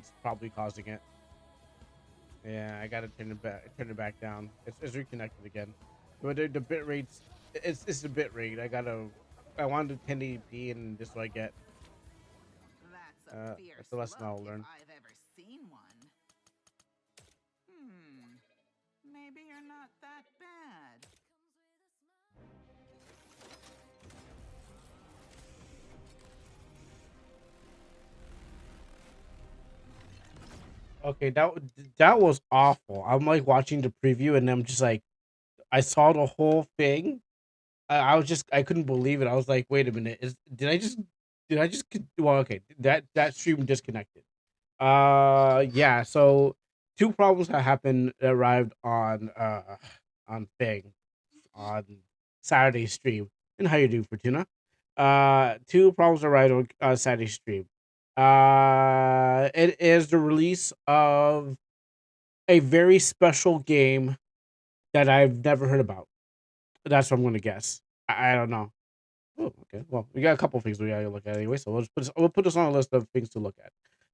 It's probably causing it. Yeah, I gotta turn it back down. It's reconnected again. But the bit rates, it's the bit rate. I wanted 1080p, and this is what I get. That's a That's fierce the lesson look I'll if learn. I've ever seen one. Hmm, maybe you're not that bad. Okay, that was awful. I'm like watching the preview, and I'm just like, I saw the whole thing. I was just, I couldn't believe it. I was like, wait a minute, did I just well, okay, that stream disconnected. Yeah. So two problems that happened that arrived on thing on Saturday stream. And how you do, Fortuna? Two problems arrived on Saturday stream. It is the release of a very special game that I've never heard about. That's what I'm gonna guess. I don't know. Oh, okay. Well, we got a couple things we gotta look at anyway, so we'll put this on a list of things to look at.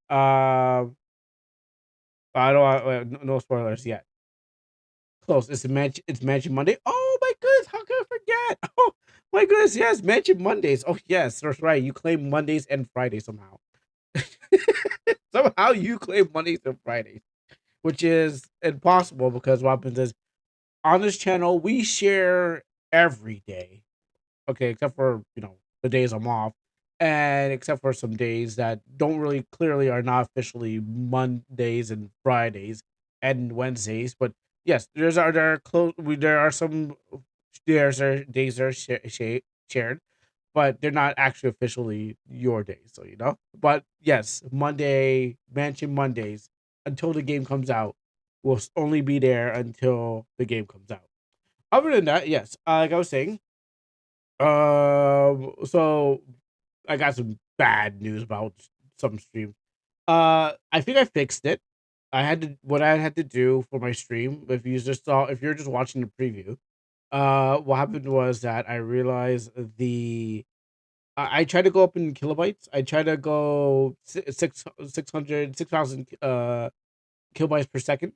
I don't no spoilers yet. Close. It's Magic Monday. Oh my goodness, how could I forget? Oh my goodness, yes, Magic Mondays. Oh yes, that's right. You claim Mondays and Fridays somehow. Somehow you claim Mondays and Fridays, which is impossible because what happens is on this channel we share every day. Okay, except for the days I'm off, and except for some days that don't really clearly are not officially Mondays and Fridays and Wednesdays. But yes, there are close. There are some days that are shared, but they're not actually officially your days. So But yes, Mansion Mondays until the game comes out will only be there until the game comes out. Other than that, yes, like I was saying, so I got some bad news about some streams. I think I fixed it. I had to what I had to do for my stream. If you're just watching the preview, what happened was that I realized I tried to go up in kilobytes. I tried to go 6,000 kilobytes per second,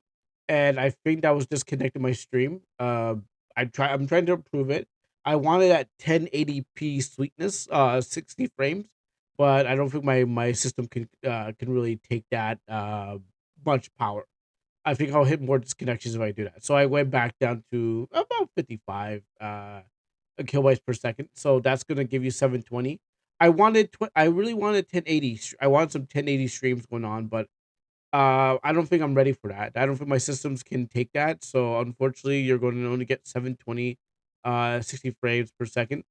and I think that was disconnecting my stream. I'm trying to improve it. I wanted at 1080p sweetness, 60 frames, but I don't think my system can really take that much power. I think I'll hit more disconnections if I do that. So I went back down to about 55 kilobytes per second. So that's gonna give you 720. I really wanted 1080. I want some 1080 streams going on, but I don't think I'm ready for that. I don't think my systems can take that. So unfortunately, you're going to only get 720, 60 frames per second.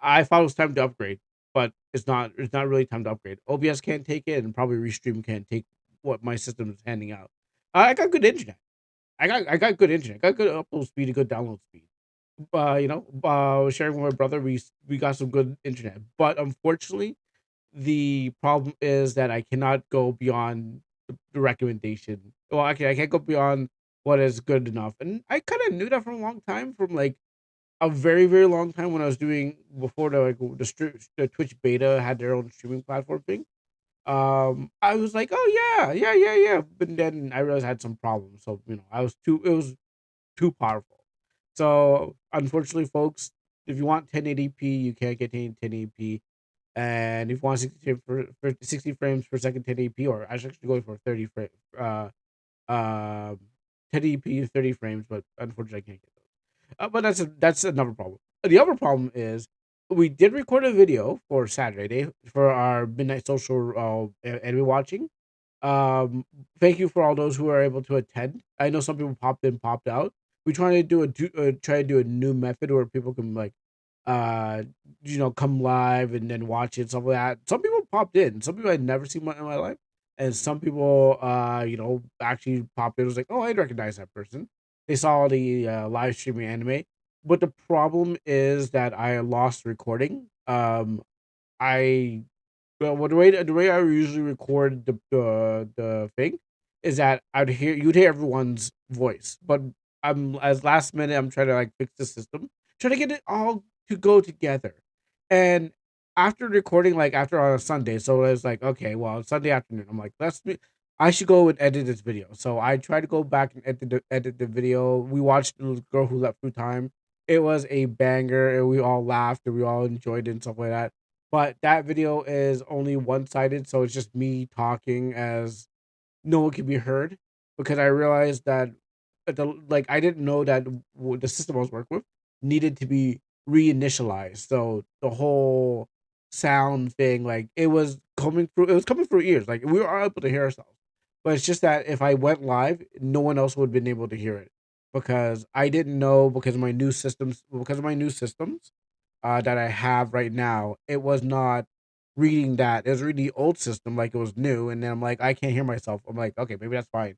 I thought it was time to upgrade, but it's not. It's not really time to upgrade. OBS can't take it, and probably Restream can't take what my system is handing out. I got good internet. I got good internet. Got good upload speed and good download speed. Sharing with my brother, we got some good internet. But unfortunately, the problem is that I cannot go beyond the recommendation. Well, actually, I can't go beyond what is good enough. And I kind of knew that for a long time, from like a very, very long time when I was doing before the Twitch beta had their own streaming platform thing. I was like, oh yeah, yeah, yeah, yeah. But then I realized I had some problems. So it was too powerful. So unfortunately, folks, if you want 1080p, you can't get 1080p. And if you want 60 frames per second 1080p, or I should actually go for 30 frame, 1080p 30 frames, but unfortunately I can't get those. But that's another problem. The other problem is we did record a video for Saturday for our midnight social anime watching. Um, Thank you for all those who are able to attend. I know some people popped in, popped out. We try to do a new method where people can like uh come live and then watch it, stuff like that. Some people popped in. Some people I'd never seen in my life, and some people actually popped in. It was like, oh, I recognize that person. They saw the live streaming anime, but the problem is that I lost recording. I Well, the way I usually record the thing is that you'd hear everyone's voice, but I'm as last minute I'm trying to like fix the system, trying to get it all to go together, and after recording like after on a Sunday, so it was like okay, well Sunday afternoon, I'm like I should go and edit this video. So I tried to go back and edit the video. We watched the girl who left through time. It was a banger, and we all laughed and we all enjoyed it and stuff like that. But that video is only one sided, so it's just me talking as no one can be heard because I realized that I didn't know that the system I was working with needed to be reinitialized. So the whole sound thing, like it was coming through ears. Like we were able to hear ourselves, but it's just that if I went live, no one else would have been able to hear it because I didn't know because of my new systems that I have right now, it was not reading that. It was reading the old system like it was new, and then I'm like, I can't hear myself. I'm like, okay, maybe that's fine.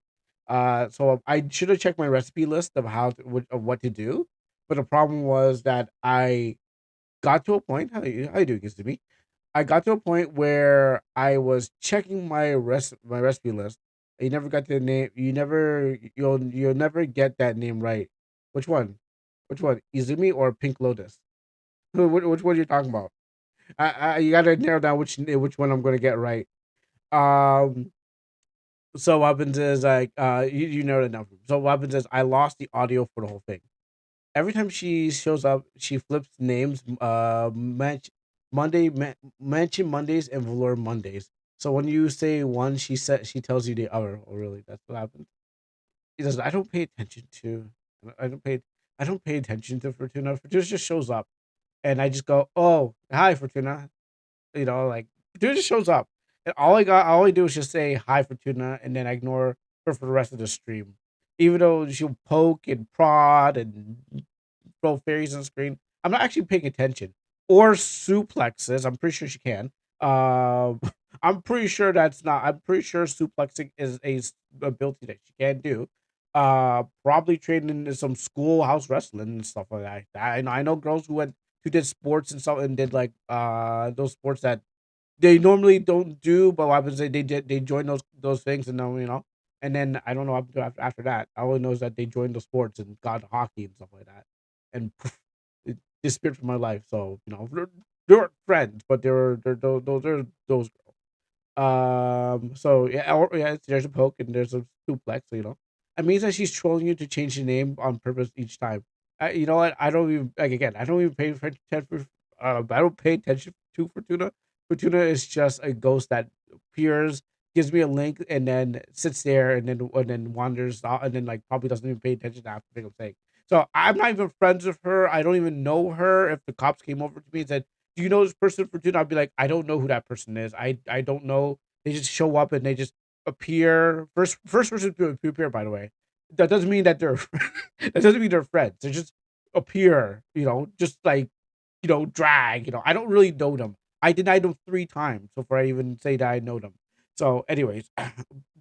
So I should have checked my recipe list of of what to do, but the problem was that I got to a point. How you doing, to me? I got to a point where I was checking my recipe list. You never got the name. You'll never get that name right. Which one? Which one? Izumi or Pink Lotus? Which one are you talking about? You gotta narrow down which one I'm gonna get right. Um, so what happens is like you narrowed it down. So what happens is I lost the audio for the whole thing. Every time she shows up, she flips names. Mention Mondays and Valor Mondays. So when you say one, she tells you the other. Oh, really? That's what happens. He says I don't pay attention to. I don't pay. I don't pay attention to Fortuna. Fortuna just shows up, and I just go, "Oh, hi, Fortuna." Like Fortuna just shows up, and all I do is just say hi Fortuna, and then I ignore her for the rest of the stream. Even though she'll poke and prod and throw fairies on the screen, I'm not actually paying attention. Or suplexes, I'm pretty sure she can. Um, I'm pretty sure that's not. I'm pretty sure suplexing is ability that she can do. Probably training in some schoolhouse wrestling and stuff like that. I know girls who did sports and stuff and did like those sports that they normally don't do, but what happens they join those things and then and then I don't know what happened to after that. I only know is that they joined the sports and got hockey and stuff like that, and poof, it disappeared from my life. So they weren't friends, but those girls. So yeah, yeah, there's a poke and there's a suplex. It means that she's trolling you to change the name on purpose each time. You know what? I don't even like again. I don't even pay attention. I don't pay attention to Fortuna. Fortuna is just a ghost that appears, gives me a link, and then sits there, and then wanders out, and then like probably doesn't even pay attention to half the thing I'm saying. So I'm not even friends with her. I don't even know her. If the cops came over to me and said, "Do you know this person Fortuna?" I'd be like, "I don't know who that person is. I don't know." They just show up and they just appear. First person to appear, by the way. That doesn't mean that they're that doesn't mean they're friends. They just appear, just like drag. I don't really know them. I denied them 3 times before I even say that I know them. So, anyways,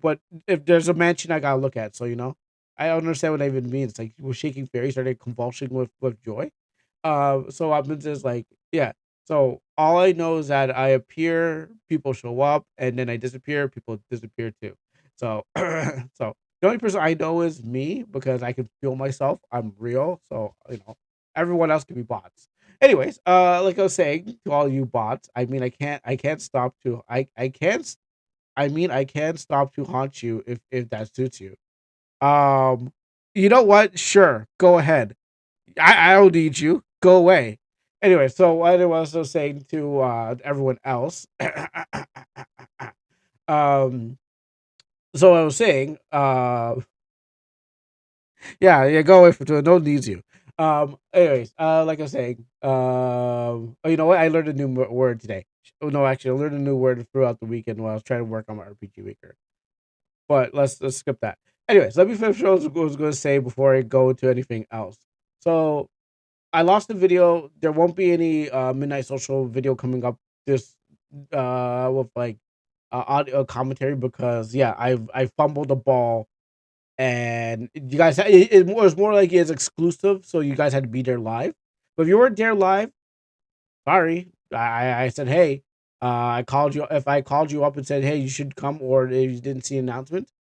but if there's a mansion I gotta look at, so I don't understand what that even means. Like we're shaking fairies, are they convulsing with joy? So what happens is like, yeah. So all I know is that I appear, people show up, and then I disappear, people disappear too. So so the only person I know is me because I can feel myself. I'm real. So everyone else can be bots. Anyways, like I was saying to all you bots, I mean I can't stop to I can't I mean I can stop to haunt you if that suits you. Um you know what? Sure, go ahead. I don't need you. Go away. Anyway, so what I was also saying to everyone else, um, so I was saying, yeah, yeah, go away from Twitter. No one needs you. Anyways, like I was saying, oh, you know what? I learned a new word today. Oh no, actually, I learned a new word throughout the weekend while I was trying to work on my RPG Weaker. But let's skip that. Anyways, let me finish what I was going to say before I go into anything else. So I lost the video. There won't be any midnight social video coming up this with like audio commentary because yeah, I fumbled the ball and you guys it was more like it's exclusive, so you guys had to be there live. But if you weren't there live, sorry. I said hey. I called you if I called you up and said hey you should come or if you didn't see an announcement.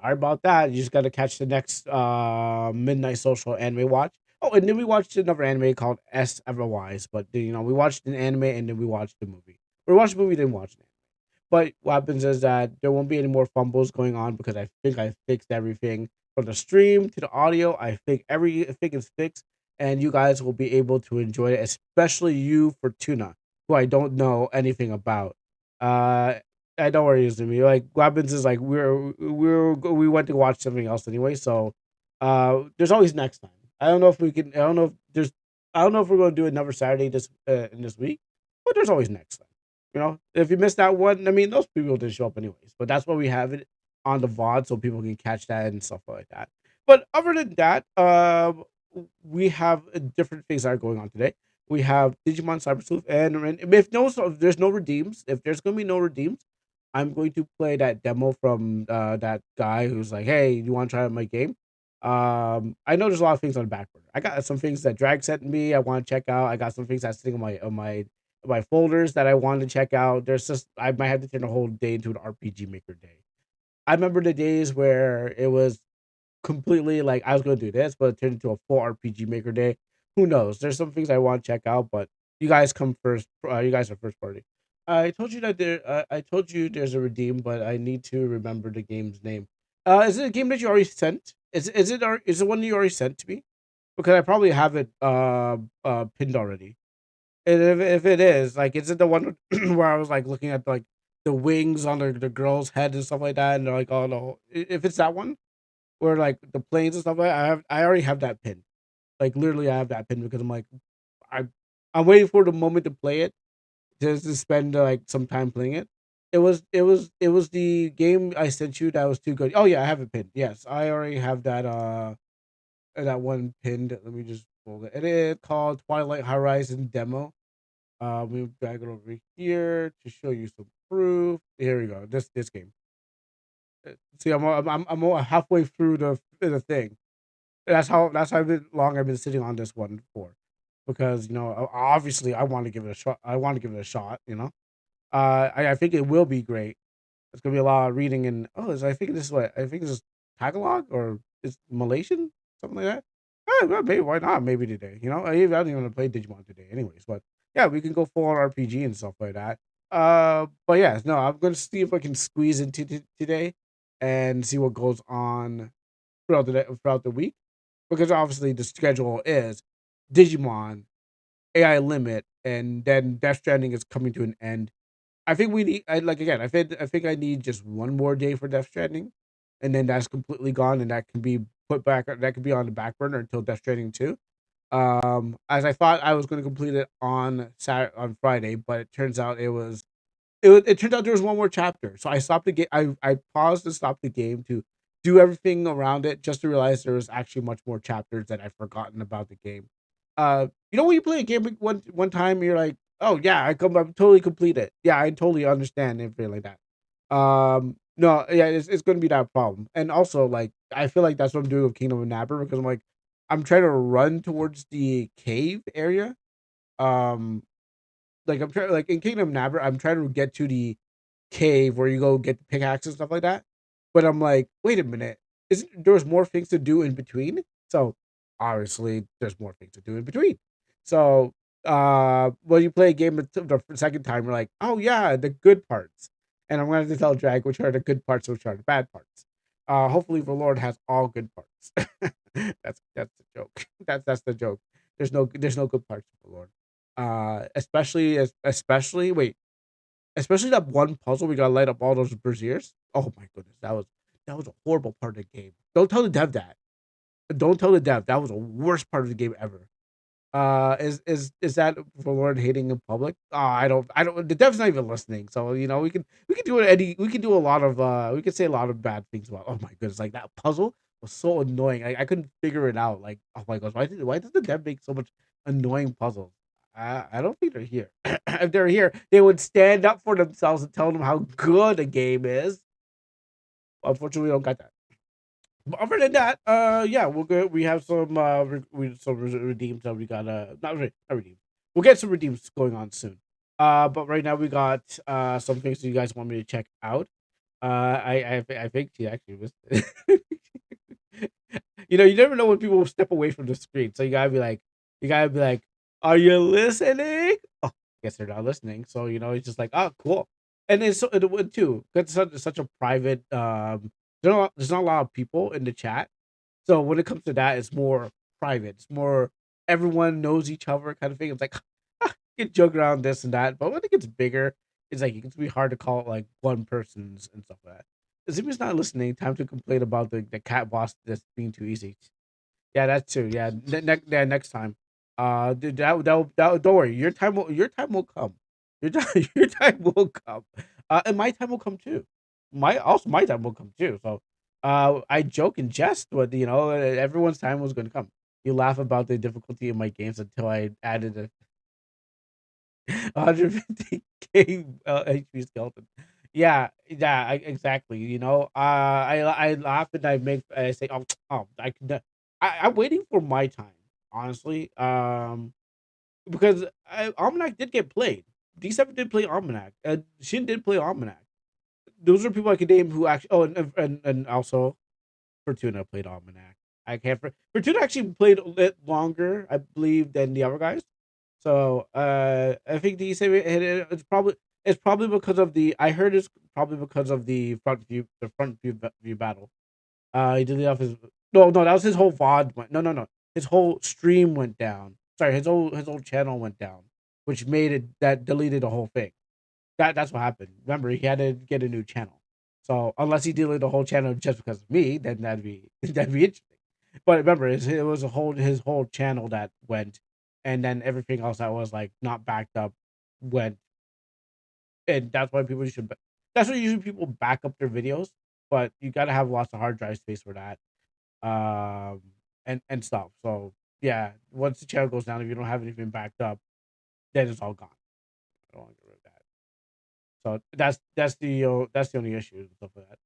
Sorry about that. You just got to catch the next midnight social anime watch. Oh, and then we watched another anime called S Everwise. But we watched an anime and then we watched the movie. We watched the movie, then watched it. But what happens is that there won't be any more fumbles going on because I think I fixed everything from the stream to the audio. I think everything is fixed, and you guys will be able to enjoy it, especially you, Fortuna, who I don't know anything about. Uh, I don't worry, to me. Like what happens is like we went to watch something else anyway, so there's always next time. I don't know if we can. I don't know if there's. I don't know if we're going to do another Saturday this in this week, but there's always next time. If you missed that one, I mean, those people didn't show up anyways. But that's why we have it on the VOD so people can catch that and stuff like that. But other than that, we have different things that are going on today. We have Digimon Cyber Sleuth, and if there's no redeems, if there's gonna be no redeems, I'm going to play that demo from that guy who's like, "Hey, you want to try out my game?" I know there's a lot of things on the back burner. I got some things that Drag sent me. I want to check out. I got some things that's sitting on my folders that I wanted to check out. There's just I might have to turn the whole day into an RPG Maker day. I remember the days where it was completely like I was going to do this, but it turned into a full RPG Maker day. Who knows? There's some things I want to check out, but you guys come first. You guys are first party. I told you that I told you there's a redeem, but I need to remember the game's name. Is it a game that you already sent? Is it one you already sent to me? Because I probably have it pinned already. And if it is, like, is it the one where I was like looking at like the wings on the girl's head and stuff like that, and they're like, oh no, if it's that one where like the planes and stuff like that, I already have that pin. Like literally, I have that pin because I'm like, I I'm waiting for the moment to play it to spend like some time playing it. It was the game I sent you that was too good. Oh yeah, I have it pinned. Yes, I already have that one pinned. Let me just hold it. It is called Twilight Horizon Demo. Let me drag it over here to show you some proof. Here we go. This game. See, I'm halfway through the thing. That's how long I've been sitting on this one for, because obviously I want to give it a shot. I want to give it a shot. I think it will be great. It's gonna be a lot of reading and I think this is what I think this is Tagalog or it's Malaysian, something like that. Well, maybe why not? Maybe today. I don't even want to play Digimon today, anyways. But yeah, we can go full on RPG and stuff like that. But yeah, no, I'm gonna see if I can squeeze into today and see what goes on throughout the week, because obviously the schedule is Digimon, AI Limit, and then Death Stranding is coming to an end. I think we need. I think I need just one more day for Death Stranding, and then that's completely gone, and that can be put back. That could be on the back burner until Death Stranding 2. As I thought I was going to complete it on Friday, but it turns out it turned out there was one more chapter. So I stopped the game. I paused and stopped the game to do everything around it, just to realize there was actually much more chapters that I'd forgotten about the game. When you play a game one time, you're like, oh yeah, I'm totally complete it. Yeah, I totally understand everything like that. No, yeah, it's gonna be that problem. And also, like, I feel like that's what I'm doing with Kingdom of Napper, because I'm trying to run towards the cave area. Um, like I'm trying, like in Kingdom of Napper, I'm trying to get to the cave where you go get the pickaxe and stuff like that. But I'm like, wait a minute, isn't there's more things to do in between? So obviously there's more things to do in between. So when you play a game the second time, you're like, oh yeah, the good parts. And I'm gonna have to tell Drag which are the good parts, which are the bad parts. Hopefully the Lord has all good parts. That's the joke. That's the joke. There's no good parts for the Lord. Especially wait, especially that one puzzle we gotta light up all those braziers. Oh my goodness, that was a horrible part of the game. Don't tell the dev that. Don't tell the dev that was the worst part of the game ever. Is that for Lord hating in public? I don't. The dev's not even listening, so we can do it. We can do a lot of we can say a lot of bad things about. Oh my goodness, like that puzzle was so annoying. I couldn't figure it out. Like, oh my gosh, why does the dev make so much annoying puzzles? I don't think they're here. If they're here, they would stand up for themselves and tell them how good a game is. Unfortunately, we don't got that. But other than that, yeah, we'll go. We have some redeems that we got. Not redeems. We'll get some redeems going on soon. But right now we got some things that you guys want me to check out. I think she actually missed it. You never know when people will step away from the screen, so you gotta be like, are you listening? Oh, I guess they're not listening. So it's just like, oh, cool. And it's so it would too. It's such a private. There's not a lot of people in the chat, so when it comes to that, it's more private. It's more everyone knows each other kind of thing. It's like you can joke around this and that, but when it gets bigger, it's like it gets to be hard to call it like one person's and stuff like that. Zimmy's not listening. Time to complain about the cat boss that's being too easy. Yeah, that's true. Yeah, yeah, next time. Dude, don't worry. Your time will come. Your time your time will come. And my time will come too. My time will come too. So, I joke and jest, but everyone's time was going to come. You laugh about the difficulty of my games until I added a 150K HP skeleton. Yeah, yeah, exactly. I laugh and I say, oh, I can. I'm waiting for my time, honestly. Because Almanac did get played. D7 did play Almanac. Shin did play Almanac. Those are people I could name who actually. Oh, and also Fortuna played Almanac. I can't. Fortuna actually played a bit longer, I believe, than the other guys. So I think it's probably because of the I heard it's probably because of the front view battle. He deleted off his no, that was his whole VOD went no, his whole stream went down. Sorry, his whole channel went down, which made it that deleted the whole thing. That's what happened. Remember, he had to get a new channel. So unless he deleted the whole channel just because of me, then that'd be that'd be interesting. But remember, it was his whole channel that went, and then everything else that was like not backed up went, and that's why people should. That's why usually people back up their videos, but you got to have lots of hard drive space for that, um, and stuff. So yeah, once the channel goes down, if you don't have anything backed up, then it's all gone. I don't want to get rid of that. So that's the only issue and stuff like that.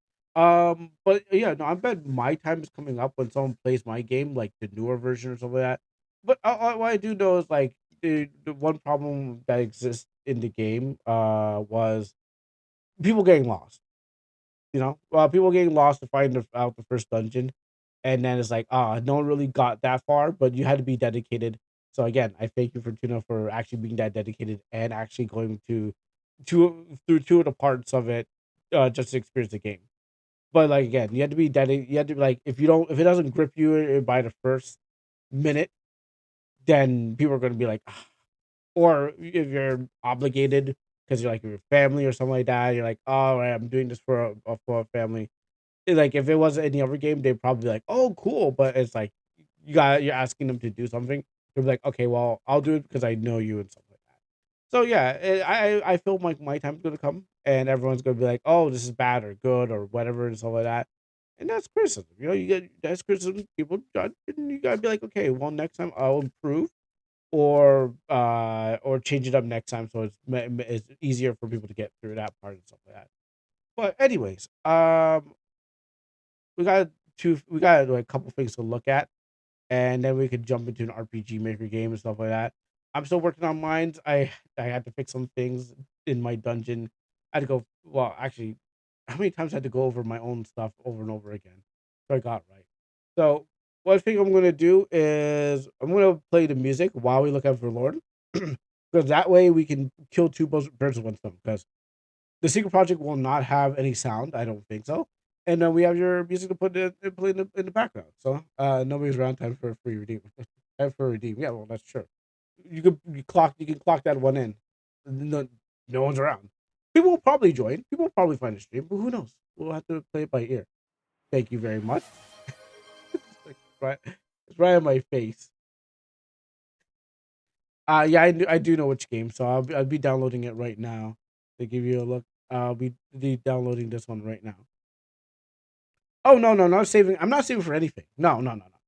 But yeah, no, I bet my time is coming up when someone plays my game, like the newer version or something like that. But what I do know is like the one problem that exists in the game was people getting lost. People getting lost to find out the first dungeon, and then it's like, no one really got that far, but you had to be dedicated. So again, I thank you for Tuna for actually being that dedicated and actually going through two of the parts of it, just to experience the game. But like again, you had to be dedicated. You had to be like, if it doesn't grip you by the first minute, then people are going to be like, "Ah." Or if you're obligated because you're like your family or something like that, you're like, oh, right, I'm doing this for a family. Like if it was any other game, they'd probably be like, "Oh, cool," but it's like you're asking them to do something. They're like, "Okay, well, I'll do it because I know you," and stuff like that. So yeah, I feel like my time's gonna come, and everyone's gonna be like, "Oh, this is bad or good or whatever," and stuff like that. And that's criticism. You get that's criticism. People judge, and you gotta be like, "Okay, well, next time I'll improve." Or change it up next time so it's easier for people to get through that part and stuff like that. But anyways, we got like a couple things to look at, and then we could jump into an RPG maker game and stuff like that. I'm still working on mines. I had to fix some things in my dungeon. I had to go. Well, actually, how many times I had to go over my own stuff over and over again, so I got it right. So what I think I'm gonna do is I'm gonna play the music while we look out for Lord, because that way we can kill two birds with one stone. Because the secret project will not have any sound. I don't think so. And we have your music to play in the background. So nobody's around. Time for a free redeem. Time for a redeem. Yeah, well that's true. You can clock that one in. No one's around. People will probably join. People will probably find the stream, but who knows? We'll have to play it by ear. Thank you very much. Right, it's right on my face. Yeah, I do know which game, so I'll be downloading it right now to give you a look. I'll be downloading this one right now. Oh no, no, not saving. I'm not saving for anything. No, no, no, no.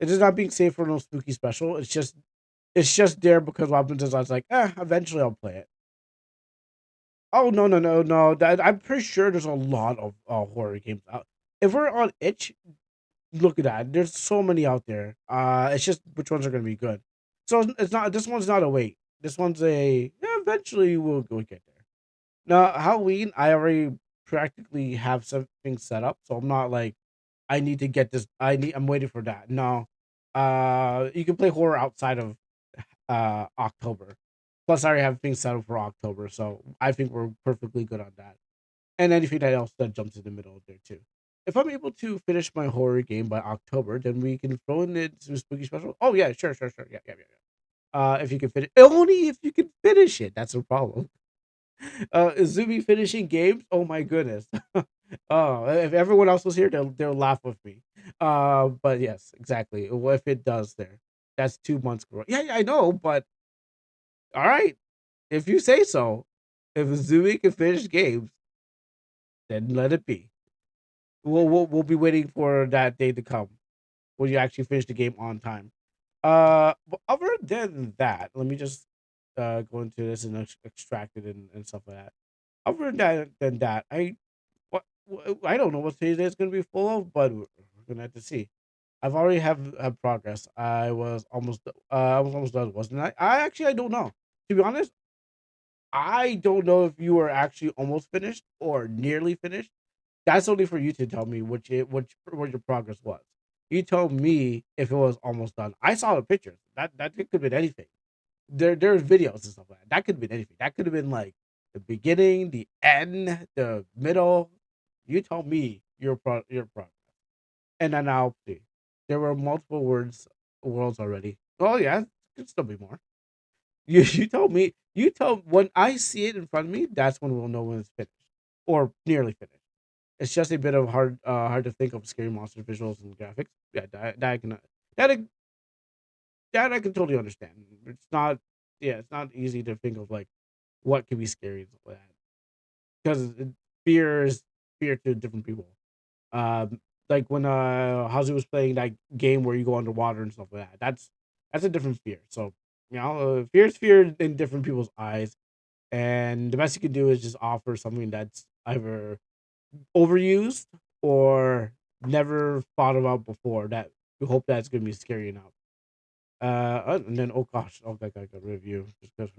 It is not being saved for no spooky special. It's just there because what happens is I was like, eventually I'll play it. Oh no, no, no, no. I'm pretty sure there's a lot of horror games out. If we're on itch, look at that. There's so many out there. It's just which ones are gonna be good. So it's not. This one's not a wait. This one's a. Yeah, eventually we'll get there. Now Halloween, I already practically have something set up, so I'm not like I need to get this. I'm waiting for that. No, you can play horror outside of October. Plus, I already have things settled for October, so I think we're perfectly good on that. And anything that else that jumps in the middle of there too. If I'm able to finish my horror game by October, then we can throw in it some spooky special. Oh yeah, sure, sure, sure. Yeah, yeah, yeah, yeah. If you can finish, only if you can finish it. That's a problem. Izumi finishing games. Oh my goodness. Oh, if everyone else was here, they'll laugh with me. But yes, exactly. What if it does there? That's 2 months. Yeah, yeah, I know, but all right. If you say so, if Izumi can finish games, then let it be. We'll be waiting for that day to come when you actually finish the game on time. But other than that, let me just go into this and extract it and stuff like that. Other than that, I don't know what today's day is gonna be full of, but we're gonna have to see. I've already have progress. I was almost done, wasn't I? I don't know. To be honest, I don't know if you were actually almost finished or nearly finished. That's only for you to tell me what your progress was. You told me if it was almost done. I saw the pictures. That could have been anything. There's videos and stuff like that. That could have been anything. That could have been like the beginning, the end, the middle. You told me your progress, and then I'll see. There were multiple worlds already. Oh yeah, could still be more. You told me. You told when I see it in front of me. That's when we'll know when it's finished or nearly finished. It's just a bit of hard to think of scary monster visuals and graphics. Yeah, that I, that I can totally understand. It's not, yeah, it's not easy to think of like what can be scary and stuff like that because fear is fear to different people. Um, like when Hazu was playing that game where you go underwater and stuff like that. That's a different fear. So fear is fear in different people's eyes, and the best you can do is just offer something that's either overused or never thought about before that you hope that's gonna be scary enough. And then oh gosh, oh that guy got review just because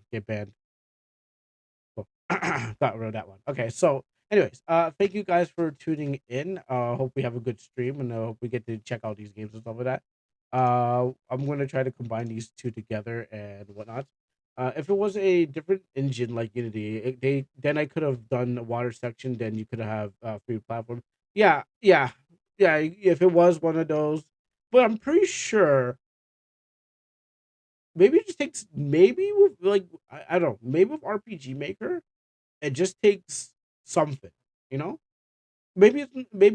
get banned. Cool. Got rid of that one. Okay, so anyways, thank you guys for tuning in. Hope we have a good stream and hope we get to check out these games and stuff like that. I'm gonna try to combine these two together and whatnot. If it was a different engine like Unity, they then I could have done a water section. Then you could have free platform. Yeah, yeah, yeah. If it was one of those, but I'm pretty sure maybe it just takes maybe with like I don't know maybe with RPG Maker it just takes something, you know. Maybe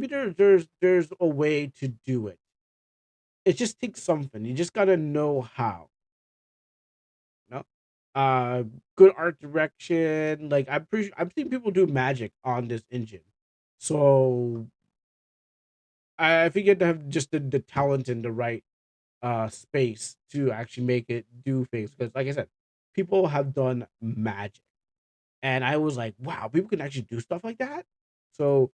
there's a way to do it. It just takes something. You just gotta know how. You know, uh, good art direction. Like I've seen people do magic on this engine, so I think you have to have just the talent and the right space to actually make it do things. Because like I said, people have done magic, and I was like, wow, people can actually do stuff like that. So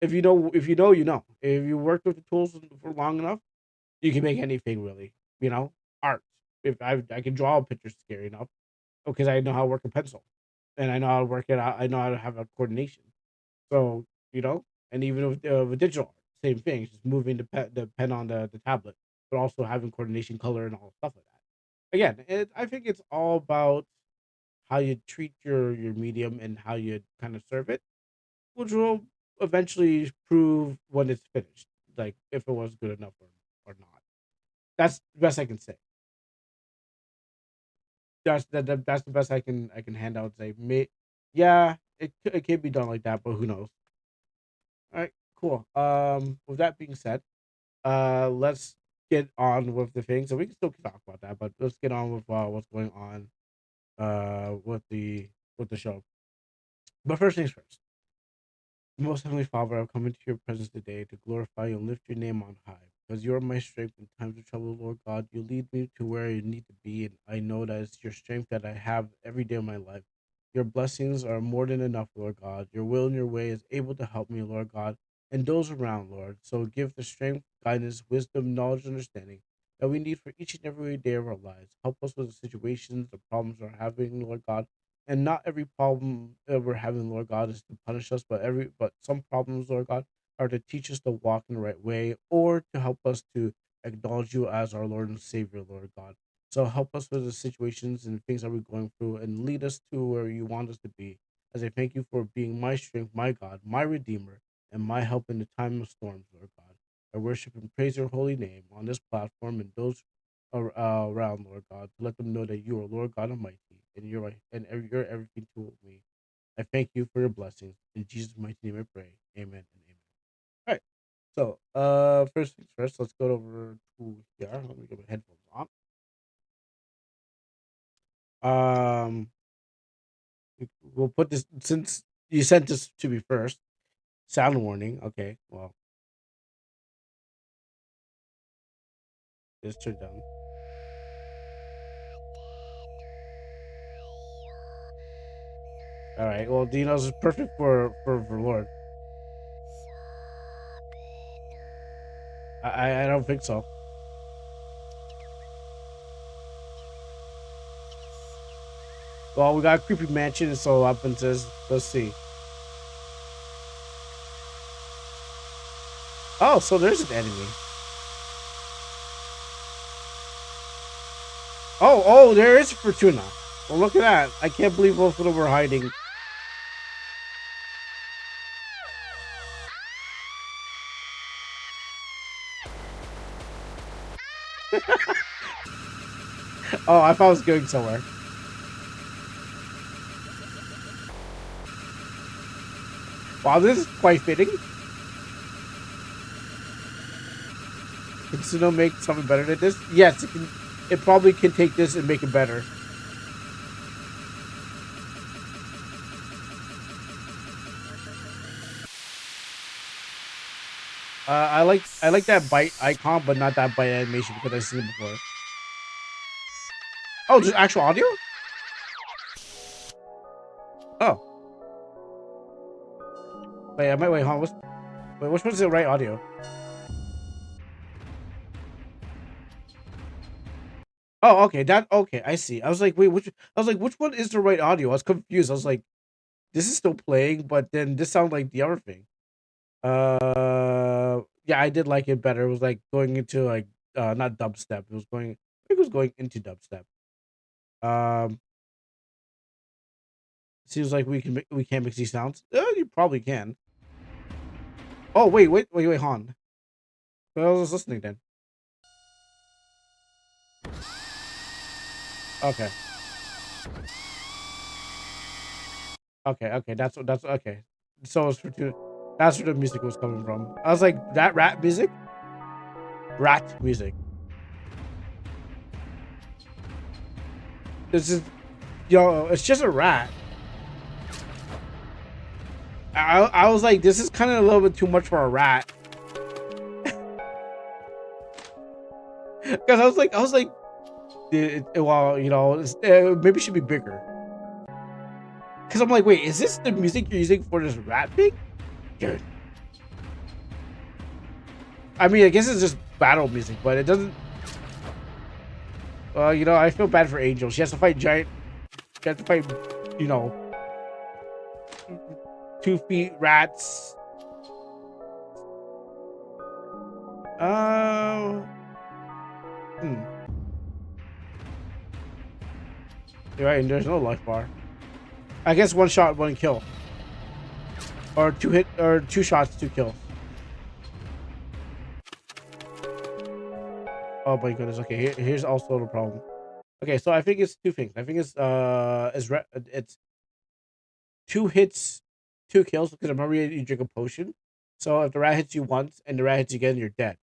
if you know, you know. If you worked with the tools for long enough, you can make anything really. You know, art. If I can draw a picture scary enough because I know how to work a pencil, and I know how to work it out. I know how to have a coordination. So and even with digital art, same thing. It's just moving the pen on the tablet, but also having coordination, color, and all stuff like that. Again, I think it's all about how you treat your medium and how you kind of serve it, which will eventually prove when it's finished, like if it was good enough or not. That's the best I can say. That's the best I can hand out. Say, yeah, it can be done like that, but who knows? All right, cool. With that being said, let's get on with the thing. So we can still talk about that, but let's get on with what's going on with the show. But first things first. Most Heavenly Father, I've come into your presence today to glorify you and lift your name on high. Because you are my strength in times of trouble, Lord God. You lead me to where I need to be, and I know that it's your strength that I have every day of my life. Your blessings are more than enough, Lord God. Your will and your way is able to help me, Lord God, and those around, Lord. So give the strength, guidance, wisdom, knowledge, and understanding that we need for each and every day of our lives. Help us with the situations, the problems we're having, Lord God, and not every problem that we're having, Lord God, is to punish us, but some problems, Lord God, are to teach us to walk in the right way or to help us to acknowledge you as our Lord and Savior, Lord God. So help us with the situations and things that we're going through and lead us to where you want us to be. As I thank you for being my strength, my God, my Redeemer, and my help in the time of storms, Lord God. I worship and praise your holy name on this platform and those around, Lord God, to let them know that you are Lord God Almighty and you're everything to me. I thank you for your blessings. In Jesus' mighty name I pray. Amen and amen. All right. So, first things first, let's go over to here. Let me get my headphones on. We'll put this since you sent this to me first. Sound warning. Okay. Well, it's turned down. All right. Well, Dino's is perfect for Lord. I don't think so. Well, we got a creepy mansion and solo weapons. Let's see. Oh, so there's an enemy. Oh, there is Fortuna. Well, look at that. I can't believe both of them were hiding. Oh, I thought I was going somewhere. Wow, this is quite fitting. Can Suno make something better than this? Yes, it can. It probably can take this and make it better. I like that bite icon, but not that bite animation because I've seen it before. Oh, just actual audio? Oh, wait, I might wait. Hold on. Which one's the right audio? Oh, okay. That okay. I see. I was like, wait, which? I was like, which one is the right audio? I was confused. I was like, this is still playing, but then this sounded like the other thing. Yeah, I did like it better. It was like going into like not dubstep. It was going. I think it was going into dubstep. Um, seems like we can't mix these sounds. You probably can. Oh wait, Han. Well, I was listening then. Okay, okay. That's okay. So it's for two. That's where the music was coming from. I was like, that rat music, rat music. This is yo. It's just a rat. I was like, this is kind of a little bit too much for a rat. Because I was like, well, maybe it should be bigger. Because I'm like, wait, is this the music you're using for this rat thing? Dude. I mean, I guess it's just battle music, but it doesn't. I feel bad for Angel. She has to fight giant. She has to fight, you know, 2 feet rats. Uh, hmm. You're right, and there's no life bar. I guess one shot, one kill, or two shots, two kills. Oh my goodness. Okay, here's also the problem. Okay, so I think it's two things. I think it's 2 hits, 2 kills because remember you drink a potion. So if the rat hits you once and the rat hits you again, you're dead.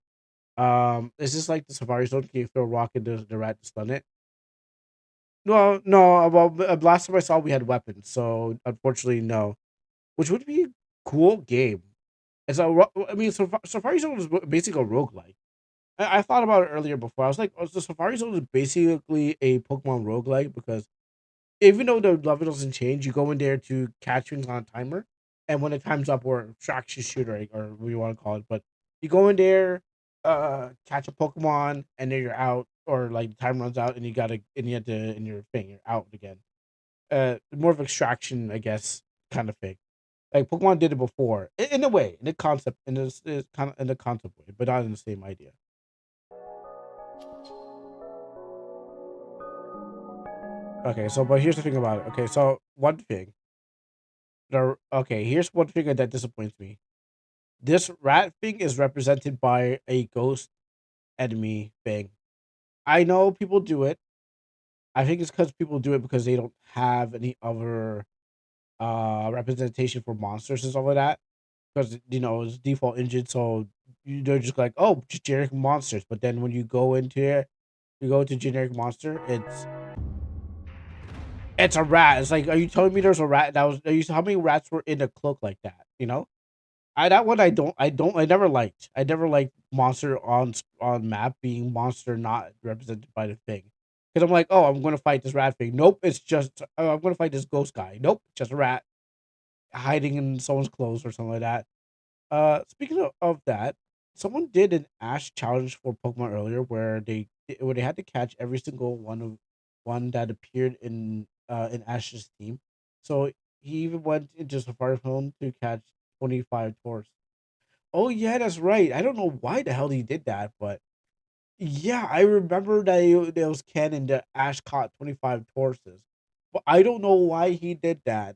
Is this like the Safari Zone? Can you throw a rock into the rat to stun it? Well, no. Well, last time I saw we had weapons, so unfortunately no. Which would be a cool game. I mean, Safari Zone is basically a roguelike. I thought about it earlier before. I was like, oh, the Safari Zone is basically a Pokemon roguelike because even though the level doesn't change, you go in there to catch things on a timer, and when the time's up, or traction shooter, or what you want to call it, but you go in there, catch a Pokemon, and then you're out, or like the time runs out, and you have to, in your thing, you're out again. More of extraction, I guess, kind of thing. Like Pokemon did it before, in a way, in the concept, in this kind of in the concept way, but not in the same idea. Okay, so but here's the thing about it. Okay, so one thing. Okay, here's one thing that disappoints me. This rat thing is represented by a ghost enemy thing. I know people do it. I think it's because people do it because they don't have any other representation for monsters and stuff like that. Because it's default engine, so they're just like, oh, just generic monsters. But then when you go into it, you go to generic monster, it's a rat. It's like, are you telling me there's a rat that was? How many rats were in a cloak like that? I that one I never liked. I never liked monster on map being monster not represented by the thing. Because I'm like, oh, I'm gonna fight this rat thing. Nope, it's just I'm gonna fight this ghost guy. Nope, just a rat hiding in someone's clothes or something like that. Speaking of that, someone did an Ash challenge for Pokemon earlier where they had to catch every single one that appeared in Ash's team. So he even went into Safari Zone to catch 25 Taurus. Oh yeah, that's right. I don't know why the hell he did that, but yeah, I remember that there was canon that Ash caught 25 Tauruses. But I don't know why he did that.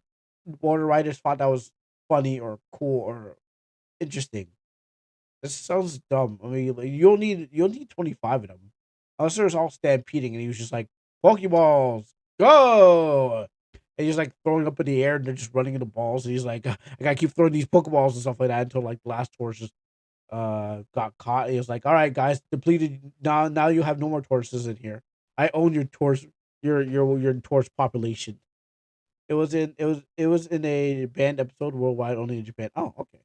Water Riders thought that was funny or cool or interesting. This sounds dumb. I mean, like, you'll need 25 of them. Unless there's all stampeding and he was just like, Pokeballs, go! And he's like throwing up in the air and they're just running into balls. And he's like, I gotta keep throwing these Pokeballs and stuff like that until like the last horse just got caught. He was like, all right, guys, depleted. Now you have no more tortoises in here. I own your tortoise, your tortoise population. It was in a banned episode worldwide only in Japan. Oh, okay.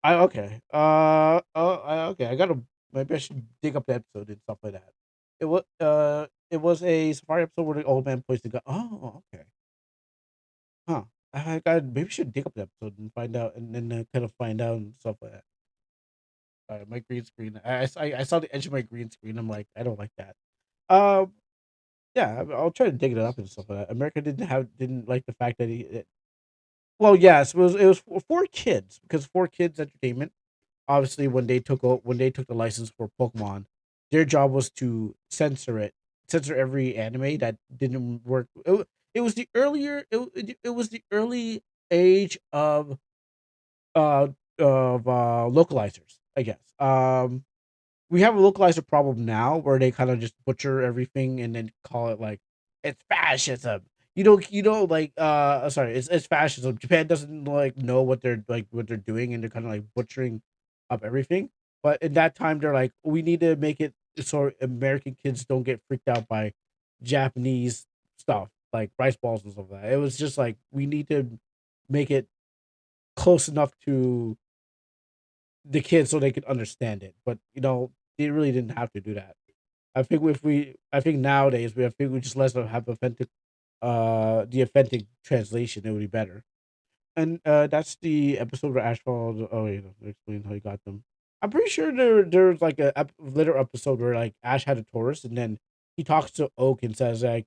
Okay. Okay. I gotta maybe I should dig up the episode and stuff like that. It was a safari episode where the old man plays the gun. Oh, okay. Huh. Maybe I should dig up the episode and find out and then kind of find out and stuff like that. My green screen. I saw the edge of my green screen. I'm like, I don't like that. Um. Yeah. I'll try to dig it up and stuff like that. America didn't like the fact that well, yes, it was for kids because for kids entertainment obviously when they took the license for Pokemon, their job was to censor every anime that didn't work. It was the early age uh localizers, I guess. We have a localizer problem now where they kind of just butcher everything and then call it like it's fascism. You don't like sorry, it's fascism. Japan doesn't like know what they're doing and they're kind of like butchering up everything. But in that time they're like we need to make it so American kids don't get freaked out by Japanese stuff like rice balls and stuff like that. It was just like we need to make it close enough to the kids so they could understand it. But they really didn't have to do that. I think nowadays I think we just let them have the authentic translation. It would be better. And that's the episode where Ash followed. Oh, explain how he got them. I'm pretty sure there's like a later episode where like Ash had a Taurus, and then he talks to Oak and says like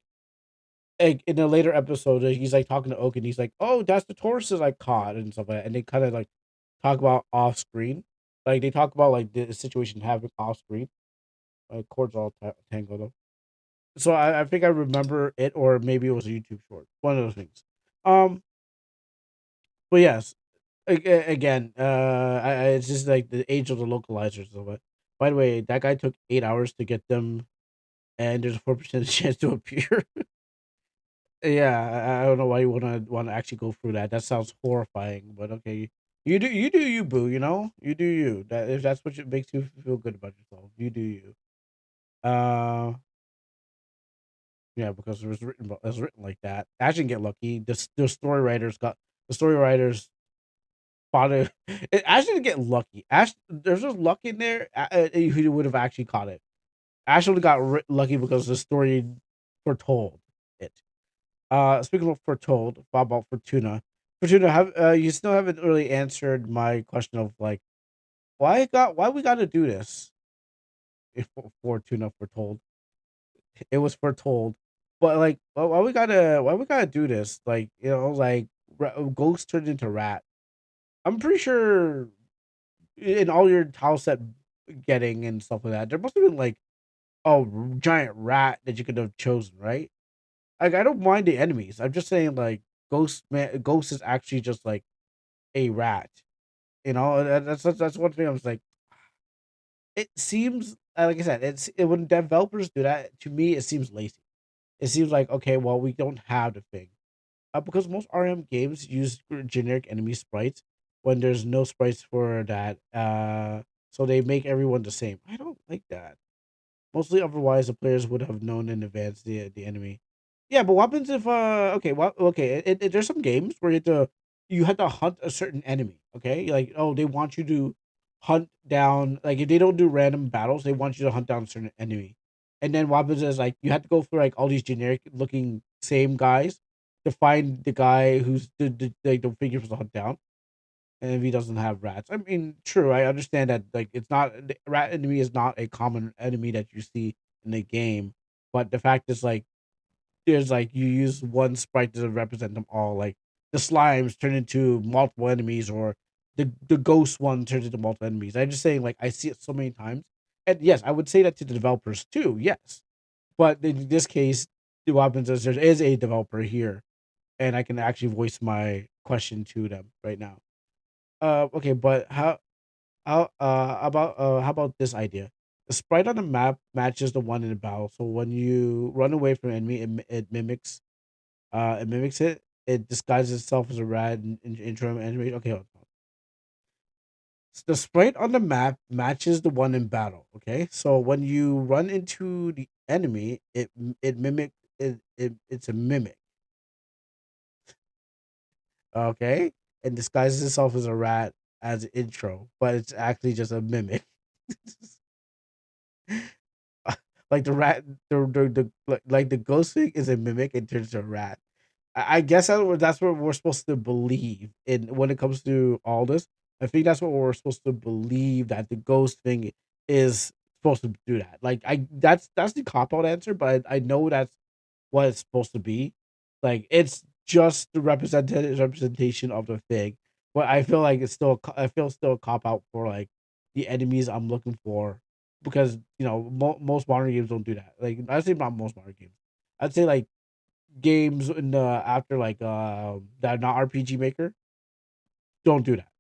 in a later episode he's like talking to Oak and he's like, oh, that's the Tauruses I caught and stuff like that. And they kind of like talk about off screen, like they talk about like the situation happening off screen. Chords all tangled up. So I think I remember it, or maybe it was a YouTube short. One of those things. Um, but yes, again, it's just like the age of the localizers. So, by the way, that guy took 8 hours to get them, and there's a 4% chance to appear. Yeah, I don't know why you wanna actually go through that. That sounds horrifying, but okay. You do you, boo. You do you. That if that's what makes you feel good about yourself, you do you. Uh, yeah, because it was written like that. Ash didn't get lucky. The story writers thought it. Ash didn't get lucky. Ash, there's just luck in there. He would have actually caught it. Ash only got lucky because the story foretold it. Speaking of foretold, about Fortuna. Fortuna, have you still haven't really answered my question of like why we got to do this? If Fortuna foretold, it was foretold, but like why we gotta do this? Like like ghost turned into rat. I'm pretty sure in all your tile set getting and stuff like that, there must have been like a giant rat that you could have chosen, right? Like I don't mind the enemies. I'm just saying like Ghost is actually just like a rat. You know, that's one thing I was like. It seems like I said, when developers do that to me, it seems lazy. It seems like okay, well, we don't have the thing because most RM games use generic enemy sprites when there's no sprites for that. So they make everyone the same. I don't like that. Mostly otherwise the players would have known in advance the enemy. Yeah, but what happens if okay, what okay, there's some games where you have to hunt a certain enemy, okay? Like oh, they want you to hunt down like if they don't do random battles, they want you to hunt down a certain enemy. And then what happens is like you have to go through like all these generic looking same guys to find the guy who's the figure for the hunt down and if he doesn't have rats. I mean, true. I understand that like it's not the rat enemy is not a common enemy that you see in the game, but the fact is like there's like you use one sprite to represent them all. Like the slimes turn into multiple enemies, or the ghost one turns into multiple enemies. I'm just saying like I see it so many times, and yes, I would say that to the developers too. Yes, but in this case, what happens is there is a developer here, and I can actually voice my question to them right now. Okay, but how about this idea? The sprite on the map matches the one in the battle. So when you run away from enemy, it mimics it. It disguises itself as a rat in intro animation. Okay, hold on. The sprite on the map matches the one in battle. Okay, so when you run into the enemy, it mimic it's a mimic. Okay, and disguises itself as a rat as an intro, but it's actually just a mimic. Like the rat, like the ghost thing is a mimic and turns to a rat. I guess that's what we're supposed to believe in when it comes to all this. I think that's what we're supposed to believe that the ghost thing is supposed to do that. Like that's the cop out answer, but I know that's what it's supposed to be. Like it's just the representation of the thing, but I feel like it's still I feel still a cop out for like the enemies I'm looking for because most modern games don't do that. Like I'd say not most modern games. I'd say like games in the after like that not RPG Maker don't do that.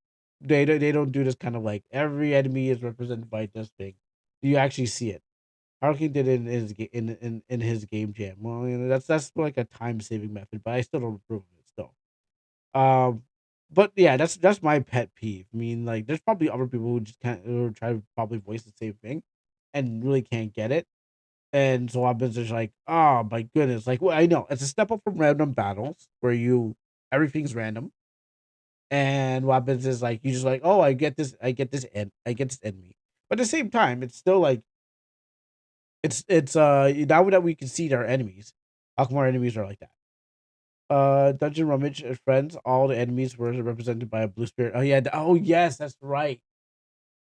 They don't do this kind of like every enemy is represented by this thing. You actually see it. Haruki did it in in his game jam. Well, that's like a time saving method, but I still don't approve of it still. Um, but yeah, that's my pet peeve. I mean, like, there's probably other people who just can't or try to probably voice the same thing, and really can't get it. And so I've been just like, oh my goodness, like well, I know it's a step up from random battles where you everything's random, and what happens is like you just like, oh, I get this enemy, but at the same time, it's still like it's now that we can see our enemies, how come our enemies are like that? Dungeon Rummage friends, all the enemies were represented by a blue spirit. Oh yeah, oh yes, that's right.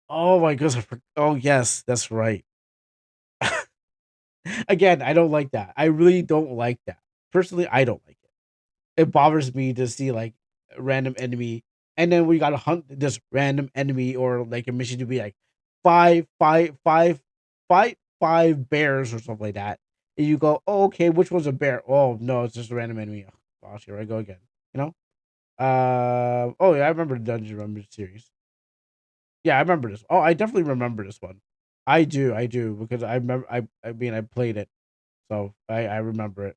Oh my goodness, oh yes, that's right. Again, I don't like that. I really don't like that. Personally, I don't like it. It bothers me to see like a random enemy, and then we gotta hunt this random enemy or like a mission to be like five, five, five, five bears or something like that. And you go, oh, okay, which one's a bear? Oh no, it's just a random enemy. Oh, gosh, here I go again. You know? Oh yeah, I remember the Dungeon Rumble series. Yeah, I remember this. Oh, I definitely remember this one. I do because I remember. I mean, I played it, so I remember it.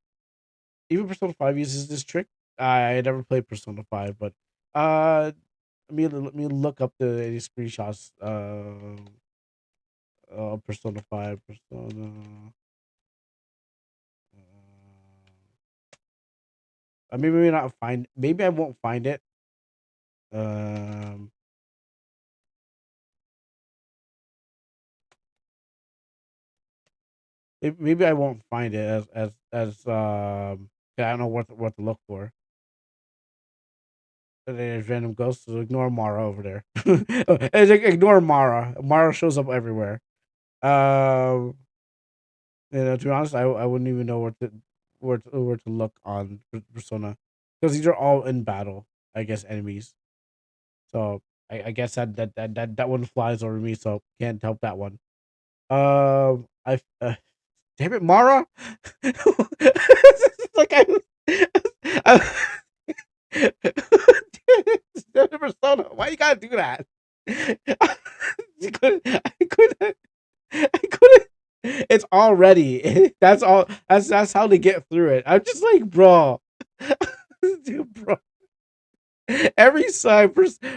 Even Persona 5 uses this trick. I never played Persona 5, but let me look up any screenshots. Persona 5, Persona. Maybe not find. Maybe I won't find it. Um, maybe I won't find it I don't know what to look for. There's random ghosts. So ignore Mara over there. Ignore Mara. Mara shows up everywhere. Um, to be honest, I wouldn't even know where to look on Persona because these are all in battle. I guess enemies. So I guess that one flies over me. So can't help that one. I Damn it, Mara! Like I Persona. Why you gotta do that? I couldn't. I couldn't. It's already. That's all. That's how they get through it. I'm just like, bro, dude, bro. Every side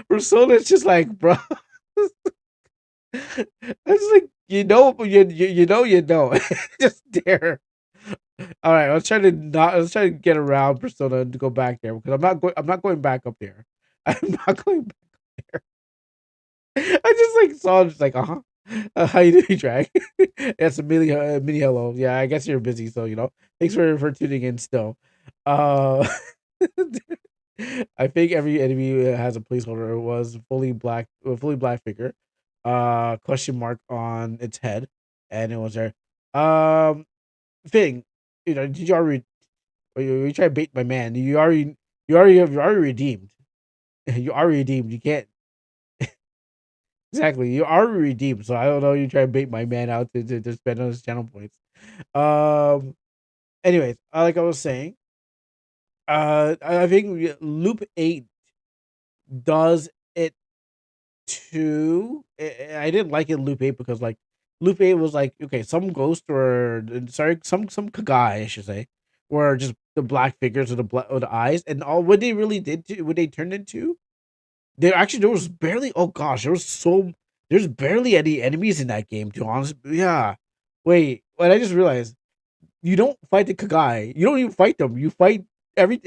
persona is just like, bro. I just like you know. Just dare. All right, let's try to get around persona and go back there because I'm not going back up there. I'm not going back. I just like saw just like how you doing, Drag? That's a mini hello. Yeah, I guess you're busy, so thanks for tuning in. Still, uh, I think every enemy has a placeholder. It was a fully black figure, question mark on its head, and it was there. Um, thing, did you already? You try to bait my man? You already redeemed. You are redeemed. You can't. Exactly. You are redeemed, so I don't know. You try to bait my man out to spend on his channel points. Um. Anyways, like I was saying, I think Loop 8 does it too. I didn't like it in Loop 8 because like Loop 8 was like okay, some ghosts or sorry, some kagai I should say, were just the black figures with with the eyes, and all what they really did to what they turned into. There was barely, oh gosh, there's barely any enemies in that game, to be honest. Yeah. Wait, I just realized you don't fight the Kagai. You don't even fight them. You fight every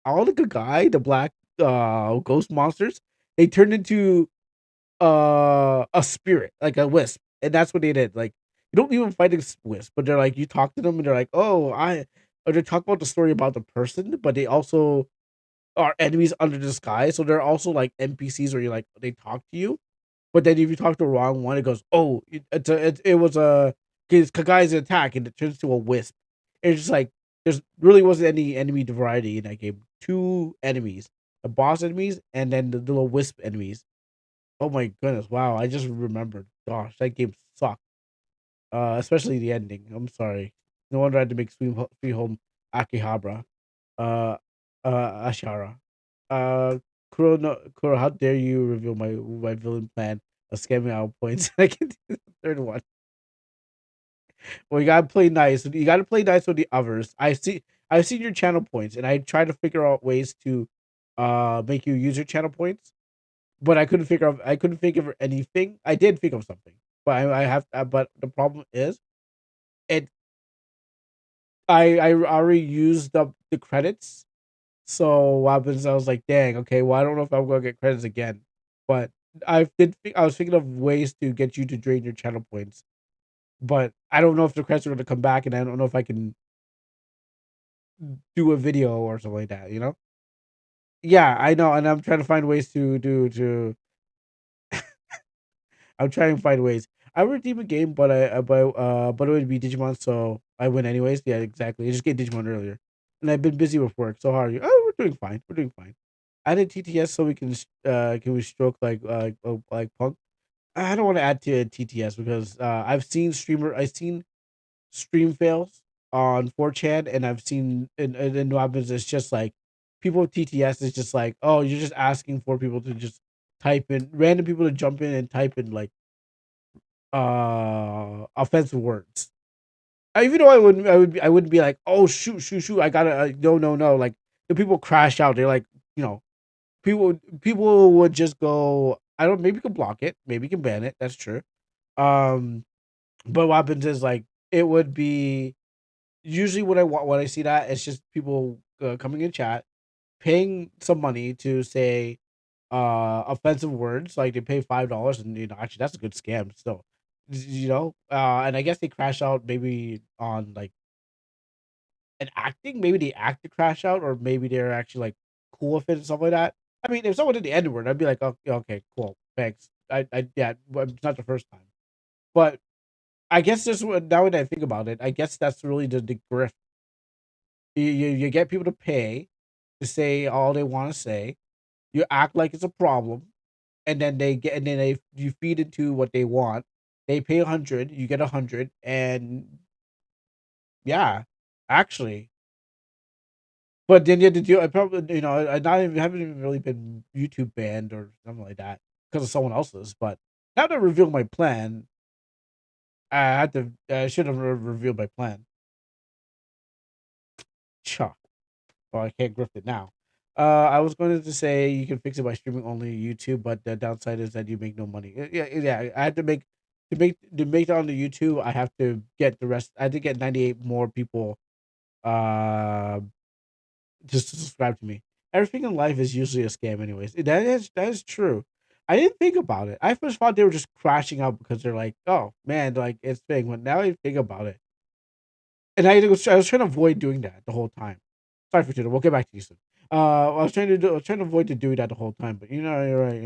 all the Kagai, the black ghost monsters, they turned into a spirit, like a wisp. And that's what they did. Like you don't even fight a wisp, but they're like you talk to them and they're like, "Oh, I," or they talk about the story about the person, but they also are enemies under the sky, so they're also like NPCs where you like they talk to you, but then if you talk to the wrong one, it goes, "Oh, it was a Kagai's attack," and it turns to a wisp. It's just like there's really wasn't any enemy variety in that game. Two enemies, the boss enemies, and then the little wisp enemies. Oh my goodness! Wow, I just remembered. Gosh, that game sucked. Especially the ending. I'm sorry. No wonder I had to make Sweet Home Akihabara. Uh, Ashara. Kuro, how dare you reveal my villain plan of scamming out points? I can do the third one. Well, you gotta play nice. You gotta play nice with the others. I've seen your channel points, and I tried to figure out ways to make you use your channel points, but I couldn't think of anything. I did think of something, but I have but the problem is it I already used up the credits. So what happens? I was like, dang, okay, well, I don't know if I'm gonna get credits again, but I was thinking of ways to get you to drain your channel points, but I don't know if the credits are gonna come back, and I don't know if I can do a video or something like that. Yeah, I know, and I'm trying to find ways to. I'm trying to find ways. I would redeem a game, but it would be Digimon, so I win anyways. Yeah, exactly. I just get Digimon earlier, and I've been busy with work. So how are you? Oh, we're doing fine. We're doing fine. Added TTS so we can we stroke like punk. I don't want to add to TTS because I've seen stream fails on 4chan, and I've seen and what happens is just like people with TTS is just like, oh, you're just asking for people to just type in random people to jump in and type in like offensive words. Even though I wouldn't be like, oh shoot, I gotta no, like the people crash out. They're like, you know, people would just go, I don't, maybe you can block it, maybe you can ban it. That's true. Um, but what happens is like it would be usually when I see that it's just people coming in chat, paying some money to say offensive words, like they pay $5, and actually that's a good scam still. And I guess they crash out maybe on like an acting, maybe they act to crash out, or maybe they're actually like cool with it and stuff like that. I mean, if someone did the N word, I'd be like, oh, yeah, okay, cool, thanks. Yeah, but it's not the first time, but I guess now that I think about it, I guess that's really the grift. You get people to pay to say all they want to say. You act like it's a problem, and then they you feed into what they want. They pay 100, you get 100, and Yeah, actually. But then you had to do. I probably I not even haven't even really been YouTube banned or something like that because of someone else's. But now to reveal my plan, I had to. I should have revealed my plan. Chuck. Well, I can't grift it now. I was going to say you can fix it by streaming only YouTube, but the downside is that you make no money. Yeah. I had to make it on the YouTube. I have to get the rest. I had to get 98 more people, uh, just to subscribe to me. Everything in life is usually a scam, anyways. That is true. I didn't think about it. I first thought they were just crashing out because they're like, oh man, like it's big. But now I think about it, and I was trying to avoid doing that the whole time. Sorry for Twitter. We'll get back to you soon. I was trying to avoid to doing that the whole time, but you're right.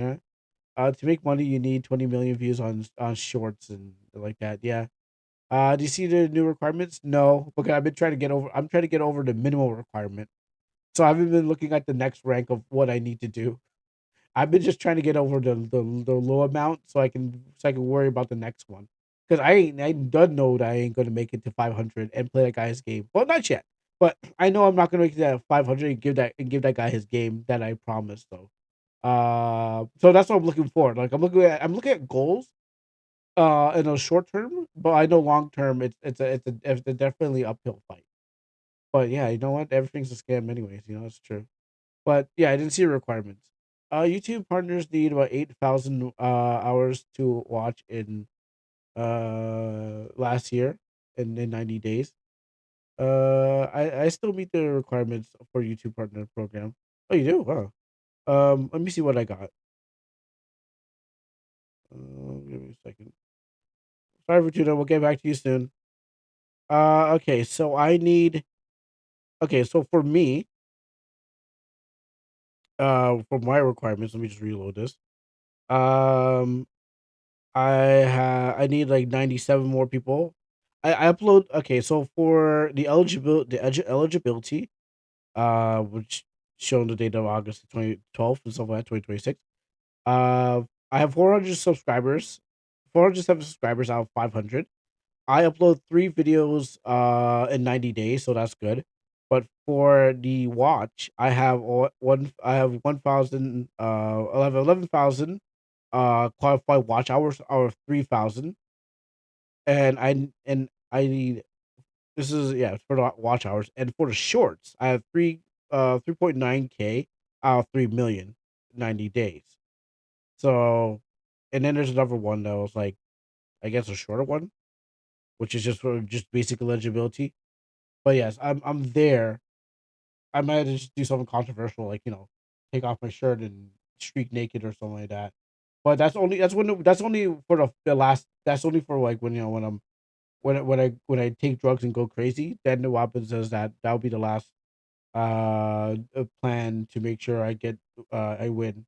Yeah. To make money, you need 20 million views on shorts and like that. Yeah. Do you see the new requirements? No, because I've been trying to get over. I'm trying to get over the minimal requirement. So I haven't been looking at the next rank of what I need to do. I've been just trying to get over the low amount so I can worry about the next one. Because I done know that I ain't gonna make it to 500 and play that guy's game. Well, not yet, but I know I'm not gonna make it to 500 and give that guy his game that I promised though. So that's what I'm looking for. Like I'm looking at goals in a short term, but I know long term it's a definitely uphill fight. But yeah, you know what? Everything's a scam anyways. It's true. But yeah, I didn't see requirements. YouTube partners need about 8,000 hours to watch in last year in 90 days. I still meet the requirements for YouTube partner program. Oh, you do? Wow. Let me see what I got. Give me a second. Sorry for tuning. We'll get back to you soon. Okay. So I need. Okay, so for me, for my requirements, let me just reload this. Um, I need like 97 more people. I upload. Okay, so for the eligibility, which shown the date of August 2012 and stuff like that, 2026. I have 400 subscribers, 407 subscribers out of 500. I upload 3 videos in 90 days, so that's good. But for the watch, I have I have 1,000 11,000 qualified watch hours out of 3,000, and I need this is yeah for the watch hours, and for the shorts I have 3.9K out of 3 million 90 days. So, and then there's another one that was like, I guess, a shorter one, which is just for just basic eligibility. But yes, I'm there. I might just do something controversial, like take off my shirt and streak naked or something like that. But that's only for the last. That's only for like when I'm when I take drugs and go crazy. Then what happens is that'll be the last plan to make sure I win,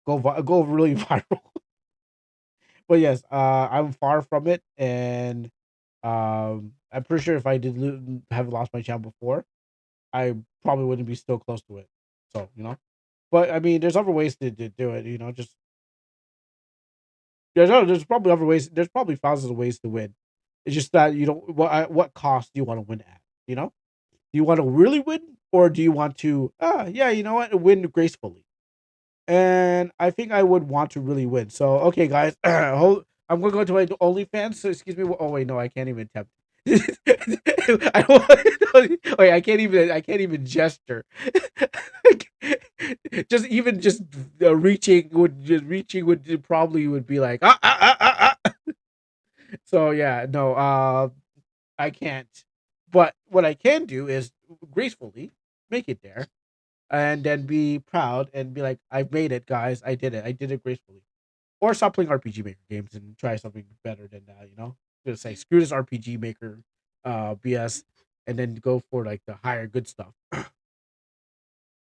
go really viral. But yes, I'm far from it, and I'm pretty sure if I did have lost my channel before, I probably wouldn't be still close to it. So. But I mean, there's other ways to do it. Just there's probably other ways. There's probably thousands of ways to win. It's just that you don't. What cost do you want to win at? Do you want to really win, or do you want to? Yeah, you know what, win gracefully. And I think I would want to really win. So okay, guys, I'm gonna go to my OnlyFans. So excuse me. Oh wait, no, I can't even attempt. I don't. Wait, I can't even gesture. just reaching would probably would be like So yeah, no, I can't. But what I can do is gracefully make it there and then be proud and be like, I made it, guys. I did it. I did it gracefully. Or stop playing RPG Maker games and try something better than that. Just say screw this RPG Maker BS and then go for like the higher good stuff.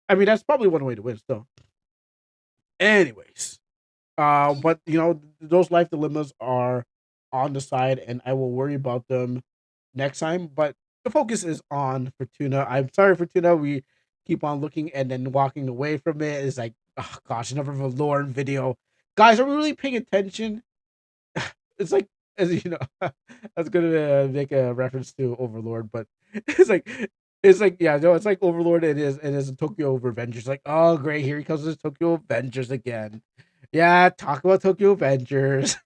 I mean, that's probably one way to win still. Anyways, but those life dilemmas are on the side, and I will worry about them next time. But the focus is on Fortuna. I'm sorry, Fortuna. We keep on looking and then walking away from it. It's like, oh gosh, another Valorant video. Guys, are we really paying attention? It's like, as you know, I was gonna make a reference to Overlord, but It's like it's like yeah, no, it's like Overlord. It is a Tokyo Revengers. Like, oh great, here he comes with Tokyo Avengers again. Yeah, talk about Tokyo Avengers.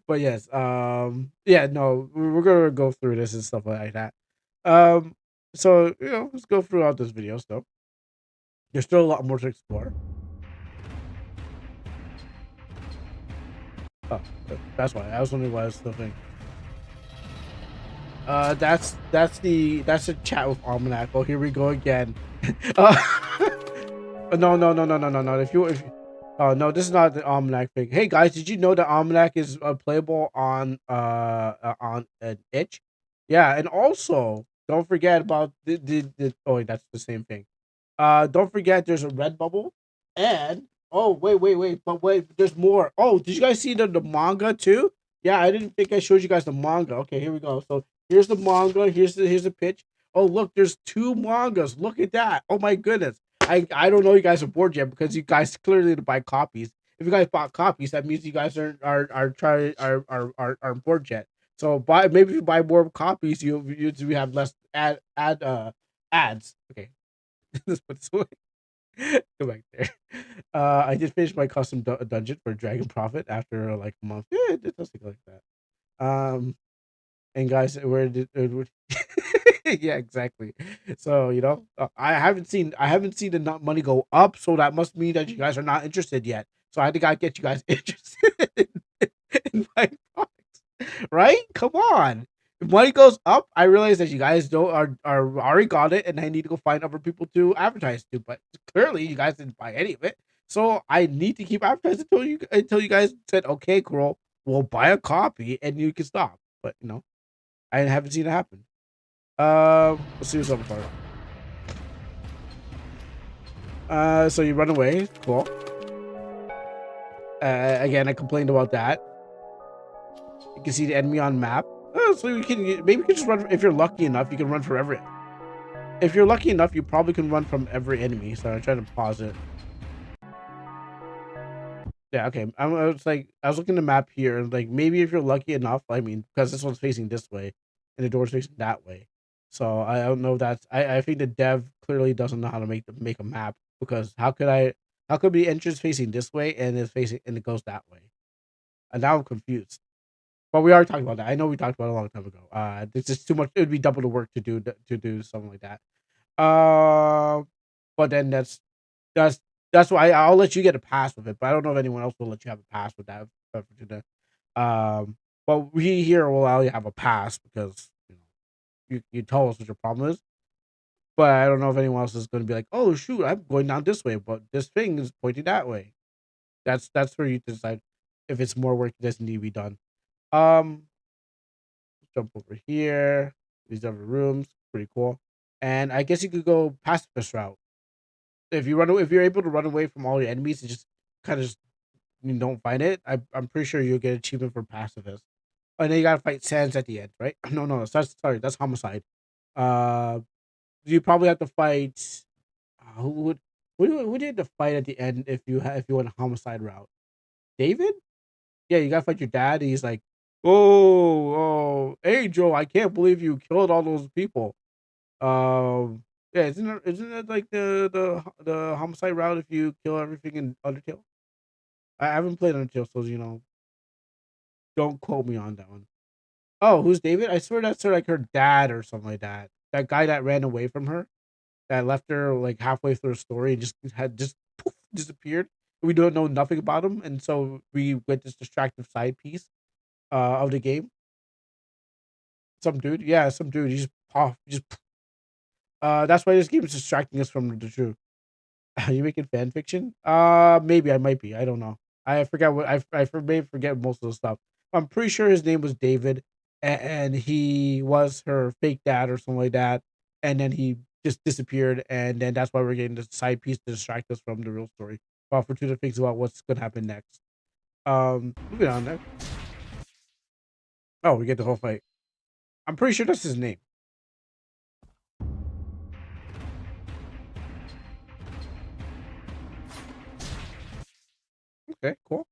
But yes, yeah, no, we're gonna go through this and stuff like that. Um, so let's go throughout this video. Still, there's still a lot more to explore. Oh, that's why I was wondering why I was still thinking. That's a chat with Almanac. Oh, here we go again. uh, no. Oh no, this is not the Almanac thing. Hey guys, did you know that Almanac is playable on an itch? Yeah, and also don't forget about the oh wait, that's the same thing. Don't forget there's a red bubble, and oh but wait, there's more. Oh, did you guys see the manga too? Yeah, I didn't think I showed you guys the manga. Okay, here we go. So here's the manga. Here's the pitch. Oh look, there's two mangas. Look at that. Oh my goodness. I don't know you guys are bored yet because you guys clearly didn't buy copies. If you guys bought copies, that means you guys aren't bored yet. So buy maybe if you buy more copies, you have less ads. Okay, let's put this away. Go back there. I did finish my custom dungeon for Dragon Prophet after like a month. Yeah, it does look like that. And guys, yeah, exactly. So I haven't seen the money go up, so that must mean that you guys are not interested yet. So I think I get you guys interested in buying products, right? Come on. If money goes up, I realize that you guys don't are already got it, and I need to go find other people to advertise to. But clearly, you guys didn't buy any of it, so I need to keep advertising until you guys said, "Okay, girl, we'll buy a copy," and you can stop. But I haven't seen it happen. Let's see what's up for. So you run away. Cool. Again, I complained about that. You can see the enemy on map. So maybe you can just run. If you're lucky enough, you can run for every. If you're lucky enough, you probably can run from every enemy. So I'm trying to pause it. Yeah, okay. I was looking at the map here, and like maybe if you're lucky enough, I mean, because this one's facing this way, and the door's facing that way. So I don't know. I think the dev clearly doesn't know how to make a map because how could the entrance facing this way and it goes that way? And now I'm confused. But we are talking about that. I know we talked about it a long time ago. It's just too much. It would be double the work to do something like that. Uh, but then that's that's why I'll let you get a pass with it, but I don't know if anyone else will let you have a pass with that. Um, but we here will allow you to have a pass because you tell us what your problem is. But I don't know if anyone else is going to be like, oh shoot, I'm going down this way, but this thing is pointing that way. That's for you to decide if it's more work that doesn't need to be done. Um, jump over here. These other rooms, pretty cool. And I guess you could go pacifist route if you're able to run away from all your enemies and just kind of just you don't find it. I'm pretty sure you'll get achievement for pacifist. And then you gotta fight Sans at the end, right? No, that's homicide. Uh, you probably have to fight. Who would who did the fight at the end if you went a homicide route? David? Yeah, you gotta fight your dad. And he's like, oh, Angel, I can't believe you killed all those people. Um, yeah, isn't it like the homicide route if you kill everything in Undertale? I haven't played Undertale, so don't quote me on that one. Oh, who's David? I swear that's like her dad or something like that. That guy that ran away from her, that left her like halfway through the story and just poof, disappeared. We don't know nothing about him, and so we get this distractive side piece of the game. Some dude, yeah, some dude. He just pop, just that's why this game is distracting us from the truth. Are you making fan fiction? Maybe I might be. I don't know. I forgot what may forget most of the stuff. I'm pretty sure his name was David, and he was her fake dad or something like that. And then he just disappeared, and then that's why we're getting this side piece to distract us from the real story. While Fortuna thinks about what's gonna happen next. Moving on there. Oh, we get the whole fight. I'm pretty sure that's his name. Okay, cool.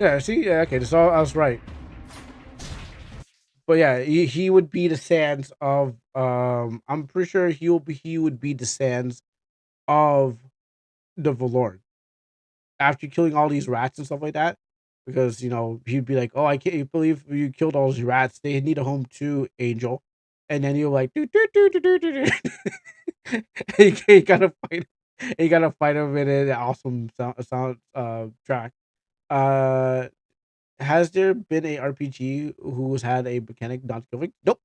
Yeah, see, yeah, okay, so I was right. But yeah, he would be the sands of I'm pretty sure he would be the sands of the Valorn after killing all these rats and stuff like that. Because he'd be like, "Oh, I can't believe you killed all those rats. They need a home too, Angel." And then you're like, "Do do do do do do." You gotta fight. You gotta fight him in an awesome sound track. Uh, has there been a RPG who's had a mechanic not killing? Nope,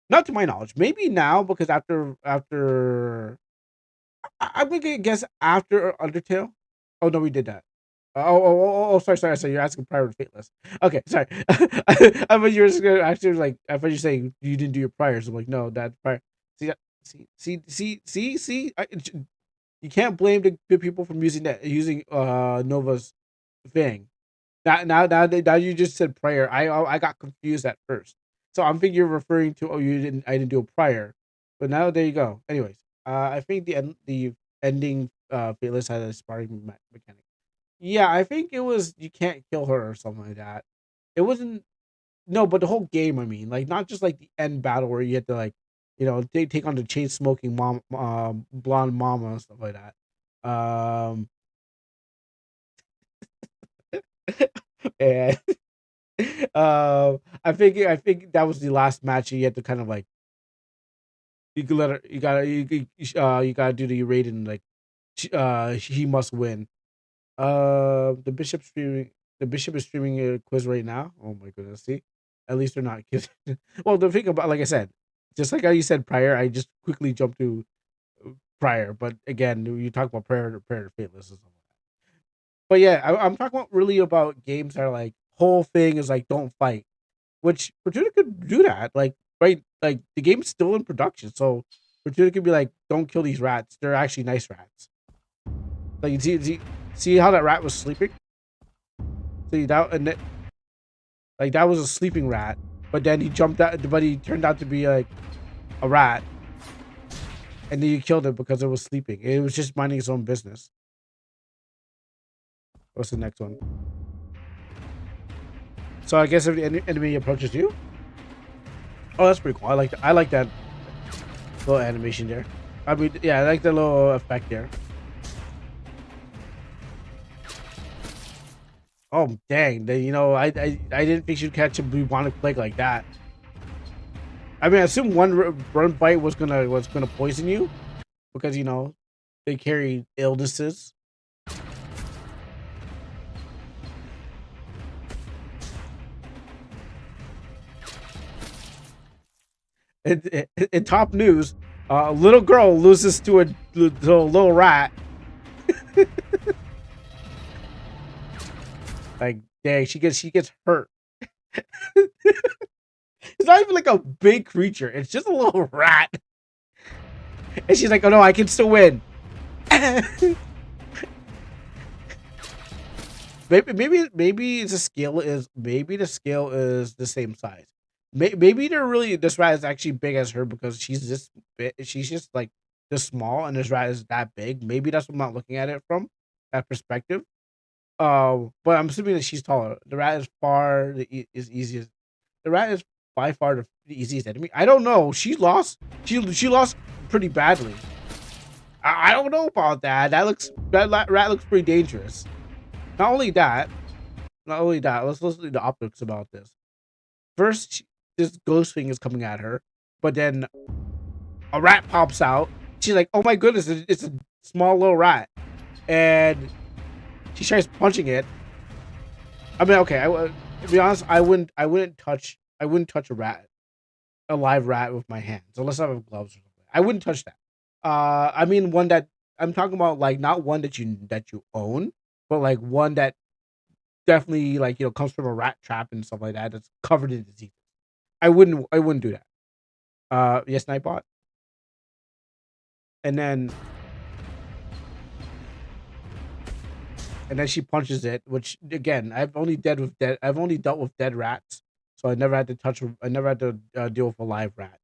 not to my knowledge. Maybe now because after I'm gonna guess after Undertale. Oh no, we did that. Sorry. You're asking prior to Fateless. Okay, sorry. I thought you were just gonna actually like. I thought you were saying you didn't do your priors. I'm like, no, that prior. See, see. You can't blame the people from using Nova's thing. Now you just said prayer. I got confused at first, so I'm thinking you're referring to you didn't I didn't do a prayer, but now there you go. Anyways, I think the ending Fearless had a sparring mechanic. Yeah, I think it was you can't kill her or something like that. It wasn't no, but the whole game. I mean, like not just like the end battle where you had to like take on the chain smoking mom, blonde mama and stuff like that. Um, and I think that was the last match. You had to kind of like you could let her. You gotta do the rating like he must win. The bishop's streaming. The bishop is streaming a quiz right now. Oh my goodness! See, at least they're not kidding. Well, the thing about like I said, just like how you said prior, I just quickly jumped to prior. But again, you talk about prayer to fateless or something. But yeah, I'm talking about really about games that are like whole thing is like don't fight. Which Fortuna could do that. Like, right, like the game's still in production, so Fortuna could be like, "Don't kill these rats. They're actually nice rats." Like, you see how that rat was sleeping? See that, and like that was a sleeping rat, but then he jumped out, but he turned out to be like a rat, and then you killed it because it was sleeping. It was just minding its own business. What's the next one? So I guess if the enemy approaches you, oh, that's pretty cool. I like that little animation there. I mean, yeah, I like the little effect there. Oh dang! I didn't think she'd catch a bubonic plague like that. I mean, I assume one burn bite was gonna poison you because they carry illnesses. In top news, a little girl loses to a little rat. Like dang, she gets hurt. It's not even like a big creature. It's just a little rat, and she's like, "Oh no, I can still win." Maybe the scale is the same size. Maybe they're really this rat is actually big as her because she's this big, she's just like this small and this rat is that big. Maybe that's what I'm not looking at it from that perspective. But I'm assuming that she's taller. The rat is far is easiest. The rat is by far the easiest enemy. I don't know. She lost pretty badly. I don't know about that. Rat looks pretty dangerous. Not only that, let's listen to the optics about this. First, this ghost thing is coming at her, but then a rat pops out. She's like, "Oh my goodness, it's a small little rat," and she tries punching it. I mean, okay, to be honest, I wouldn't touch a live rat with my hands unless I have gloves or something. I wouldn't touch that. I mean, one that I'm talking about, like not one that you own, but like one that definitely like comes from a rat trap and stuff like that. That's covered in disease. I wouldn't do that. Yes, Nightbot. And then she punches it, which again I've only dealt with dead rats, so I never had to deal with a live rat.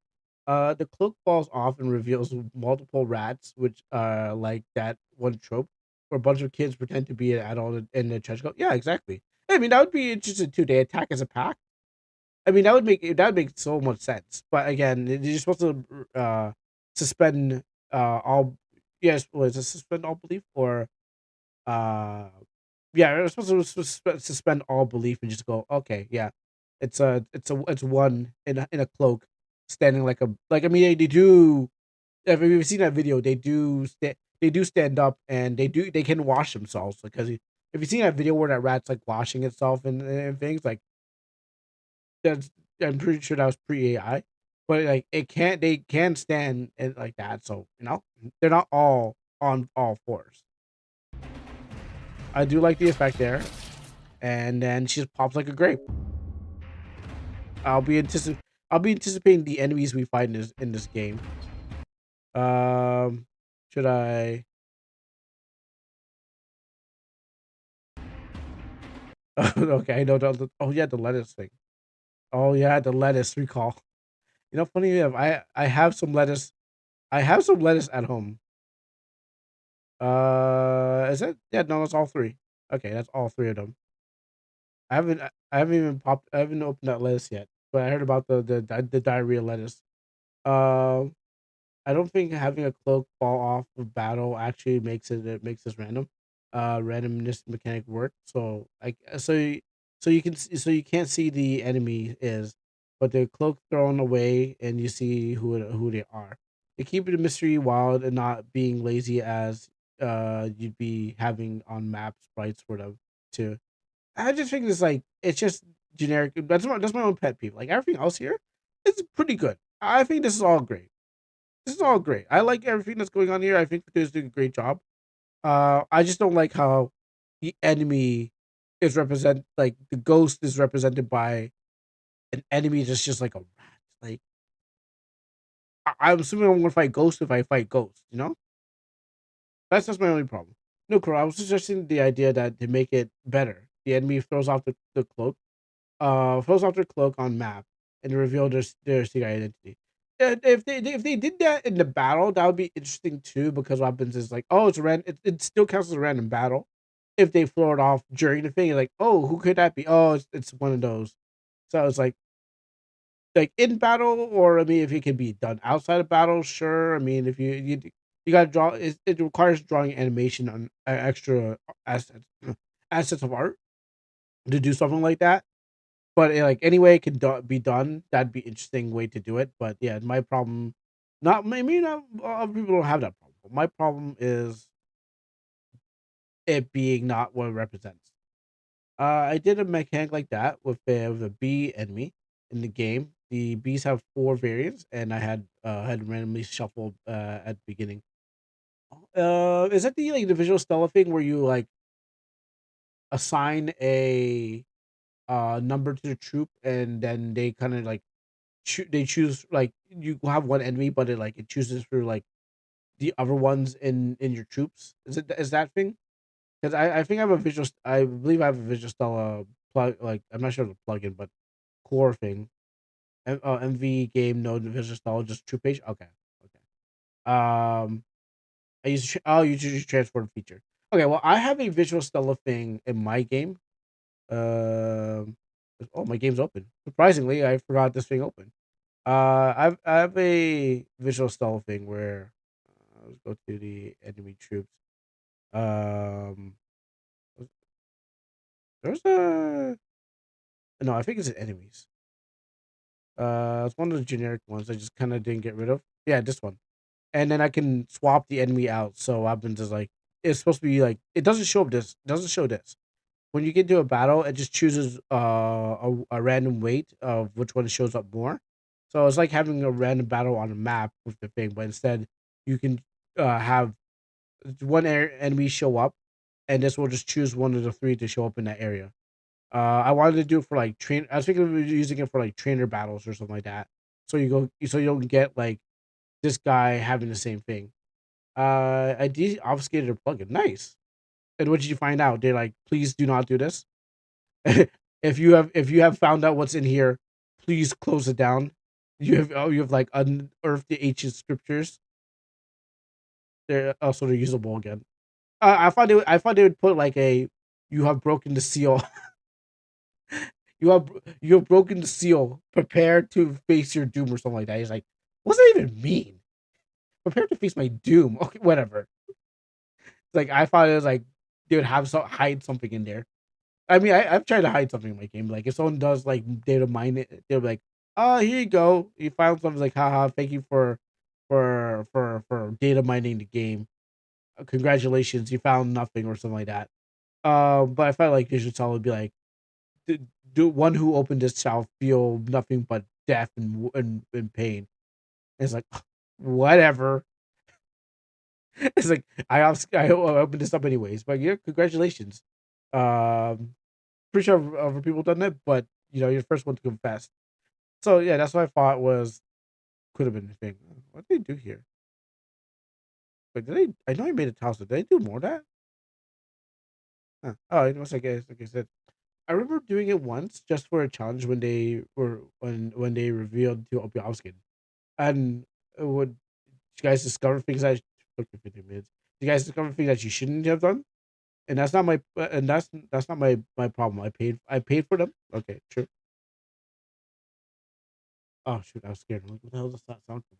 The cloak falls off and reveals multiple rats, which like that one trope where a bunch of kids pretend to be an adult in the trench coat. Yeah, exactly. I mean, that would be interesting too. They attack as a pack. I mean, that would make so much sense. But again, you're supposed to suspend all. Yes, was it suspend all belief or uh yeah, you're supposed to suspend all belief and just go, okay, yeah, it's one in a cloak standing like I mean they do. If you've seen that video, they do stand up and they can wash themselves because if you've seen that video where that rat's like washing itself and things like that's I'm pretty sure that was pre AI, but like they can stand and like that. So they're not all on all fours. I do like the effect there, and then she just pops like a grape. I'll be anticip- I'll be anticipating the enemies we find in this game. Um, should I? Okay, I know. Oh yeah, the lettuce thing. Oh yeah, the lettuce recall. Funny enough, I have some lettuce. I have some lettuce at home. Is it? Yeah, no, it's all three. Okay, that's all three of them. I haven't opened that lettuce yet, but I heard about the diarrhea lettuce. Um, I don't think having a cloak fall off of battle actually makes this random. Randomness mechanic work. So you can't see the enemy is, but the cloak thrown away and you see who they are. They keep it a mystery wild and not being lazy as you'd be having on map sprites for them too. I just think it's just generic. That's my own pet peeve. Like everything else here, it's pretty good. I think this is all great. This is all great. I like everything that's going on here. I think Fortuna's doing a great job. I just don't like how the enemy is represent like the ghost is represented by an enemy that's just like a rat. Like I'm assuming I'm gonna fight ghost if I fight ghost. That's just my only problem. No, Crow. I was suggesting the idea that to make it better, the enemy throws off the cloak, throws off their cloak on map and reveal their secret identity. And if they did that in the battle, that would be interesting too. Because what happens is like, oh, it's random. It still counts as a random battle. If they throw it off during the thing, you're like, oh, who could that be? Oh, it's one of those. So it's like in battle, or I mean, if it can be done outside of battle, sure. I mean, if you got to draw, it requires drawing animation on extra assets assets of art to do something like that. But like any way it can be done, that'd be interesting way to do it. But yeah, my problem, not maybe not other people don't have that problem. My problem is it being not what it represents. I did a mechanic like that with a bee enemy in the game. The bees have four variants, and I had randomly shuffled at the beginning. Is that the visual stella thing where you like assign a number to the troop, and then they kind of like they choose like you have one enemy, but it chooses for like the other ones in your troops. Is that thing? Because I think I have I believe I have a visual stella plug. Like I'm not sure the plugin, but core thing. MV game node visual stella just troop page. Okay, okay. I'll use transform feature. Okay, well I have a visual stella thing in my game. Um, oh my game's open. Surprisingly, I forgot this thing open. I have a visual style thing where let's go to the enemy troops. Um, there's a no, I think it's enemies. It's one of the generic ones I just kind of didn't get rid of. Yeah, this one, and then I can swap the enemy out. So what happens is like it's supposed to be like it doesn't show up this. It doesn't show this. When you get to a battle, it just chooses a random weight of which one shows up more. So it's like having a random battle on a map with the thing, but instead you can have one enemy show up, and this will just choose one of the three to show up in that area. I wanted to do it for like train. I was thinking of using it for like trainer battles or something like that. So you don't get like this guy having the same thing. I obfuscated a plugin. Nice. And what did you find out? They're like, please do not do this. If you have found out what's in here, please close it down. You have like unearthed the ancient scriptures. They're usable again. I thought they would put like a you have broken the seal. you have broken the seal. Prepare to face your doom or something like that. He's like, what's that even mean? Prepare to face my doom. Okay, whatever. Like I thought it was like they would have hide something in there. I mean, I've tried to hide something in my game. Like if someone does like data mine it, they're like, "Oh, here you go. You found something." Like, haha, thank you for data mining the game. Congratulations, you found nothing or something like that. But I felt like you should solid be like, do one who opened this shall feel nothing but death and pain. And it's like, whatever. It's like I opened this up anyways. But yeah, congratulations. Um, Pretty sure other people done it, but you're the first one to confess. So yeah, that's what I thought was could have been the thing. What did they do here? But did they? I know I made a toss. Did they do more of that? Huh. Oh, it was like I said. I remember doing it once just for a challenge when they were when they revealed to Obiovskin. And would you guys discover things that took me 15 minutes? You guys discover things that you shouldn't have done? And that's not that's not my problem. I paid for them. Okay, true. Oh shoot, I was scared. What the hell does that sound from?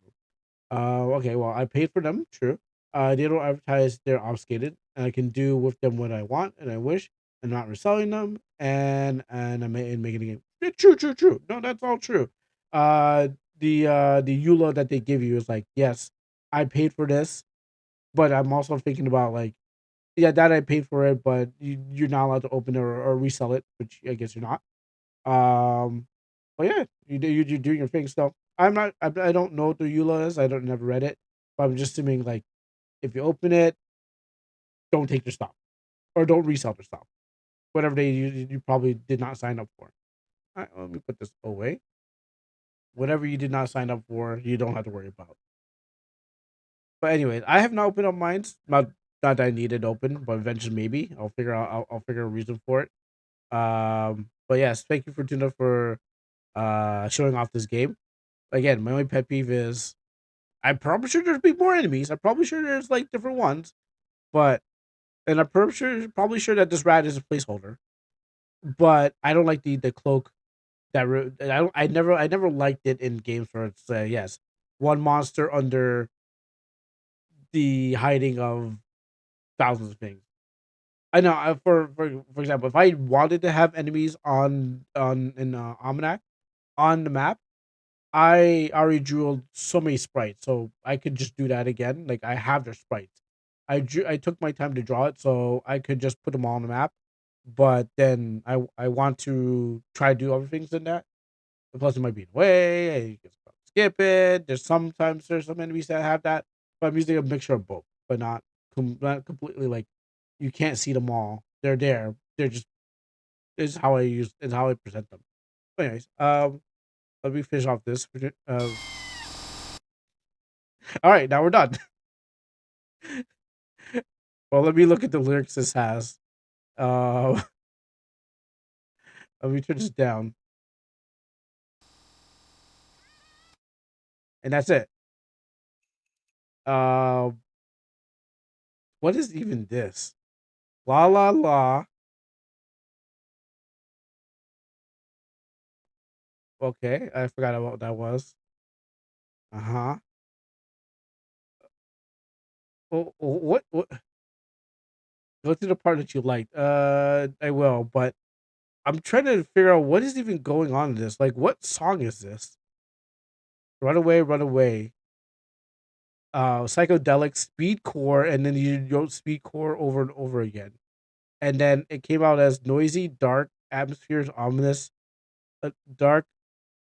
Okay, well, I paid for them, true. They don't advertise they're obfuscated, and I can do with them what I want and I wish, and not reselling them, and making a game. Yeah, true, true, true. No, that's all true. Uh, the EULA that they give you is like, yes, I paid for this, but I'm also thinking about like, yeah, that I paid for it, but you're not allowed to open it or resell it, which I guess you're not. Um, but yeah, you're doing your thing. So I don't know what the EULA is. I don't never read it, but I'm just assuming like if you open it, don't take their stuff or don't resell their stuff. Whatever you probably did not sign up for. All right, let me put this away. Whatever you did not sign up for, you don't have to worry about. But anyways, I have not opened up mine. Not that I need it open, but eventually maybe I'll figure a reason for it. But yes, thank you for Tuna for showing off this game. Again, my only pet peeve is I'm probably sure there's be more enemies. I'm probably sure there's like different ones, but and I'm probably sure that this rat is a placeholder. But I don't like the cloak I never liked it in games where it's yes, one monster under the hiding of thousands of things. I know for example, if I wanted to have enemies on in Almanac on the map, I already drew so many sprites, so I could just do that again. Like I have their sprites. I took my time to draw it, so I could just put them all on the map. But then I want to try to do other things in that. Plus, it might be in the way. And you can skip it. There's some enemies that have that, but I'm using a mixture of both, but not completely like you can't see them all. They're there. They're just this is how I use. Is how I present them. But anyways, let me finish off this. All right, now we're done. Well, let me look at the lyrics this has. Uh, let me turn this down, and that's it. Uh, what is even this? La la la. Okay, I forgot about what that was. Uh huh. What? Go to the part that you liked. I will, but I'm trying to figure out what is even going on in this. Like, what song is this? Run away, run away. Psychedelic speedcore, and then you wrote speedcore over and over again, and then it came out as noisy, dark atmospheres, ominous, dark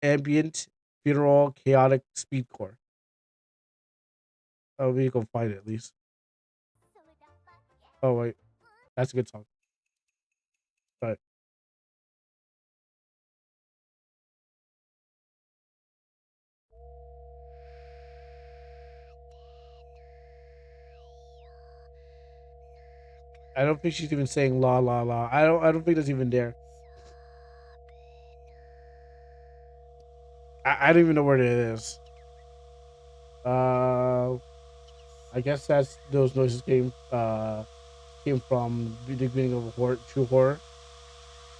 ambient, funeral, chaotic speedcore. Oh, we can find it at least. Oh wait, that's a good song. But I don't think she's even saying la la la. I don't think that's even there. I don't even know where it is. Uh, I guess that's those noises came from the beginning of horror, true horror.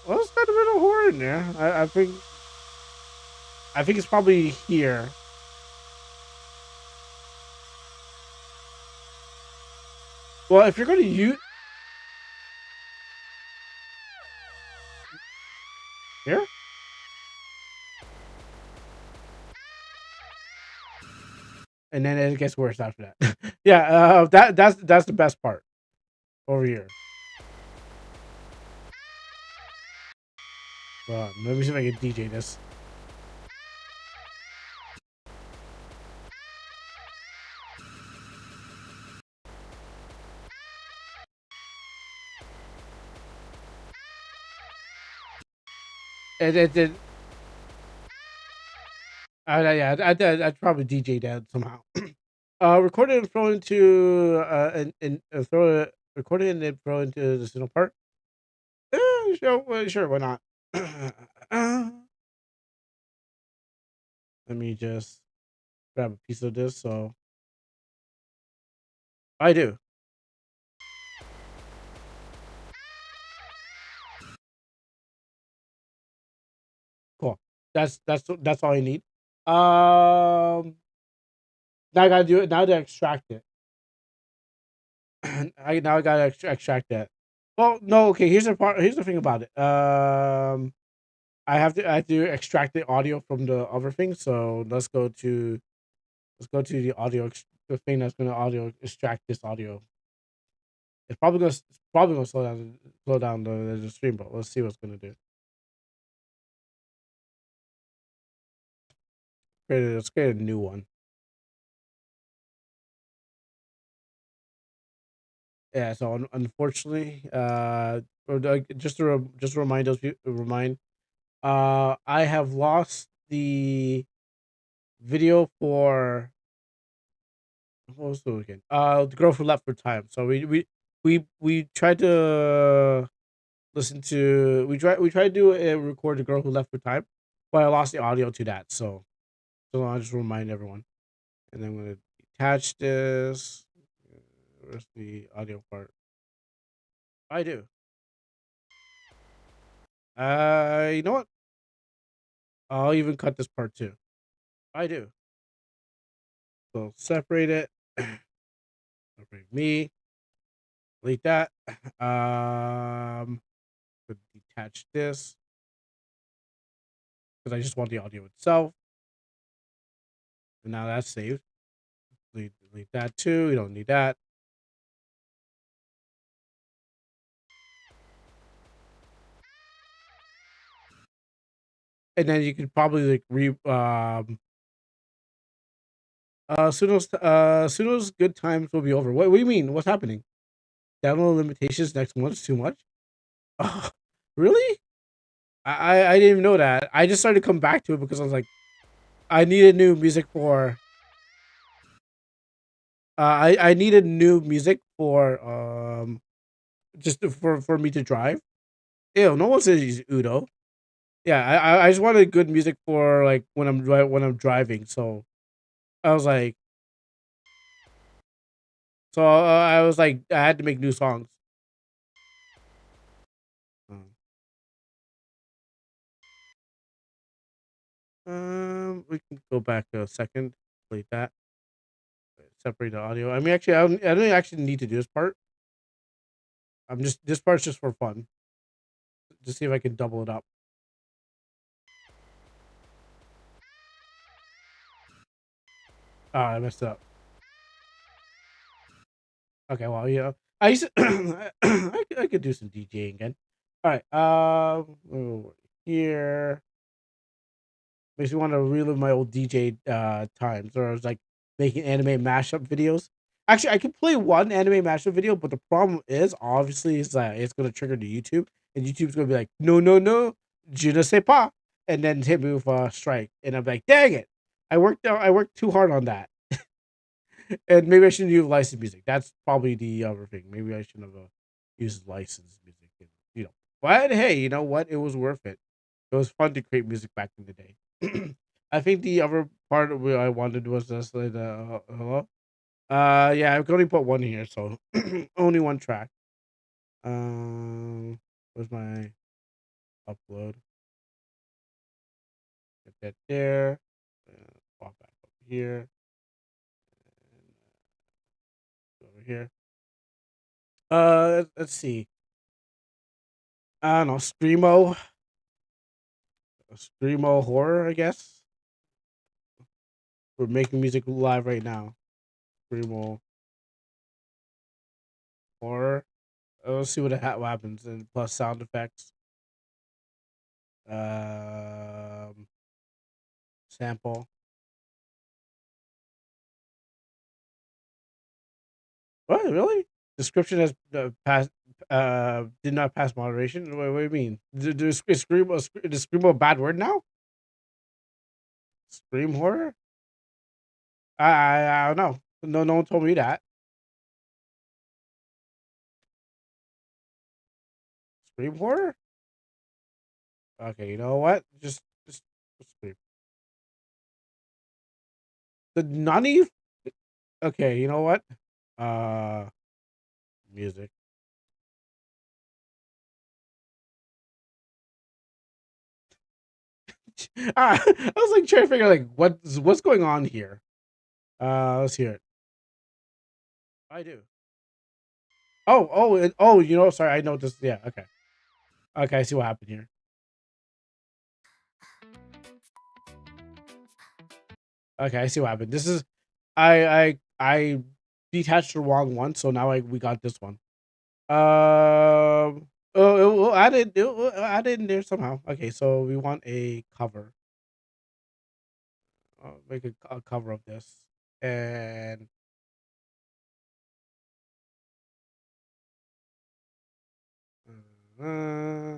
Well, it's got a bit of horror in there. I think it's probably here. Well, if you're going to use here, and then it gets worse after that. Yeah, that's the best part over here. Let me see if I can DJ this. And yeah, I'd probably DJ that somehow. Record it and throw into and throw it, record it and then throw into the signal part. Sure, sure, why not? Let me just grab a piece of this. So I do. Cool. That's all I need. Now I gotta do it. Now to extract it. I gotta extract that. Well, no. Okay. Here's the part. Here's the thing about it. I have to extract the audio from the other thing. So let's go to the audio the thing that's gonna audio extract this audio. It's probably gonna slow down the stream, but let's see what's gonna do. Let's create a new one. Yeah. So unfortunately, just to remind remind, I have lost the video for what was the weekend? The girl who left for time. So we tried to listen to we tried to record the girl who left for time, but I lost the audio to that. So I'll just remind everyone, and then I'm gonna attach this. Where's the audio part? I do. You know what? I'll even cut this part too. I do. So separate it. Separate me. Delete that. Could detach this because I just want the audio itself. And now that's saved. Delete that too. You don't need that. And then you could probably like Suno's good times will be over. What do you mean? What's happening? Download limitations next month is too much. Oh, really? I didn't even know that. I just started to come back to it because I was like, I needed new music for. I needed new music for just for me to drive. Ew, no one says he's Udo. Yeah, I just wanted good music for like when I'm driving. So I was like, I was like, I had to make new songs. We can go back a second. Delete that. Separate the audio. I mean, actually, I don't actually need to do this part. I'm just this part's just for fun. Just see if I can double it up. Oh, I messed it up. Okay, well, I used to, I could do some DJing again. All right, here makes me want to relive my old DJ times, where I was like making anime mashup videos. Actually, I can play one anime mashup video, but the problem is obviously is that it's gonna trigger to YouTube, and YouTube's gonna be like, no, no, no, je ne sais pas, and then hit me with a strike, and I'm like, dang it, I worked too hard on that. And maybe I shouldn't use licensed music. That's probably the other thing. Maybe I shouldn't have used licensed music. But hey, you know what? It was worth it. It was fun to create music back in the day. I think the other part of what I wanted was just like hello. Yeah, I've only put one here, so only one track. Where's my? Upload. Get that there. Pop back over here. And go over here. Let's see. I don't know. Screamo horror. I guess we're making music live right now. Screamo horror. Let's see what happens. And plus sound effects. Um, Sample. What really? Description has passed. Did not pass moderation. What do you mean? Is screamo a bad word now? Scream horror? I don't know. No one told me that. Scream horror? Okay, you know what? Just scream. The nani? Okay, you know what? Uh, Music. I was like trying to figure like what's going on here. Let's hear it. I do. Oh, you know, sorry, I know this. Yeah, okay. Okay, I see what happened here. Okay, I see what happened. This is I detached the wrong one, so now we got this one. We'll add we'll add it in there somehow. Okay, so we want a cover. Make a cover of this, and uh,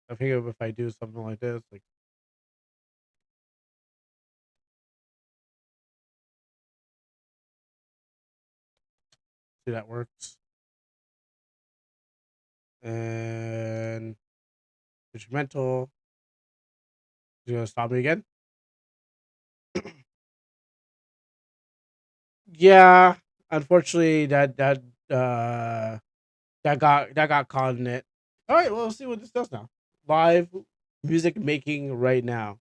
I figure if I do something like this, like see that works, and instrumental. You gonna stop me again? Yeah, unfortunately, that got caught in it. All right, well, let's see what this does now. Live music making right now.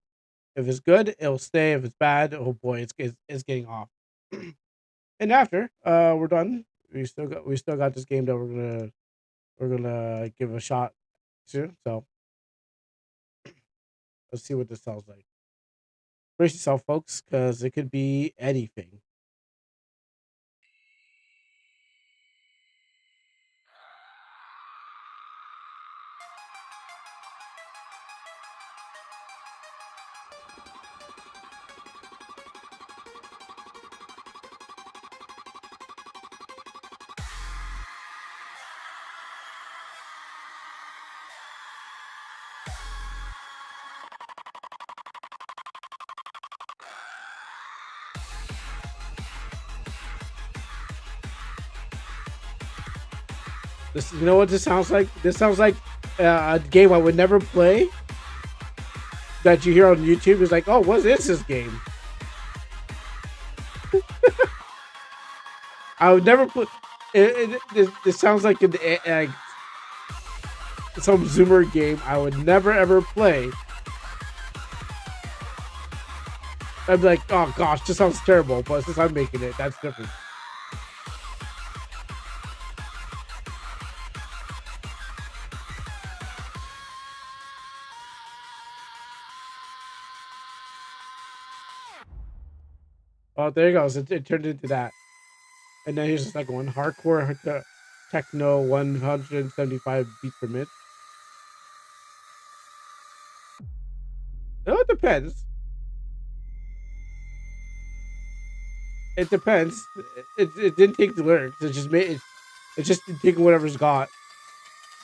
If it's good, it'll stay. If it's bad, oh boy, it's getting off. And after we're done, we still got this game that we're gonna give a shot to. So let's see what this sounds like. Brace yourself, folks, because it could be anything. This, you know what this sounds like? This sounds like a game I would never play. That you hear on YouTube is like, oh, what is this game? I would never put. This sounds like some Zoomer game I would never ever play. I'd be like, oh gosh, this sounds terrible. But since I'm making it, that's different. Oh, there you go. So it turned into that. And then here's just like one hardcore techno 175 beats per minute. Oh, it depends. It depends. It didn't take the lyrics. It just made it. It just taking whatever's got.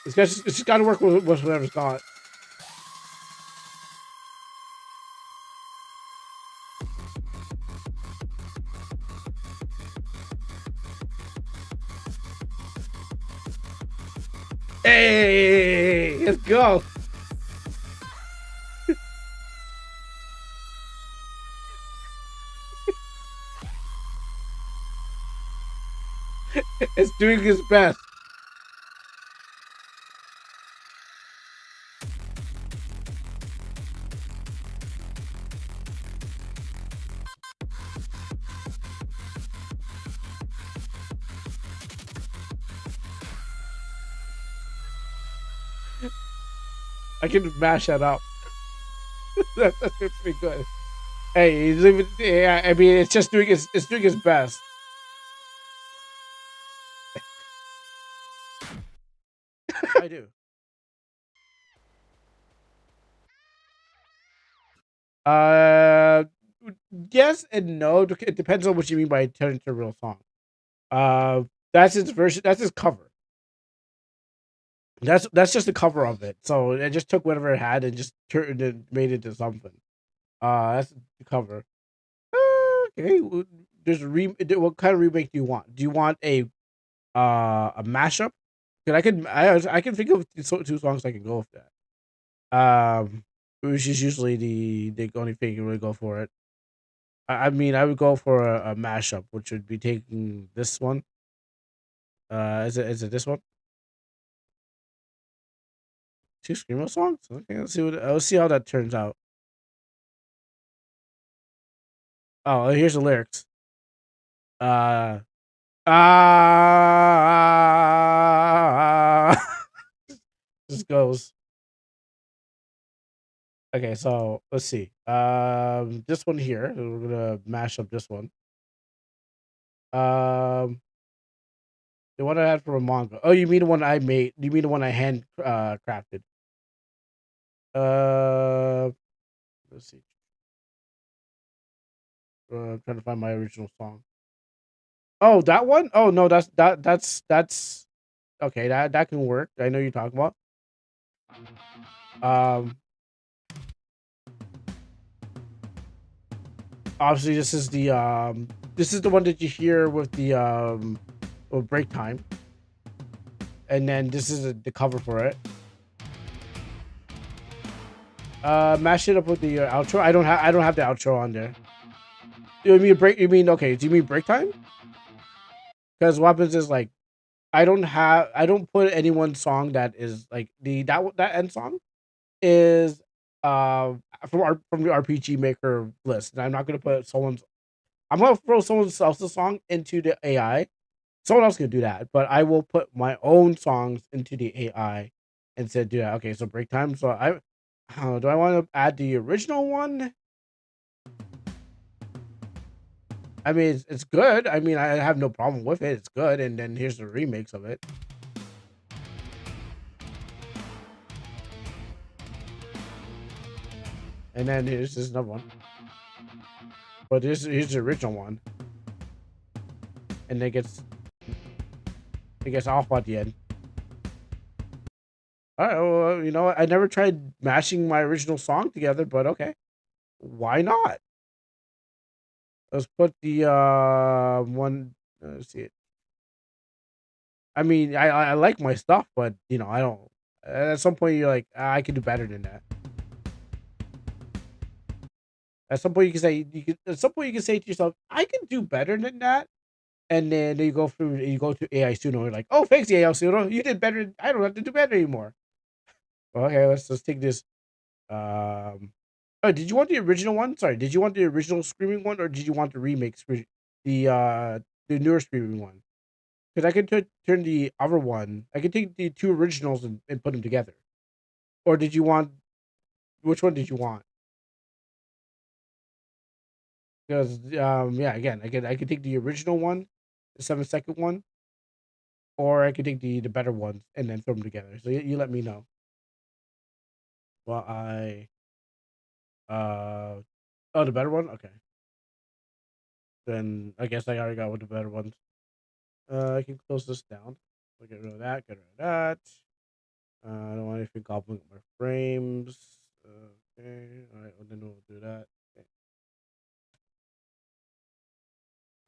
It's just got to work with whatever's got. Hey, let's go. It's doing its best. I can mash that up. That's pretty good. Hey, he's even, yeah, I mean, it's doing its best. I do. Uh, yes and no. It depends on what you mean by turn into a real song. Uh, that's its version. That's its cover. That's just the cover of it. So it just took whatever it had and just turned it, made it into something. That's the cover. Okay, there's a what kind of remake do you want? Do you want a mashup? Because I can think of two songs I can go with that. Which is usually the only thing you really go for it. I mean, I would go for a mashup, which would be taking this one. Is it this one? Two screamo songs. Okay, let's see how that turns out. Oh, here's the lyrics. Uh, ah, just goes. Okay, so let's see. This one here. We're gonna mash up this one. Um, the one I had from a manga. Oh, you mean the one I made? You mean the one I hand crafted? Uh, let's see. I'm trying to find my original song. Oh, that one? Oh no, that's okay. That can work. I know you're talking about. Um, obviously this is the one that you hear with the with break time, and then this is the cover for it. Mash it up with the outro. I don't have the outro on there. You mean break? You mean okay? Do you mean break time? Because what happens is like I don't put any one song that is like that end song is from the RPG Maker list, and I'm not gonna put someone's. I'm gonna throw someone else's song into the AI. Someone else can do that, but I will put my own songs into the AI and said do that. Okay, so break time. So do I want to add the original one? I mean, it's good. I mean, I have no problem with it. It's good, and then here's the remix of it. And then here's this another one. But here's the original one. And it gets off at the end. All right, well, you know what? I never tried mashing my original song together, but okay. Why not? Let's put the one let's see it. I mean, I like my stuff, but you know, I don't at some point you're like, I can do better than that. At some point at some point you can say to yourself, I can do better than that. And then you go through you go to AI Suno, you're like, oh thanks AI Suno, you did better. I don't have to do better anymore. Well, okay, let's take this. Oh, did you want the original one? Sorry, did you want the original screaming one or did you want the remake the newer screaming one? Because I could turn the other one. I could take the two originals and put them together. Or did you want which one did you want? Because yeah, again, I could take the original one, the 7 second one, or I could take the better ones and then throw them together. So you let me know. Well, I oh the better one. Okay, then I guess I already got with the better ones. I can close this down. We'll get rid of that. Get rid of that. I don't want anything gobbling up my frames. Okay. All right. Well, then we'll do that. Okay.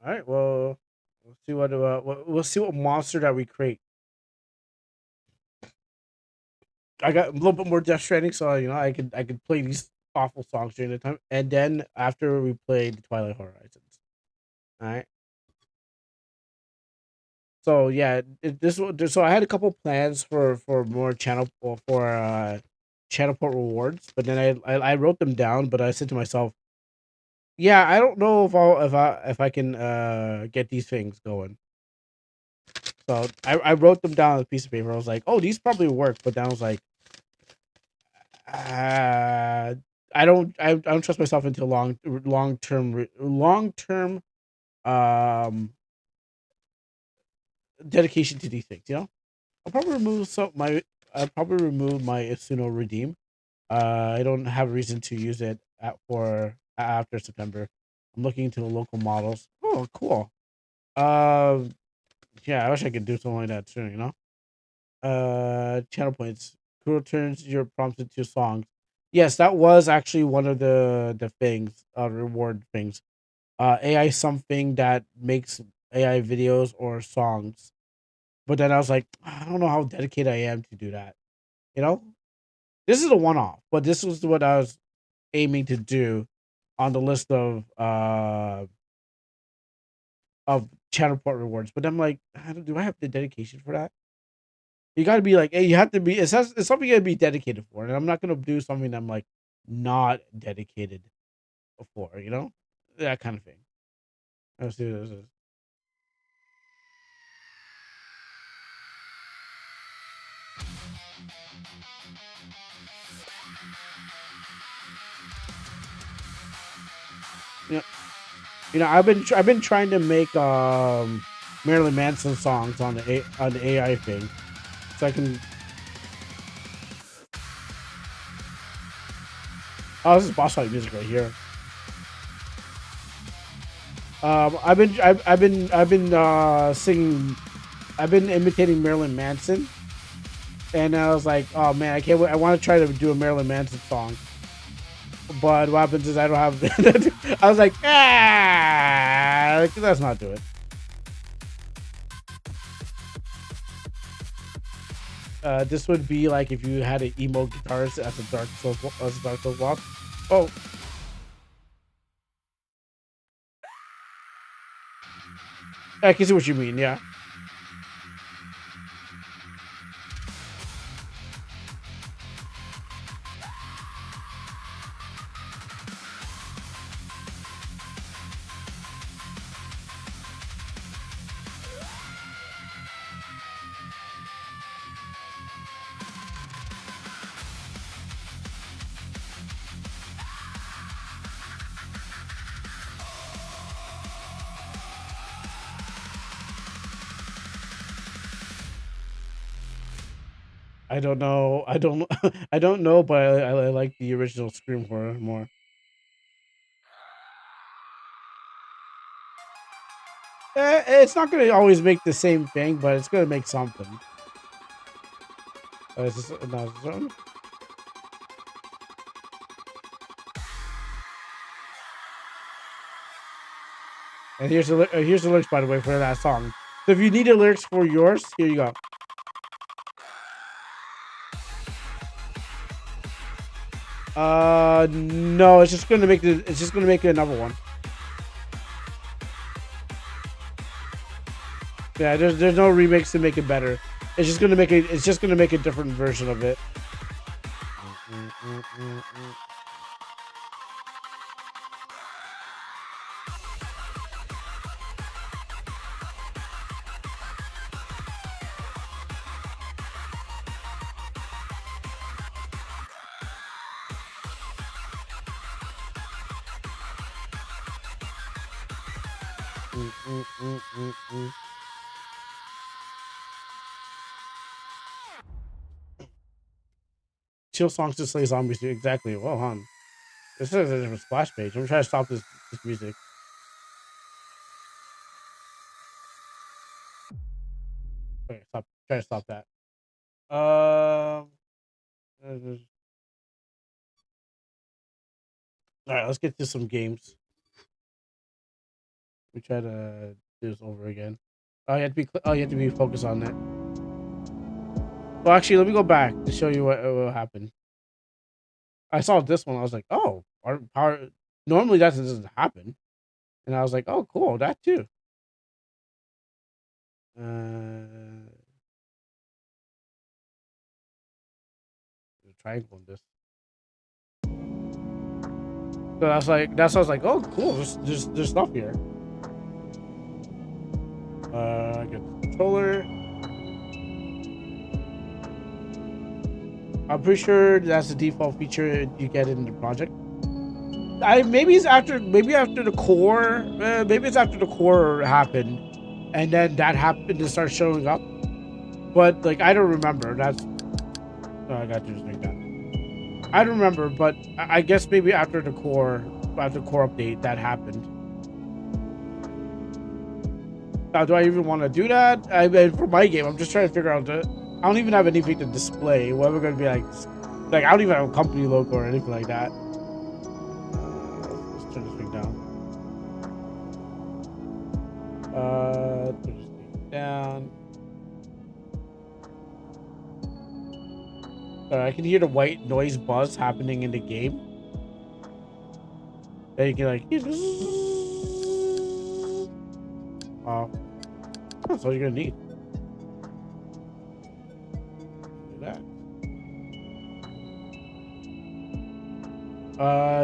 All right. Well, we'll see we'll see what monster that we create. I got a little bit more Death Stranding, so you know I could play these awful songs during the time, and then after we play the Twilight Horizons. All right. So yeah, so I had a couple plans for more channel for channel port rewards, but then I wrote them down, but I said to myself, yeah, I don't know if I can get these things going. So I wrote them down on a piece of paper. I was like, oh, these probably work, but then I was like, Uh, I don't trust myself into long term um dedication to these things. I'll probably remove some my I'll probably remove my Asuno redeem. I don't have a reason to use it after September. I'm looking into the local models. Oh, cool. Um, yeah, I wish I could do something like that soon. Channel points. Cool turns your prompts into songs. Yes, that was actually one of the things, reward things. AI something that makes AI videos or songs. But then I was like, I don't know how dedicated I am to do that. You know, this is a one off, but this was what I was aiming to do on the list of channel port rewards. But I'm like, do I have the dedication for that? You got to be like, hey, you have to be. It's something you got to be dedicated for, and I'm not gonna do something I'm like not dedicated for. That kind of thing. Let's see what this is. You know, I've been trying to make Marilyn Manson songs on the AI thing, so I can. Oh, this is boss fight music right here. I've been singing. I've been imitating Marilyn Manson, and I was like, oh man, I can't wait. I want to try to do a Marilyn Manson song, but what happens is I don't have. I was like, let's not do it. This would be like if you had an emo guitarist as a Dark Souls walk. Oh, I can see what you mean. Yeah. I don't know. I don't. I don't know, but I like the original Scream horror more. It's not gonna always make the same thing, but it's gonna make something. Is this another zone? And here's the lyrics, by the way, for that song. So if you need the lyrics for yours, here you go. No, it's just gonna make it another one. Yeah, there's no remix to make it better. It's just gonna make a different version of it. Chill songs to slay zombies. Exactly. Well, hon. This is a different splash page. I'm trying to stop this music. Okay, stop. Try to stop that. All right, let's get to some games. We try to do this over again. You have to be focused on that. Well, actually, let me go back to show you what happened. I saw this one. I was like, oh, normally that doesn't happen, and I was like, oh, cool, that too. Uh, triangle in this. So that's I was like, oh, cool. There's stuff here. I get the controller. I'm pretty sure that's the default feature you get in the project. I maybe it's after maybe after the core maybe it's after the core happened, and then that happened to start showing up. But like I don't remember. That's I got to just make that. I don't remember, but I guess maybe after the core update that happened. Now, do I even want to do that? I mean, for my game, I'm just trying to figure out the. I don't even have anything to display. What we're going to be like I don't even have a company logo or anything like that. Let's turn this thing down. Turn this thing down. I can hear the white noise buzz happening in the game. Then you can like. That's all you're gonna need. Do that.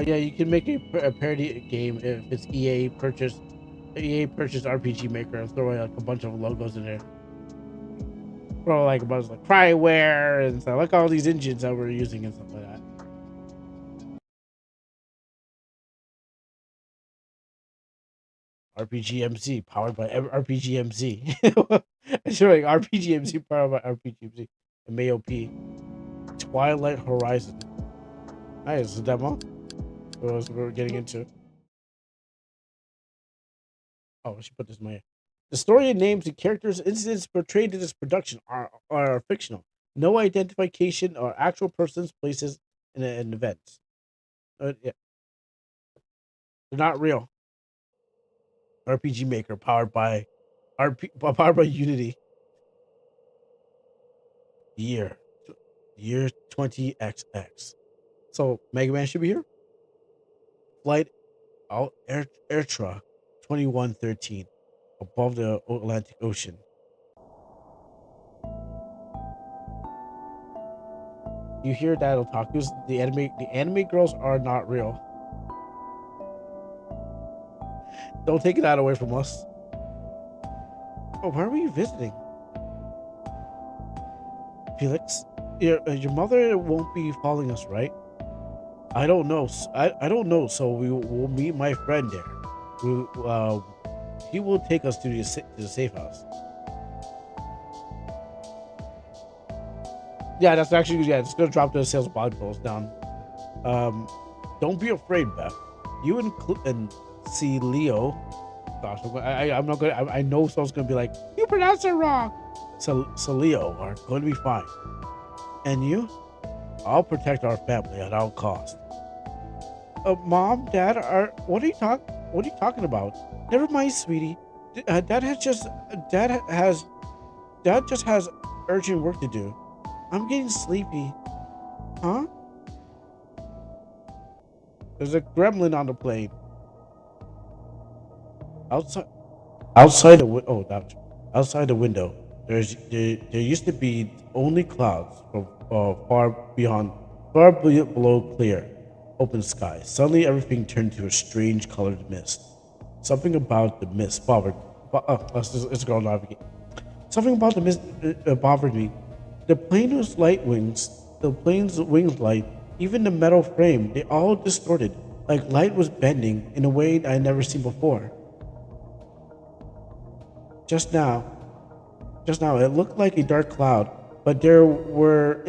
Yeah, you can make a parody game if it's EA purchased RPG Maker and throw like a bunch of logos in there. Throw like a bunch of like Cryware and stuff, like all these engines that we're using and stuff like that. RPG MC powered by RPG MC. Showing RPG MC powered by RPG MC. And MAOP. Twilight Horizon. Nice, the demo. What else we're getting into? Oh, I should put this in my. The story and names and characters, incidents portrayed in this production are fictional. No identification or actual persons, places, and events. Yeah, they're not real. RPG Maker powered by Unity. Year year 20XX. So Mega Man should be here. Flight out Airtra 2113 above the Atlantic Ocean. You hear that, otakus? The anime girls are not real. Don't take that away from us. Oh, where were you visiting? Felix, your mother won't be following us, right? I don't know. I don't know. So we'll meet my friend there. He will take us to the safe house. Yeah, that's actually it's gonna drop the sales body bills down. Don't be afraid, Beth. You and see Leo. Gosh, I'm not gonna. I know someone's gonna be like, you pronounced it wrong. So Leo are going to be fine. And you? I'll protect our family at all costs. Mom, Dad, what are you talking about? Never mind, sweetie. Dad just has urgent work to do. I'm getting sleepy. Huh? There's a gremlin on the plane. Outside outside the window. There used to be only clouds from far below clear, open sky. Suddenly, everything turned to a strange colored mist. Something about the mist bothered. Let's go navigate. Something about the mist bothered me. The plane's wings light, even the metal frame, they all distorted, like light was bending in a way I'd never seen before. Just now, it looked like a dark cloud, but there were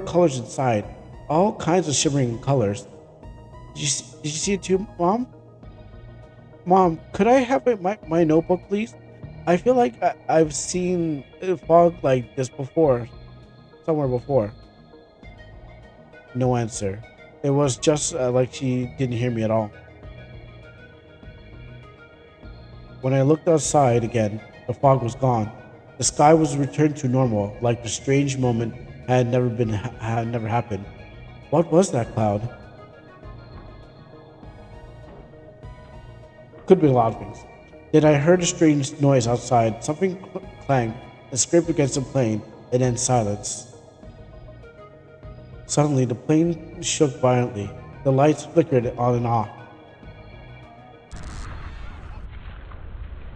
colors inside, all kinds of shimmering colors. Did you see it too, Mom? Mom, could I have my notebook, please? I feel like I've seen fog like this before, somewhere before. No answer. It was just like she didn't hear me at all. When I looked outside again, the fog was gone. The sky was returned to normal, like the strange moment had never happened. What was that cloud? Could be a lot of things. Then I heard a strange noise outside. Something clanged and scraped against the plane, and then silence. Suddenly, the plane shook violently. The lights flickered on and off.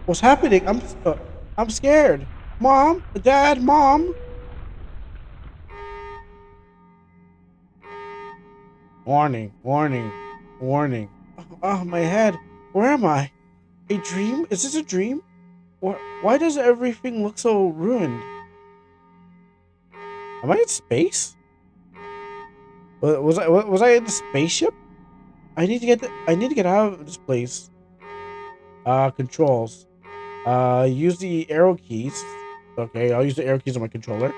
What's happening? I'm scared. Mom, Dad, Mom. Warning, warning, warning. Oh, my head. Where am I? A dream? Is this a dream? Why does everything look so ruined? Am I in space? Was I in the spaceship? I need to get out of this place. Controls. Use the arrow keys. Okay, I'll use the arrow keys on my controller.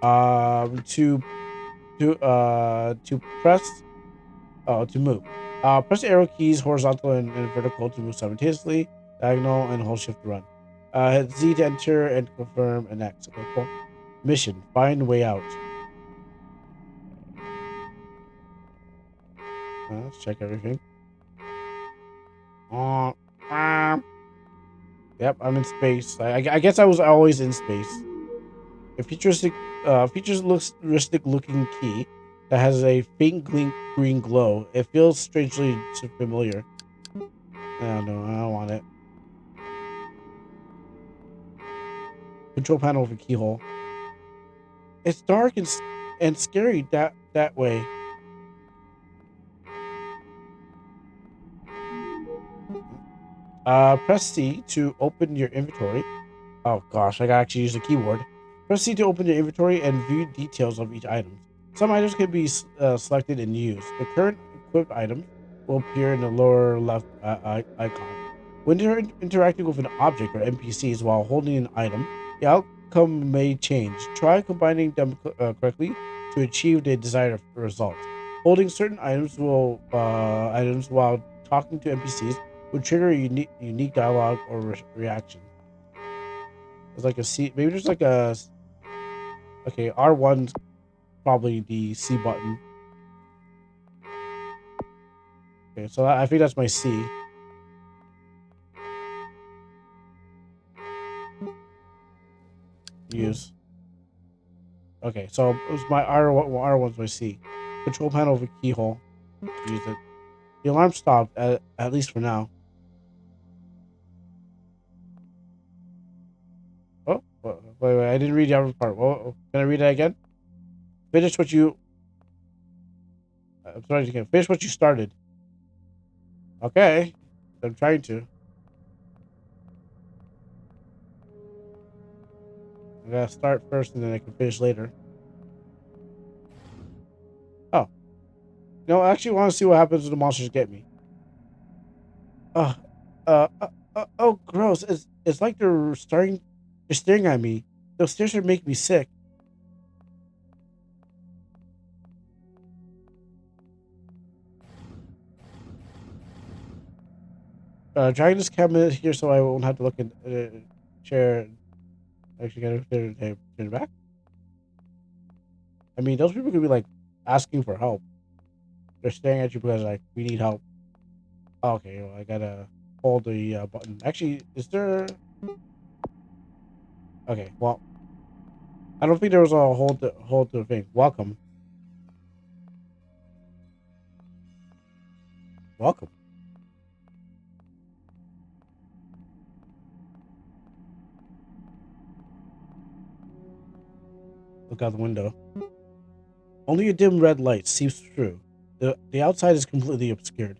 To press. Oh, to move. Press the arrow keys horizontal and vertical to move simultaneously. Diagonal and hold shift to run. Hit Z to enter and confirm and X. Okay, cool. Mission: find way out. Let's check everything. Uh, uh, yep, I'm in space. I guess I was always in space. A futuristic looking key that has a faint green glow. It feels strangely familiar. I don't want it. Control panel with a keyhole. It's dark and scary that way. Press C to open your inventory. Oh gosh, I gotta actually use the keyboard. Press C to open your inventory and view details of each item. Some items can be selected and used. The current equipped items will appear in the lower left icon. When you're interacting with an object or NPCs while holding an item, the outcome may change. Try combining them correctly to achieve the desired result. Holding certain items while talking to NPCs will trigger a unique dialogue or reaction. It's like a C. Maybe there's like a. Okay, R1's probably the C button. Okay, so I think that's my C. Use. Okay, so it was my R1. R1's my C. Control panel with keyhole. Use it. The alarm stopped at least for now. Oh, wait, I didn't read the other part. Well, can I read it again? Finish what you. I'm sorry, you can finish what you started. Okay, I'm trying to. I gotta start first, and then I can finish later. Oh, no, I actually want to see what happens when the monsters get me. Uh, oh, gross! It's like they're staring at me. Those stares are making me sick. Dragging this cabinet here so I won't have to look in chair. Actually, gotta turn it back. I mean, those people could be like asking for help. They're staring at you because like we need help. Oh, okay, well, I gotta hold the button. Actually, is there? Okay, well, I don't think there was a hold the thing. Welcome, welcome. Look out the window. Only a dim red light seeps through. The outside is completely obscured.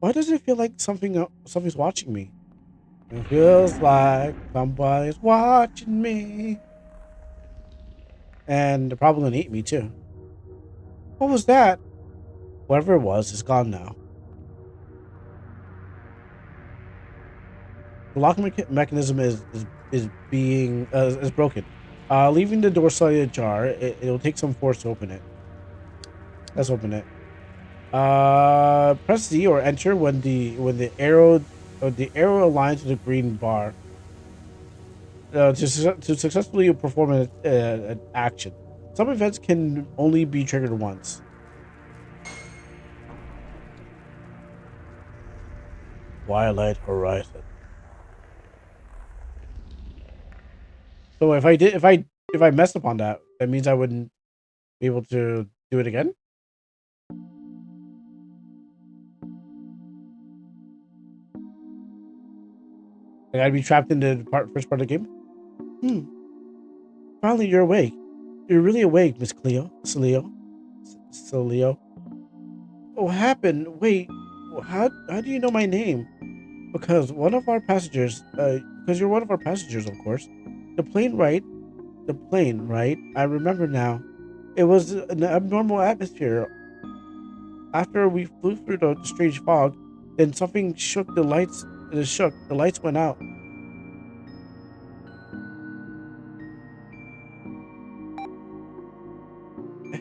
Why does it feel like something's watching me? It feels like somebody's watching me. And they're probably gonna eat me too. What was that? Whatever it was, it's gone now. The lock mechanism is broken. Leaving the door slightly ajar, it'll take some force to open it. Let's open it. Press Z or enter when the arrow aligns with the green bar. To successfully perform an action. Some events can only be triggered once. Twilight Horizon. So if I messed up on that, that means I wouldn't be able to do it again. Like I'd be trapped in the first part of the game. Hmm. Finally, you're awake. You're really awake, Miss Cleo. Celio. What happened? Wait, how do you know my name? Because one of our passengers, because you're one of our passengers, of course. The plane, right? The plane, right? I remember now. It was an abnormal atmosphere. After we flew through the strange fog, then something shook the lights. It shook. The lights went out.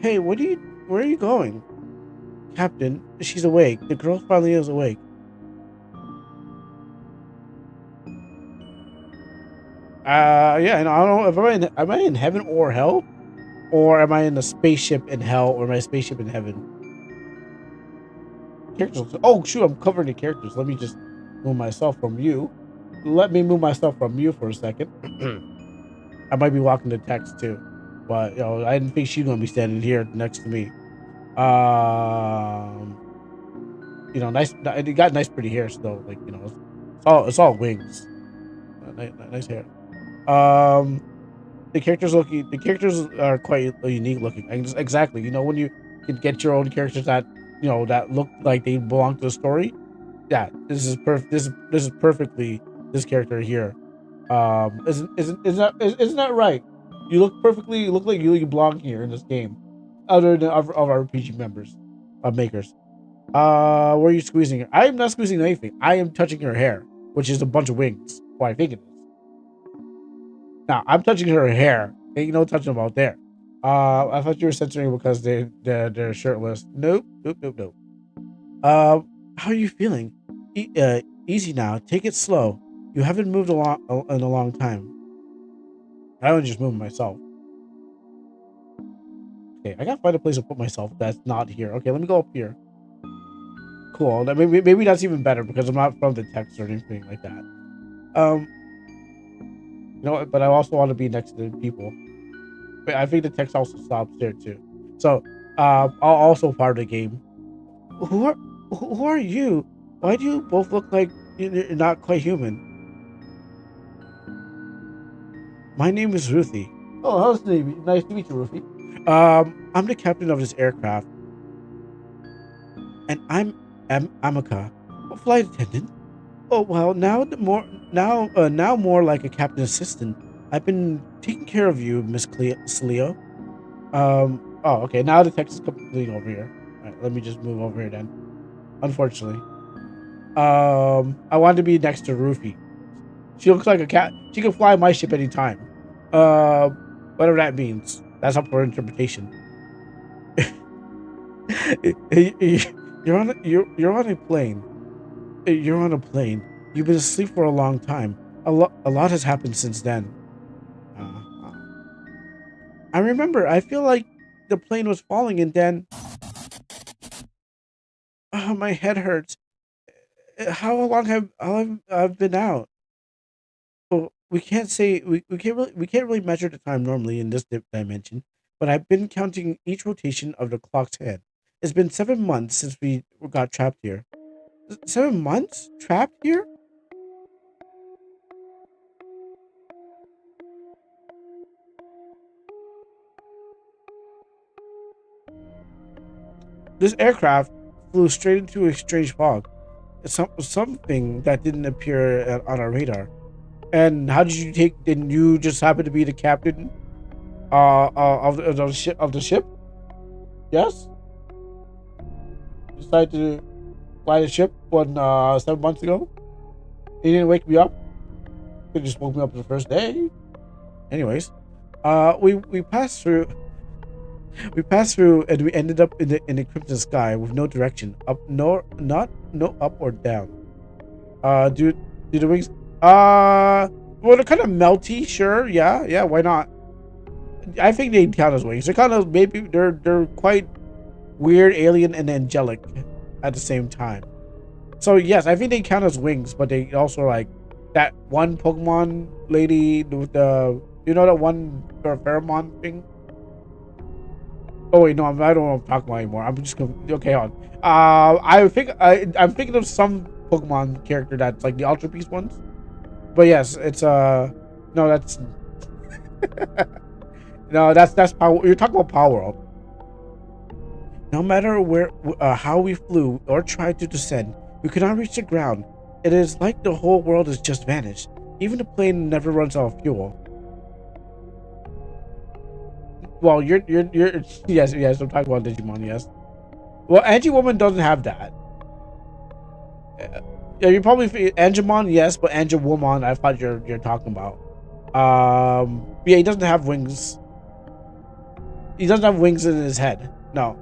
Hey, what are you? Where are you going, Captain? She's awake. The girl finally is awake. Yeah, and I don't know if am I in heaven or hell, or am I in a spaceship in hell, or am I a spaceship in heaven? Characters. Oh shoot, I'm covering the characters. Let me just move myself from you. Let me move myself from you for a second. I might be walking the text too, but I didn't think she's gonna be standing here next to me. Um, nice. It got nice, pretty hair still. Like it's all wings. Nice hair. Um, the characters are quite unique looking. Exactly. When you can get your own characters that look like they belong to the story. Yeah, this is perfect. This is perfectly this character here. Isn't that right? You look like you belong here in this game, other than of our RPG members, makers. Where are you squeezing her? I am not squeezing anything. I am touching her hair, which is a bunch of wings. Well, I think it is. Now I'm touching her hair. Ain't no touching about there. I thought you were censoring because they're shirtless. Nope, nope, nope, nope. How are you feeling? Easy now. Take it slow. You haven't moved in a long time. I only just moved myself. Okay, I gotta find a place to put myself that's not here. Okay, let me go up here. Cool. Maybe that's even better because I'm not from the text or anything like that. Um, but I also want to be next to the people. But I think the text also stops there too. So, also part of the game. Who are who are you? Why do you both look like you're not quite human? My name is Ruthie. Oh, how's the name? Nice to meet you, Ruthie. I'm the captain of this aircraft, and I'm Amika, a flight attendant. Oh well, now more like a captain assistant. I've been taking care of you, Miss Celio. Oh, okay. Now the text is completely over here. All right, let me just move over here then. Unfortunately, I wanted to be next to Rufy. She looks like a cat. She can fly my ship anytime. Uh, whatever that means. That's up for interpretation. You're on a plane. You're on a plane. You've been asleep for a long time. A lot has happened since then. Uh, I remember. I feel like the plane was falling, and then my head hurts. How long have I've been out? Well, we can't really measure the time normally in this dimension, but I've been counting each rotation of the clock's head. It's been 7 months since we got trapped here. 7 months trapped here? This aircraft flew straight into a strange fog. It's something that didn't appear on our radar. And how did you take? Didn't you just happen to be the captain of the ship? Yes, you decided to fly the ship 7 months ago. You didn't wake me up. You just woke me up the first day. Anyways, we passed through. We passed through, and we ended up in the crimson sky with no direction, up nor not no up or down. Do the wings? Well, they're kind of melty. Sure, yeah, yeah. Why not? I think they count as wings. They're kind of maybe they're quite weird, alien, and angelic at the same time. So yes, I think they count as wings, but they also like that one Pokemon lady with the that one pheromone thing. Oh wait, no, I don't know what I'm talking about anymore. I'm just gonna okay on. I'm thinking of some Pokemon character that's like the Ultra Beast ones. But yes, it's no, that's no, that's power. You're talking about Power Up. No matter how we flew or tried to descend, we could not reach the ground. It is like the whole world has just vanished. Even the plane never runs out of fuel. Well, you're yes. I'm talking about Digimon. Yes. Well, Angie Woman doesn't have that. Yeah, you probably Angemon, yes, but Angie Woman, I thought you're talking about. Yeah, he doesn't have wings. He doesn't have wings in his head. No,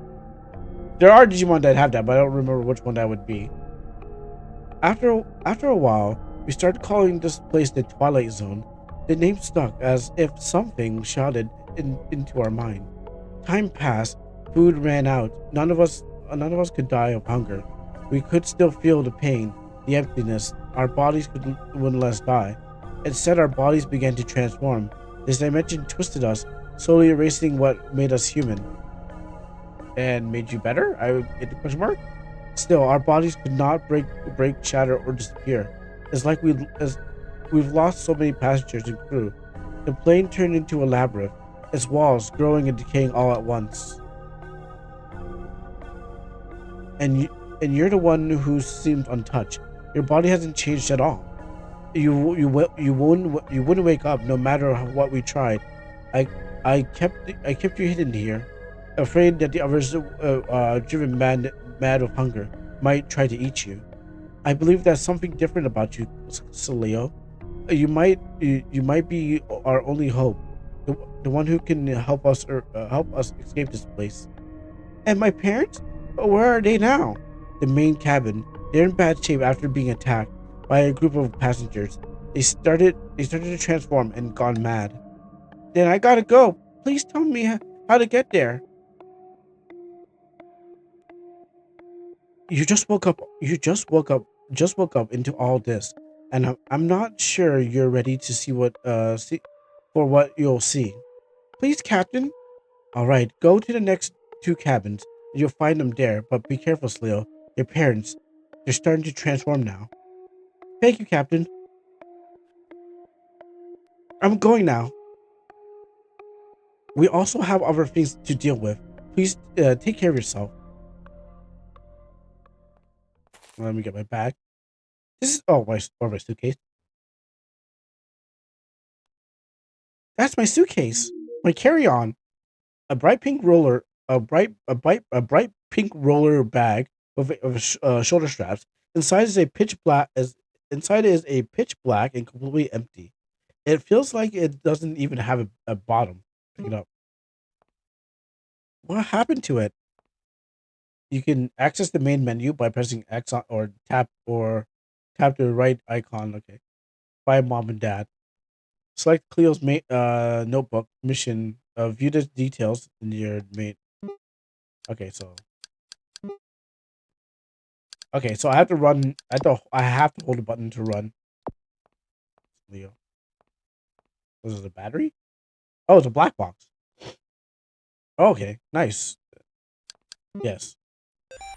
there are Digimon that have that, but I don't remember which one that would be. After a while, we started calling this place the Twilight Zone. The name stuck as if something shouted into our mind. Time passed. Food ran out. None of us could die of hunger. We could still feel the pain, the emptiness. Our bodies wouldn't let us die. Instead, our bodies began to transform. This dimension twisted us, slowly erasing what made us human. And made you better? I get the question mark. Still, our bodies could not break, shatter, or disappear. It's like we've lost so many passengers and crew. The plane turned into a labyrinth, its walls growing and decaying all at once. And you're the one who seemed untouched. Your body hasn't changed at all. You wouldn't wake up no matter what we tried. I I kept you hidden here, afraid that the others, driven mad of hunger, might try to eat you. I believe there's something different about you, Celio. You might be our only hope, the one who can help us escape this place. And my parents? Where are they now? The main cabin. They're in bad shape after being attacked by a group of passengers. They started to transform and gone mad. Then I gotta go. Please tell me how to get there. You just woke up. You just woke up. Just woke up into all this, and I'm not sure you're ready to see for what you'll see. Please, Captain. All right, go to the next two cabins. You'll find them there, but be careful, Sleo. Your parents, they're starting to transform now. Thank you, Captain. I'm going now. We also have other things to deal with. Please take care of yourself. Let me get my bag. This is my suitcase. That's my suitcase. My carry-on. A bright pink roller bag with shoulder straps. Inside is a pitch black as inside is a pitch black and completely empty. It feels like it doesn't even have a bottom. Pick it up. What happened to it? You can access the main menu by pressing X or tap the right icon. Okay. By mom and dad. Select Cleo's notebook mission. View the details in your main. Okay, so I have to run. I have to hold the button to run. Leo, this is a battery. Oh, it's a black box. Oh, okay, nice. Yes,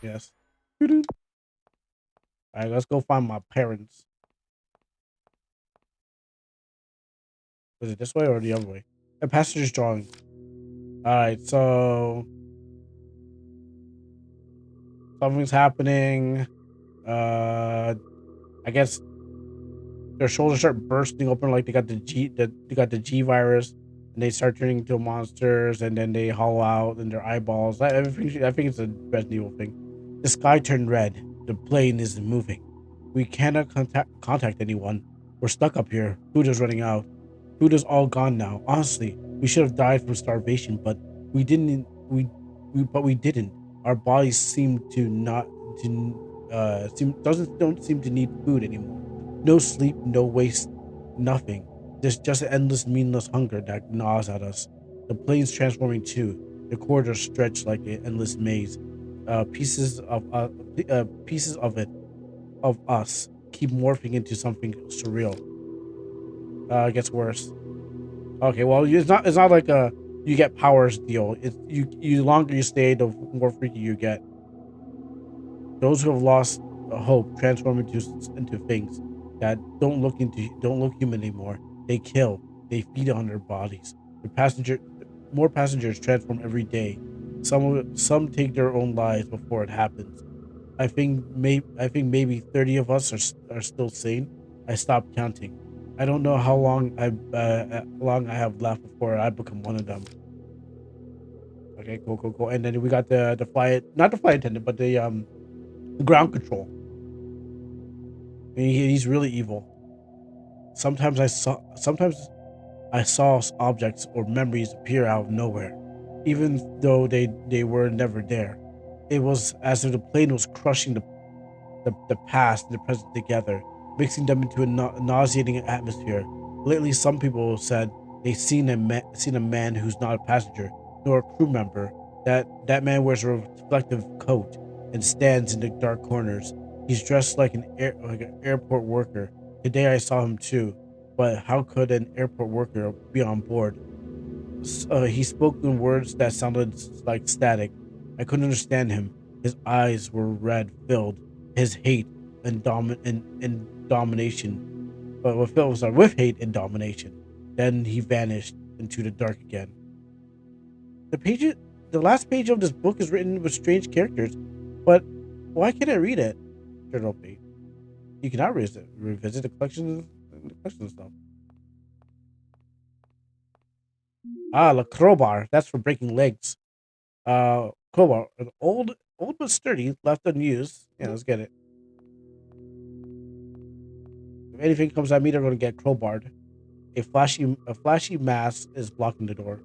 yes. All right, let's go find my parents. Was it this way or the other way? A passenger's drawing. All right, so something's happening. I guess their shoulders start bursting open like they got the G virus, and they start turning into monsters, and then they hollow out in their eyeballs. I think it's a Resident Evil thing. The sky turned red. The plane isn't moving. We cannot contact anyone. We're stuck up here. Food is running out. Food is all gone now. Honestly, we should have died from starvation, but we didn't. We didn't. Our bodies seem to not to seem doesn't don't seem to need food anymore. No sleep, no waste, nothing. There's just an endless, meaningless hunger that gnaws at us. The plane's transforming too. The corridors stretch like an endless maze. Pieces of it, of us, keep morphing into something surreal. It gets worse. Okay, well, it's not like a you get powers deal. It's you longer you stay, the more freaky you get. Those who have lost hope transform into things that don't look human anymore. They kill. They feed on their bodies. The passenger, more passengers transform every day. Some take their own lives before it happens. I think maybe 30 of us are still sane. I stopped counting. I don't know how long I have left before I become one of them. Okay, cool, cool, cool. And then we got the flight, not the flight attendant, but the ground control. He's really evil. Sometimes I saw objects or memories appear out of nowhere, even though they were never there. It was as if the plane was crushing the past and the present together, mixing them into a nauseating atmosphere. Lately, some people said they seen a man who's not a passenger nor a crew member. That man wears a reflective coat and stands in the dark corners. He's dressed like like an airport worker. Today I saw him too, but how could an airport worker be on board? He spoke in words that sounded like static. I couldn't understand him. His eyes were red filled. His hate and domination. But with hate and domination. Then he vanished into the dark again. The page, the last page of this book is written with strange characters, but why can't I read it? Turn open. You cannot revisit the collection stuff. Ah, the crowbar. That's for breaking legs. Crowbar, an old but sturdy, left unused. Yeah, let's get it. If anything comes at me, they're gonna get crowbarred. A flashy mask is blocking the door.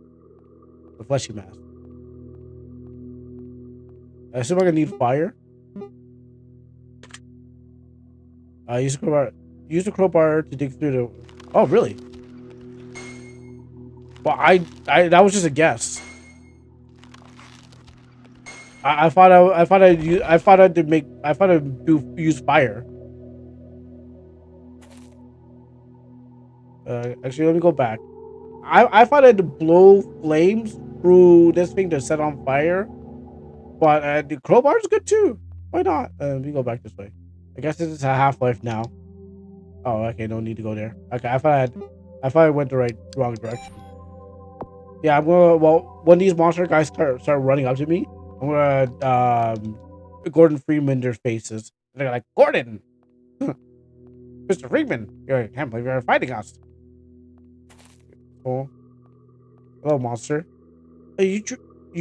A flashy mask. I assume I'm gonna need fire. Use the crowbar. Use the crowbar to dig through the. Oh, really? Well, I that was just a guess. I thought I'd do use fire. Actually, let me go back. I thought I'd blow flames through this thing to set on fire, but the crowbar's good too. Why not? Let me go back this way. I guess this is a half life now. Oh, okay, no need to go there. Okay, I thought I went the wrong direction. Yeah, I'm gonna. Well, when these monster guys start running up to me, I'm gonna Gordon Freeman their faces. They're like, Gordon, Mr. Freeman, I can't believe you're fighting us. Oh, hello, monster. You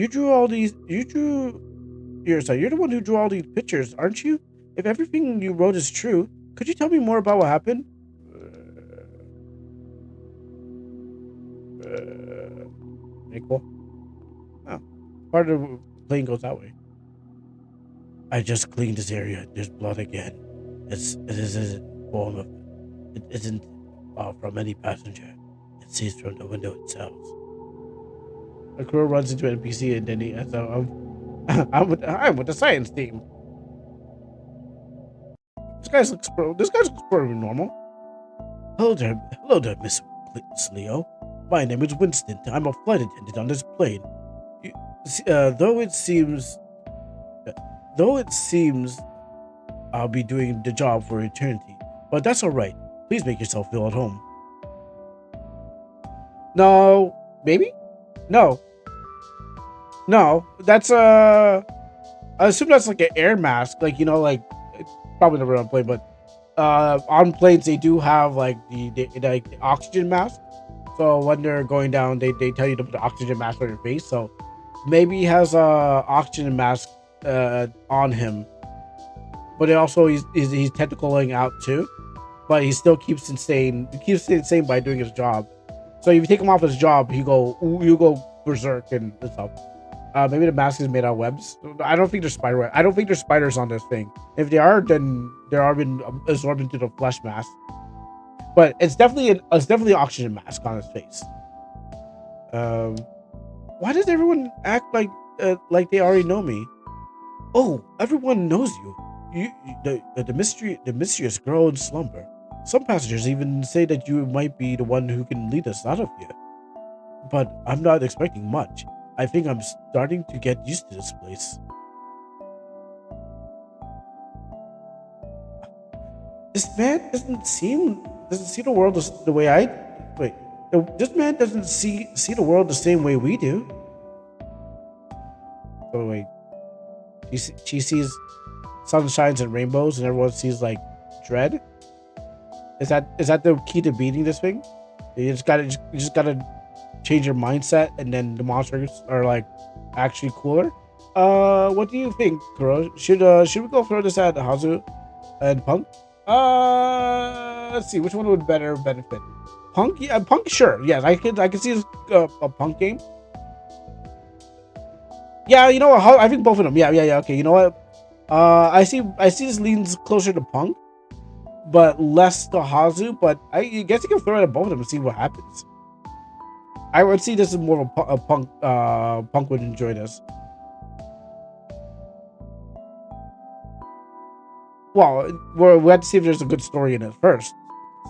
drew all these. You're the one who drew all these pictures, aren't you? If everything you wrote is true, could you tell me more about what happened? Very cool. Oh, part of the plane goes that way. I just cleaned this area. There's blood again. It isn't form of. It isn't from any passenger. It sees from the window itself. A crew runs into an NPC and then I'm with the science team. This guy's looks pretty normal. Hello there, Miss Leo. My name is Winston. I'm a flight attendant on this plane. You, though it seems I'll be doing the job for eternity, but that's all right. Please make yourself feel at home. No, maybe? No, no. That's I assume that's like an air mask, like like it's probably never on plane, but on planes they do have like the oxygen mask. So when they're going down, they tell you to put the oxygen mask on your face. So maybe he has a oxygen mask on him, but it also he's tentacling out too. But he still keeps insane. He keeps staying sane by doing his job. So if you take him off his job, you go berserk and stuff. Maybe the mask is made out of webs. I don't think there's spider web. I don't think there's spiders on this thing. If they are, then they are been absorbed into the flesh mask. But it's definitely an oxygen mask on his face. Um, why does everyone act like they already know me? Oh, everyone knows you. The mysterious girl in slumber. Some passengers even say that you might be the one who can lead us out of here. But I'm not expecting much. I think I'm starting to get used to this place. This man doesn't see the world the way I wait. This man doesn't see the world the same way we do. She sees sunshines and rainbows, and everyone sees like dread. Is that the key to beating this thing? You just gotta change your mindset, and then the monsters are like actually cooler. What do you think, Kuro? Should we go throw this at Hazu and Punk? Let's see which one would better benefit. Punk, yeah, Punk, sure. Yes, I could see this, a Punk game. Yeah, you know what? I think both of them. Yeah, yeah, yeah. Okay, you know what? I see this leans closer to Punk, but less to Hazu. But I guess you can throw it at both of them and see what happens. I would see this as more of a Punk. Punk would enjoy this. Well, we have to see if there's a good story in it first.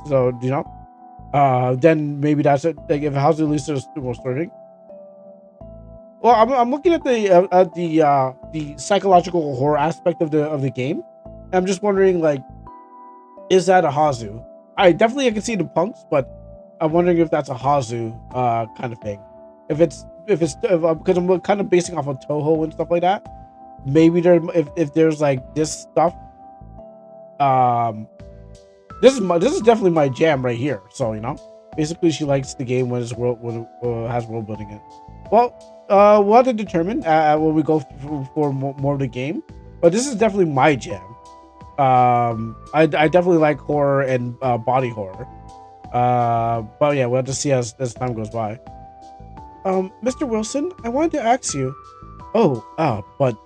So then maybe that's it. Like if Hazu at least there's more story. Well, I'm looking at the psychological horror aspect of the game. I'm just wondering, like, is that a Hazu? I can see the punks, but I'm wondering if that's a Hazu kind of thing. If because I'm kind of basing off of Toho and stuff like that. Maybe if there's like this stuff. Um, this is definitely my jam right here. So basically she likes the game when has world building in it. Well, we'll have to determine when we go for more of the game. But this is definitely my jam. I definitely like horror and body horror. But yeah, we'll have to see as time goes by. Mr. Wilson, I wanted to ask you. Oh, but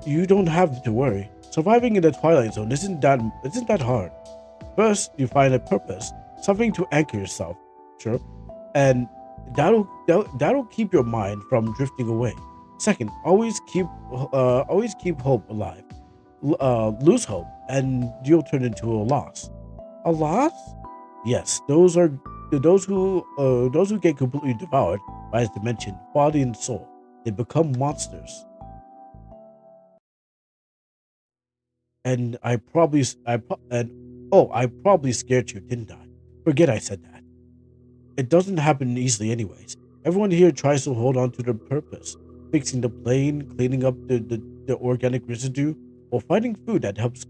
you don't have to worry. Surviving in the Twilight Zone isn't that hard. First, you find a purpose, something to anchor yourself, sure, and that'll keep your mind from drifting away. Second, always keep hope alive. Lose hope, and you'll turn into a loss. A loss? Yes, those who get completely devoured by his dimension, body and soul. They become monsters. And I probably scared you, didn't I? Forget I said that. It doesn't happen easily, anyways. Everyone here tries to hold on to their purpose, fixing the plane, cleaning up the organic residue, or finding food that helps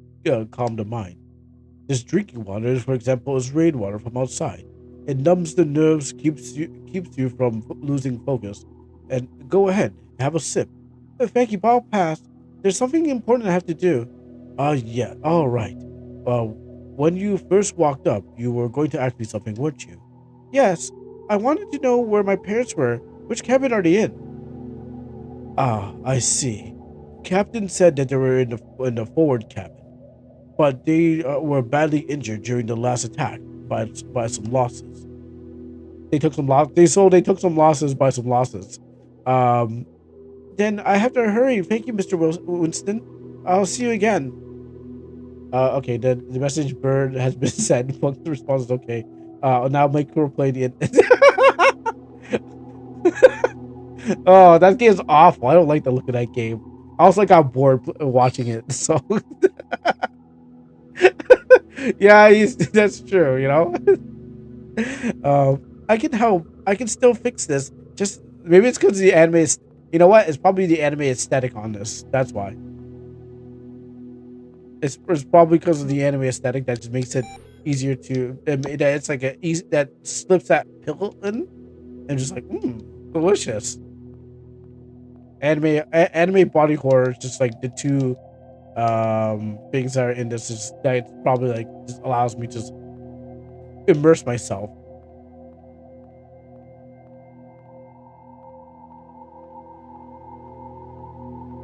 calm the mind. This drinking water, for example, is rainwater from outside. It numbs the nerves, keeps you from losing focus. And go ahead, have a sip. Thank you, but I'll pass. There's something important I have to do. Yeah, all right. When you first walked up, you were going to ask me something, weren't you? Yes, I wanted to know where my parents were. Which cabin are they in? Ah, I see. Captain said that they were in the forward cabin, but they were badly injured during the last attack by some losses. They took some loss. They took some losses by some losses. Um, then I have to hurry. Thank you, Mr. Winston. I'll see you again. Okay, the message bird has been sent. The response is okay. Now make her play the end. Oh, that game's awful. I don't like the look of that game. I also got bored watching it. So yeah, that's true. I can help. I can still fix this. Just maybe it's because the anime is. You know what? It's probably the anime aesthetic on this. That's why. It's probably because of the anime aesthetic that just makes it easier to. That it's like a easy that slips that pill in and just like delicious. Anime body horror is just like the two things that are in this is that it's probably like just allows me to just immerse myself.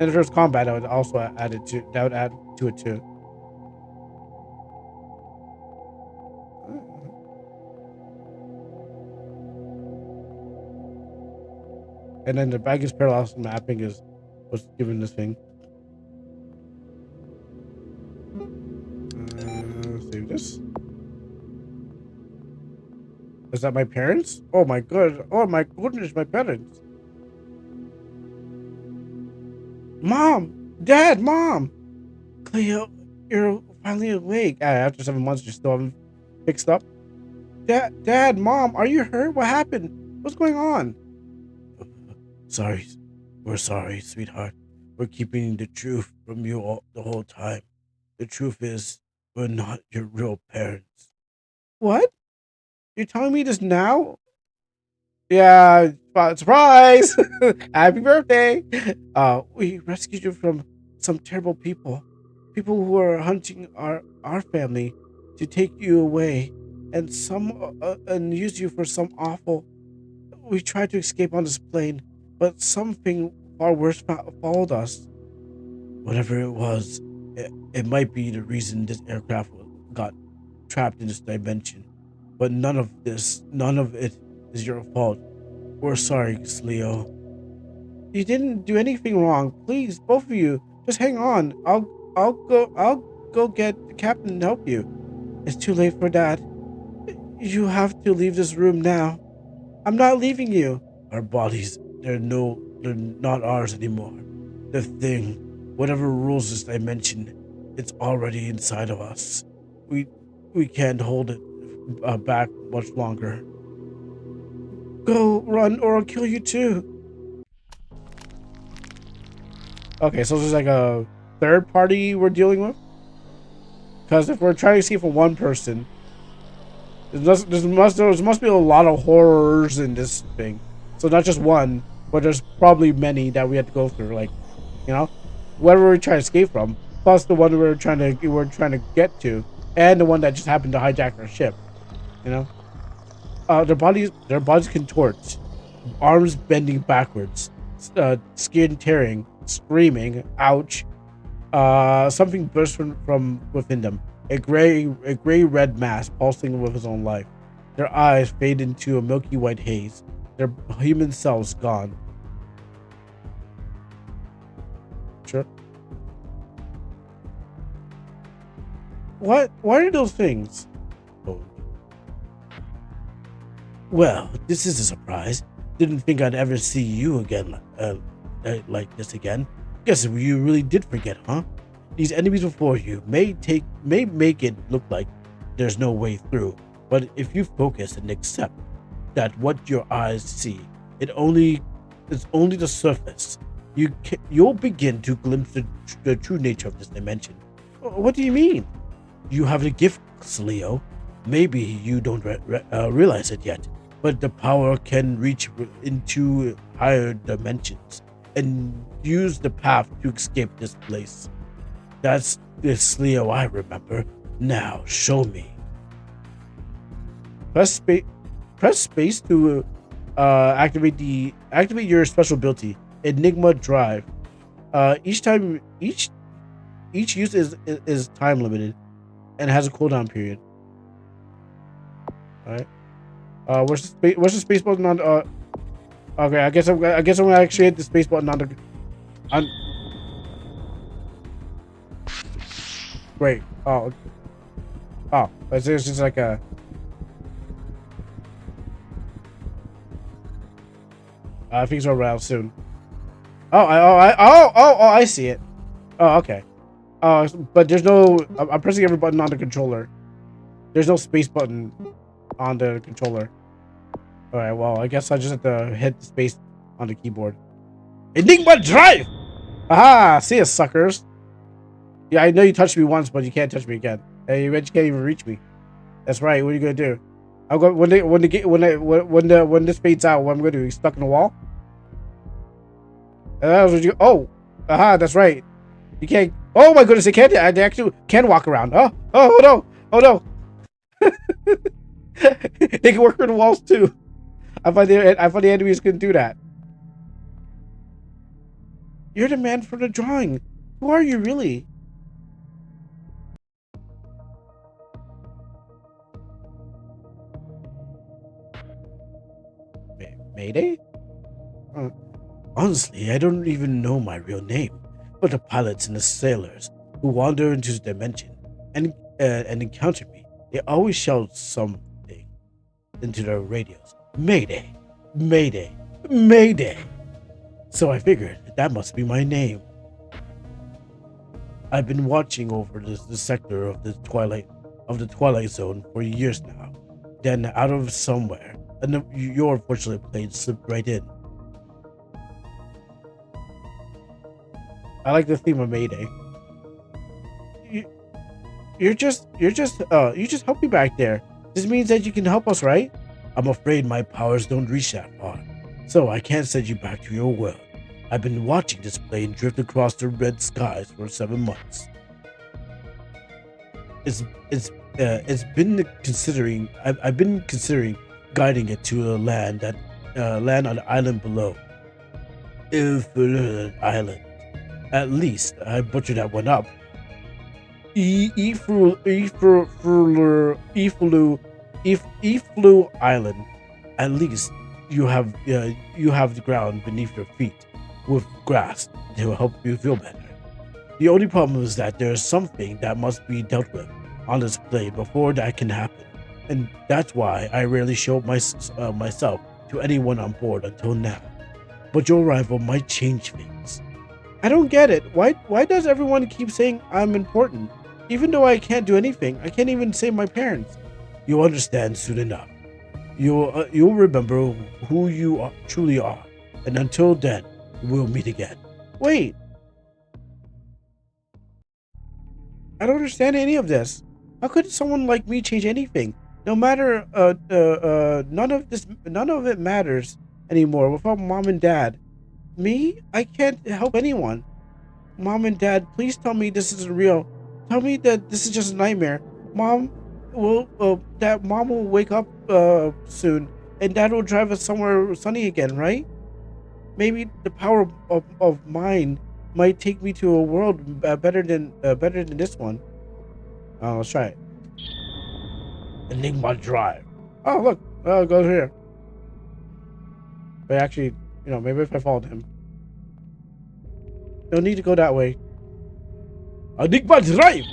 And if there's combat, I would also add it to that would add to it too. And then the baggage parallel mapping is what's given this thing. Save this. Is that my parents? Oh my god! Oh my goodness, my parents! Mom, Dad, Mom, Cleo, you're finally awake. After 7 months, you still haven't fixed up. Dad, Mom, are you hurt? What happened? What's going on? Sorry, we're sorry, sweetheart. We're keeping the truth from you all the whole time. The truth is, we're not your real parents. What? You're telling me this now? Yeah, surprise! Happy birthday! We rescued you from some terrible people. People who are hunting our family to take you away and and use you for some awful. We tried to escape on this plane, but something far worse followed us. Whatever it was, it might be the reason this aircraft got trapped in this dimension. But none of it is your fault. We're sorry, Leo. You didn't do anything wrong. Please, both of you, just hang on. I'll go get the captain and help you. It's too late for that. You have to leave this room now. I'm not leaving you. Our bodies, they're not ours anymore. The thing, whatever rules this dimension, it's already inside of us. We we can't hold it back much longer. Go, run, or I'll kill you too. Okay, so there's like a third party we're dealing with? Because if we're trying to see from one person, there must be a lot of horrors in this thing. So not just one, but there's probably many that we have to go through. Like, you know, whatever we're trying to escape from, plus the one we're trying to get to, and the one that just happened to hijack our ship. You know, their bodies contort, arms bending backwards, skin tearing, screaming, ouch. Something burst from within them. A gray red mass pulsing with his own life. Their eyes fade into a milky white haze. Their human selves gone. Sure. What are those things? Oh. Well, this is a surprise. Didn't think I'd ever see you again, like this again. Guess you really did forget, huh? These enemies before you may make it look like there's no way through, but if you focus and accept that what your eyes see, it's only the surface. You'll begin to glimpse the true nature of this dimension. What do you mean? You have a gift, Leo. Maybe you don't realize it yet, but the power can reach into higher dimensions and use the path to escape this place. That's this Leo I remember. Now, show me. Press space to activate your special ability, Enigma Drive. Each use is time limited and has a cooldown period. All right. Where's the space button on? Okay, I guess I'm gonna actually hit the space button on. Great. Oh, it's just like a. Things are around soon. I see it. Oh, okay. But there's no. I'm pressing every button on the controller. There's no space button on the controller. All right. Well, I guess I just have to hit the space on the keyboard. Enigma Drive. Aha! See ya, suckers. Yeah, I know you touched me once, but you can't touch me again. Hey, you can't even reach me. That's right. What are you gonna do? I'm going when this fades out. What I'm gonna do? You stuck in the wall? That's what you. Oh, aha! That's right. You can't. Oh my goodness! They can't. They actually can walk around. Oh no! Oh no! They can work through the walls too. I find the enemies can do that. You're the man for the drawing. Who are you really? Mayday? Honestly, I don't even know my real name, but the pilots and the sailors who wander into this dimension and encounter me, they always shout something into their radios. Mayday! Mayday! Mayday! So I figured that must be my name. I've been watching over the sector of the Twilight Zone for years now. Then out of somewhere, and your unfortunate plane slipped right in. I like the theme of Mayday. You, you just help me back there. This means that you can help us, right? I'm afraid my powers don't reach that far, so I can't send you back to your world. I've been watching this plane drift across the red skies for 7 months. It's it's been considering. I've been considering guiding it to a land that land on the island below. Island. At least I butchered that one up. Eflu Island. At least you have the ground beneath your feet with grass to help you feel better. The only problem is that there is something that must be dealt with on this plane before that can happen, and that's why I rarely show myself to anyone on board until now. But your arrival might change things. I don't get it. Why does everyone keep saying I'm important? Even though I can't do anything, I can't even save my parents. You'll understand soon enough. You'll remember who you truly are, and until then, we'll meet again. Wait, I don't understand any of this. How could someone like me change anything? No matter, none of it matters anymore without mom and dad. Me, I can't help anyone. Mom and Dad, please tell me this isn't real. Tell me that this is just a nightmare. Mom Mom will wake up soon, and Dad will drive us somewhere sunny again, right? Maybe the power of mine might take me to a world better than this one. Let's try it. Enigma Drive. Oh look, it goes here. But actually, maybe if I followed him, no need to go that way. Enigma Drive.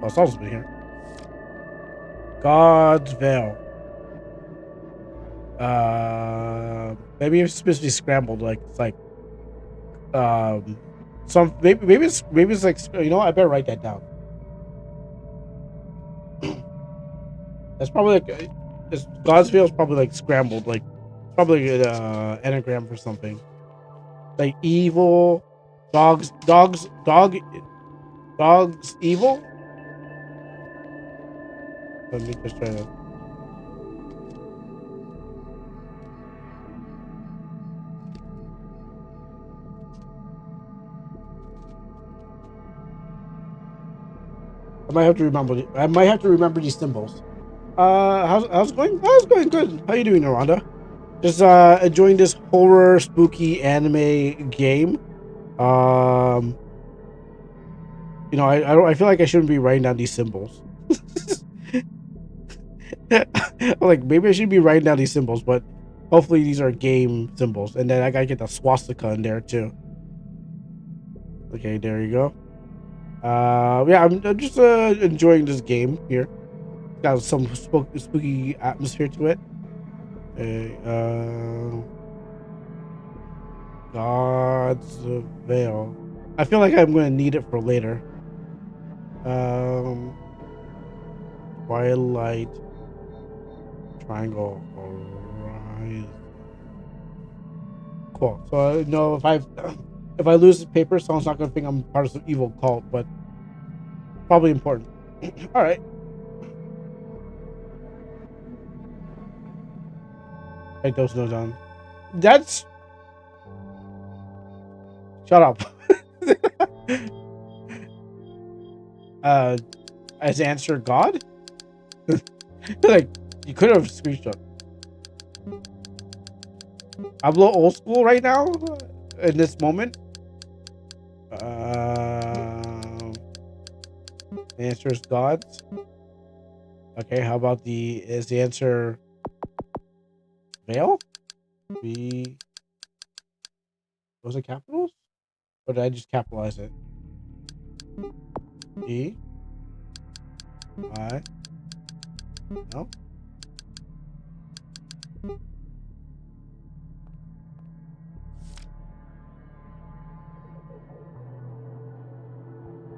Oh, someone's been here. God's Veil. Maybe it's supposed to be scrambled. Like it's like some maybe it's like I better write that down. That's probably like this God's Veil is probably like scrambled, like probably an anagram for something. Like evil, dogs evil. Let me just try to. I might have to remember these symbols. How's it going? Oh, it's going good. How you doing, Rhonda? Just enjoying this horror, spooky anime game. Um, I feel like I shouldn't be writing down these symbols. Like maybe I should be writing down these symbols, but hopefully these are game symbols, and then I gotta get the swastika in there too. Okay, there you go. Yeah, I'm just enjoying this game here. Got some spooky atmosphere to it. Okay, God's Veil. I feel like I'm gonna need it for later. Um, Twilight Triangle Horizon. Cool. So if I lose this paper, someone's not gonna think I'm part of some evil cult, but probably important. All right. Write those notes down. That's shut up. As answer God? Like you could have screenshot. I'm a little old school right now in this moment. The answer is God's. Okay, how about is the answer Veil? Was it capitals? Or did I just capitalize it? E I no.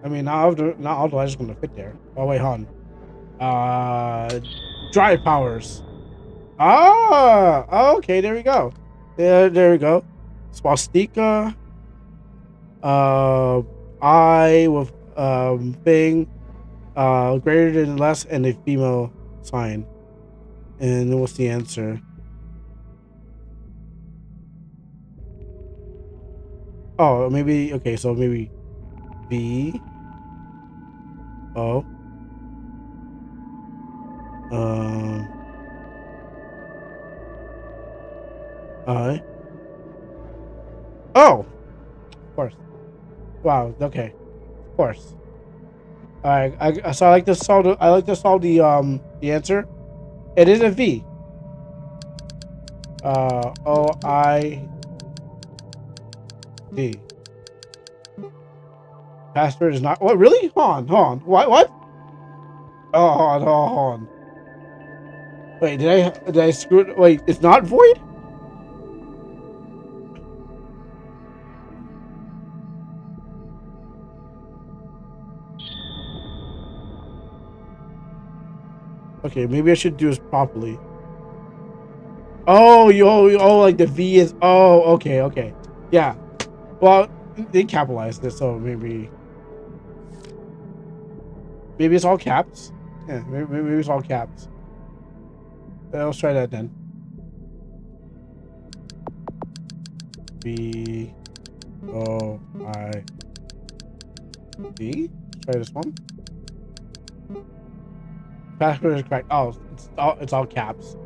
I mean, not all the letters gonna fit there. Oh wait, hon. Drive powers. Ah, okay, there we go. There we go. Swastika, uh, I with thing, greater than less, and a female sign. And then what's the answer? Oh, maybe okay. So maybe V O um I. Oh, of course. Wow. Okay. Of course. All right. So I like to solve. I like to solve the answer. It is a V. OID. Password is not. What really? Hold on. Hold on. What? Oh, hold on. Hold on. Wait. Did I screw it? Wait. It's not void. Okay. Maybe I should do this properly. Oh, like the V is. Oh, okay. Okay. Yeah. Well, they capitalized this, so maybe it's all caps. Yeah. Maybe it's all caps. Let's try that then. B O I D. Try this one. Password is correct. Oh, it's all caps.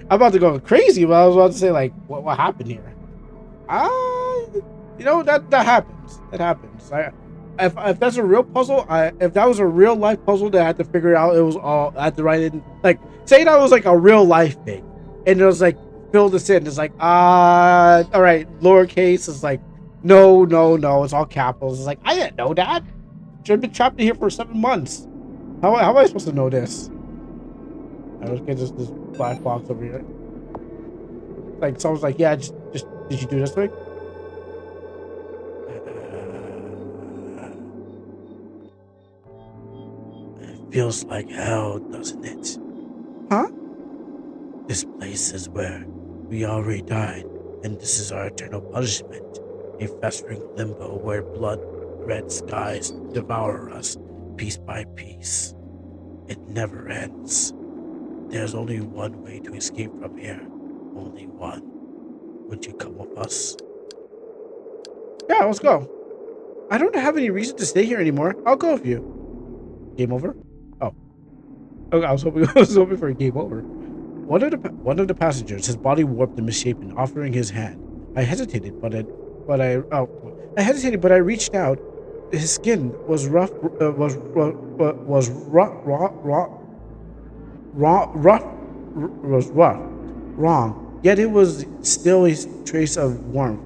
I'm about to go crazy, but I was about to say like, what happened here? Ah, that happens. That happens. If that's a real puzzle, if that was a real life puzzle that I had to figure out, it was all I had to write in. Like, say that was like a real life thing, and it was like fill this in. It's like all right, lowercase is like no, no, no. It's all capitals. It's like I didn't know that. I've been trapped in here for 7 months. How am I supposed to know this? I was get this black box over here. Like someone's like, yeah, just did you do this thing? It feels like hell, doesn't it? Huh? This place is where we already died, and this is our eternal punishment. A festering limbo where blood red skies devour us piece by piece. It never ends. There's only one way to escape from here. Only one. Would you come with us? Yeah, let's go. I don't have any reason to stay here anymore. I'll go with you. Game over? Oh. Okay, I was hoping I was hoping for a game over. One of the passengers, his body warped and misshapen, offering his hand. I hesitated, I hesitated, but I reached out. His skin was rough, was rough, was rough, wrong. Yet it was still a trace of warmth.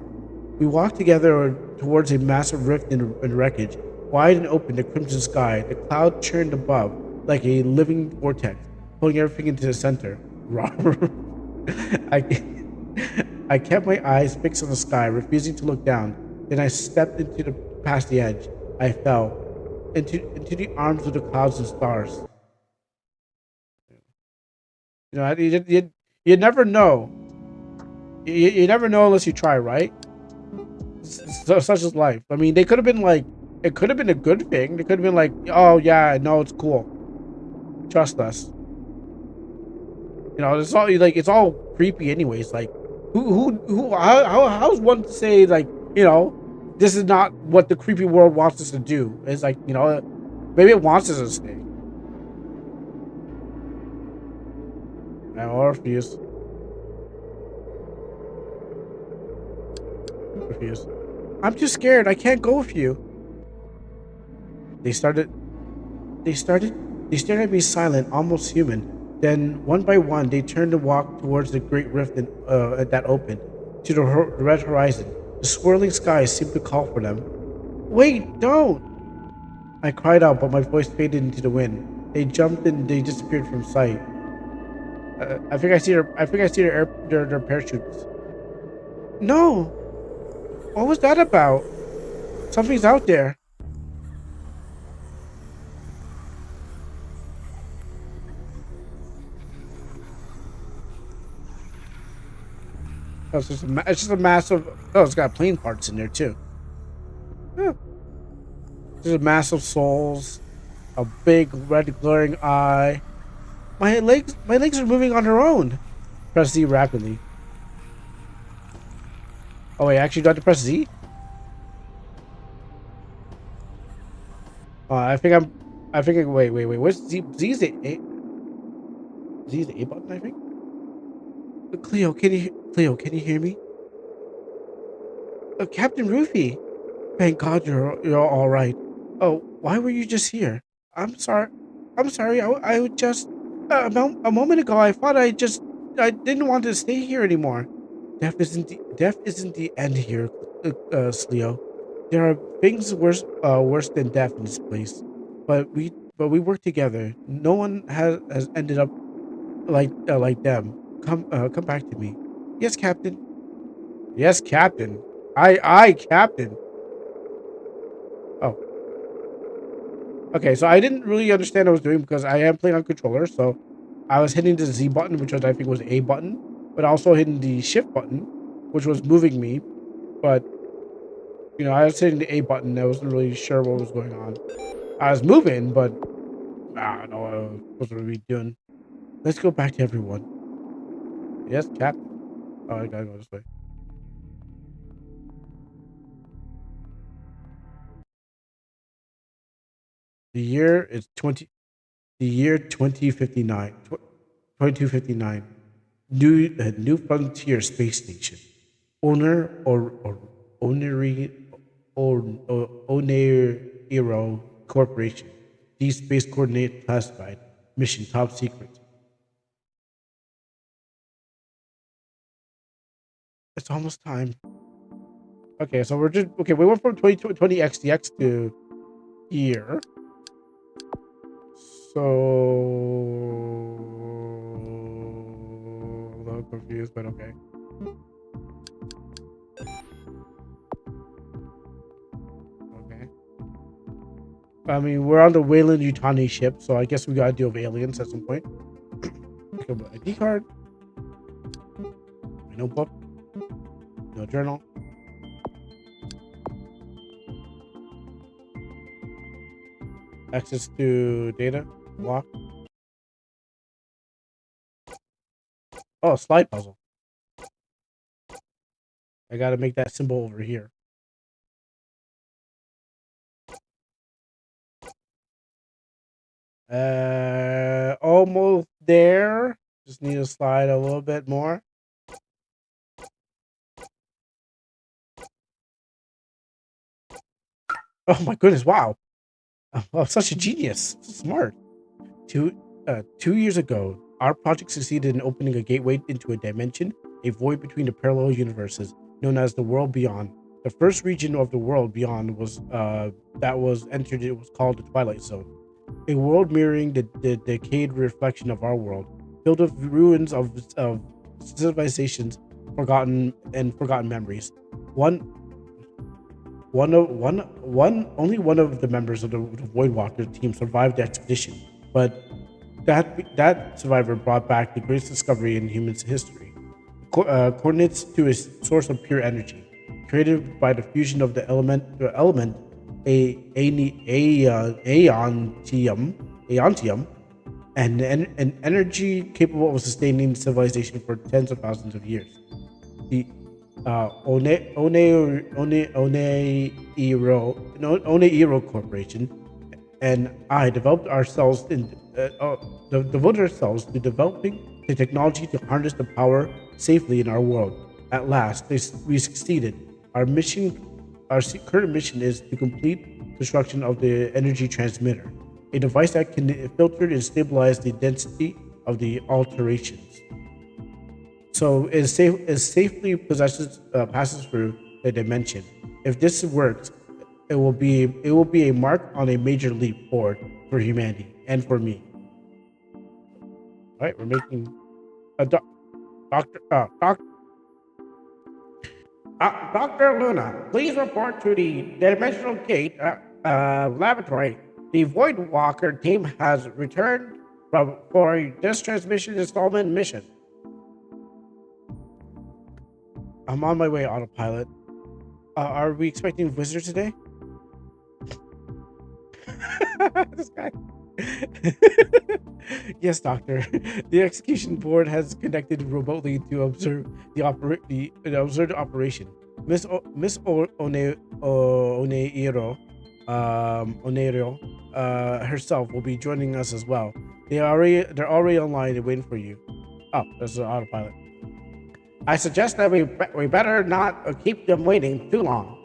We walked together towards a massive rift in wreckage. Wide and open, the crimson sky, the cloud churned above like a living vortex, pulling everything into the center. I, I kept my eyes fixed on the sky, refusing to look down. Then I stepped past the edge. I fell into the arms of the clouds and stars. You never know. You never know unless you try, right? Such is life. I mean, they could have been like, it could have been a good thing. They could have been like, oh yeah, no, it's cool. Trust us. It's all like it's all creepy, anyways. Like, how's one to say like, this is not what the creepy world wants us to do? It's like, maybe it wants us to stay. I refuse. Refuse. I'm too scared. I can't go with you. They started. They started. They stared at me silent, almost human. Then, one by one, they turned to walk towards the great rift that opened to the red horizon. The swirling skies seemed to call for them. Wait, don't! I cried out, but my voice faded into the wind. They jumped and they disappeared from sight. I think I see their. I think I see their parachutes. No, what was that about? Something's out there. Oh, it's just a massive. Oh, it's got plane parts in there too. Yeah. There's a massive souls, a big red glaring eye. My legs are moving on their own. Press Z rapidly. Oh wait, actually, do I have to press Z? I think I'm. I think. Wait. What's Z? Z is the A. Z is the A button. I think. Cleo, can you hear me? Captain Rufy. Thank God you're all right. Oh, why were you just here? I'm sorry. I'm sorry. I would just a moment ago I thought I didn't want to stay here anymore. Death isn't the end here, Sleo. There are things worse than death in this place. But we work together. No one has ended up like them. Come back to me. Yes, Captain. Yes, Captain. I Captain. Oh, okay, so I didn't really understand what I was doing because I am playing on controller, so I was hitting the Z button, which was I think was A button, but also hitting the shift button, which was moving me. But I was hitting the A button. I wasn't really sure what was going on. I was moving, but I don't know what I was supposed to be doing. Let's go back to everyone. Yes, Captain. Oh, I gotta go this way. The year is 20. The year 2059. 2259. New Frontier Space Station. Owner or Oneri or Oneiro Corporation. Deep Space Coordinate Classified. Mission Top Secret. It's almost time. Okay, so we're just okay. We went from 20 XDX to here. So a little confused, but okay. Okay. I mean, we're on the Wayland Yutani ship, so I guess we gotta deal with aliens at some point. Okay, ID card, my notebook, no journal, access to data, lock. Oh, slide puzzle. I gotta make that symbol over here. Almost there. Just need to slide a little bit more. Oh my goodness! Wow, I'm such a genius. So smart. 2 years ago, our project succeeded in opening a gateway into a dimension, a void between the parallel universes, known as the world beyond. The first region of the world beyond was that was entered. It was called the Twilight Zone, a world mirroring the decayed reflection of our world, filled with ruins of civilizations, forgotten memories. One only one of the members of the Voidwalker team survived the expedition, but that survivor brought back the greatest discovery in human history. Coordinates to a source of pure energy, created by the fusion of the element aeontium, and an energy capable of sustaining civilization for tens of thousands of years. The Oneiro Corporation and I devoted ourselves to developing the technology to harness the power safely in our world. At last, we succeeded. Our current mission is to complete construction of the energy transmitter, a device that can filter and stabilize the density of the alterations. So it safely passes through the dimension. If this works, it will be a mark on a major leap forward for humanity and for me. All right, we're making a doctor. Dr. Luna, please report to the Dimensional Gate laboratory. The Void Walker team has returned for this transmission installment mission. I'm on my way, autopilot. Are we expecting visitors today? This guy. Yes, Doctor. The execution board has connected remotely to observe the observed operation. Miss Oneiro, Oneiro, herself will be joining us as well. They're already online and waiting for you. Oh, there's an autopilot. I suggest that we better not keep them waiting too long.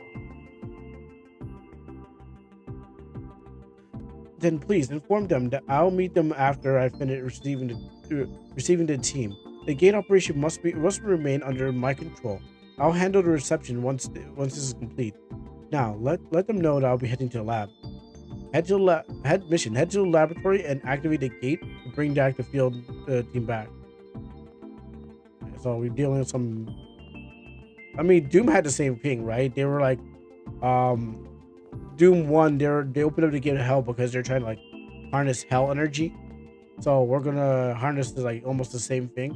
Then please inform them that I'll meet them after I finish receiving the team. The gate operation must remain under my control. I'll handle the reception once this is complete. Now let them know that I'll be heading to the lab. Head to the laboratory and activate the gate to bring the active field team back. So we're dealing with some. I mean, Doom had the same thing, right? They were like, um, Doom One. They opened up the gate of hell because they're trying to like harness hell energy. So we're gonna harness like almost the same thing.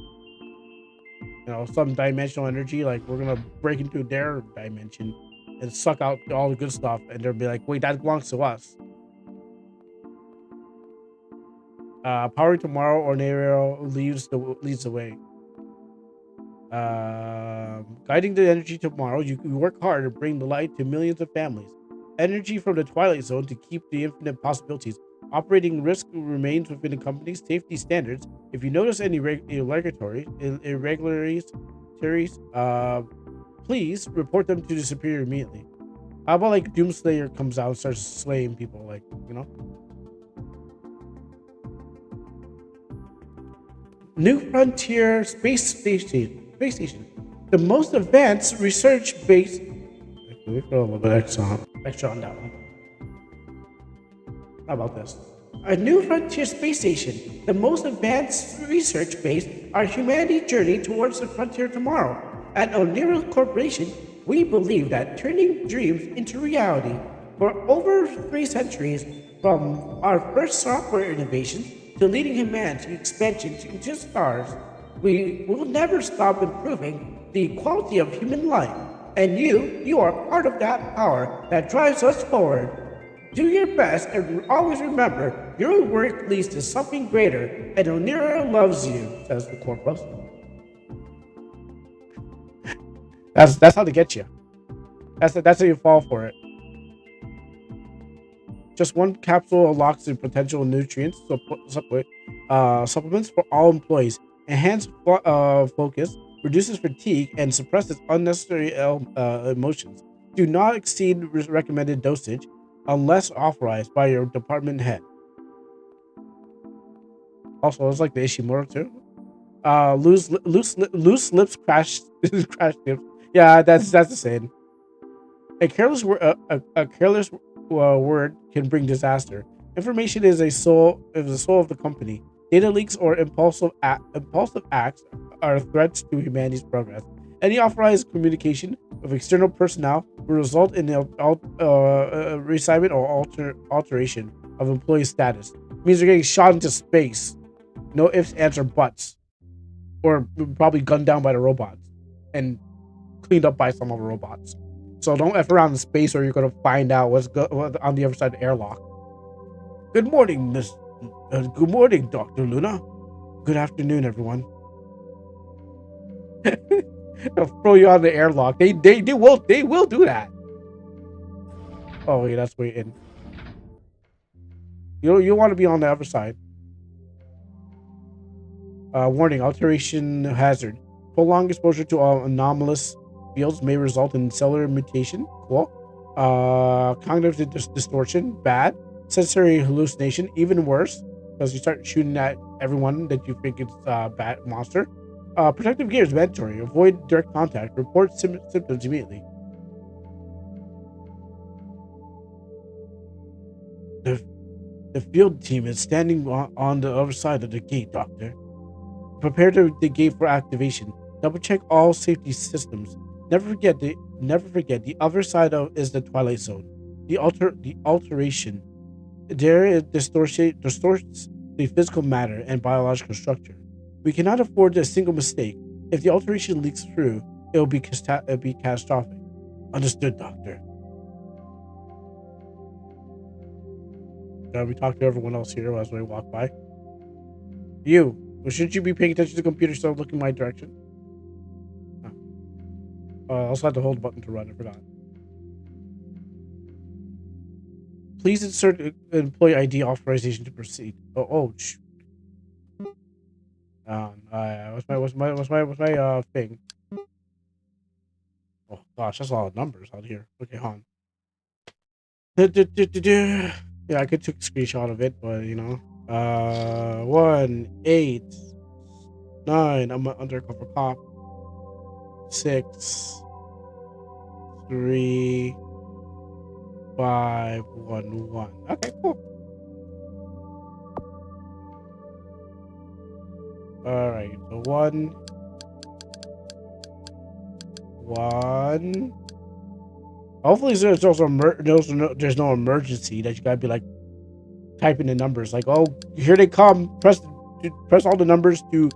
Some dimensional energy. Like we're gonna break into their dimension and suck out all the good stuff, and they'll be like, "Wait, that belongs to us." Powering tomorrow, Ornero leads the way. Guiding the energy tomorrow, you work hard to bring the light to millions of families. Energy from the Twilight Zone to keep the infinite possibilities. Operating risk remains within the company's safety standards. If you notice any irregularities, please report them to the superior immediately. How about like Doomslayer comes out and starts slaying people, like, New Frontier Space Station. The most advanced research base. We put a little bit extra on that one. How about this? A New Frontier Space Station, the most advanced research base, our humanity journey towards the frontier tomorrow. At Onira Corporation, we believe that turning dreams into reality. For over 3 centuries, from our first software innovations to leading humanity expansion into stars, we will never stop improving the quality of human life. And you are part of that power that drives us forward. Do your best and always remember your work leads to something greater, and Onira loves you, says the corpus. That's how they get you. That's how you fall for it. Just one capsule unlocks the potential nutrients supplements for all employees. Enhance focus, reduces fatigue, and suppresses unnecessary emotions. Do not exceed recommended dosage unless authorized by your department head. Also, it's like the Ishimura too. Loose lips crash crash lips. Yeah, that's the same. A careless word can bring disaster. Information is the soul of the company. Data leaks or impulsive acts are threats to humanity's progress. Any authorized communication with external personnel will result in the reassignment or alteration of employee status. It means they're getting shot into space. No ifs, ands, or buts. Or probably gunned down by the robots and cleaned up by some of the robots. So don't F around in space or you're going to find out what's on the other side of the airlock. Good morning, good morning, Dr. Luna. Good afternoon, everyone. They'll throw you on the airlock. They will do that. Oh, yeah, that's way in. You want to be on the other side. Warning: alteration hazard. Prolonged exposure to anomalous fields may result in cellular mutation. Cool. Cognitive distortion. Bad. Sensory hallucination. Even worse, because you start shooting at everyone that you think it's a bad monster. Protective gear is mandatory. Avoid direct contact. Report symptoms immediately. The field team is standing on the other side of the gate, Doctor. Prepare the gate for activation. Double check all safety systems. Never forget the other side is the Twilight Zone. The alteration there it distorts the physical matter and biological structure. We cannot afford a single mistake. If the alteration leaks through, it'll be catastrophic. Understood, Doctor. We talk to everyone else here as we walk by. You. Well, shouldn't you be paying attention to the computer instead of looking my direction? Oh. I also had to hold the button to run. I forgot. Please insert employee ID authorization to proceed. What's my thing? Oh gosh, that's a lot of numbers out here. Okay, hon. Yeah, I could take a screenshot of it, but 189. I'm an undercover cop. 63511. Okay, cool. All right, so one. Hopefully, there's also there's no emergency that you gotta be like typing the numbers. Like, oh, here they come. Press all the numbers to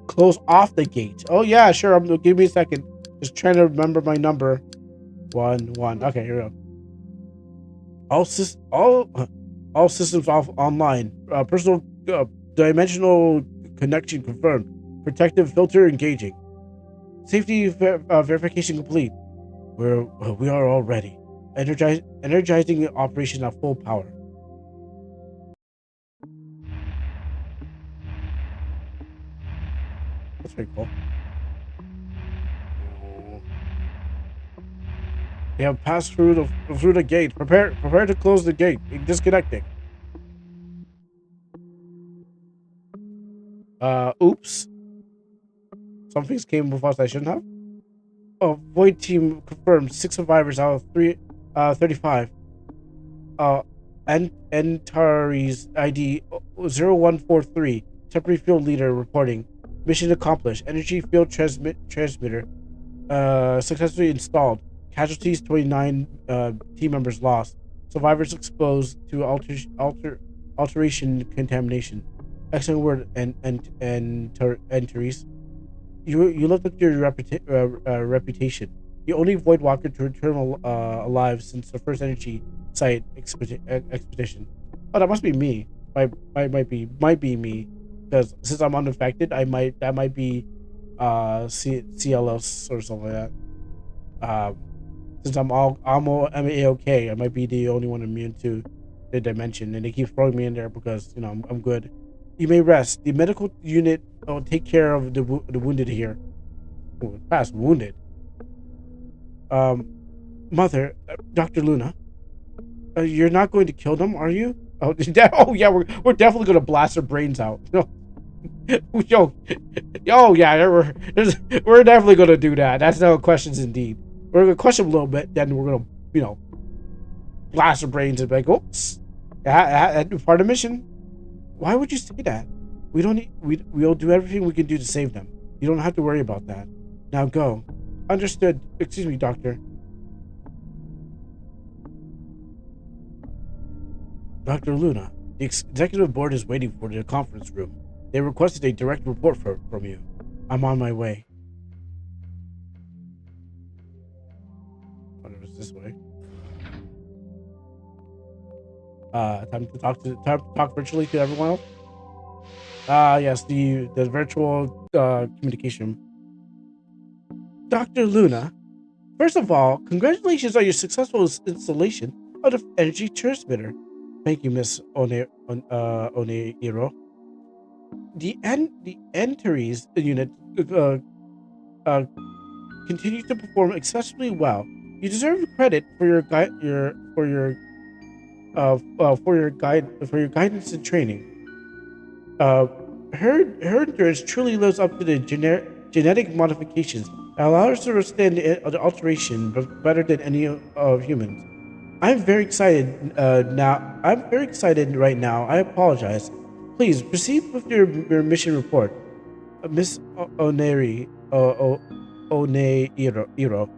close off the gate. Oh yeah, sure. Give me a second. Just trying to remember my number. 1. Okay, here we go. All systems off online. Personal dimensional connection confirmed. Protective filter engaging. Safety verification complete. We are all ready. Energizing operation at full power. That's pretty cool. We have passed through the gate. Prepare to close the gate. Disconnecting. Oops. Some things came with us I shouldn't have. Oh, Void team confirmed 6 survivors out of 35. Antares ID 0143. Temporary field leader reporting. Mission accomplished. Energy field transmitter successfully installed. Casualties 29. Team members lost. Survivors exposed to alteration contamination. Excellent word and Therese. You lived up to your reputation. The only Void Walker to return alive since the first energy site expedition. Oh, that must be me. Might be me, because since I'm unaffected, that might be CLS or something like that. Since I'm A-OK, I might be the only one immune to the dimension, and they keep throwing me in there because I'm good. You may rest. The medical unit will take care of the wounded here. Oh, past wounded. Mother, Dr. Luna, you're not going to kill them, are you? Oh, yeah, we're definitely gonna blast their brains out. No, yo, yeah, we're definitely gonna do that. That's no questions indeed. We're gonna question them a little bit, then we're gonna blast their brains and be like, oops, part of the mission. Why would you say that? We'll do everything we can do to save them. You don't have to worry about that. Now go. Understood. Excuse me, Doctor. Dr. Luna, the executive board is waiting for the conference room. They requested a direct report from you. I'm on my way. I wonder if it's this way. Time to talk virtually to everyone else. Yes, the virtual communication. Dr. Luna, first of all, congratulations on your successful installation of the energy transmitter. Thank you, Miss Oneiro. The Antares unit uh, continues to perform exceptionally well. You deserve credit for your guidance and training. Uh, her endurance truly lives up to the genetic modifications that allow her to withstand the alteration better than any of humans. I'm very excited now. I'm very excited right now. I apologize. Please proceed with your mission report, Miss Oneri Oneiro,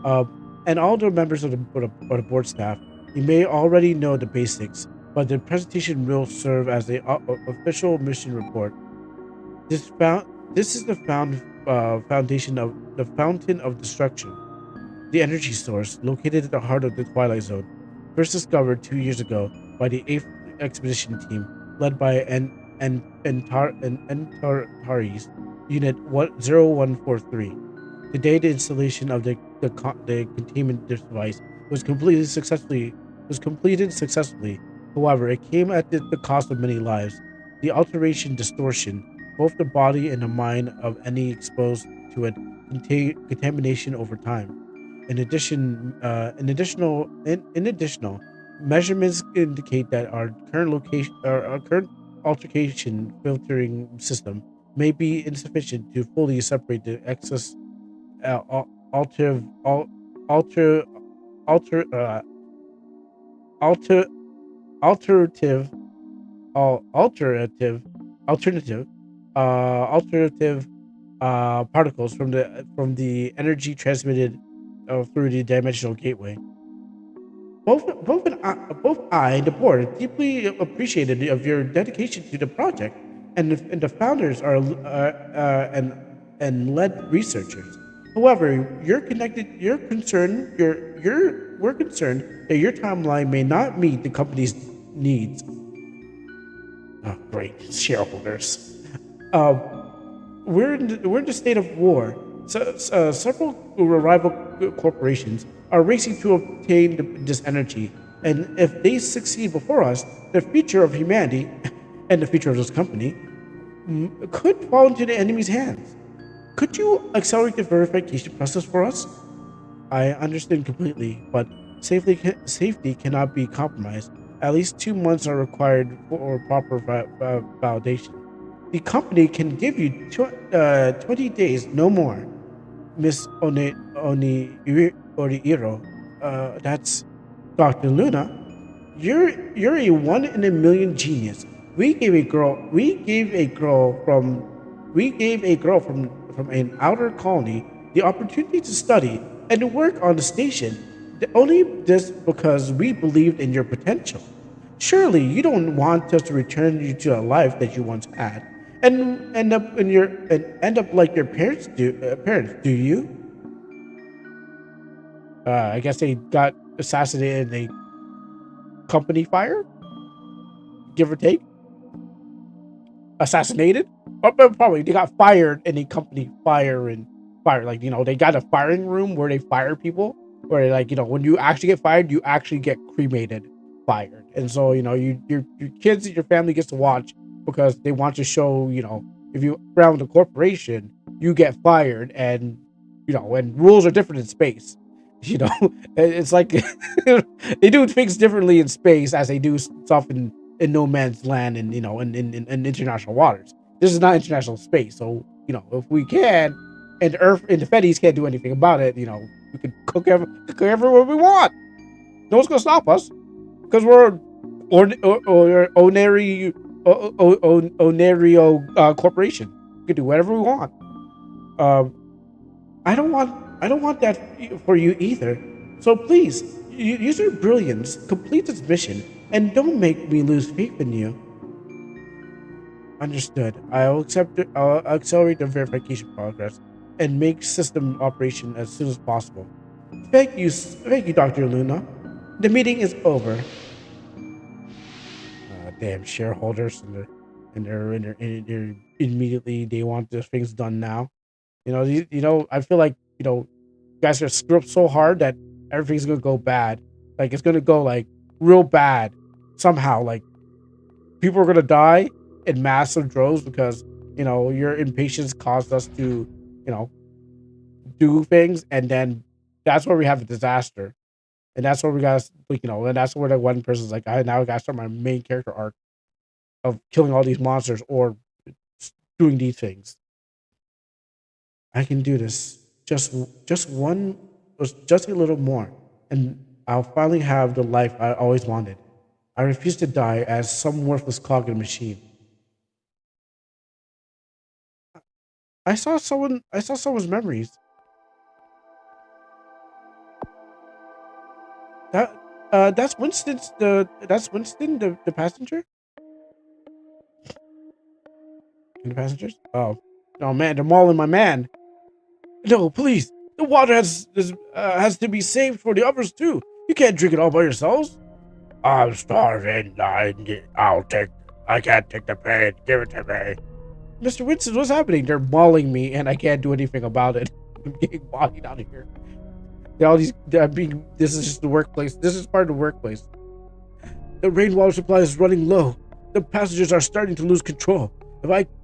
uh, and all the members of the board staff. You may already know the basics, but the presentation will serve as the official mission report. This is the fountain of destruction. The energy source, located at the heart of the Twilight Zone, first discovered 2 years ago by the 8th Expedition Team, led by Antares Unit 0143. Today, the installation of the containment device was completed successfully. However, it came at the cost of many lives. The alteration distortion both the body and the mind of any exposed to it contamination over time. In additional, measurements indicate that our current altercation filtering system may be insufficient to fully separate the excess alter al- alter alter alter alternative alternative alternative alternative particles from the energy transmitted through the dimensional gateway. Both I and the board deeply appreciated of your dedication to the project, and the founders are and led researchers. However, we're concerned that your timeline may not meet the company's needs. Oh, great shareholders. Uh, we're in the state of war. Several rival corporations are racing to obtain this energy, and if they succeed before us, the future of humanity and the future of this company could fall into the enemy's hands. Could you accelerate the verification process for us? I understand completely, but safety cannot be compromised. At least 2 months are required for proper validation. The company can give you 20 days, no more. Miss Oriiro, that's Dr. Luna. You're a one in a million genius. We gave a girl from an outer colony the opportunity to study and work on the station. Only this because we believed in your potential. Surely you don't want us to return you to a life that you once had and end up like your parents, do you? I guess they got assassinated in a company fire, give or take. Assassinated, but probably they got fired in a company fire and fire. Like they got a firing room where they fire people. Where like when you actually get fired, you actually get cremated, fired, and so your kids and your family gets to watch because they want to show if you around the corporation, you get fired, and and rules are different in space. You know, it's like they do things differently in space as they do stuff in no man's land and in international waters. This is not international space, so if we can, and the Earth and the Feddies can't do anything about it, we could cook everywhere we want. No one's gonna stop us because we're ordinary onario corporation. We can do whatever we want. Um, I don't want that for you either. So please, use your brilliance, complete this mission, and don't make me lose faith in you. Understood. I'll accelerate the verification progress and make system operation as soon as possible. Thank you, Dr. Luna. The meeting is over. Damn shareholders and they're immediately they want the things done now. I feel like you guys are screwed up so hard that everything's gonna go bad. Like it's gonna go like real bad somehow. Like people are gonna die in massive droves because your impatience caused us to do things, and then that's where we have a disaster, and that's where we got like and that's where the one person's like, I now gotta start my main character arc of killing all these monsters or doing these things. I can do this. Just one, just a little more, and I'll finally have the life I always wanted. I refuse to die as some worthless cog in a machine. I saw someone's memories. That that's Winston the passenger? The passengers? Oh. Oh man, they're mauling my man. No, please. The water has to be saved for the others too. You can't drink it all by yourselves. I'm starving. I can't take the pain. Give it to me. Mr. Winston, what's happening? They're mauling me and I can't do anything about it. I'm getting mauled out of here. This is just the workplace. This is part of the workplace. The rainwater supply is running low. The passengers are starting to lose control.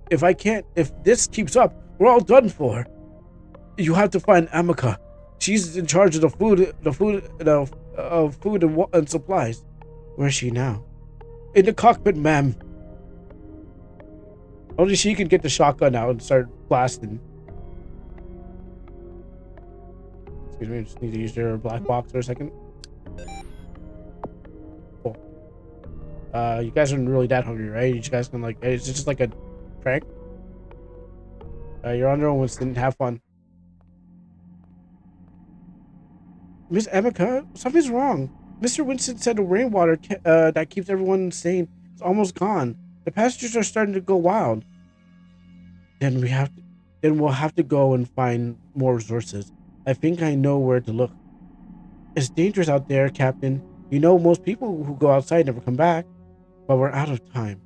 If this keeps up, we're all done for. You have to find Amika. She's in charge of food and supplies. Where's she now? In the cockpit, ma'am. Only she can get the shotgun out and start blasting. Excuse me, I just need to use your black box for a second. Cool. You guys aren't really that hungry, right? You guys can like, it's just like a prank. You're on your own, Winston. Have fun. Miss Emika, something's wrong. Mr. Winston said the rainwater that keeps everyone sane is almost gone. The passengers are starting to go wild. Then we'll have to go and find more resources. I think I know where to look. It's dangerous out there, Captain. You know most people who go outside never come back. But we're out of time.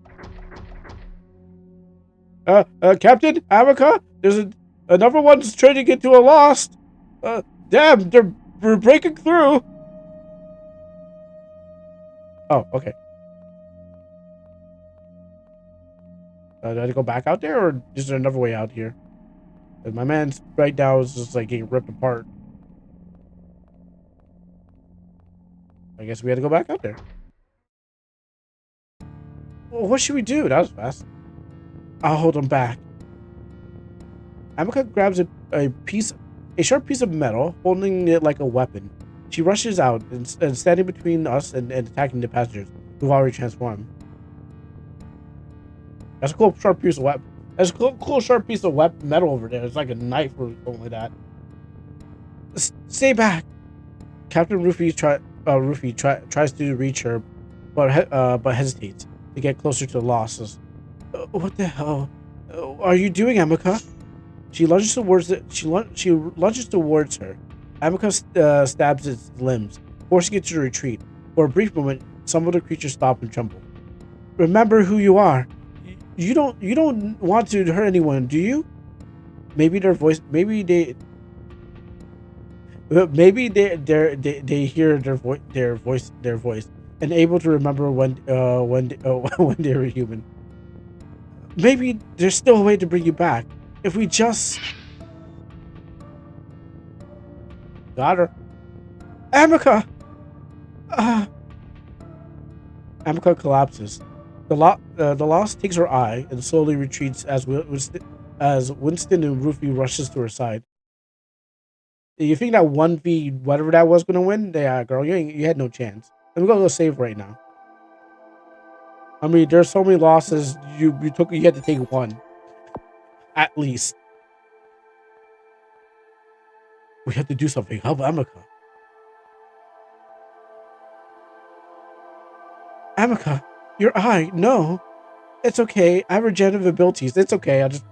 Captain, Amika, there's another one's trying to get to a lost. Damn, we're breaking through. Oh, okay. Do I go back out there, or is there another way out here? My man's right now is just like getting ripped apart. I guess we had to go back out there. Well, what should we do? That was fast. I'll hold him back. Amika grabs a sharp piece of metal, holding it like a weapon. She rushes out and standing between us and attacking the passengers, who've already transformed. That's a cool sharp piece of weapon. That's a cool sharp piece of metal over there. It's like a knife or something like that. Stay back. Captain Rufy tries to reach her, but hesitates to get closer to the losses. What the hell are you doing, Amika? She lunges towards her. Amika stabs its limbs, forcing it to retreat. For a brief moment, some of the creatures stop and tremble. Remember who you are. You don't want to hurt anyone, do you? Maybe they hear their voice and able to remember when they were human. Maybe there's still a way to bring you back if we just got her. Amika. Amika collapses. The lost takes her eye and slowly retreats as Winston and Rufy rushes to her side. You think that 1v whatever that was gonna win? Yeah, girl, you had no chance. I'm gonna go save right now. I mean, there's so many losses. You had to take one, at least. We have to do something. Help Amika. Amika, your eye. No, it's okay. I have regenerative abilities. It's okay. I'll just.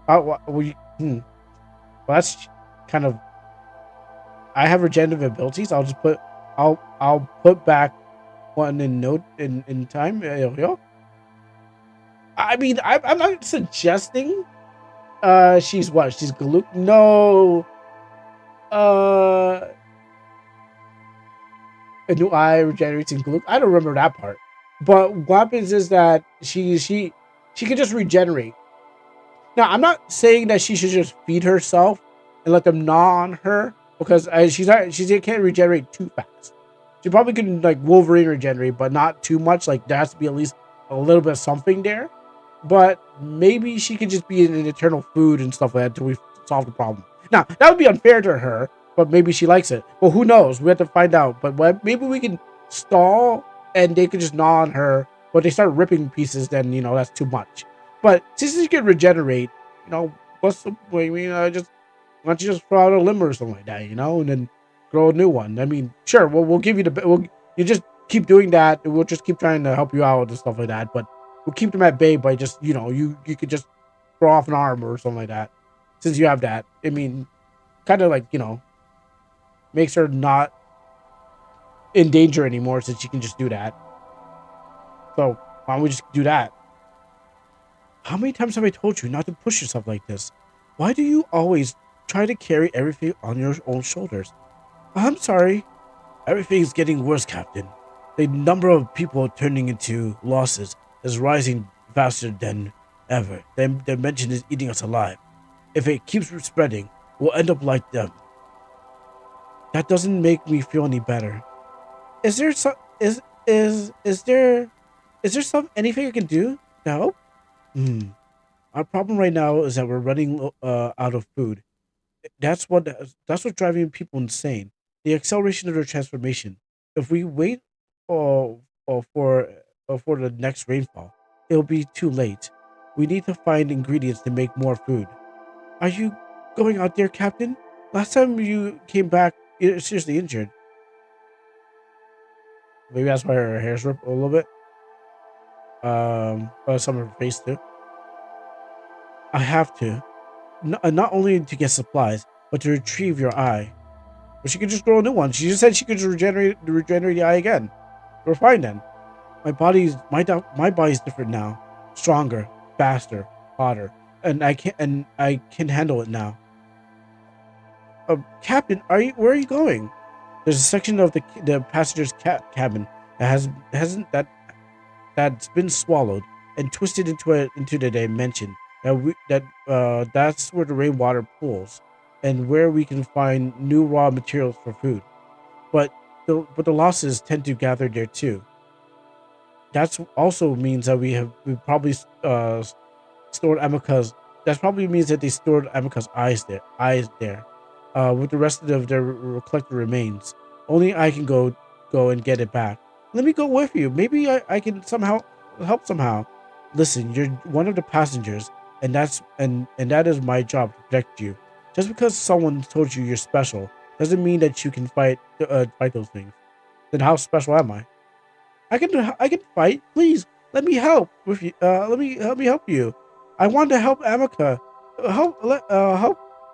Well, that's kind of. I have regenerative abilities. I'll just put. I'll put back one in time. I mean, I'm not suggesting. She's what? She's glue. No. A new eye regenerates in glue. I don't remember that part. But what happens is that she can just regenerate. Now, I'm not saying that she should just feed herself and let them gnaw on her, because she can't regenerate too fast. She probably can like Wolverine regenerate, but not too much. Like there has to be at least a little bit of something there. But maybe she could just be an eternal food and stuff like that until we solve the problem. Now, that would be unfair to her, but maybe she likes it. Well, who knows? We have to find out. But maybe we can stall and they could just gnaw on her. But they start ripping pieces, then, that's too much. But since she can regenerate, what's the way? I mean, why don't you just throw out a limb or something like that, and then grow a new one? I mean, sure, we'll give you you just keep doing that. We'll just keep trying to help you out and stuff like that. But we'll keep them at bay by just, you could just grow off an arm or something like that. Since you have that, I mean, kind of like makes her not in danger anymore since she can just do that. So why don't we just do that? How many times have I told you not to push yourself like this? Why do you always try to carry everything on your own shoulders? I'm sorry. Everything's getting worse, Captain. The number of people turning into losses is rising faster than ever. The dimension is eating us alive. If it keeps spreading, we'll end up like them. That doesn't make me feel any better. Is there some is there some anything I can do to help? Hmm. Our problem right now is that we're running out of food. That's what's driving people insane. The acceleration of their transformation. If we wait uh, for the next rainfall, it'll be too late. We need to find ingredients to make more food. Are you going out there, Captain? Last time you came back, you're seriously injured. Maybe that's why her hair's ripped a little bit. Some of her face too. I have to, not only to get supplies, but to retrieve your eye. But she could just grow a new one. She just said she could regenerate the eye again. We're fine then. My body's different now, stronger, faster, hotter, and I can handle it now. Captain, are you where are you going? There's a section of the passenger's cabin that hasn't that's been swallowed and twisted into the dimension that's where the rainwater pools and where we can find new raw materials for food. But the losses tend to gather there too. That's also means that we probably stored Amika's. That probably means that they stored Amika's eyes there, with the rest of their collected remains. Only I can go and get it back. Let me go with you. Maybe I can somehow help somehow. Listen, you're one of the passengers, and that is my job to protect you. Just because someone told you you're special doesn't mean that you can fight those things. Then how special am I? I can fight. Please let me help with you. Let me help you. I want to help Amica. Help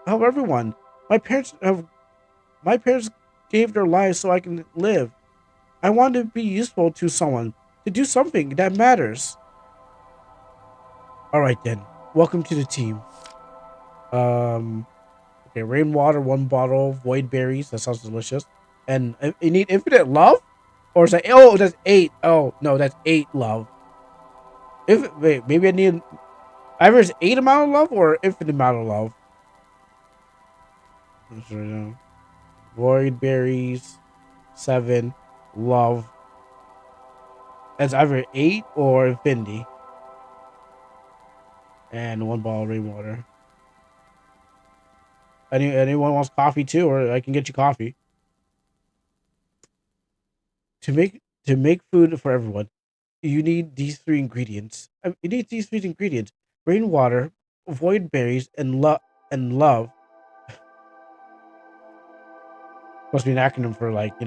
everyone. My parents have my parents gave their lives so I can live. I want to be useful to someone to do something that matters. All right then. Welcome to the team. Um. Okay, rainwater, one bottle, void berries. That sounds delicious. And you need infinite love, or is that oh that's eight? Oh no, that's eight love. If wait, maybe I need either it's eight amount of love or infinite amount of love. That's right now. Void berries, seven, love. That's either eight or infinity, and one bottle of rainwater. Anyone wants coffee too, or I can get you coffee to make food for everyone. You need these three ingredients. You need these three ingredients: rainwater, void berries, and love. Must be an acronym for like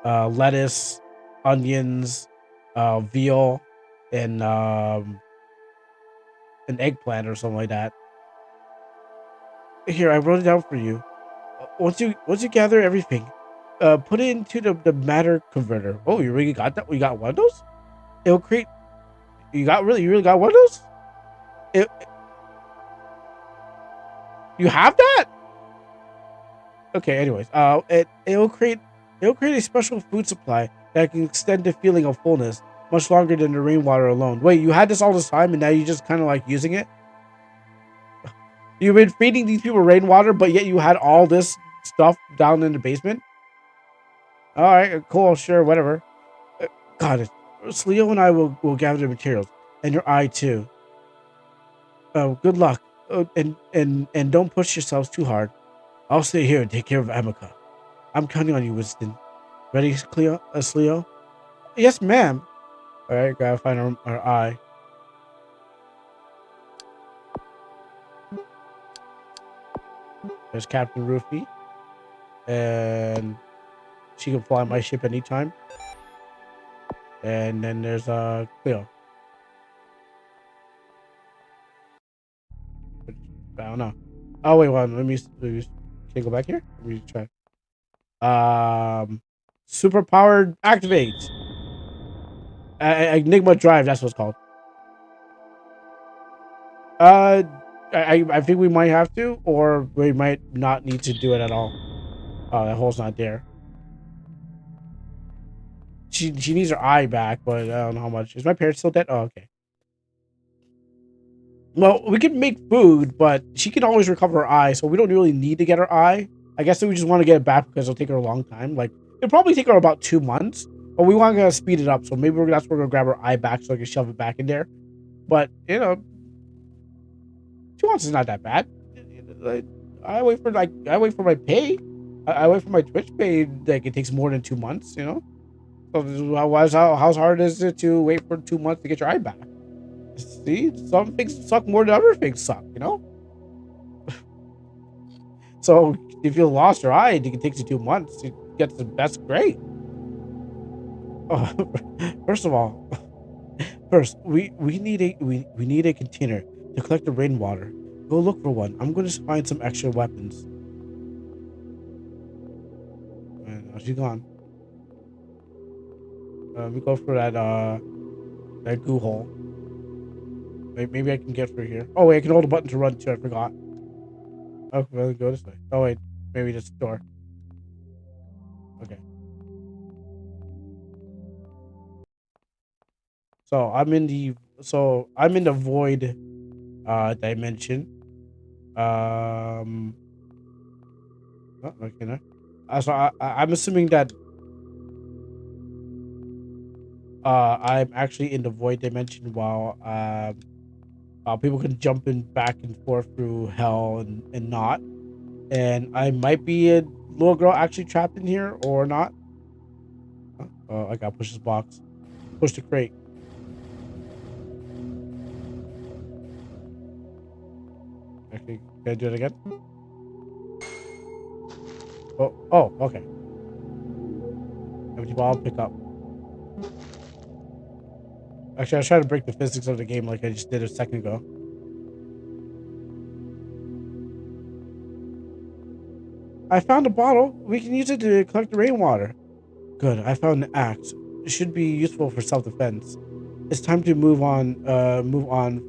lettuce, onions, veal, and an eggplant or something like that. Here, I wrote it down for you. Once you gather everything, put it into the matter converter. Oh, you really got that? You got one of those? It'll create. You really got one of those? It, you have that? Okay. Anyways, it'll create a special food supply that can extend the feeling of fullness much longer than the rainwater alone. Wait, you had this all this time and now you just kind of like using it? You've been feeding these people rainwater, but yet you had all this stuff down in the basement? All right, cool, sure, whatever. Uh, Got it. Leo and I will gather the materials, and your eye too. Good luck, and don't push yourselves too hard. I'll stay here and take care of Amica. I'm counting on you, Winston. Ready, Cleo? Leo? Yes, ma'am. All right, gotta find our eye. There's Captain Rufy, and she can fly my ship anytime. And then there's Cleo. I don't know. Oh wait, one. Let me can I go back here? Let me try. Super powered activate. Enigma drive. That's what it's called. Uh, I think we might have to, or we might not need to do it at all. Oh, that hole's not there. She needs her eye back, but I don't know how much. Is my parents still dead? Oh, okay. Well, we can make food, but she can always recover her eye, so we don't really need to get her eye. I guess we just want to get it back because it'll take her a long time. Like, it'll probably take her about 2 months, but we want to speed it up. So maybe that's where we're gonna grab her eye back so I can shove it back in there. But 2 months is not that bad. Like, I wait for my pay. I wait for my Twitch pay. Like, it takes more than 2 months. So how hard is it to wait for 2 months to get your eye back? See, some things suck more than other things suck. So if you lost your eye, it takes you 2 months to get that's great. Oh, first of all, we need we need a container to collect the rainwater. Go look for one. I'm going to find some extra weapons. And now she's gone. We go for that goo hole. Maybe I can get through here. Oh wait, I can hold a button to run too. I forgot. Oh, well, go this way. Oh wait, maybe this door. Okay. I'm in the void dimension. Um. Oh, okay. No. I'm assuming that I'm actually in the void dimension while people can jump in back and forth through hell and not. And I might be a little girl actually trapped in here or not. Oh, I gotta push this box. Push the crate. Actually, can I do it again? Oh, okay. Empty bottle, pick up. Actually, I was trying to break the physics of the game like I just did a second ago. I found a bottle. We can use it to collect the rainwater. Good. I found an axe. It should be useful for self-defense. It's time to move on. Move on.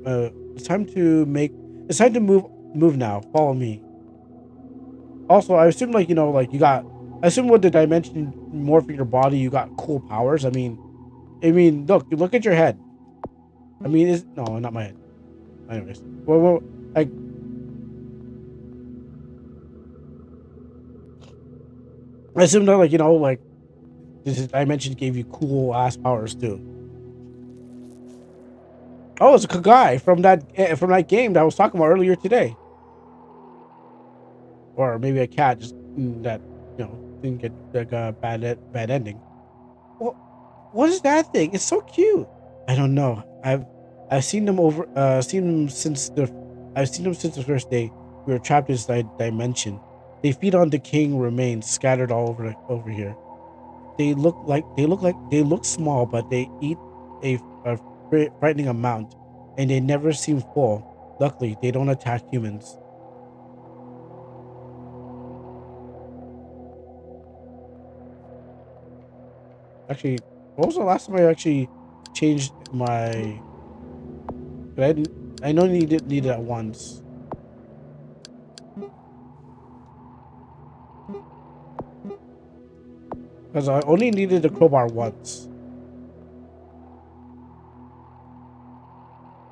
It's time to make. It's time to move. Move now. Follow me. Also, I assume like you got. I assume with the dimension morphing your body, you got cool powers. I mean, look at your head. I mean, is no, not my head. Anyways, like I assume that like this dimension gave you cool ass powers too. Oh, it's a guy from that game that I was talking about earlier today, or maybe a cat just that didn't get like a bad ending. What what is that thing? It's so cute. I don't know. I've seen them over seen them since the I've seen them since the first day we were trapped in this dimension. They feed on decaying remains scattered all over here. They look small, but they eat a frightening amount, and they never seem full. Luckily, they don't attack humans. Actually, what was the last time I actually changed my? But I didn't. I know need it at once because I only needed the crowbar once.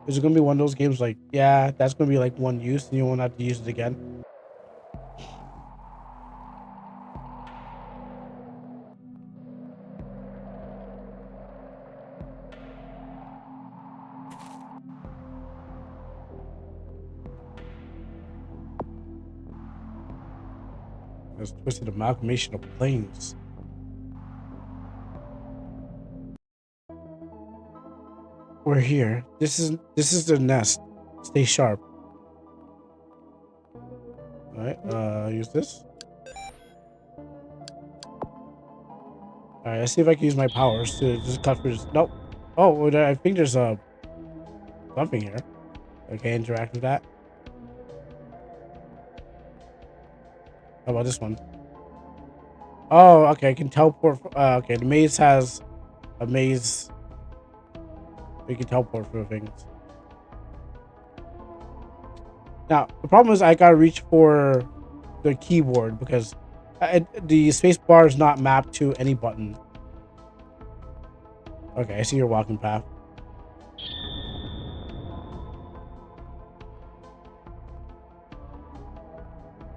Is it gonna be one of those games like, yeah, that's gonna be like one use and you won't have to use it again? It's twisted amalgamation of planes. We're here. This is the nest. Stay sharp. All right. Use this. All right. Let's see if I can use my powers to just cut through this. Nope. Oh, well, I think there's something here. Okay, interact with that. How about this one? Oh, okay. I can teleport. Okay, the maze has a maze. We can teleport for things. Now the problem is I gotta reach for the keyboard because the space bar is not mapped to any button. Okay, I see your walking path.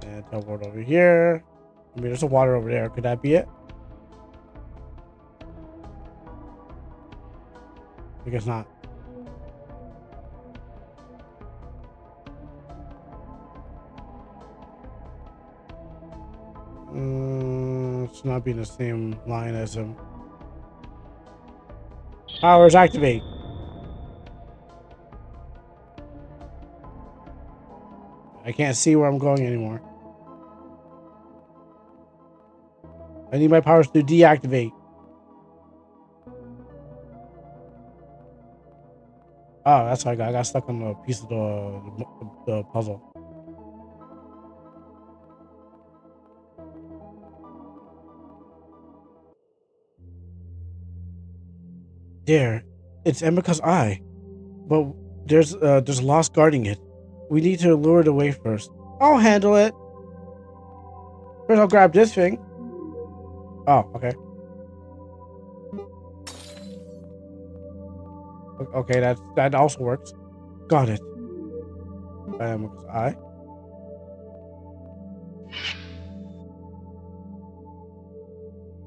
And teleport over here. I mean, there's a water over there. Could that be it? I guess not. It's not being the same line as him. Powers activate. I can't see where I'm going anymore. I need my powers to deactivate. Oh, that's how I got. I got stuck on the piece of the puzzle. There, it's Emika's eye, but there's a lost guarding it. We need to lure it away first. I'll handle it. First, I'll grab this thing. Oh, okay. Okay, that also works. Got it. Emika's eye.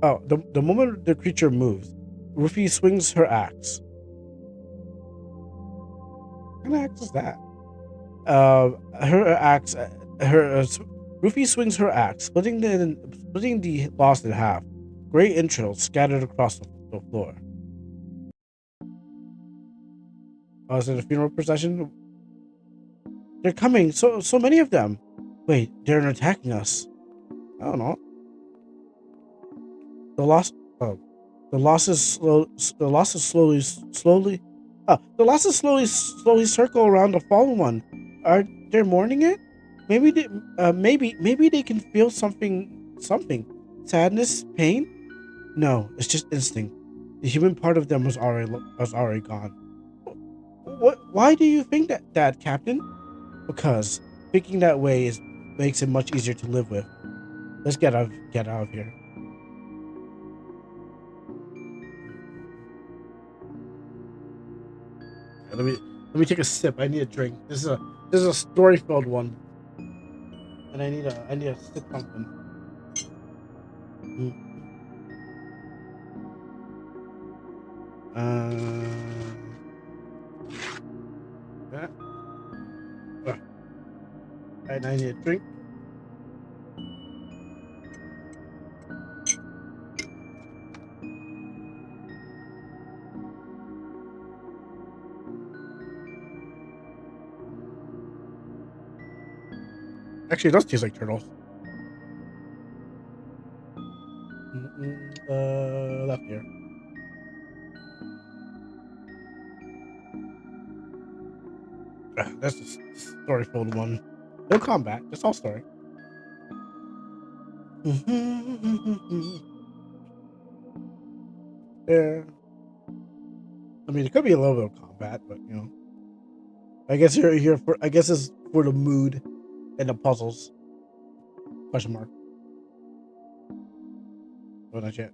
Oh, the moment the creature moves, Ruffy swings her axe. What kind of axe is that? Her axe, Ruffy swings her axe, splitting the lost in half. Gray entrails scattered across the floor. Oh, is it a funeral procession? They're coming. So many of them. Wait, they're attacking us. I don't know. The lost. Oh, the losses slow. The losses slowly. The losses slowly circle around the fallen one. Are they mourning it? Maybe they can feel something. Sadness, pain. No, it's just instinct. The human part of them was already gone. What? Why do you think that, Captain? Because thinking that way makes it much easier to live with. Let's get out of here. Let me take a sip. I need a drink. This is a story filled one, and I need a sip something. Mm. Yeah. And I need a drink. Actually, it does taste like turtles. Left here. That's the story filled one. No combat, just all story. Yeah. I mean, it could be a little bit of combat, but I guess you're here for. I guess it's for the mood and the puzzles. Question mark. Oh, not yet.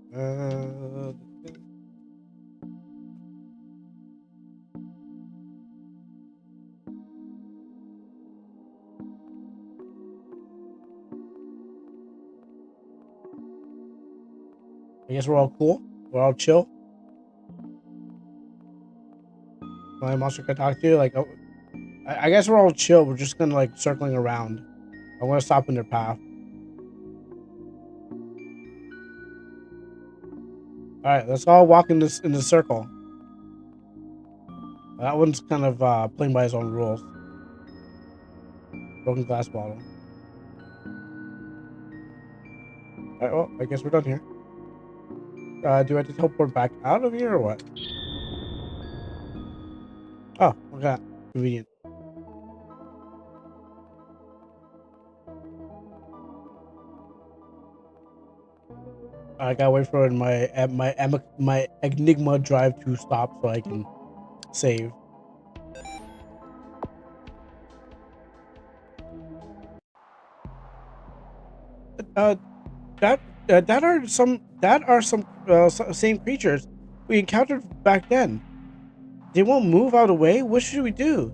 I guess we're all cool. We're all chill. My monster can talk to you. Like, oh, I guess we're all chill. We're just gonna like circling around. I want to stop in their path. All right, let's all walk in the circle. That one's kind of playing by his own rules. Broken glass bottle. All right, well, I guess we're done here. Do I have to teleport back out of here or what? Oh, look at that. Convenient. I gotta wait for my Enigma drive to stop so I can save. Uh, that that are some same creatures we encountered back then. They won't move out of the way. What should we do?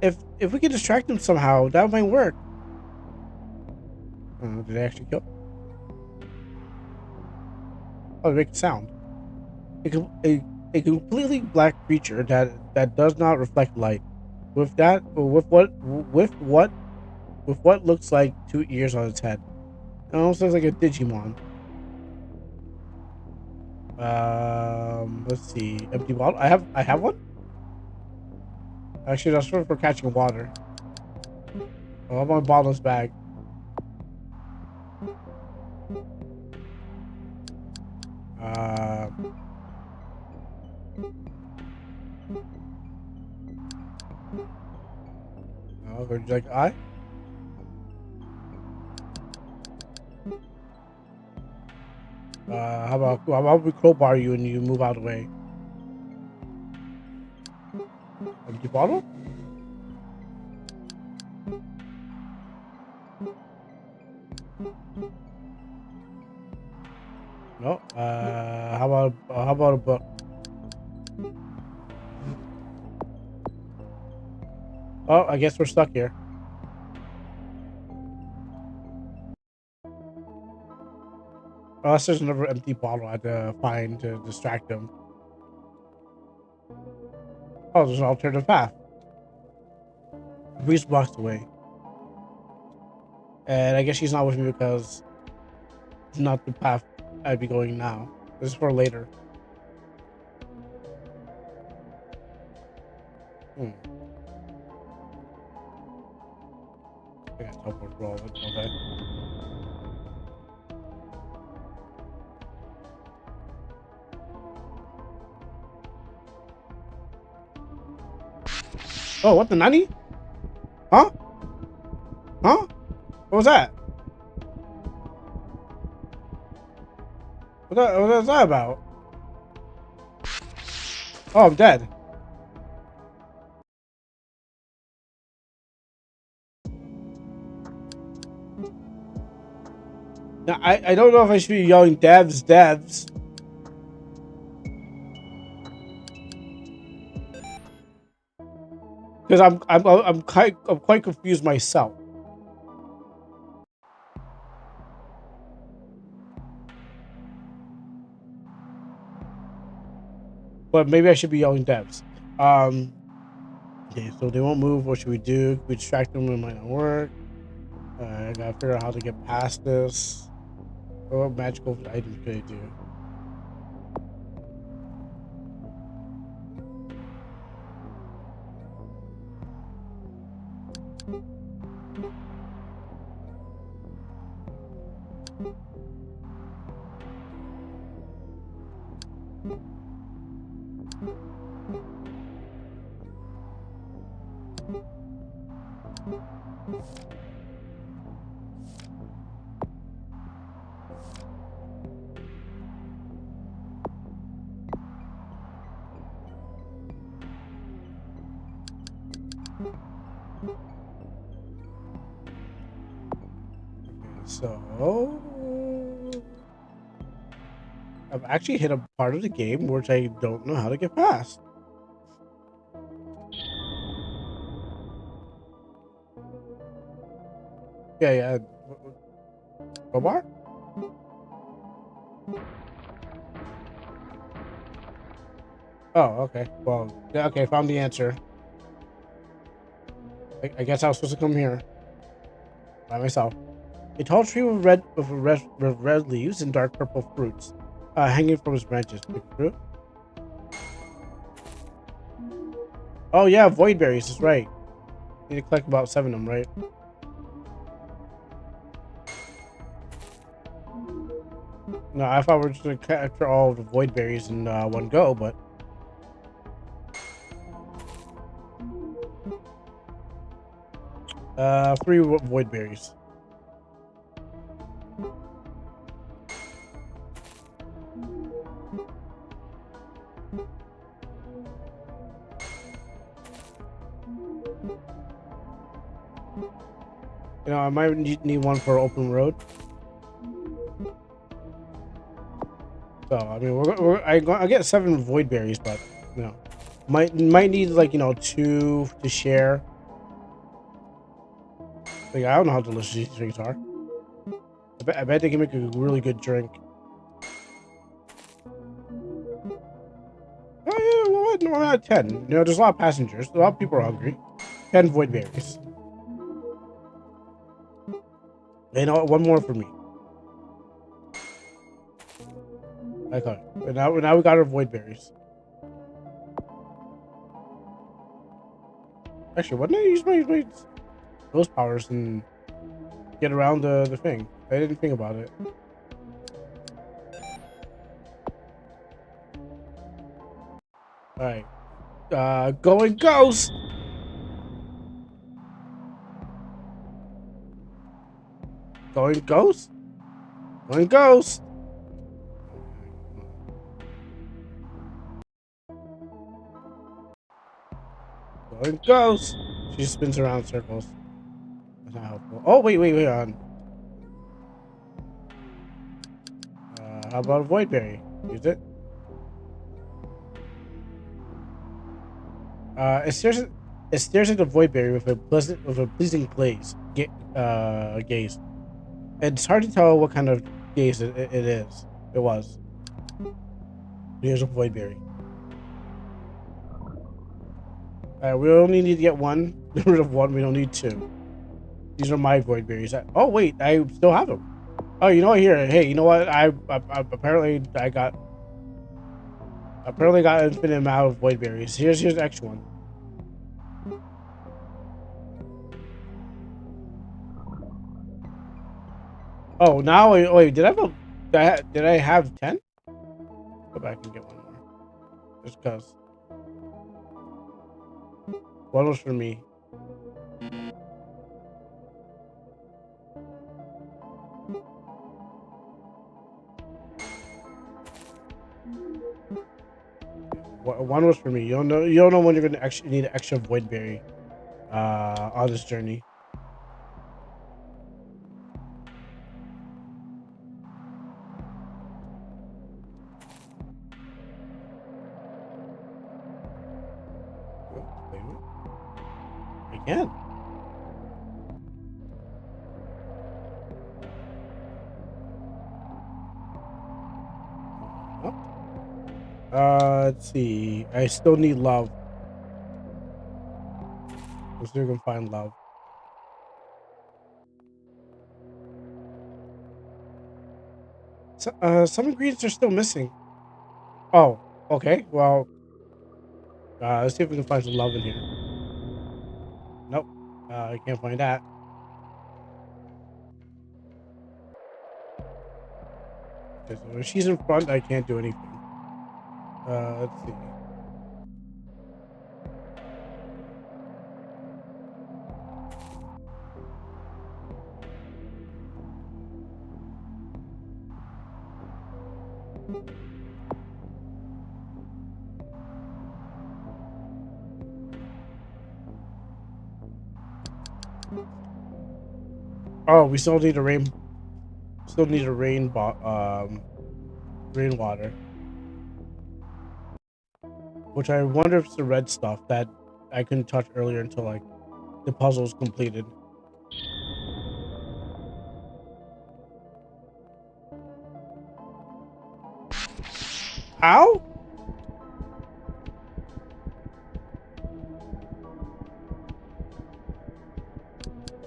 If we can distract them somehow, that might work. Did they actually kill? Oh, they make a sound. A completely black creature that does not reflect light. With what looks like two ears on its head. It almost looks like a Digimon. Let's see. Empty bottle. I have one. Actually, that's for catching water. Oh, my bottle's bag. Uh, would you like I? How about we crowbar you and you move out of the way? Empty bottle? No. How about a book? Oh, I guess we're stuck here. Unless there's another empty bottle I had to find to distract him. Oh, there's an alternative path. Breeze blocks the way. And I guess she's not with me because it's not the path I'd be going now. This is for later. Hmm. I got teleport for all of it, don't I? Oh, what the nani? Huh? Huh? What was that? What was that about? Oh, I'm dead. Now, I don't know if I should be yelling devs, devs. Because I'm quite confused myself. But maybe I should be yelling devs. Okay, so they won't move. What should we do? Could we distract them? It might not work. I gotta figure out how to get past this. What magical items could I do? So I've actually hit a part of the game which I don't know how to get past. Yeah. Crowbar? Oh, okay. Well, yeah, okay. Found the answer. I guess I was supposed to come here by myself. A tall tree with red leaves and dark purple fruits, hanging from its branches. Pick fruit. Oh yeah, void berries is right. Need to collect about 7 of them, right? No, I thought we were just gonna capture all of the void berries in one go, but 3 void berries. You know, I might need one for open road. So I mean, I get 7 void berries, but you know, might need like 2 to share. Like I don't know how delicious these drinks are. I bet they can make a really good drink. Oh yeah, well, what? No, I'm at 10. You know, there's a lot of passengers. A lot of people are hungry. 10 void berries. You know what? One more for me. Okay. But now we got our void berries. Actually, why didn't I use my those powers and get around the thing? I didn't think about it. All right. Going ghost. Going ghost. Going ghost. Going ghost. She spins around in circles. That's not helpful. Oh wait on. How about a void berry? Use it. It stares at the void berry with a pleasing gaze. It's hard to tell what kind of gaze it is. It was. Here's a void berry. We only need to get one. Get rid of one. We don't need 2. These are my void berries. Oh wait, I still have them. Oh, you know what? Here, hey, you know what? I apparently got an infinite amount of void berries. Here's the extra one. Oh, now wait. Did I have 10? Go back and get one more. Just cause one was for me. One was for me. You don't know. You don't know when you're gonna actually need an extra void berry. On this journey. Wait, again. Let's see. I still need love. Let's see if we can find love. So, some ingredients are still missing. Oh, okay. Well, let's see if we can find some love in here. Nope. I can't find that. Okay, so if she's in front, I can't do anything. Let's see. Oh, we still need a rain. Still need a rainwater. Which I wonder if it's the red stuff that I couldn't touch earlier until like the puzzle is completed. Ow!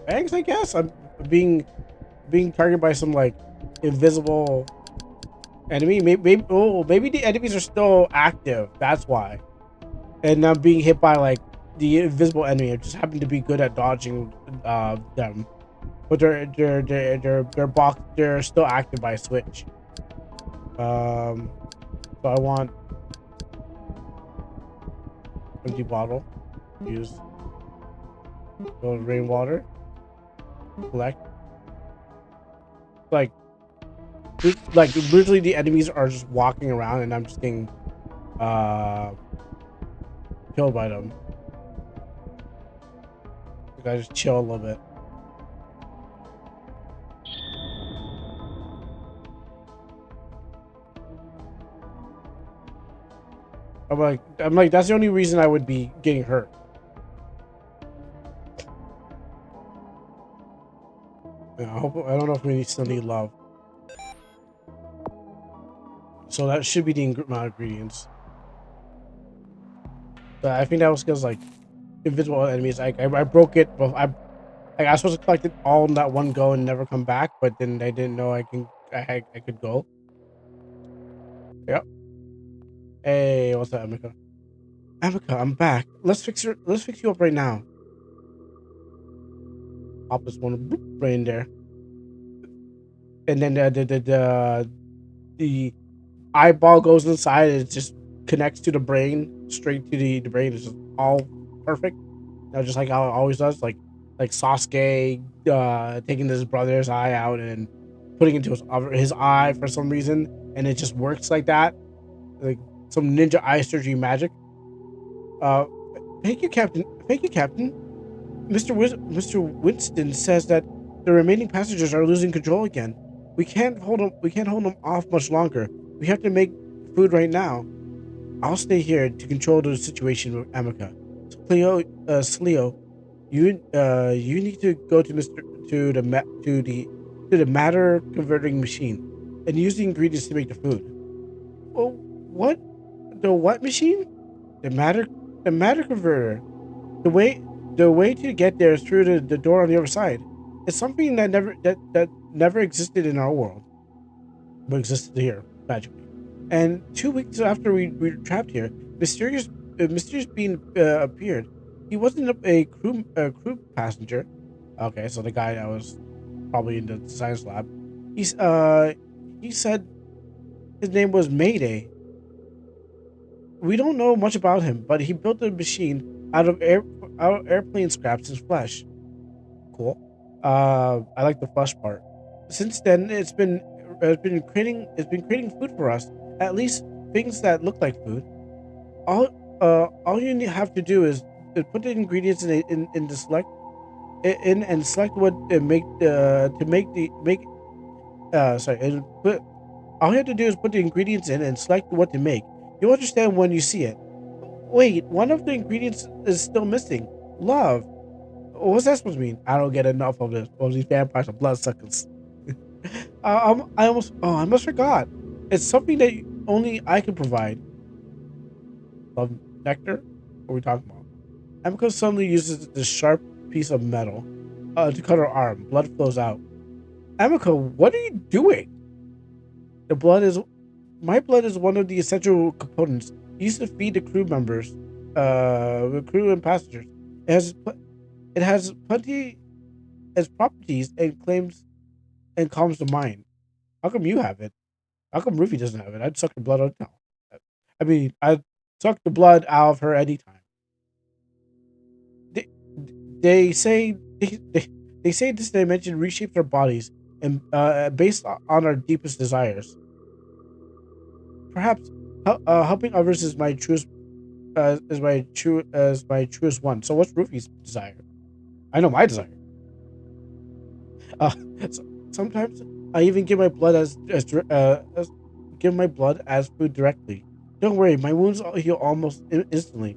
Thanks, I guess. I'm being targeted by some like invisible enemy. Maybe the enemies are still active. That's why. And I'm being hit by like the invisible enemy. I just happen to be good at dodging them. But they're still active by switch. So I want empty bottle. Use rainwater. Collect. Like literally the enemies are just walking around and I'm just getting killed by them. Like I just chill a little bit. I'm like, that's the only reason I would be getting hurt. Yeah, I don't know if we still need love. So that should be the amount of ingredients. But I think that was because like invisible enemies. I broke it, but I was supposed to collect it all in that one go and never come back. But then I didn't know I could go. Yep. Hey, what's up, Amika? Amika, I'm back. Let's fix you up right now. Pop this one boop, right in there, and then the eyeball goes inside. And it just connects to the brain, straight to the brain. It's just all perfect. Just like how it always does. Like Sasuke taking his brother's eye out and putting it into his eye for some reason, and it just works like that. Like some ninja eye surgery magic. Uh, thank you, Captain. Thank you, Captain. Mr. Winston says that the remaining passengers are losing control again. We can't hold them off much longer. We have to make food right now. I'll stay here to control the situation with Amica. Sleo, you need to go to Mister to the matter converting machine, and use the ingredients to make the food. Well, what the what machine? The matter the matter converter. The way the way to get there is through the door on the other side. It's something that never existed in our world, but existed here magically. And 2 weeks after we were trapped here, mysterious being appeared. He wasn't a crew passenger. Okay, so the guy that was probably in the science lab. He's he said his name was Mayday. We don't know much about him, but he built a machine out of airplane scraps and flesh. Cool. I like the flesh part. Since then, it's been creating food for us. At least things that look like food. All you have to do is put the ingredients in the select in and select what make to make the make sorry and put all you have to do is put the ingredients in and select what to make. You'll understand when you see it. Wait, one of the ingredients is still missing. Love. What's that supposed to mean? I don't get enough of this. Of these vampires are bloodsuckers. I almost forgot. It's something that only I can provide. Love nectar? What are we talking about? Emiko suddenly uses this sharp piece of metal to cut her arm. Blood flows out. Emiko, what are you doing? The blood is My blood is one of the essential components used to feed the crew members, the crew and passengers. It has it has plenty as properties and claims and calms the mind. How come you have it? How come Ruby doesn't have it? I'd suck the blood out now. I mean, I'd suck the blood out of her anytime. They, they say they say this dimension reshapes our bodies and based on our deepest desires. Perhaps helping others is my truest as my truest one. So what's Ruby's desire? I know my desire. Uh, Sometimes I even give my blood as give my blood as food directly. Don't worry, my wounds heal almost instantly.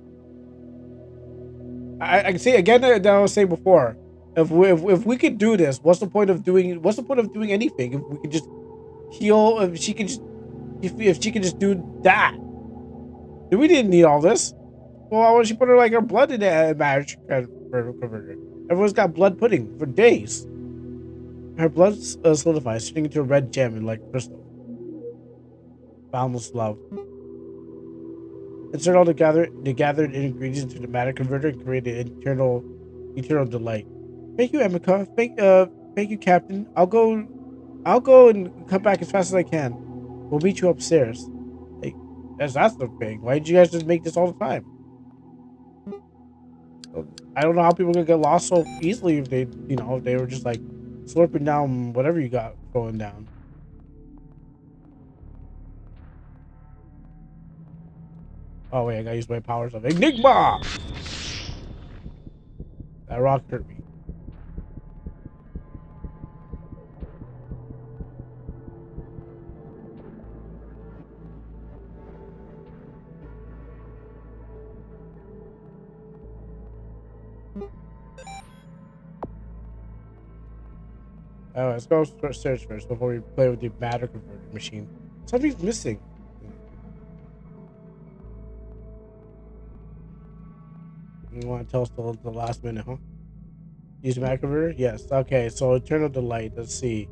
I can say again that I was saying before. If we could do this, what's the point of doing anything if we could just heal? If she could just do that, then we didn't need all this. Well, why would she put her blood in a marriage converter? Everyone's got blood pudding for days. Her blood solidifies, turning into a red gem and like crystal. Boundless love. Insert all the gathered ingredients into the matter converter and create an eternal delight. Thank you, Emika. Thank you, Captain. I'll go and come back as fast as I can. We'll meet you upstairs. Like, that's the thing. Why did you guys just make this all the time? I don't know how people are gonna get lost so easily if if they were just like slurping down whatever you got going down. Oh wait, I gotta use my powers of Enigma. That rock hurt me. Let's go search first before we play with the matter converter machine. Something's missing. You want to tell us the last minute, huh? Use the matter converter? Yes. Okay, so turn on the light. Let's see.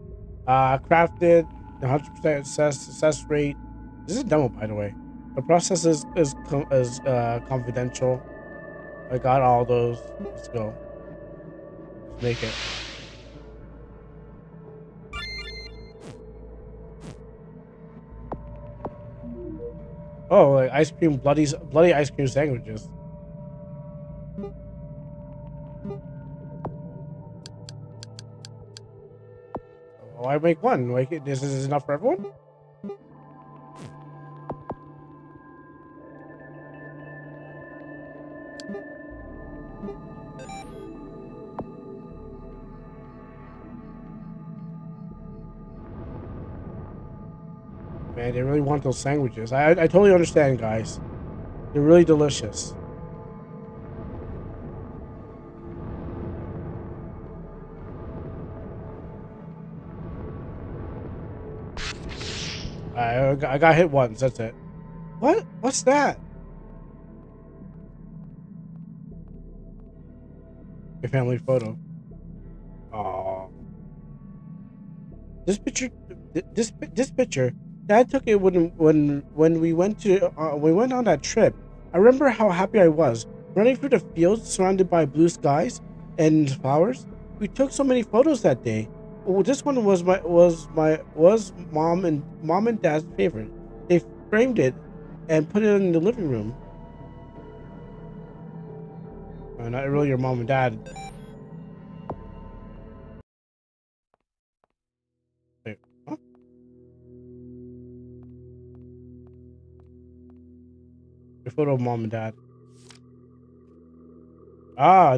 Crafted, 100% success rate. This is a demo, by the way. The process is confidential. I got all those. Let's go. Let's make it. Oh, like ice cream, bloody ice cream sandwiches. Oh, I make one. Like this is enough for everyone. Man, they really want those sandwiches. I totally understand, guys. They're really delicious. I got hit once. That's it. What? What's that? Your family photo. Oh, this picture. This picture. Dad took it when we went on that trip. I remember how happy I was running through the fields surrounded by blue skies and flowers. We took so many photos that day. Oh, this one was mom and dad's favorite. They framed it and put it in the living room. Not really your mom and dad. Wait, huh? Your photo of mom and dad.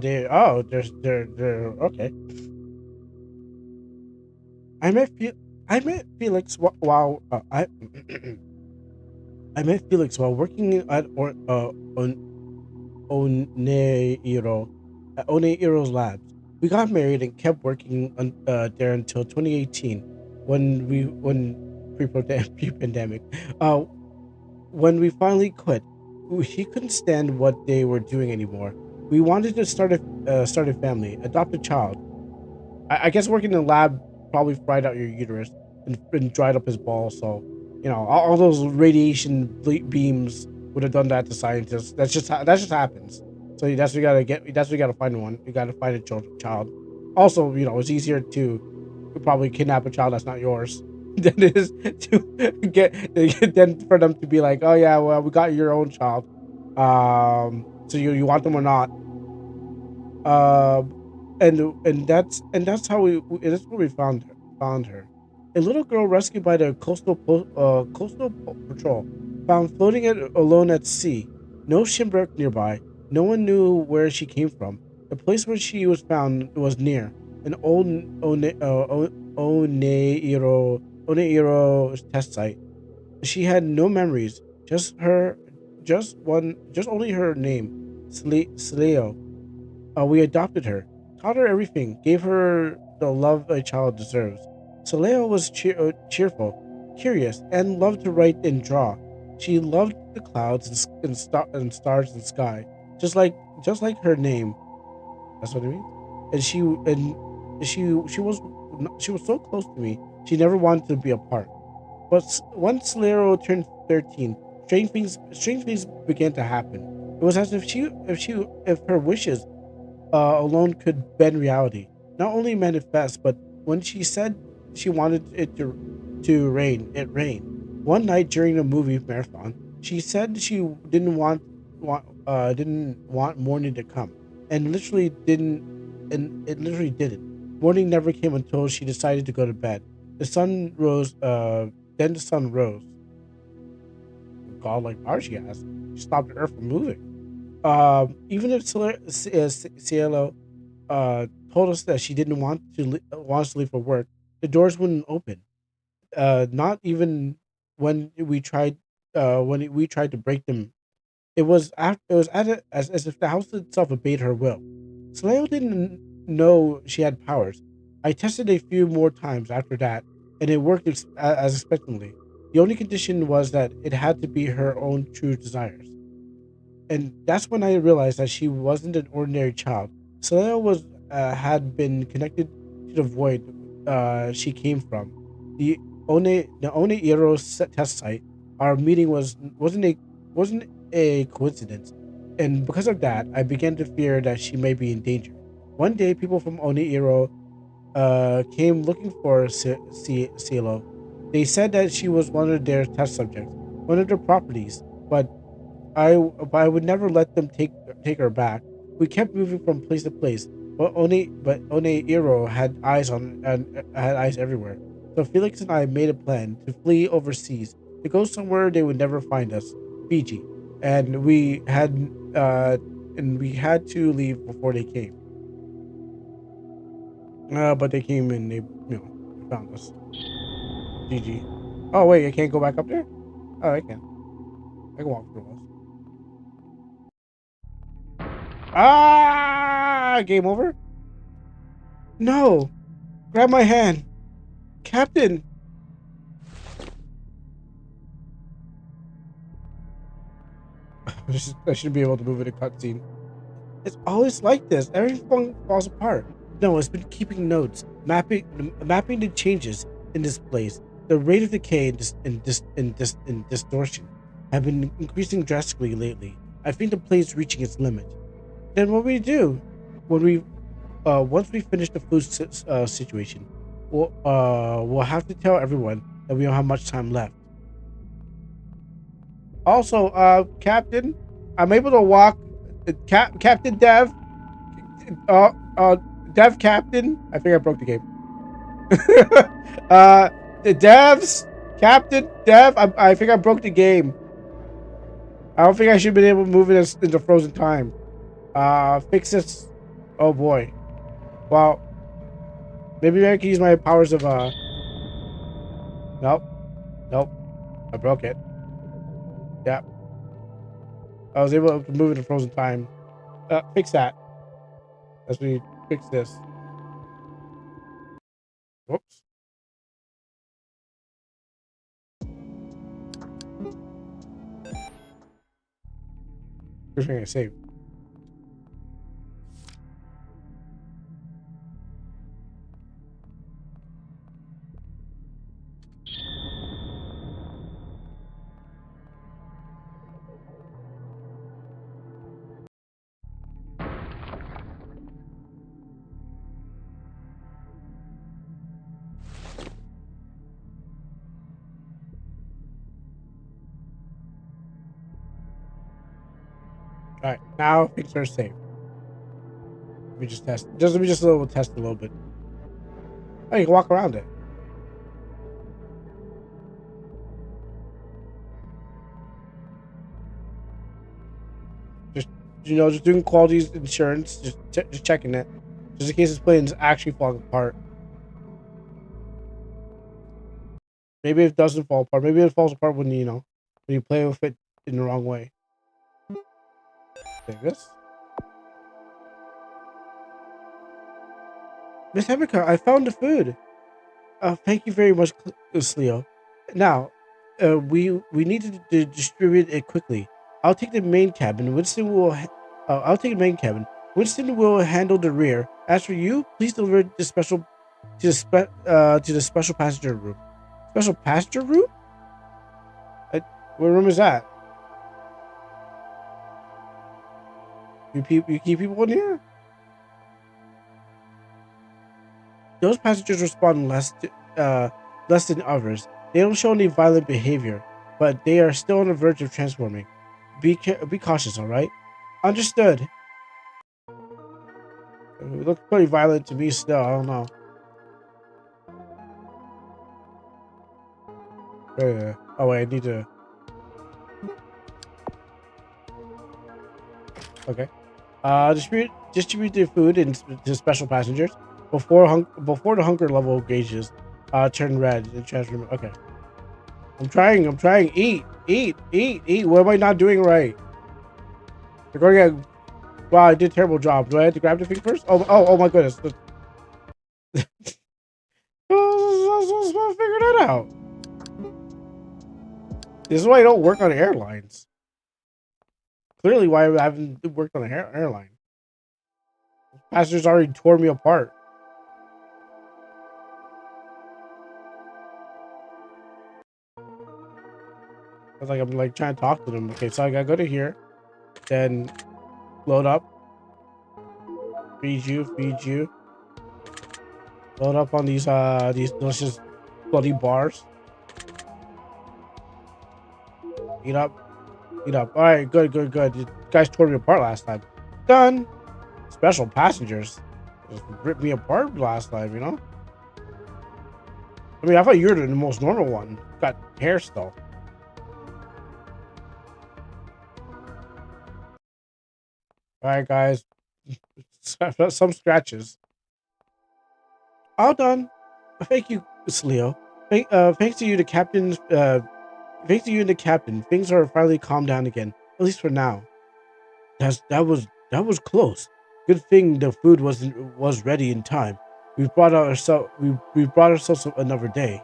They're okay. I met Fe- I met Felix while I met Felix while working Oneiro at Oneiro's labs. We got married and kept working there until 2018 when pre-pandemic. Uh, when we finally quit, he couldn't stand what they were doing anymore. We wanted to start a family, adopt a child. I guess working in the lab probably fried out your uterus and dried up his balls. So, all those radiation beams would have done that to scientists. That just happens. So that's what you gotta get. That's what you gotta find one. You gotta find a child. Also, it's easier to probably kidnap a child that's not yours than it is to get than for them to be like, oh yeah, well we got your own child. So you want them or not? Um, and that's how that's where we found her. A little girl rescued by the coastal patrol, found floating alone at sea. No shipwreck nearby. No one knew where she came from. The place where she was found was near an old Oneiro test site. She had no memories, just only her name, Sleo. We adopted her, taught her everything, gave her the love a child deserves. Soleo was cheerful, curious, and loved to write and draw. She loved the clouds and stars and sky, just like just like her name. That's what it means. And she was so close to me. She never wanted to be apart. But once Lero turned 13, strange things began to happen. It was as if her wishes alone could bend reality. Not only manifest, but when she said she wanted it to rain, it rained. One night during a movie marathon, she said she didn't want morning to come, and it literally didn't. Morning never came until she decided to go to bed. The sun rose. Then the sun rose. God, like power she has. She stopped the earth from moving. Even if Cielo told us that she didn't want us to leave for work, the doors wouldn't open. Not even when we tried to break them. It was as if the house itself obeyed her will. Cielo didn't know she had powers. I tested a few more times after that, and it worked as expectantly. The only condition was that it had to be her own true desires. And that's when I realized that she wasn't an ordinary child. Selena was had been connected to the void she came from. The One Iro test site. Our meeting wasn't a coincidence, and because of that, I began to fear that she may be in danger. One day, people from One came looking for CeeLo. They said that she was one of their test subjects, one of their properties, but I would never let them take her back. We kept moving from place to place, but One had eyes everywhere. So Felix and I made a plan to flee overseas, to go somewhere they would never find us, Fiji, and we had to leave before they came. But they came and they found us. GG. Oh wait, I can't go back up there. Oh, I can. I can walk through walls. Ah! Game over. No! Grab my hand! Captain! I shouldn't be able to move in a cutscene. It's always like this. Everything falls apart. No, it's been keeping notes, mapping the changes in this place. The rate of decay and distortion have been increasing drastically lately. I think the plane's reaching its limit. Then what we do? When we once we finish the food situation, we'll have to tell everyone that we don't have much time left. Also, Captain, I'm able to walk. Captain Dev, uh, uh, Dev Captain. I think I broke the game. The devs, Captain Dev. I think I broke the game. I don't think I should have been able to move it into frozen time. Fix this. Oh boy. Well, maybe I can use my powers of Nope. Nope. I broke it. Yeah. I was able to move it to frozen time. Fix that. As we fix this. Whoops. First thing I saved. All right. Now things are safe. Let me just test. Let me just test a little bit. Oh, you can walk around it. Just just doing quality insurance. Just checking it, just in case this plane is actually falling apart. Maybe it doesn't fall apart. Maybe it falls apart when when you play with it in the wrong way. Like this. Miss Hemika, I found the food. Thank you very much, Sleo. Now, we need to distribute it quickly. I'll take the main cabin. I'll take the main cabin. Winston will handle the rear. As for you, please deliver the special to the special passenger room. Special passenger room? What room is that? You keep people in here? Those passengers respond less than others. They don't show any violent behavior, but they are still on the verge of transforming. Be cautious, all right? Understood. It looks pretty violent to me still. I don't know. Oh wait, I need to. Okay. Distribute the food to special passengers before the hunger level gauges turn red and transform. Okay. I'm trying. Eat. What am I not doing right? They're going to get. Wow, I did a terrible job. Do I have to grab the thing first? Oh my goodness. I was supposed to figure that out. This is why I don't work on airlines. Clearly, why I haven't worked on an airline. Passengers already tore me apart. I'm like trying to talk to them. Okay, so I gotta go to here, then load up, feed you, load up on these delicious bloody bars. Eat up, eat up. All right, good. You guys tore me apart last time. Done. Special passengers just ripped me apart last time. You know. I mean, I thought you were the most normal one. Got hair still. All right, guys. Some scratches. All done. Thank you, Leo. Thanks to you, the captain. Thanks to you and the captain, things are finally calmed down again. At least for now. That was close. Good thing the food was ready in time. We brought ourselves another day.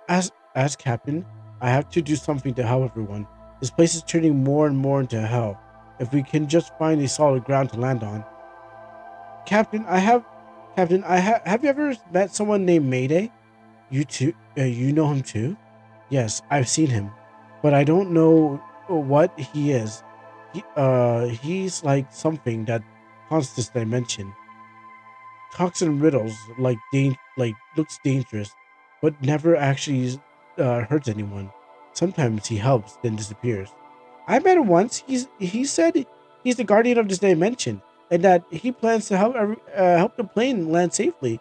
As captain, I have to do something to help everyone. This place is turning more and more into hell. If we can just find a solid ground to land on. Captain, I have have you ever met someone named Mayday? You too? You know him too? Yes, I've seen him, but I don't know what he is. He's like something that haunts this dimension. Talks in riddles, like looks dangerous, but never actually hurts anyone. Sometimes he helps, then disappears. I met him once. He said he's the guardian of this dimension, and that he plans to help the plane land safely.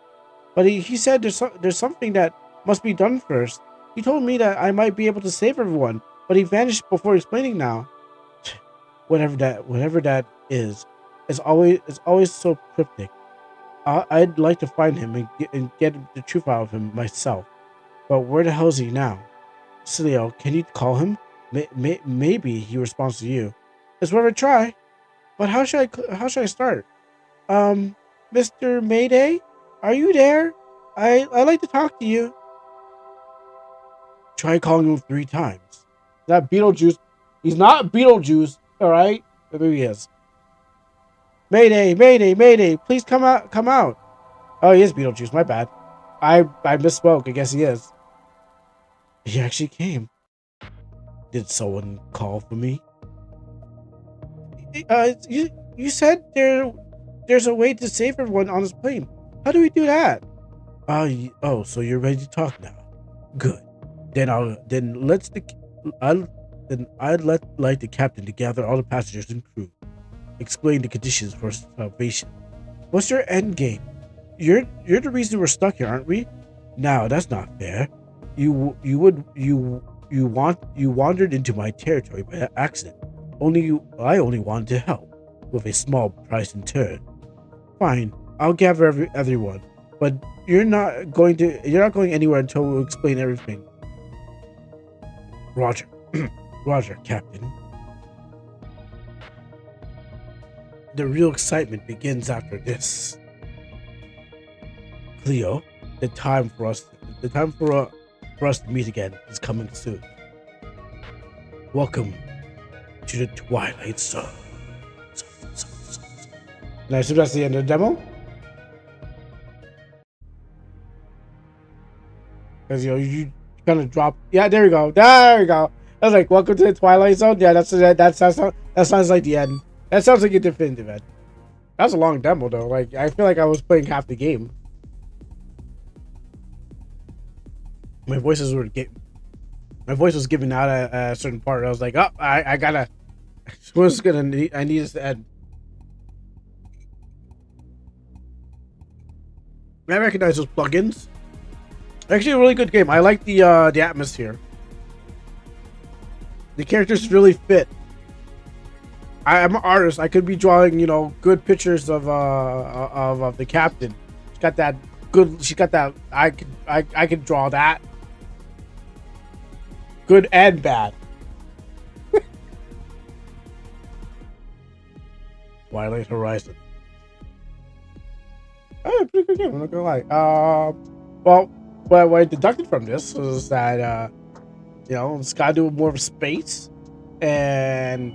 But he said there's something that must be done first. He told me that I might be able to save everyone, but he vanished before explaining now. Whatever that is, it's always so cryptic. I'd like to find him and get the truth out of him myself. But where the hell is he now? Celio, can you call him? Maybe he responds to you. It's worth a try. But how should I start? Um, Mr. Mayday, are you there? I like to talk to you. Try calling him 3 times. That Beetlejuice. He's not Beetlejuice. All right, maybe he is. Mayday! Please come out! Come out! Oh, he is Beetlejuice. My bad. I misspoke. I guess he is. He actually came. Did someone call for me? You said there's a way to save everyone on this plane. How do we do that? So you're ready to talk now. Good. Then I'd like the captain to gather all the passengers and crew. Explain the conditions for salvation. What's your end game? You're the reason we're stuck here, aren't we? No, that's not fair. You wandered into my territory by accident. I only wanted to help, with a small price in turn. Fine, I'll gather everyone, but you're not going anywhere until we explain everything. Roger, Roger, Captain. The real excitement begins after this. Cleo, the time for us to meet again is coming soon. Welcome to the Twilight Zone. And I assume that's the end of the demo? Because you kind of drop. Yeah, there we go. There we go. I was like, welcome to the Twilight Zone. Yeah, that sounds like the end. That sounds like a definitive end. That was a long demo though. Like I feel like I was playing half the game. My voice was giving out at a certain part. I was like, oh, I gotta. I need this to end. I recognize those plugins. Actually, a really good game. I like the atmosphere. The characters really fit. I'm an artist. I could be drawing, good pictures of the captain. She's got that good. She got that. I could draw that. Good and bad. Twilight Horizon. Oh, pretty good game. I'm not gonna lie. Well, what I deducted from this was that it's got to do with more of space, and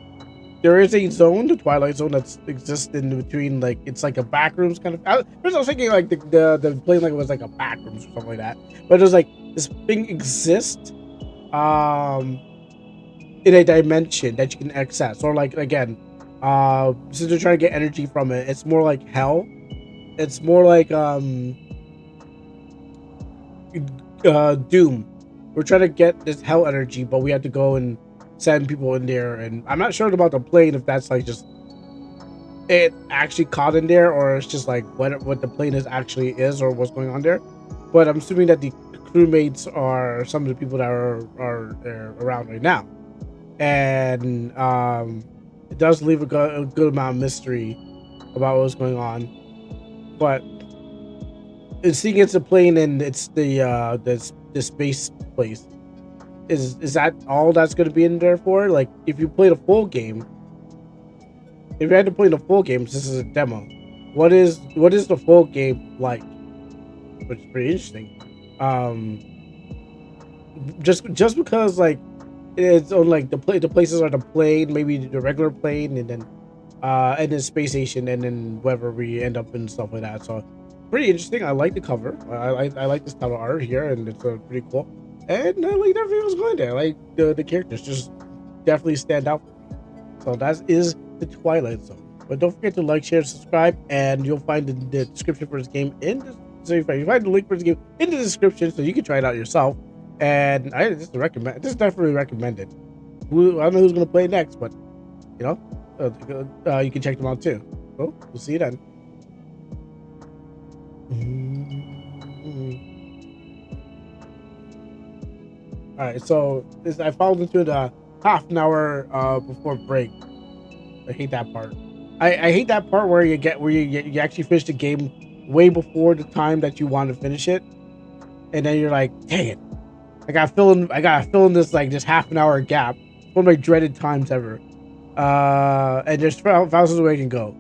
there is a zone, the Twilight Zone, that's exists in between. Like it's like a back rooms kind of. First, I was thinking like the plane like it was like a back rooms or something like that, but it was like this thing exists um in a dimension that you can access, or like again, since they're trying to get energy from it, it's more like hell. It's more like Doom. We're trying to get this hell energy, but we have to go and send people in there. And I'm not sure about the plane if that's like just it actually caught in there, or it's just like what the plane is actually is, or what's going on there. But I'm assuming that the crewmates are some of the people that are around right now, and it does leave a good amount of mystery about what's going on. But seeing it's a plane and it's the space place, is that all that's going to be in there for? Like, if you played a full game, if you had to play the full game, this is a demo. What is the full game like? Which is pretty interesting. Um, just because like it's on like the places are the plane, maybe the regular plane, and then space station, and then wherever we end up and stuff like that. So pretty interesting. I like the cover. I like this type of art here, and it's pretty cool. And I like everything was going there. Like the characters just definitely stand out for me. So that is the Twilight Zone. But don't forget to like, share, subscribe, and you'll find the description for this game in the so you find the link for this game in the description so you can try it out yourself. And I just recommend this is definitely recommended. I don't know who's gonna play next, but you know, you can check them out too. So we'll see you then. All right, so I followed into the half an hour before break. I hate that part. I hate that part where you actually finish the game way before the time that you want to finish it, and then you're like, dang it, I gotta fill in this like this half an hour gap. It's one of my dreaded times ever. And there's thousands of ways I can go.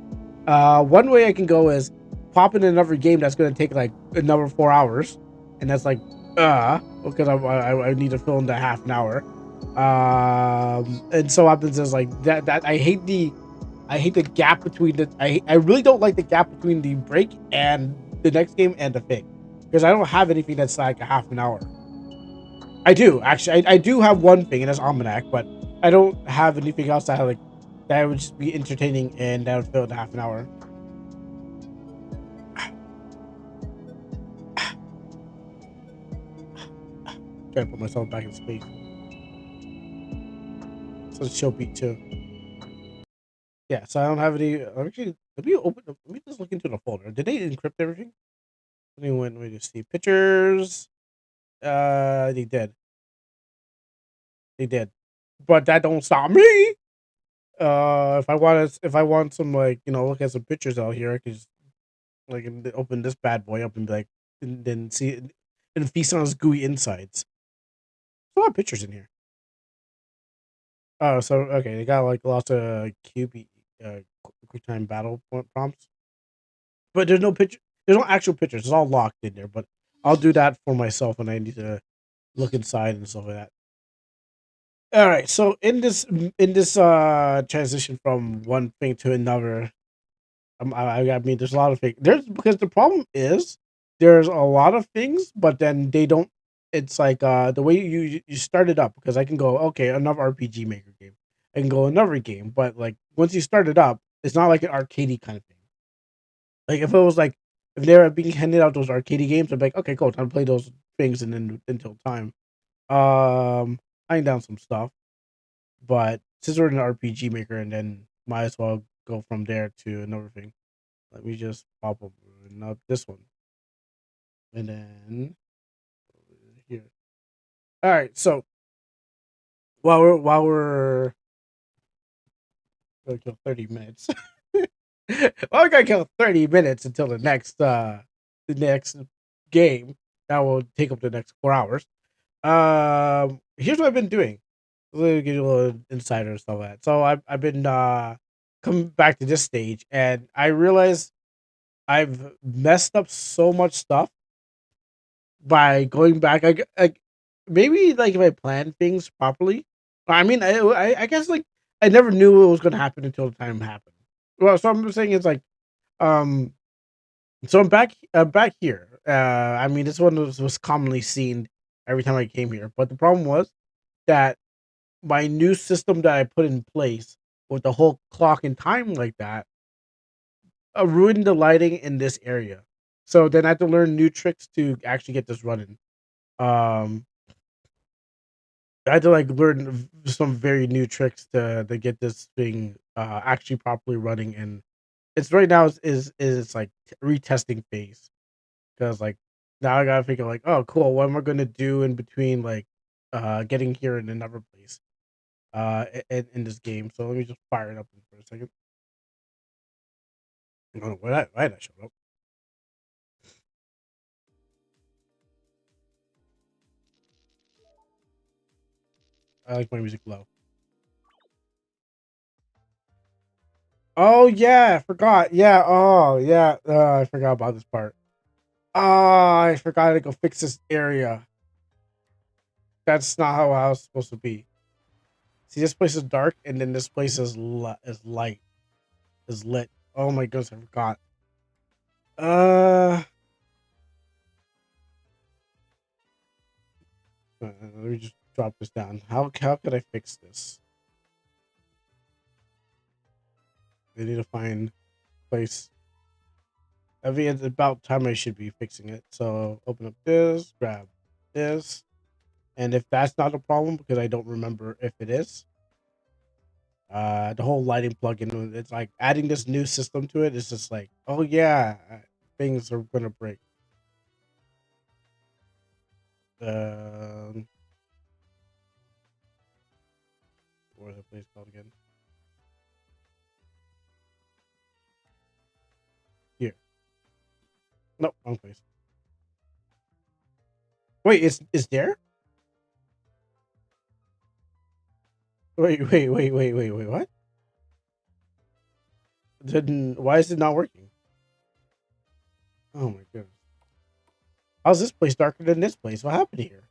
One way I can go is pop in another game that's gonna take like another 4 hours, and that's like because I need to fill in that half an hour. And so happens is like that I hate the gap between I really don't like the gap between the break and the next game and the thing, because I don't have anything that's like a half an hour. I do actually. I do have one thing, and that's Almanac, but I don't have anything else that would just be entertaining and that would fill in half an hour. Trying to put myself back in space. So it's chill beat too. Yeah, so I don't have any. Actually, let me just look into the folder. Did they encrypt everything? Let me just see pictures. They did. They did, but that don't stop me. If I want some like look at some pictures out here, I could just like open this bad boy up and be like, and then see it and feast on its gooey insides. There's a lot of pictures in here. Oh, so okay, they got like lots of QB quick time battle prompts, but there's no picture. There's no actual pictures. It's all locked in there. But I'll do that for myself when I need to look inside and stuff like that. All right. So in this transition from one thing to another, I mean, there's a lot of things. There's because the problem is there's a lot of things, but then they don't. It's like the way you start it up, because I can go okay another RPG Maker game, I can go another game, but like once you start it up, it's not like an arcadey kind of thing. Like if it was like if they were being handed out those arcadey games, I'd be like, okay, cool, time to play those things and then until time. I down some stuff, but since we're in an RPG Maker, and then might as well go from there to another thing. Let me just pop up not this one. And then here. All right. So while we're gonna kill 30 minutes. Well, we're gonna kill 30 minutes until the next game. That will take up the next 4 hours. Here's what I've been doing. Let me give you a little insider and stuff like that. So I've been coming back to this stage, and I realized I've messed up so much stuff by going back. Like maybe like if I plan things properly. I mean, I guess like I never knew it was gonna happen until the time happened. Well, so I'm saying it's like um. So I'm back here. I mean, this one was commonly seen every time I came here, but the problem was that my new system that I put in place with the whole clock and time like that ruined the lighting in this area. So then I had to learn new tricks to actually get this running. Um, I had to like learn some very new tricks to get this thing actually properly running, and it's right now is like retesting phase because like now I gotta figure like, oh cool, what am I gonna do in between like getting here in another place in this game. So let me just fire it up for a second. I don't know why did I show up. I like my music low. Oh yeah, I forgot. Yeah, oh yeah. I forgot about this part. Oh, I forgot to go fix this area. That's not how I was supposed to be. See, this place is dark, and then this place is light, is lit. Oh my goodness, I forgot. Uh, let me just drop this down. How could I fix this? I need to find place. I think it's about time I should be fixing it. So open up this, grab this, and if that's not a problem because I don't remember if it is, the whole lighting plugin, it's like adding this new system to it. It's just like, oh yeah, things are gonna break. Um, what is the place called again? Here. No, wrong place. Wait, is there? Wait. What? Then why is it not working? Oh my goodness. How's this place darker than this place? What happened here?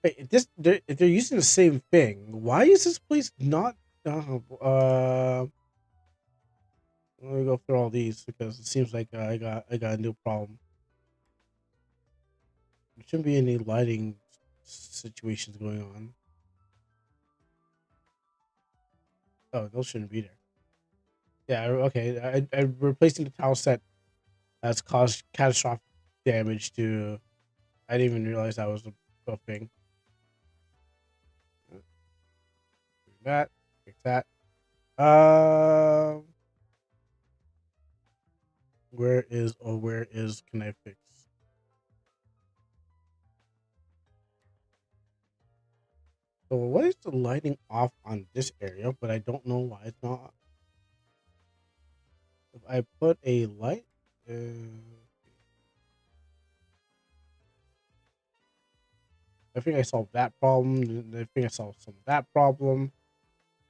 Wait, if they're using the same thing, why is this place not? Let me go through all these because it seems like I got a new problem. There shouldn't be any lighting situations going on. Oh, those shouldn't be there. Yeah, okay. I'm replacing the tile set that's caused catastrophic damage to. I didn't even realize that was a thing. That, fix that. Um, where is can I fix? So what is the lighting off on this area? But I don't know why it's not. If I put a light, I think I solved that problem. I think I solved some of that problem.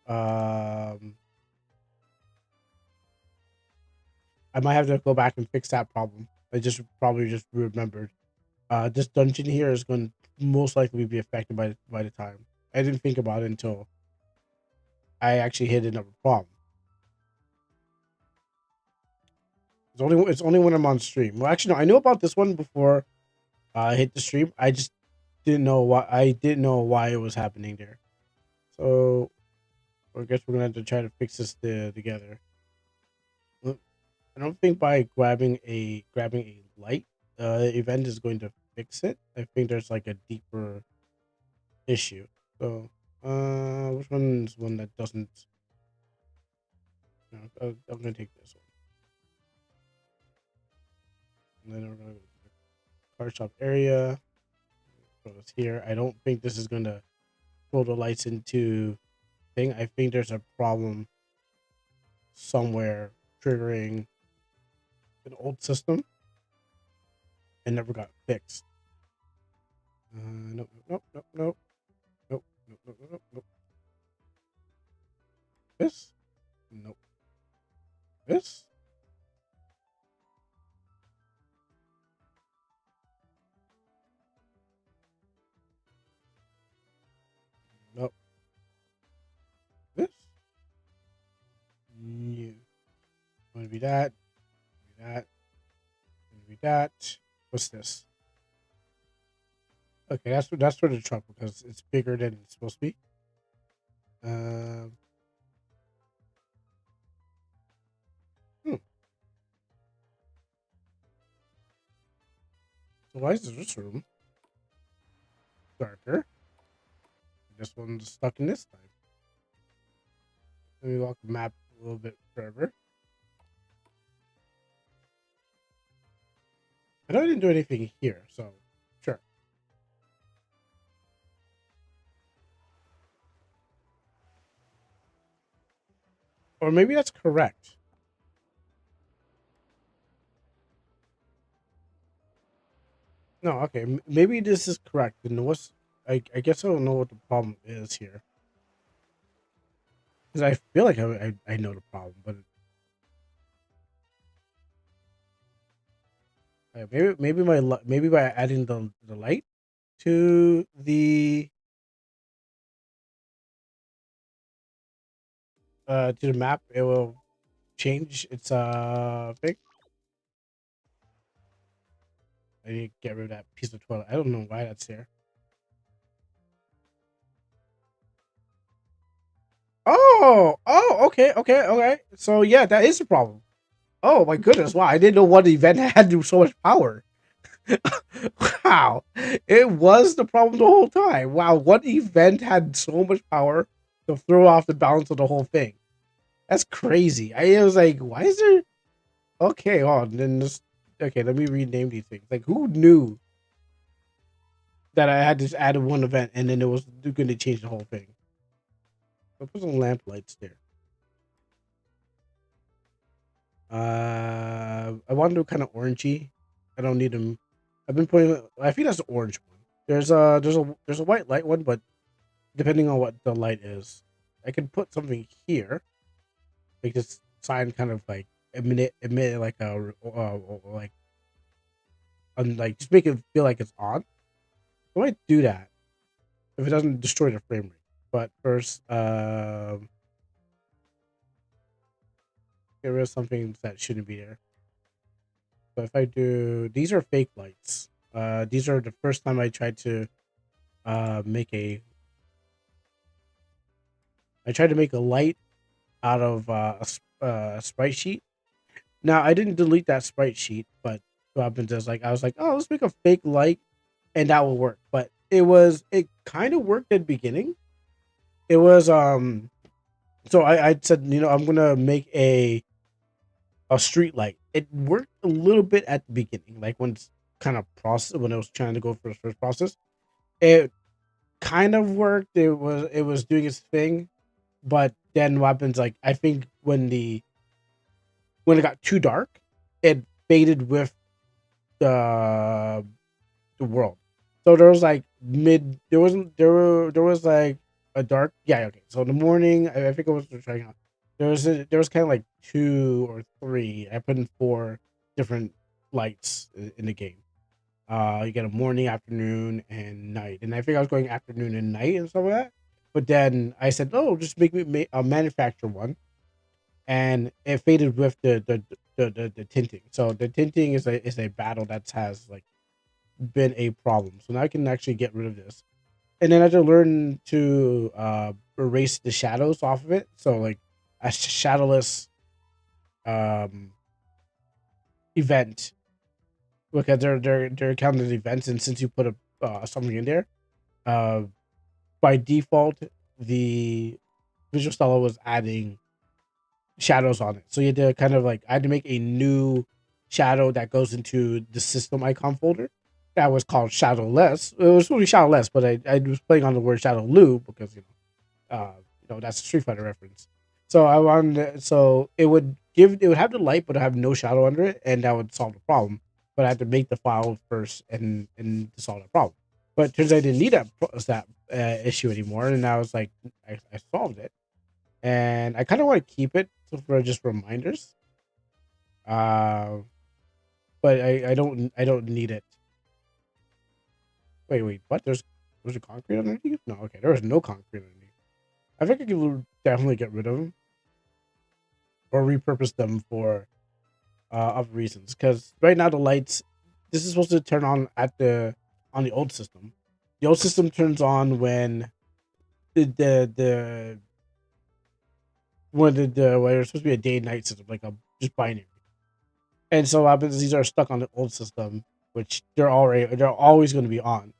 Um, I might have to go back and fix that problem. I just probably just remembered. This dungeon here is going to most likely be affected by the time. I didn't think about it until I actually hit another problem. It's only when I'm on stream. Well, actually, no, I knew about this one before I hit the stream. I just didn't know why. I didn't know why it was happening there. So I guess we're gonna have to try to fix this together. I don't think by grabbing a light event is going to fix it. I think there's like a deeper issue. So which one is one that doesn't? You know, I'm gonna take this one. And then we're gonna go to the card shop area. Put this here. I don't think this is gonna throw the lights into thing. I think there's a problem somewhere triggering an old system and never got fixed. Nope. Nope, nope, nope, nope. This? Nope. This? Nope. This? New. Want to be that? Be that? Want to be that? What's this? Okay, that's for the truck because it's bigger than it's supposed to be. Um. Hmm. So why is this room darker? This one's stuck in this time. Let me walk the map a little bit further. I know I didn't do anything here, so sure. Or maybe that's correct. No, okay. Maybe this is correct. And what's I guess I don't know what the problem is here because I feel like I know the problem, but maybe by adding the light to the map it will change its thing. I need to get rid of that piece of toilet. I don't know why that's there. Okay, okay. So yeah, that is a problem. Oh my goodness! Wow, I didn't know one event had so much power. Wow, it was the problem the whole time. Wow, one event had so much power to throw off the balance of the whole thing. That's crazy. I was like, why is there? Okay, then this. Okay, let me rename these things. Like, who knew that I had to add one event and then it was going to change the whole thing? I'll put some lamp lights there. I want to do kind of orangey. I don't need them. I've been putting. I think that's the orange one. There's a white light one, but depending on what the light is, I can put something here, make this sign kind of like emit like like just make it feel like it's on. I might do that if it doesn't destroy the frame rate. But first, get rid of something that shouldn't be there. So if I do, these are fake lights. These are the first time I tried to make I tried to make a light out of a sprite sheet. Now I didn't delete that sprite sheet, but what happens is like I was like, oh, let's make a fake light, and that will work. But it kind of worked at the beginning. It was so I said, I'm gonna make a street light. It worked a little bit at the beginning, like when it's kind of process when I was trying to go for the first process. It kind of worked. It was doing its thing, but then what happens? Like I think when it got too dark, it faded with the the world. So there was like there wasn't there was like a dark, yeah, okay. So in the morning, I think I was trying out. There was kind of like two or three. I put in four different lights in the game. You get a morning, afternoon, and night. And I think I was going afternoon and night and stuff like that. But then I said, "Oh, just make me manufacture one," and it faded with the tinting. So the tinting is a battle that has like been a problem. So now I can actually get rid of this. And then I had to learn to erase the shadows off of it. So like a shadowless um event, because they're counted as events, and since you put a something in there, uh by default the visual style was adding shadows on it. So you had to kind of like I had to make a new shadow that goes into the system icon folder. That was called Shadowless. It was really Shadowless, but I was playing on the word Shadow Lu because that's a Street Fighter reference. So I wanted so it would have the light, but have no shadow under it, and that would solve the problem. But I had to make the file first and to solve the problem. But it turns out I didn't need that issue anymore, and I was like, I solved it, and I kind of want to keep it for just reminders. Uh, but I don't need it. Wait, what? There's a concrete underneath? No, okay, there was no concrete underneath. I think I could definitely get rid of them or repurpose them for other reasons. Because right now the lights, this is supposed to turn on on the old system. The old system turns on when the where it's supposed to be a day and night system, like a just binary. And so what happens is these are stuck on the old system, which they're always going to be on.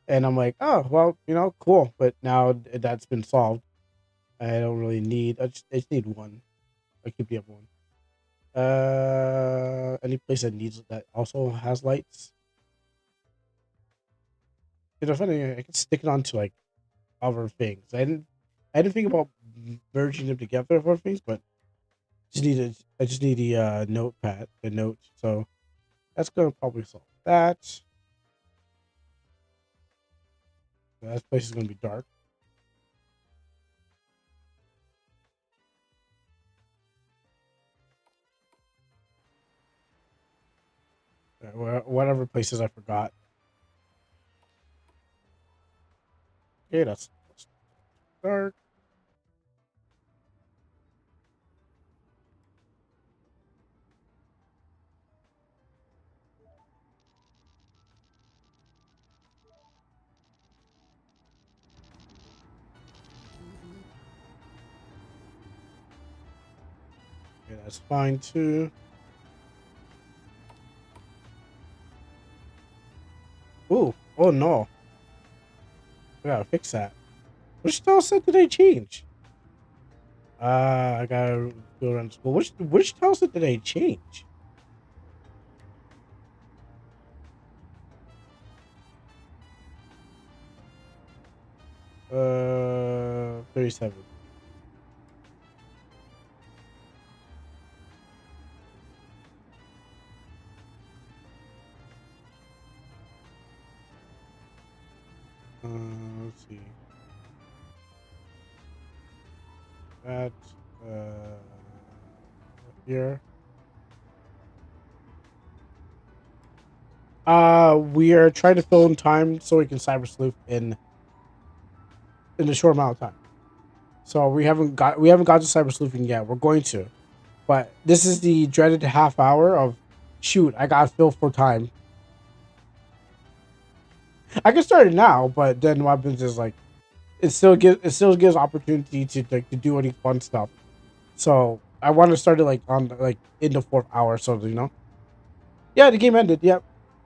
And I'm like, oh well, cool. But now that's been solved. I don't really need. I just need one. I keep the other one. Any place that needs that also has lights. If anything, I can stick it onto like other things. I didn't think about merging them together for things, but I just need the notepad, the note. So that's gonna probably solve that. That place is gonna be dark. Whatever places I forgot. Okay, that's dark. Okay, that's fine too. Ooh, oh no, I gotta fix that. Which tile set did I change? I gotta go around school. Which tile set did I change? 37. Let's see. That uh here. We are trying to fill in time so we can cyber sleuth in a short amount of time. So we haven't got to cyber sleuthing yet. We're going to, but this is the dreaded half hour of shoot. I got to fill for time. I can start it now, but then what happens is like it still gives opportunity to like to do any fun stuff. So I want to start it like on like in the fourth hour. So yeah, the game ended. Yep,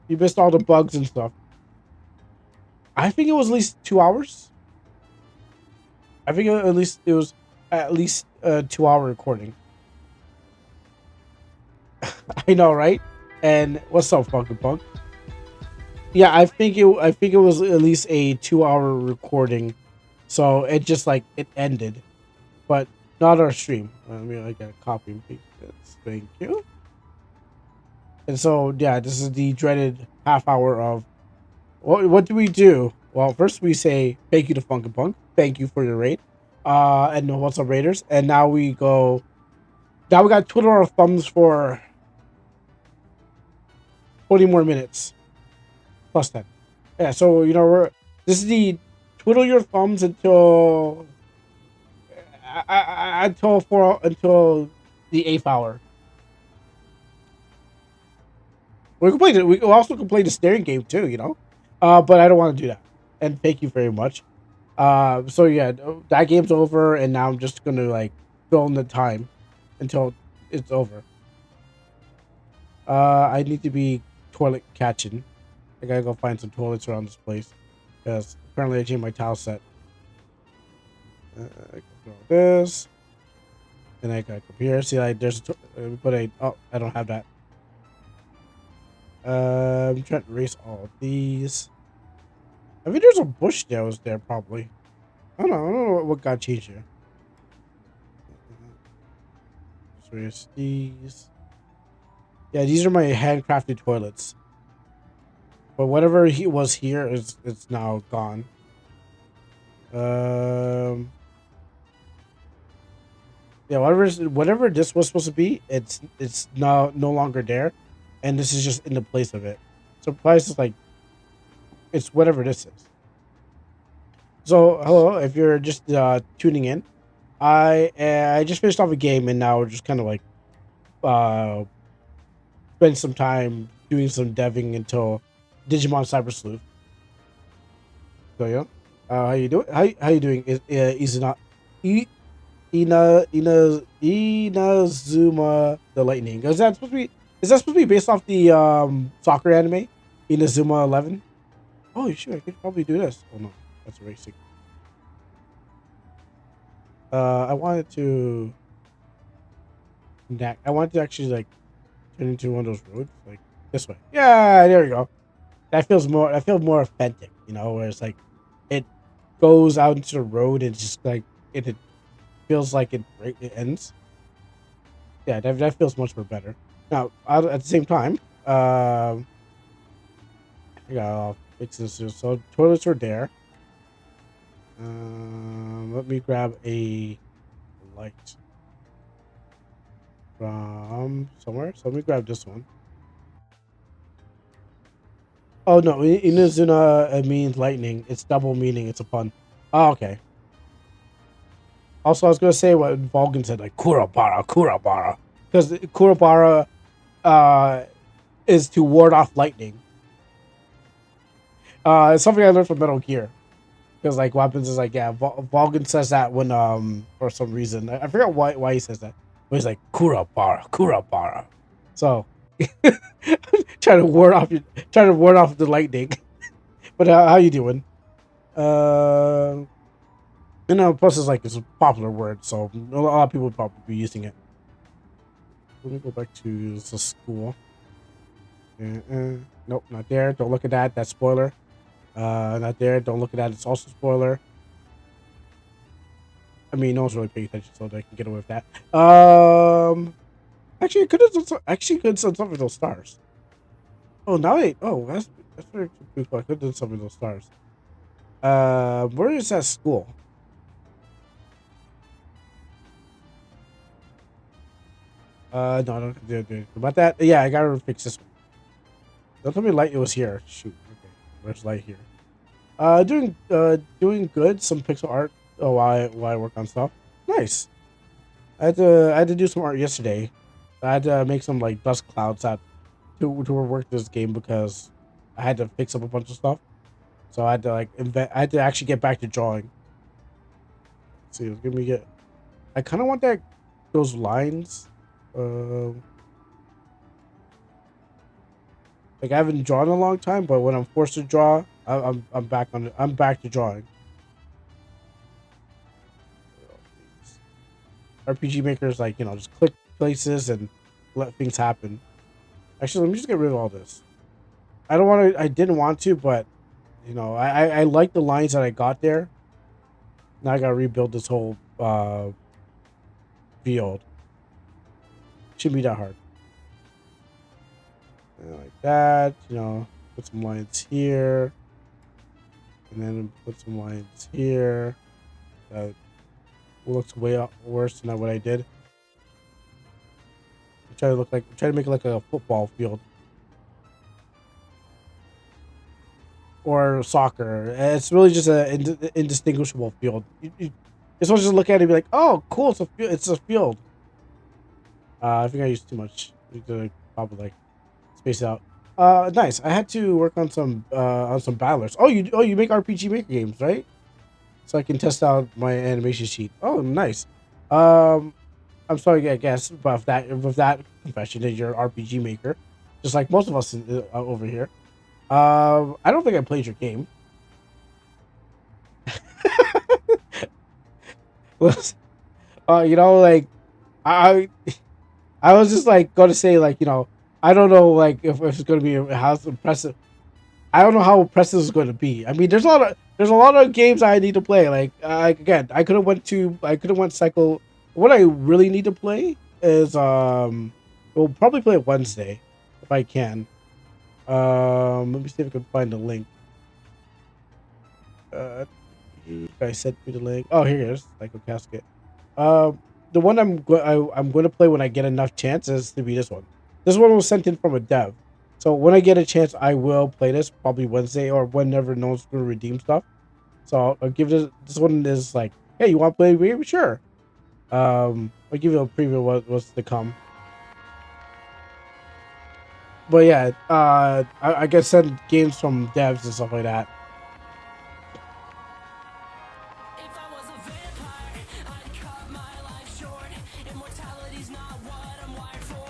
you missed all the bugs and stuff. I think it was at least 2 hours. I think it was at least a 2 hour recording. I know, right? And what's up, fucking punk? Yeah, I think it was at least a 2 hour recording. So it just like it ended, but not our stream. I mean, I got copy and paste this. Thank you. And so yeah, this is the dreaded half hour of what do we do? Well, first we say thank you to Funkin' Punk. Thank you for your raid. And what's up, Raiders? And now we go. Now we got twiddle our thumbs for 20 more minutes plus 10. Yeah, so we're this is the twiddle your thumbs until the eighth hour. We can play. We also can play the staring game too. But I don't want to do that. And thank you very much. So yeah, that game's over, and now I'm just gonna like fill in the time until it's over. I need to be toilet catching. I gotta go find some toilets around this place because apparently I changed my tile set. I can throw this, and I gotta come here. See, like there's but I don't have that. I'm trying to erase all of these. I think there's a bush that was there probably. I don't know what got changed here. So erase these. Yeah, these are my handcrafted toilets. But whatever he was here is it's now gone. Um, yeah, whatever this was supposed to be, it's now no longer there, and this is just in the place of it. So price is like it's whatever this is. So hello, if you're just tuning in, I just finished off a game and now we're just kind of like uh spend some time doing some deving until Digimon Cyber Sleuth. So yeah, how you doing? How you doing? Is not Inazuma the Lightning? Is that supposed to be? Is that supposed to be based off the soccer anime Inazuma 11? Oh, sure, I could probably do this. Oh no, that's racing. I wanted to. I wanted to actually like turn into one of those roads, like this way. Yeah, there we go. That feels more. That feels more authentic, you know, where it's like it goes out into the road and just like it feels like it ends. Yeah, that feels much more better. Now, at the same time, I gotta fix this. So toilets are there. Let me grab a light from somewhere. So let me grab this one. Oh no, Inazuna it means lightning. It's double meaning. It's a pun. Oh, okay. Also, I was gonna say what Vulcan said, like Kurabara, Kurabara, because Kurabara uh, is to ward off lightning. It's something I learned from Metal Gear. Because like what happens is like yeah, Vulcan says that when for some reason I forgot why he says that, but he's like Kurabara, Kurabara. So trying to ward off trying to ward off the lightning. But how you doing? Uh, you know, plus it's like it's a popular word, so a lot of people would probably be using it. Let me go back to the school. Nope, not there. Don't look at that. That's spoiler. Not there. Don't look at that. It's also spoiler. I mean, no one's really paying attention, so they can get away with that. Actually, I could have actually could have done some of those stars. Oh, now they. Oh, that's very cool. I could have done some of those stars. Where is that school? No, don't do about that. Yeah, I gotta fix this one. Don't tell me light. It was here. Shoot. Okay, where's light here? Doing good. Some pixel art. Oh, while I work on stuff. Nice. I had to do some art yesterday. I had to make some like dust clouds out to work this game because I had to fix up a bunch of stuff. So I had to like invent. I had to actually get back to drawing. Let's see, let me get. I kind of want that those lines. Um, like I haven't drawn in a long time, but when I'm forced to draw, I'm back on it. I'm back to drawing. RPG makers like just click places and let things happen. Actually, let me just get rid of all this. I don't want to. I didn't want to, but I like the lines that I got there. Now I gotta rebuild this whole field. Shouldn't be that hard. Like that, put some lines here, and then put some lines here. That looks way worse than what I did. Try to make it like a football field or soccer. It's really just a indistinguishable field. You're supposed to just look at it and be like, "Oh, cool! It's a field." I think I used too much. I need to probably like space it out. Nice. I had to work on some battlers. Oh you make RPG Maker games, right? So I can test out my animation sheet. Oh, nice. Um, I'm sorry, I guess, but with that confession that you're an RPG Maker, just like most of us over here. I don't think I played your game. Like I I was just like going to say like I don't know like if it's going to be how impressive. I don't know how impressive it's going to be. I mean, there's a lot of games I need to play. Like again, I could have went cycle. What I really need to play is we'll probably play Wednesday if I can. Let me see if I can find the link. Uh, I sent me the link. Oh, here it is. Psycho Casket. Um, the one I'm going to play when I get enough chances to be this one. This one was sent in from a dev, so when I get a chance, I will play this probably Wednesday or whenever no one's going to redeem stuff. So I'll give this one is like, hey, you want to play a game? Sure. I'll give you a preview of what's to come. But yeah, I get sent games from devs and stuff like that. If I was a vampire, I'd cut my life short. Immortality's not what I'm wired for.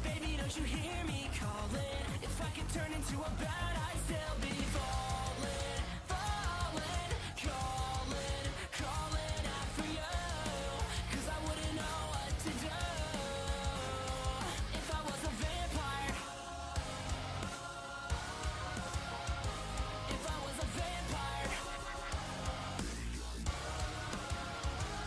Baby, don't you hear me calling? If I could turn into a bat, I'd still be falling, falling, calling, calling out for you. 'Cause I wouldn't know what to do. If I was a vampire, if I was a vampire,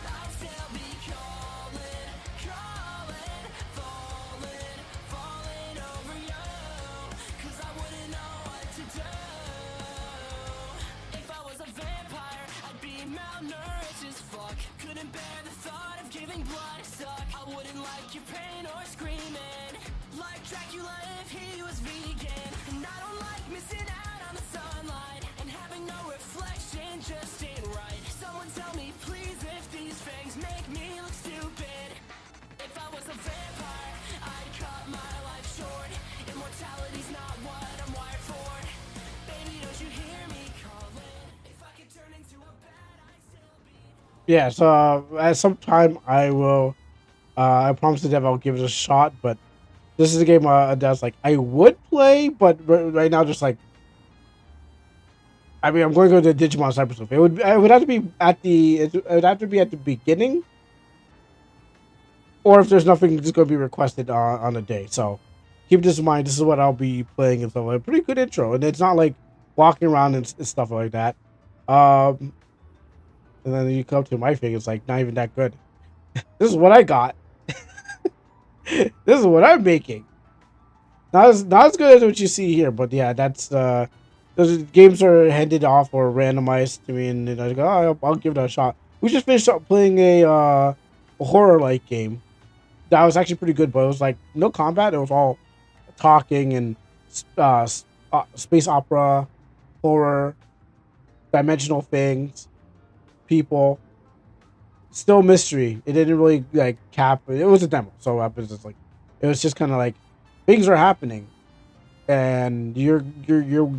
I'd still be calling, calling, falling, falling over you. 'Cause I wouldn't know what to do. If I was a vampire, I'd be malnourished as fuck. Couldn't bear the thought of giving blood a suck. I wouldn't like your pain or screaming. Like Dracula if he was vegan. And I don't like missing out on the sunlight. And having no reflection just ain't right. Someone tell me please if these fangs make me look stupid. If I was a vampire, I'd cut my life short. Immortality's not what I'm wired for. Baby, don't you hear me calling? If I could turn into a bat, I'd still be. Yeah, so at some time I will. I promise the dev I'll give it a shot, but this is a game that's like I would play, but right now just like I mean I'm going to go to Digimon Cyber Sleuth. It would have to be at it would have to be at the beginning, or if there's nothing just going to be requested on the day. So keep this in mind. This is what I'll be playing and stuff like. Pretty good intro, and it's not like walking around and stuff like that. Um, and then you come to my thing, it's like not even that good. This is what I got. This is what I'm making. Not as good as what you see here, but yeah, that's those games are handed off or randomized to me, and then I go, oh, I'll give it a shot. We just finished up playing a horror like game that was actually pretty good, but it was like no combat. It was all talking and space opera, horror, dimensional things, people. Still mystery. It didn't really like cap. It was a demo, so it was just like it was just kind of like things are happening, and you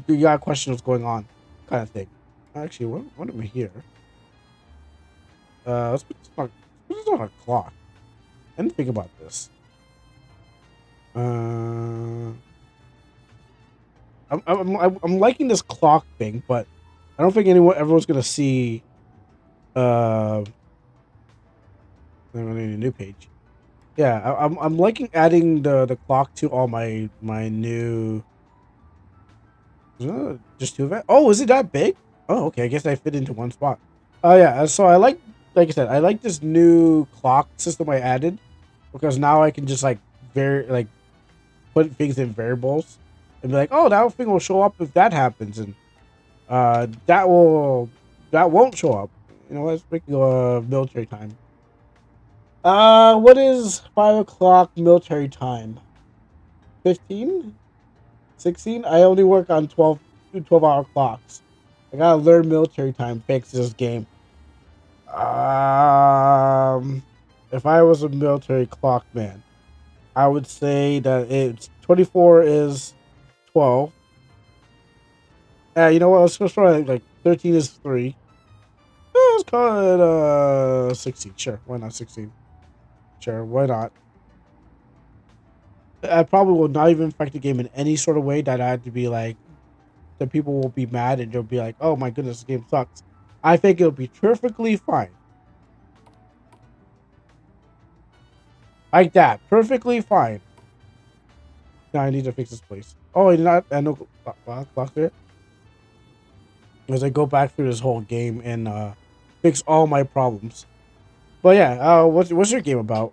got to question what's going on, kind of thing. Actually, what am I here? Let's put this on a clock. I didn't think about this. I'm liking this clock thing, but I don't think everyone's gonna see. I'm gonna need a new page. Yeah, I'm liking adding the clock to all my new. Just two of it. Oh, is it that big? Oh, okay. I guess I fit into one spot. Oh yeah. So like I said, I like this new clock system I added because now I can just like put things in variables and be like, oh, that thing will show up if that happens, and that won't show up. You know, let's make military time. What is 5 o'clock military time? 15? 16? I only work on 12-hour clocks. I gotta learn military time thanks to this game. If I was a military clock man, I would say that it's 24 is 12. You know what? Let's try like 13 is 3. Let's call it 16. Sure, why not 16? Sure, why not? I probably will not even affect the game in any sort of way that I had to be like that people will be mad and they'll be like, oh my goodness, this game sucks. I think it'll be perfectly fine. Like that. Perfectly fine. Now I need to fix this place. Oh, I did not I know clock there. As I go back through this whole game and fix all my problems. But yeah, what's your game about?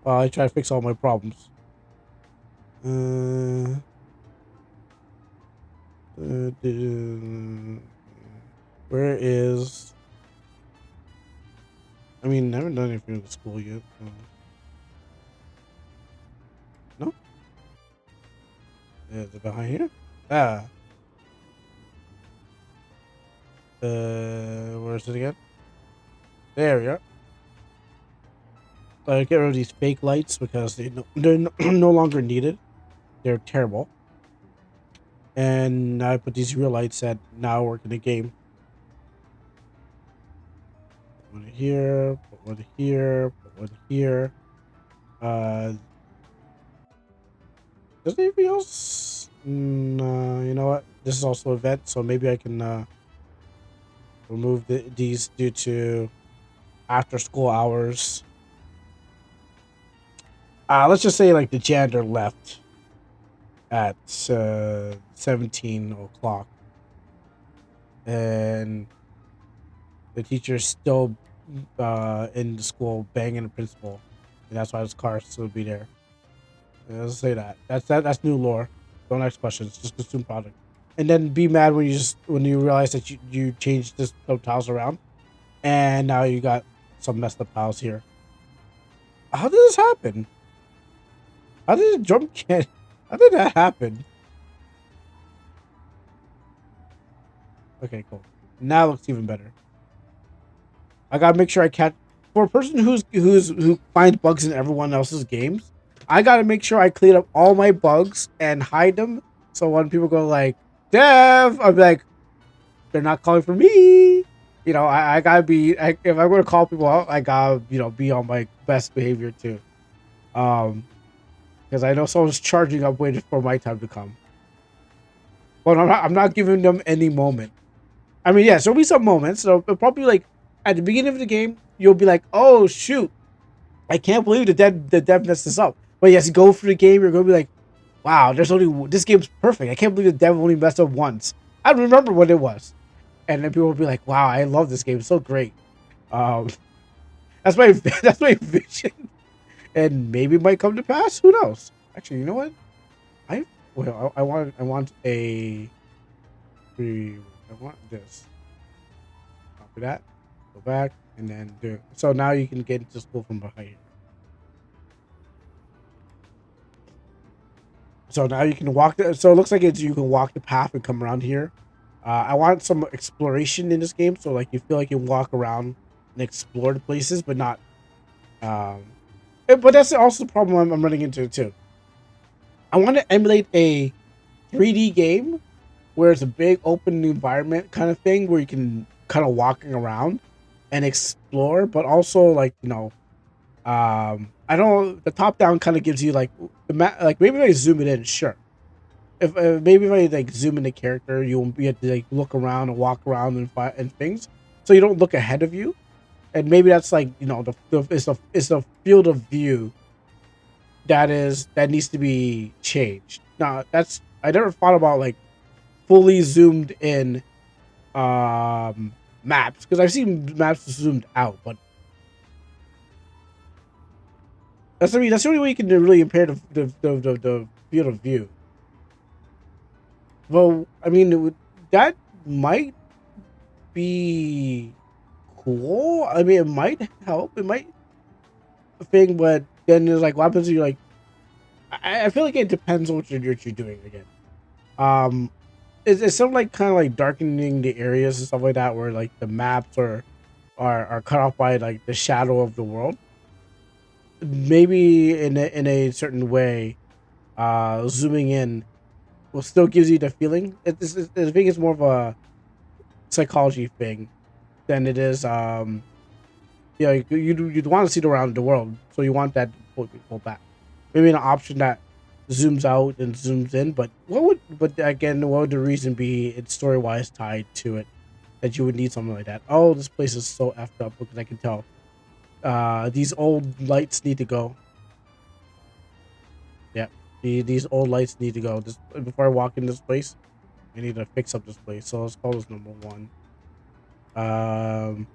I try to fix all my problems. Where is? I mean, I haven't done anything with school yet. No, is it behind here? Ah, where is it again? There we are. Get rid of these fake lights because they're no longer needed. They're terrible. And I put these real lights that now work in the game. Put one here, put one here, put one here. Uh, does anything else? No, you know what? This is also a vent, so maybe I can remove these due to after school hours. Let's just say like the janitor left at 17 o'clock, and the teacher's still in the school banging the principal, and that's why his car still be there. Let's say that. That's new lore. Don't ask questions. Just consume product, and then be mad when you realize that you changed the tiles around, and now you got some messed up tiles here. How did this happen? How did the jump get? How did that happen? Okay, cool. Now it looks even better. I gotta make sure I catch for a person who finds bugs in everyone else's games. I gotta make sure I clean up all my bugs and hide them. So when people go like Dev, I'm like, they're not calling for me. You know, I gotta be. If I'm gonna call people out, I gotta be on my best behavior too. Because I know someone's charging up waiting for my time to come. But I'm not giving them any moment. I mean, yes, there'll be some moments. So it'll probably like at the beginning of the game, you'll be like, "Oh shoot, I can't believe the dev messed this up." But yes, you go through the game, you're gonna be like, "Wow, this game's perfect. I can't believe the dev only messed up once." I don't remember what it was, and then people will be like, "Wow, I love this game. It's so great." Um, that's my that's my vision, and maybe it might come to pass. Who knows? Actually, you know what? I want I want this. Copy that. Go back and then do. So now you can get into school from behind here. So now you can walk. So it looks like you can walk the path and come around here. I want some exploration in this game, so like you feel like you walk around and explore the places, but not. Um, but that's also the problem I'm running into too. I want to emulate a 3D game where it's a big open environment kind of thing where you can kind of walking around and explore, but also like I don't. The top down kind of gives you like the map. Like maybe if I zoom it in, sure. If maybe if I like zoom in the character, you'll be able to like look around and walk around and find and things, so you don't look ahead of you. And maybe that's like it's a field of view that needs to be changed. Now that's I never thought about like fully zoomed in maps because I've seen maps zoomed out, but that's the only way you can really impair the field of view. Well, I mean, that might be cool. I mean, it might help. It might thing, but then there's like what happens if you like. I feel like it depends on what you're doing again. Um, it's something like kind of like darkening the areas and stuff like that, where like the maps are cut off by like the shadow of the world. Maybe in a certain way, zooming in will still gives you the feeling. I think it's more of a psychology thing than it is. Yeah, you'd want to see it around the world, so you want that to pull back. Maybe an option that zooms out and zooms in, but what would the reason be? It's story wise tied to it that you would need something like that. Oh, this place is so effed up because I can tell. These old lights need to go. Yeah, these old lights need to go. This before I walk in this place, I need to fix up this place. So let's call this number one. Um,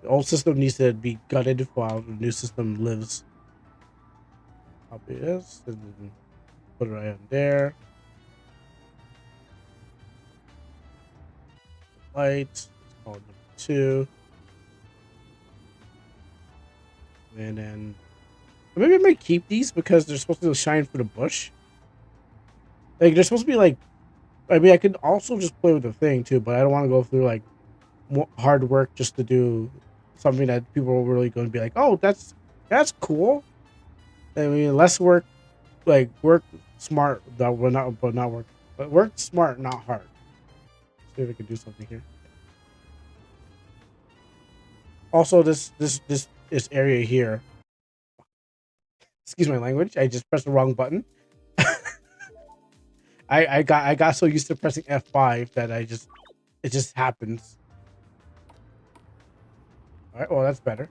the old system needs to be gutted while the new system lives. Copy this and then put it right on there. lights. Let's call it number 2. And then maybe I might keep these because they're supposed to shine for the bush. Like they're supposed to be like. I mean, I could also just play with the thing too, but I don't want to go through like hard work just to do something that people are really going to be like, "Oh, that's cool." I mean, less work, like work smart, but not work, but work smart, not hard. See if we can do something here. Also, this area here. Excuse my language. I just pressed the wrong button. I got so used to pressing F5 that it just happens. All right, well that's better.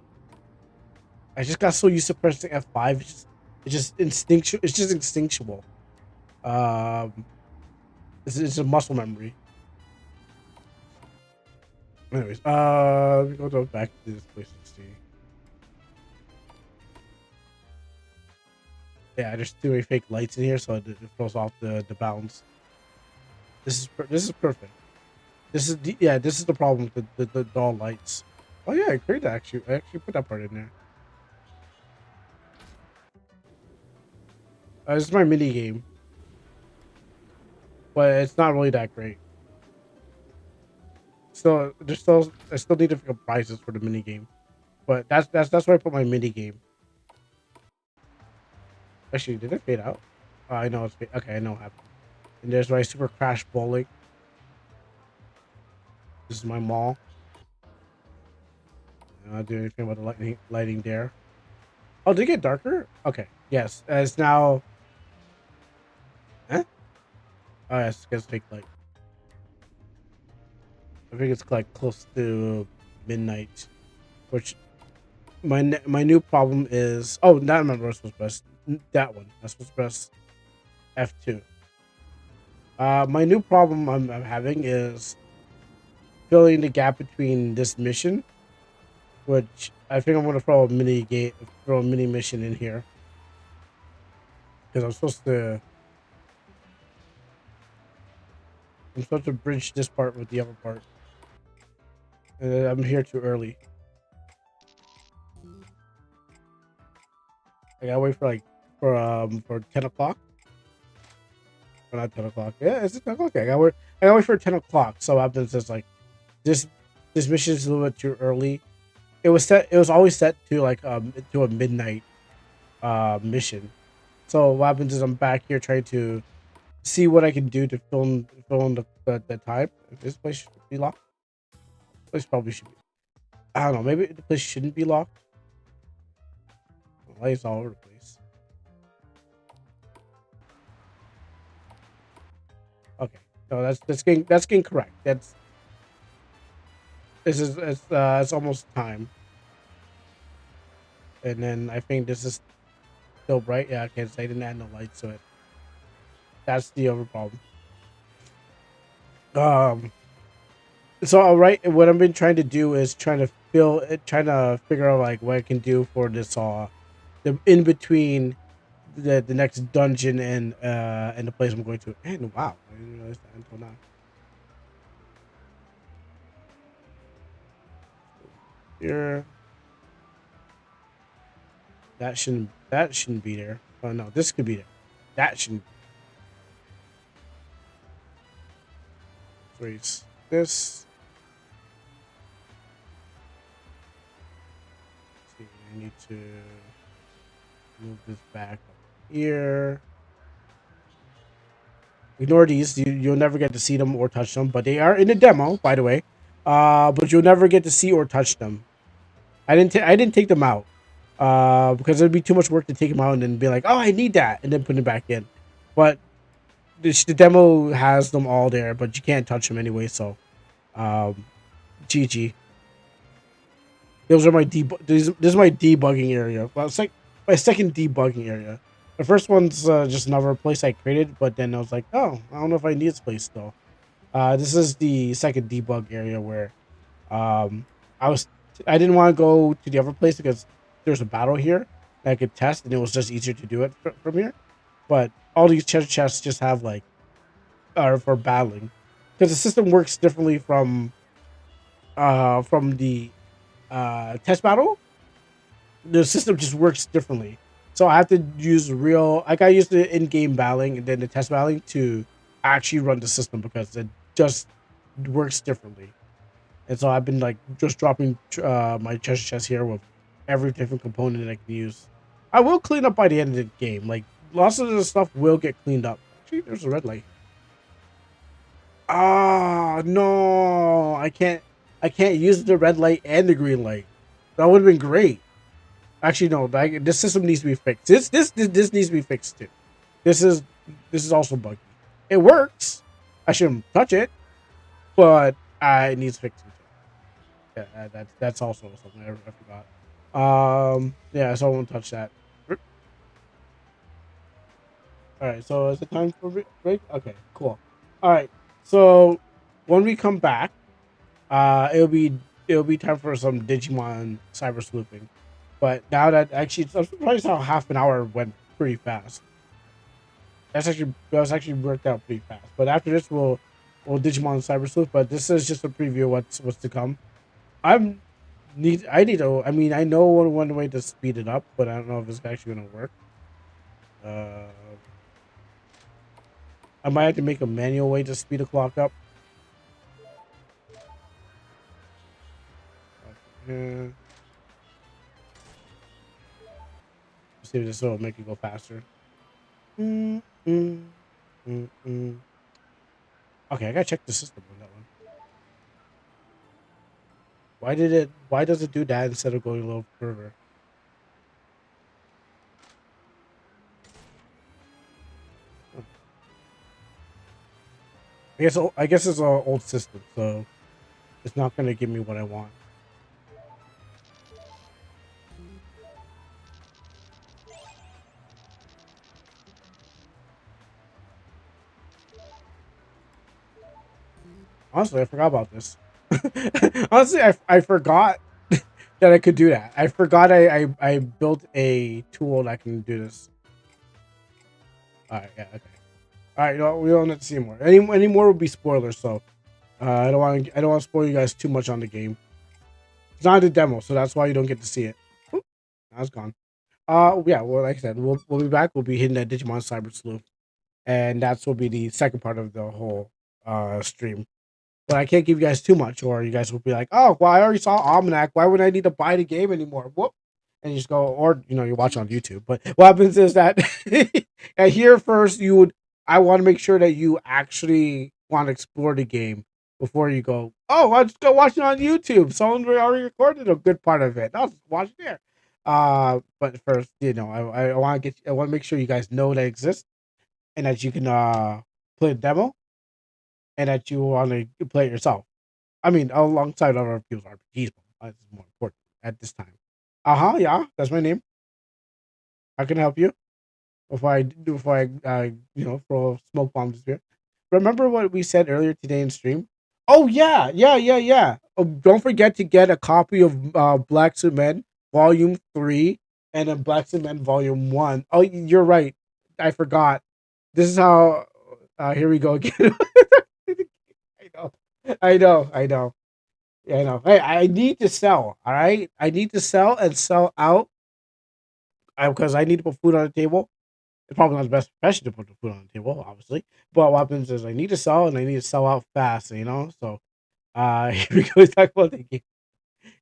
I just got so used to pressing F5. It's just instinctual. It's just instinctual. Um, it's a muscle memory. Anyways, we go back to this place and see. Yeah, there's too many fake lights in here, so it throws off the balance. This is perfect. This is the problem with the dull lights. Oh yeah, I created that actually. I actually put that part in there. This is my mini game, but it's not really that great. So I still need to pick up prizes for the mini game, but that's where I put my mini game. Actually, did it fade out? I know it's okay. I know what happened. And there's my super crash bowling. This is my mall. I don't do anything about the lighting there. Oh, did it get darker? Okay. Yes. It's now. Huh? Oh, yes. It's fake light. I think it's like close to midnight, which my new problem is. Oh, not remember what I was supposed to press. That one. I was supposed to press F2. My new problem I'm having is filling the gap between this mission, which I think I'm gonna throw a mini mission in here because I'm supposed to bridge this part with the other part, and I'm here too early. I gotta wait for 10 o'clock. Or not 10 o'clock. Yeah, it's 10 o'clock. I gotta wait for 10 o'clock. So what happens is like this this mission is a little bit too early. It was always set to like to a midnight mission. So what happens is I'm back here trying to see what I can do to fill in the time. This place should be locked. This place probably should be. I don't know. Maybe the place shouldn't be locked. The lights all over the place. Okay. No, that's getting correct. It's almost time. And then I think this is still bright. Yeah, okay, so I didn't add no lights to it. That's the other problem. Um so right, what I've been trying to do is trying to figure out like what I can do for this the in between the next dungeon and the place I'm going to. And wow, I didn't realize that until now. Here, that shouldn't be there. Oh no, this could be there. That shouldn't. Erase this. Let's see, I need to move this back up here. Ignore these. You'll never get to see them or touch them, but they are in the demo, by the way. But you'll never get to see or touch them. I didn't take them out. Because it'd be too much work to take them out and then be like, oh, I need that, and then put it back in. But the demo has them all there, but you can't touch them anyway. So, GG. Those are my this is my debugging area. Well, it's like my second debugging area. The first one's just another place I created, but then I was like, oh, I don't know if I need this place still. This is the second debug area where um, I was I didn't want to go to the other place because there's a battle here that I could test, and it was just easier to do it from here. But all these treasure chests just have like are for battling because the system works differently from from the test battle, the system just works differently. So I have to use real. Like I used the in-game battling and then the test battling to actually run the system because it just works differently. And so I've been like just dropping my treasure chest here with every different component I can use. I will clean up by the end of the game. Like lots of the stuff will get cleaned up. Actually, there's a red light. Ah, no, I can't. I can't use the red light and the green light. That would have been great. Actually, no. Like, this system needs to be fixed. This needs to be fixed too. This is this is also buggy. It works. I shouldn't touch it, but I needs fixing too. Yeah, that's also something I forgot. Yeah, so I won't touch that. All right, so is it time for break? Okay, cool. All right, so when we come back, it'll be time for some Digimon cyber sleuthing. But now that actually, I'm surprised how half an hour went pretty fast. That was actually worked out pretty fast. But after this, we'll Digimon cyber sleuth. But this is just a preview of what's to come. I'm I need to. I mean, I know one way to speed it up, but I don't know if it's actually gonna work. Uh, I might have to make a manual way to speed the clock up. Okay. See if this will make it go faster. Mm, mm, mm. Okay, I gotta check the system on that one. Why does it do that instead of going a little further? Huh. I guess it's an old system, so it's not gonna give me what I want. Honestly, I forgot about this. Honestly, I forgot that I could do that. I forgot I built a tool that can do this. All right, yeah, okay. All right, we don't have to see more. Any more would be spoilers, so I don't want to spoil you guys too much on the game. It's not a demo, so that's why you don't get to see it. Oop, now it's gone. Yeah, well, like I said, we'll be back. We'll be hitting that Digimon Cyber Sleuth, and that's will be the second part of the whole stream. But I can't give you guys too much, or you guys will be like, "Oh, well, I already saw Almanac. Why would I need to buy the game anymore?" Whoop, and you just go, or you watch on YouTube. But what happens is that and here first, I want to make sure that you actually want to explore the game before you go. Oh, I'll just go watch it on YouTube. Someone already recorded a good part of it. I'll just watch it there. But first, I want to I want to make sure you guys know that exists and that you can play a demo and that you want to play it yourself. I mean, alongside other people's RPGs, but that's more important at this time. Yeah, that's my name. I can help you before I throw smoke bombs here. Remember what we said earlier today in stream? Oh yeah. Oh, don't forget to get a copy of Black Cement Volume 3 and then Black Cement Volume 1. Oh, you're right. I forgot. This is how. Here we go again. I know. I know. Yeah, I know. Hey, I need to sell. All right, I need to sell and sell out because I need to put food on the table. It's probably not the best profession to put the food on the table, obviously. But what happens is I need to sell and I need to sell out fast. So here we go. Talk about the game.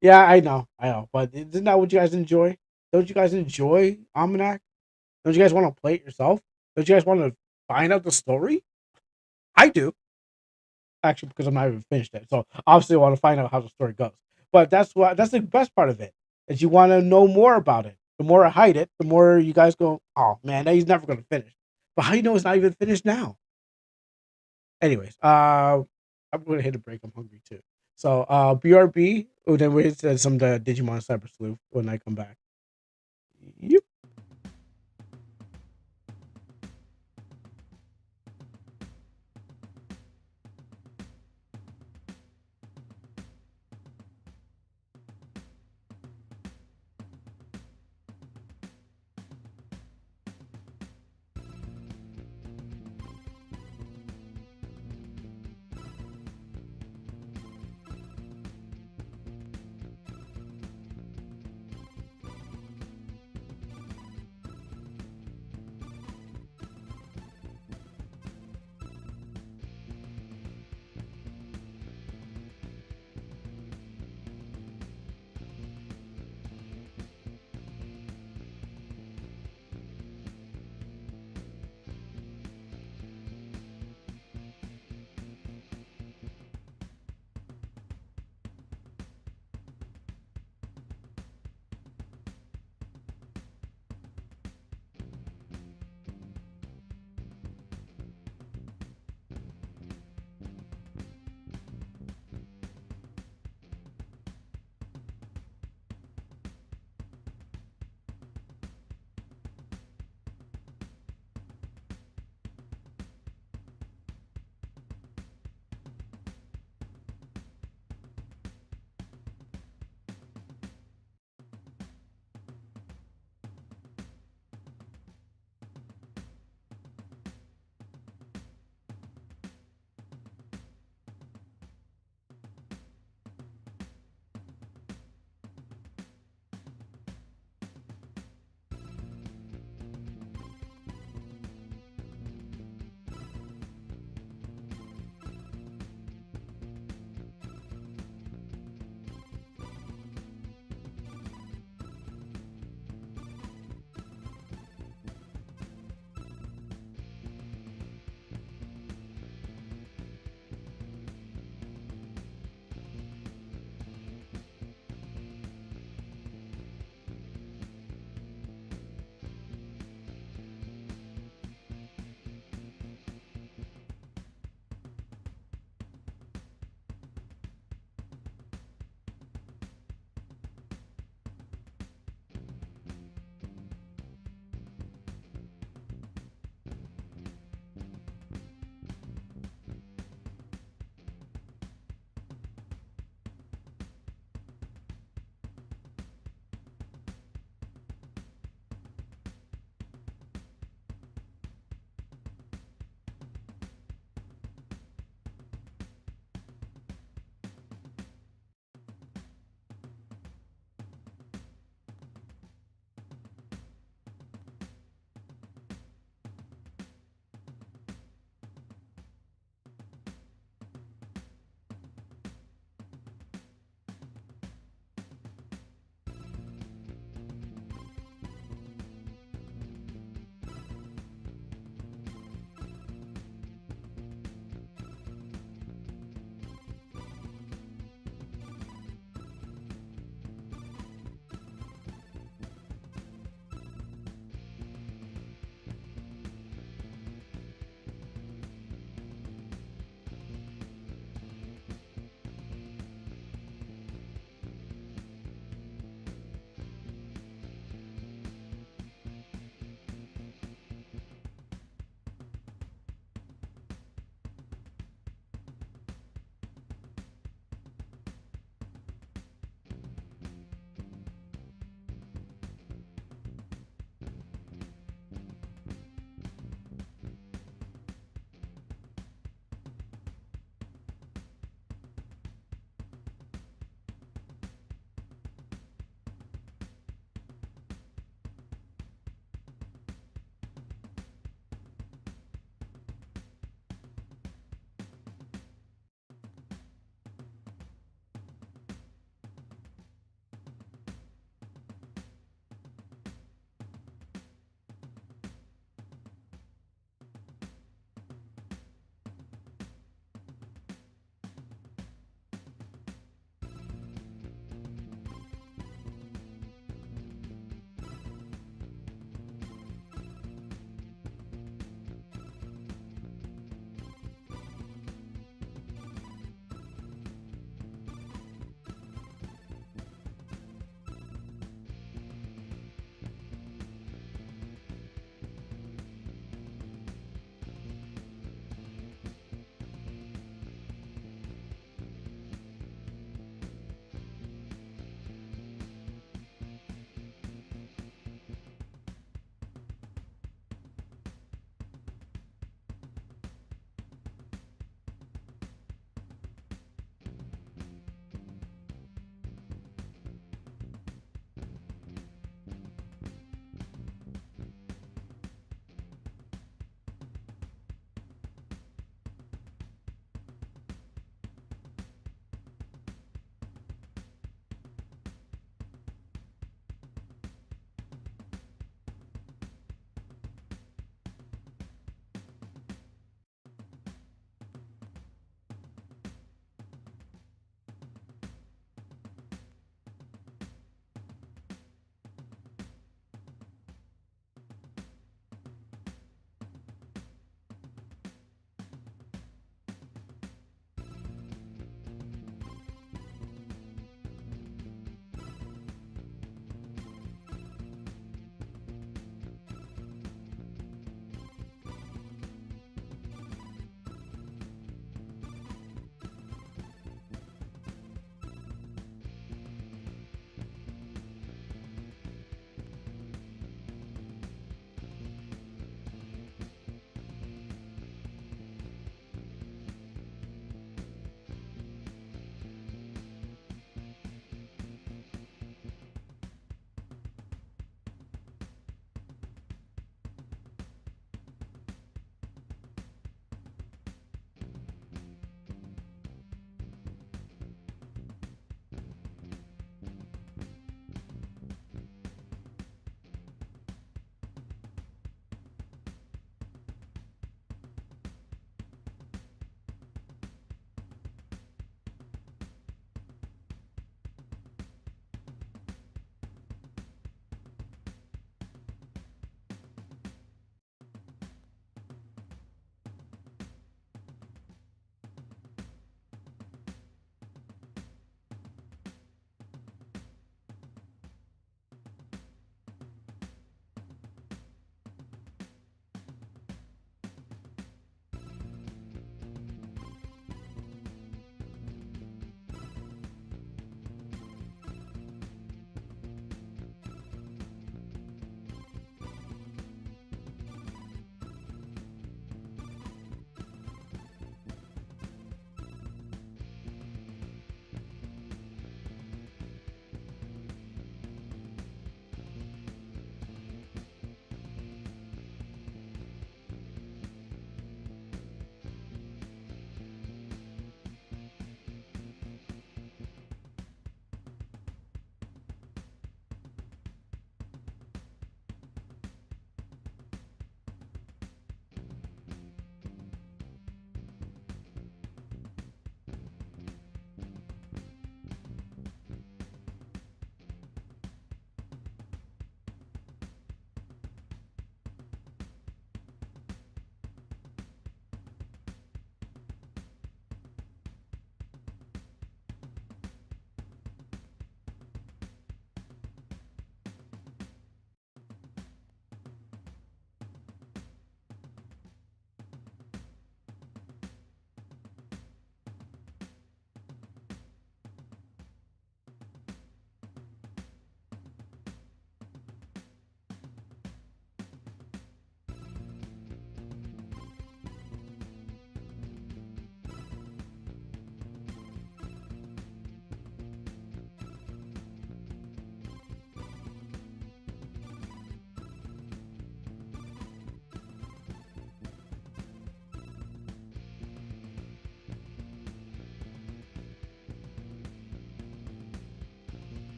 Yeah, I know. But isn't that what you guys enjoy? Don't you guys enjoy Almanac? Don't you guys want to play it yourself? Don't you guys want to find out the story? I do. Actually, because I'm not even finished it. So obviously I want to find out how the story goes. But that's the best part of it, is you want to know more about it. The more I hide it, the more you guys go, oh man, he's never gonna finish. But how do you know it's not even finished now? Anyways, I'm gonna hit a break. I'm hungry too. So BRB, then we hit some of the Digimon Cyber Sleuth when I come back. Yep.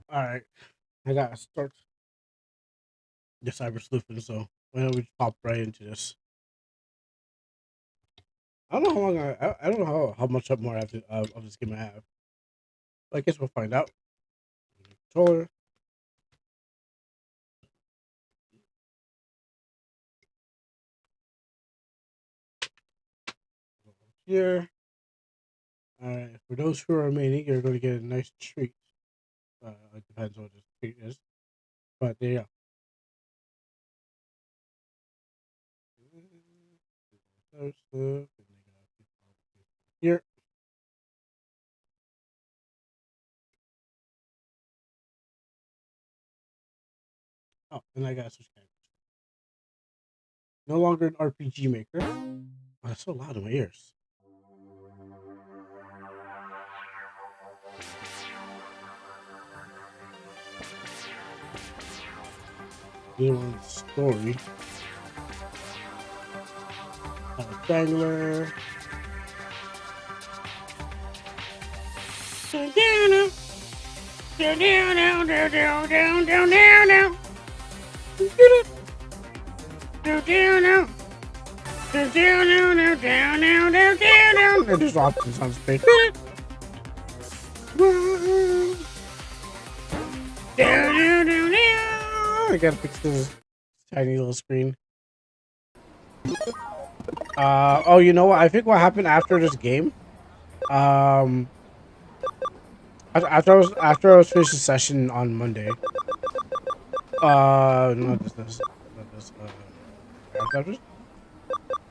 All right, I gotta start the cyber sleuthing. So why don't we just pop right into this? I don't know how long I don't know how much up more I have to, of this game I have. But I guess we'll find out. Controller. Here. All right. For those who are remaining, you're going to get a nice treat. It depends on what this treat is, but there you go. Here. Oh, and I got switch characters. No longer an RPG maker. Oh, that's so loud in my ears. Doing story. Strangler. Down, down, down, down, down, down, down, down, down, down. Down, down, down. Down, down, down, down, down, down, down, down. They're just options on space. Down, down, down, down. I gotta fix this tiny little screen. Oh, you know what? I think what happened after this game, after I was finished the session on Monday. Not this.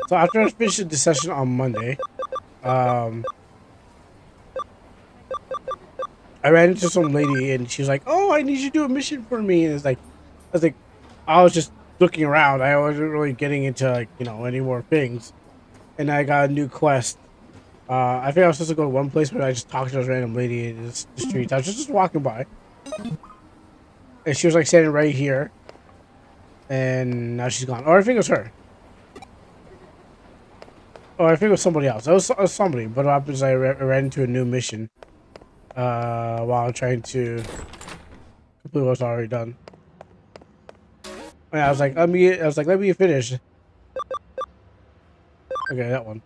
So after I finished the session on Monday, I ran into some lady and she was like, "Oh, I need you to do a mission for me." And I was just looking around. I wasn't really getting into any more things. And I got a new quest. I think I was supposed to go to one place, but I just talked to this random lady in the streets. I was just walking by, and she was like standing right here. And now she's gone. Or I think it was her. Or I think it was somebody else. It was somebody. But what happens is I ran into a new mission while I'm trying to complete what's already done. And I was like, let me finish. Okay, that one.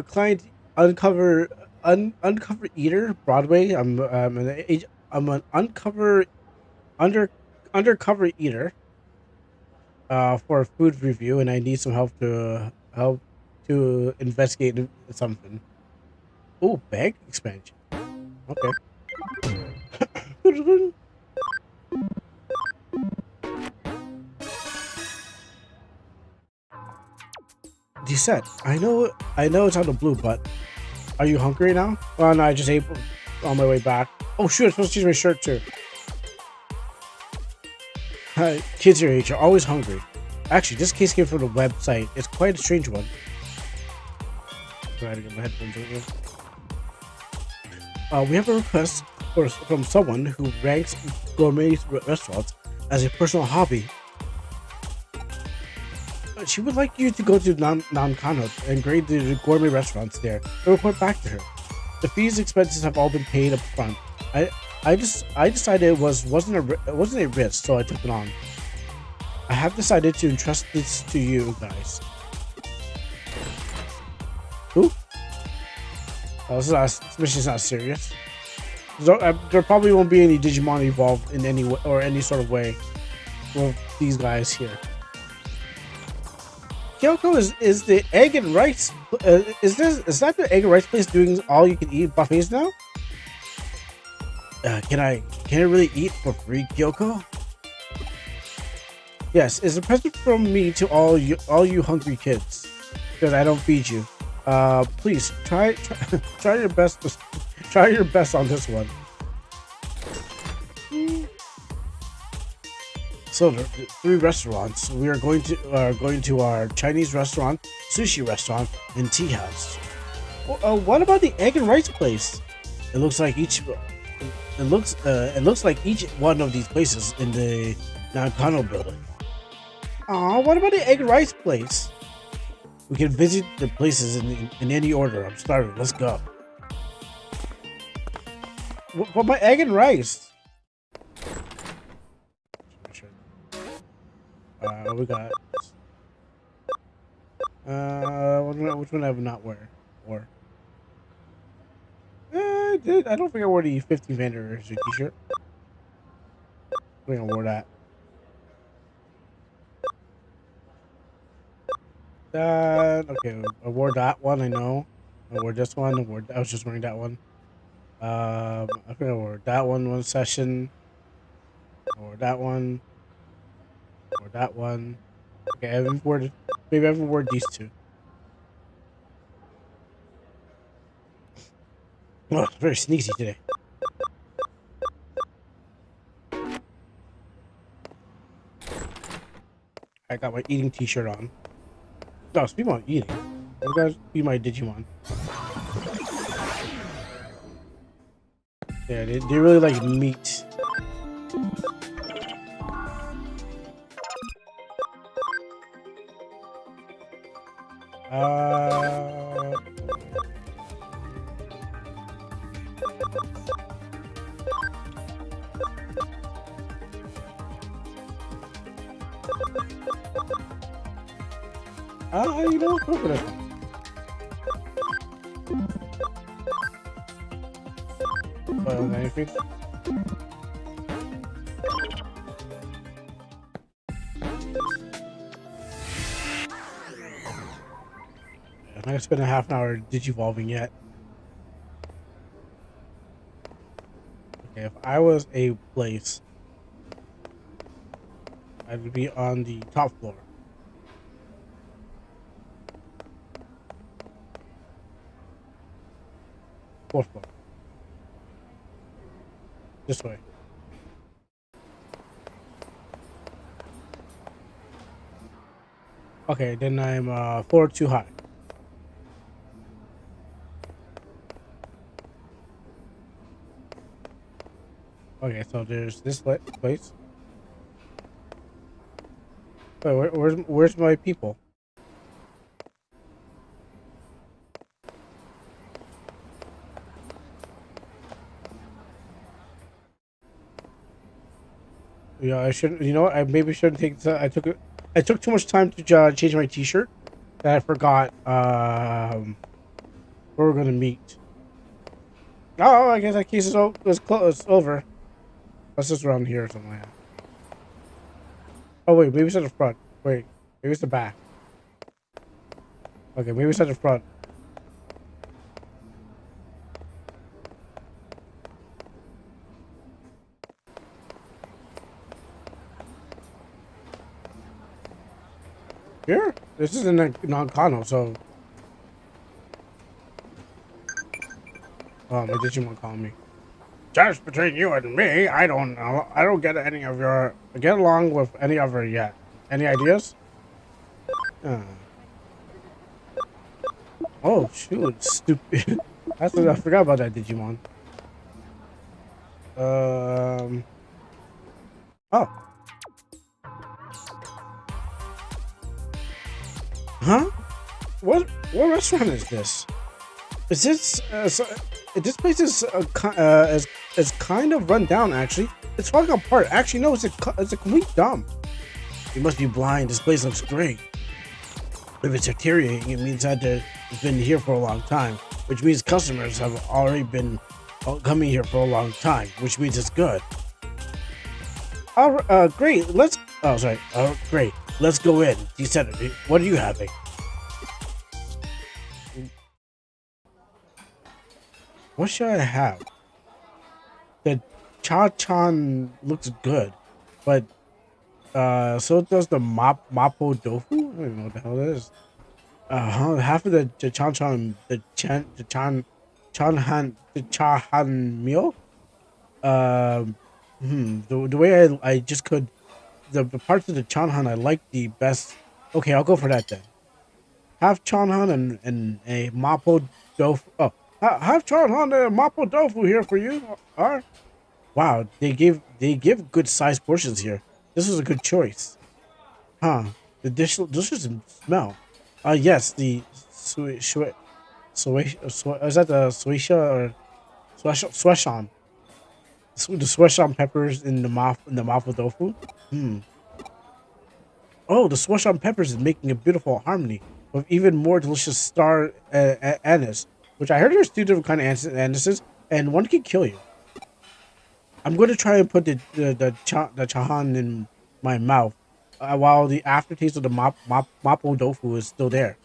Client uncover eater Broadway. I'm an undercover eater. For a food review, and I need some help to investigate something. Oh, bank expansion. Okay. Reset. I know it's out of blue, but are you hungry now? Oh no, I just ate on my way back. Oh shoot, I'm supposed to change my shirt too. Kids your age are always hungry. Actually, this case came from the website. It's quite a strange one. Try to get my headphones over. We have a request from someone who ranks gourmet restaurants as a personal hobby. She would like you to go to Nankano and grade the gourmet restaurants there and report back to her. The fees and expenses have all been paid up front. I decided it wasn't a risk, so I took it on. I have decided to entrust this to you guys. Who? Oh, this mission's not serious. There probably won't be any Digimon involved in any way, or any sort of way with these guys here. Kyoko is the egg and rice. Is that the egg and rice place doing all you can eat buffets now? Can I really eat for free, Kyoko? Yes, it's a present from me to all you hungry kids. Because I don't feed you. Please try your best. Try your best on this one. So the 3 restaurants. We are going to our Chinese restaurant, sushi restaurant, and tea house. What about the egg and rice place? It looks like each one of these places in the Nakano building. What about the egg and rice place? We can visit the places in any order. I'm starving. Let's go. But my egg and rice. we got. Which one have not wear? Or I did. I don't think I wore the 15th anniversary T-shirt. I think I wore that. Okay. I wore that one. I know. I wore this one. I was just wearing that one. I think I wore that one session. I wore that one. Or that one. Okay, I haven't worn. Maybe I haven't worn these two. Oh, it's very sneezy today. I got my eating T-shirt on. No, speaking of eating, I'm gonna be my Digimon. Yeah, they really like meat. Uh, you know, coconut. Well, anything. I'm not gonna spend a half an hour digivolving yet. Okay, if I was a place, I would be on the top floor. Fourth floor. This way. Okay, then I'm floor too high. Okay, so there's this place. Wait, where's my people? Yeah, I shouldn't. You know what? I maybe shouldn't take. I took too much time to change my T-shirt that I forgot. Where we're gonna meet. Oh, I guess that case is over. Let's just around here or something like that. Oh wait, maybe it's at the front. Wait, maybe it's the back. Okay, maybe it's at the front. Here? This is in a non-cono, so. Oh, my Digimon calling me. Just between you and me, I don't know. I don't get along with any of her yet. Any ideas? Oh shoot, stupid. I forgot about that Digimon. Oh. Huh? What restaurant is this? Is this this place is kind of run down actually. It's falling apart. Actually, no, it's a complete dump. You must be blind. This place looks great. If it's deteriorating, it means that it's been here for a long time, which means customers have already been coming here for a long time, which means it's good. Great. Great. Let's go in. You said it. What are you having? What should I have? The cha-chan looks good, but so does the mapo tofu. I don't even know what the hell it is. Half of the chan chahan meal. The way I just could the parts of the chanhan I like the best. Okay, I'll go for that then. Half chanhan and a mapo tofu. Oh, half chanhan and a mapo tofu here for you. Wow, they give good sized portions here. This was a good choice. Huh? The dish delicious smell. Yes, the is that the suisha or sweshan? The sweshan peppers in the mapo tofu. Oh, the swash on peppers is making a beautiful harmony with even more delicious star anise, which I heard there's two different kind of anises, and one can kill you. I'm going to try and put the chahan in my mouth while the aftertaste of the mapo tofu is still there.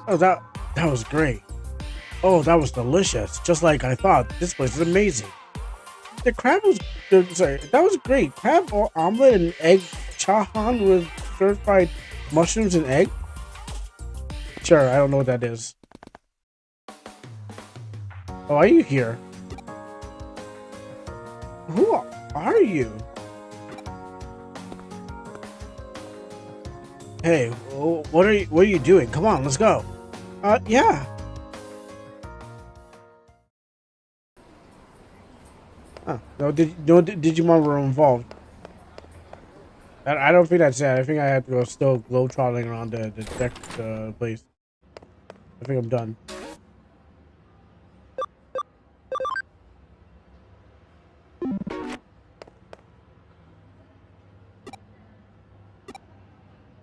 Oh, that was great. Oh, that was delicious. Just like I thought. This place is amazing. The crab was sorry, that was great. Crab or omelet and egg chahan with stir fried mushrooms and egg. Sure, I don't know what that is. Oh, are you here? Who are you? Hey, what are you doing? Come on, let's go. Yeah. Huh. No Digimon were involved. I don't think that's it. I think I have to go still globetrotting around the deck place. I think I'm done.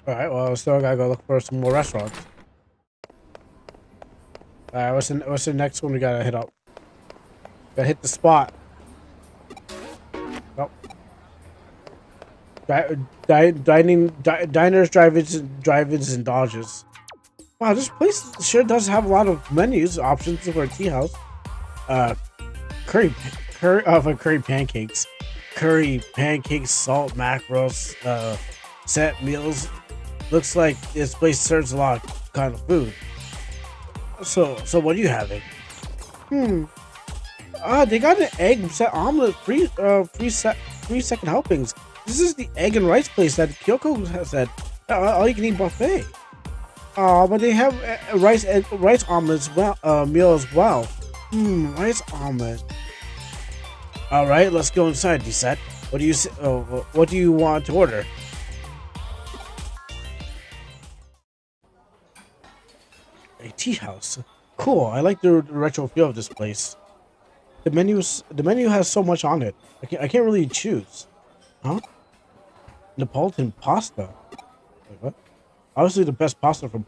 All right. Well, still gotta go look for some more restaurants. All right. What's the next one we gotta hit up? Gotta hit the spot. Oh, diners, drive-ins, and dodges. Wow, this place sure does have a lot of menus options for a tea house. Uh, curry pancakes, salt macros, set meals. Looks like this place serves a lot of kind of food. So what are you having? Hmm. They got an egg set omelet, free second helpings. This is the egg and rice place that Kyoko has said. All you can eat buffet. But they have rice omelets meal as well. Rice omelet. All right, let's go inside. Set. What do you want to order? A tea house. Cool. I like the retro feel of this place. The menu has so much on it. I can't really choose. Huh? Neapolitan pasta. Wait, what? Obviously the best pasta from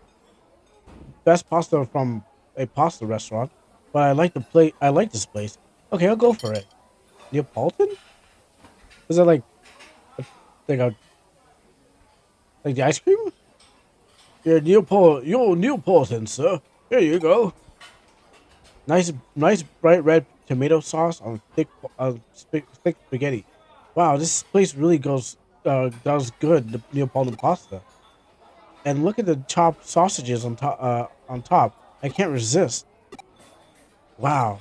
a pasta restaurant. But I like this place. Okay, I'll go for it. Neapolitan? Is that like a like the ice cream? Yeah, Neapolitan, sir. Here you go. Nice bright red tomato sauce on thick spaghetti. Wow, this place really does good the Neapolitan pasta. And look at the chopped sausages on top. I can't resist. Wow.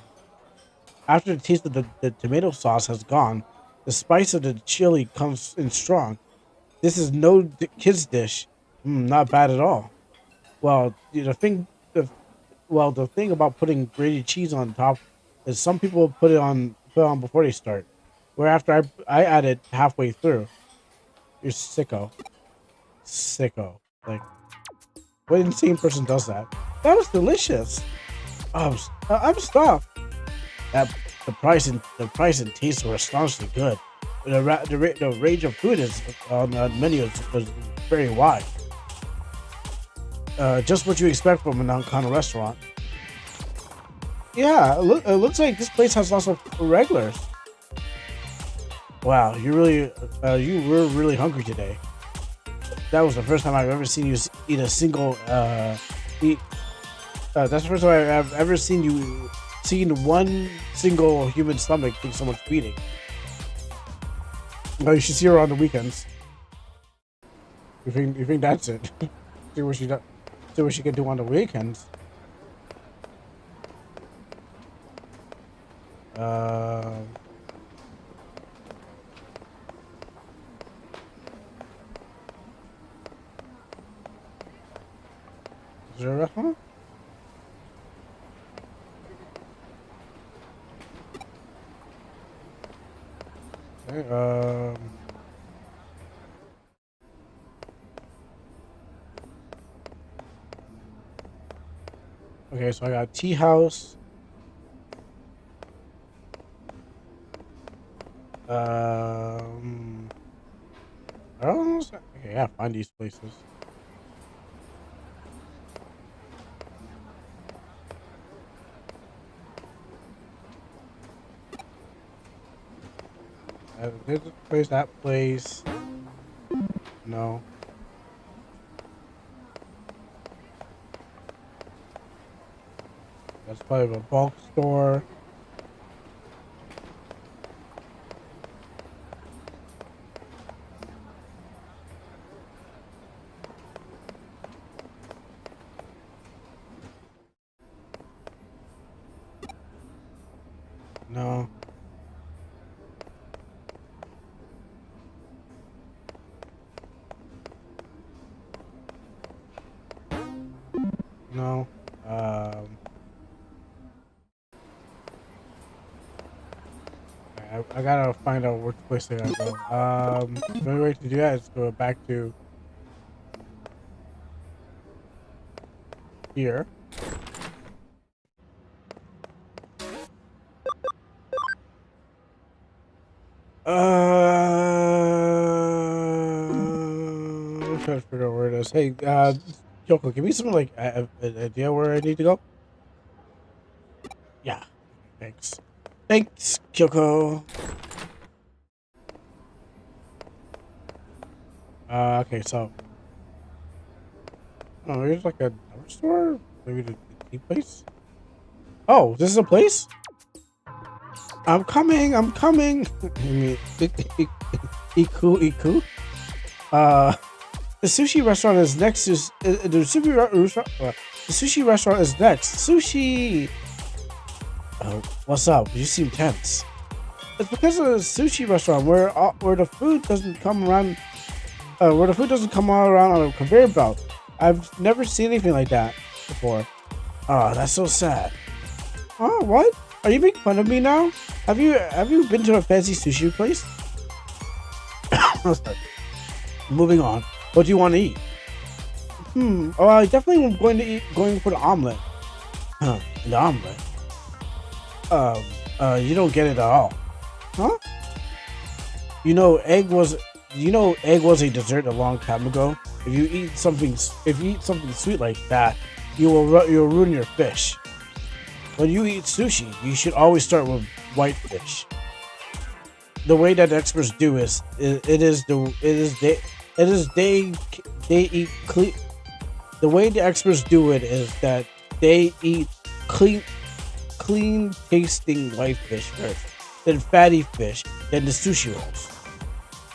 After the taste of the tomato sauce has gone, the spice of the chili comes in strong. This is no kid's dish. Not bad at all. Well, the the thing about putting grated cheese on top is some people put it on before they start. Where after I add it halfway through. You're sicko. Like, what insane person does that? That was delicious. I'm stuffed. That the price and taste were astonishingly good. The range of food is on the menu was very wide. Just what you expect from a non-con restaurant. Yeah, it looks like this place has lots of regulars. Wow, you were really hungry today. That was the first time I've ever seen you eat a single eat. That's the first time I've ever seen one single human stomach take so much feeding. No, you should see her on the weekends. You think that's it? see what she does. See what she can do on the weekends. Is there a restaurant? Okay, okay, so I got tea house. Oh, okay, yeah, find these places. This place, that place. No. That's probably a bulk store. No. No. Um, I gotta find out which place I gotta go. The only way to do that is go back to here. I'm trying to figure out where it is. Hey, Kyoko, give me some like an idea where I need to go. Yeah. Thanks. Thanks, Kyoko. Okay, so there's like a dollar store, maybe the tea place. Oh, this is a place. I'm coming. I'm coming. I mean, Iku. Uh, the sushi restaurant is next to the sushi restaurant is next. Sushi. Oh, what's up? You seem tense. It's because of the sushi restaurant where the food doesn't come around. Where the food doesn't come all around on a conveyor belt. I've never seen anything like that before. Oh, that's so sad. Huh? What? Are you making fun of me now? Have you been to a fancy sushi place? Moving on. What do you want to eat? Oh, I definitely am going for the omelet. Huh? The omelet. You don't get it at all. Huh? Egg was a dessert a long time ago. If you eat something sweet like that, you'll ruin your fish. When you eat sushi, you should always start with white fish. The way that experts do they eat clean. The way the experts do it is that they eat clean tasting white fish first, then fatty fish, then the sushi rolls.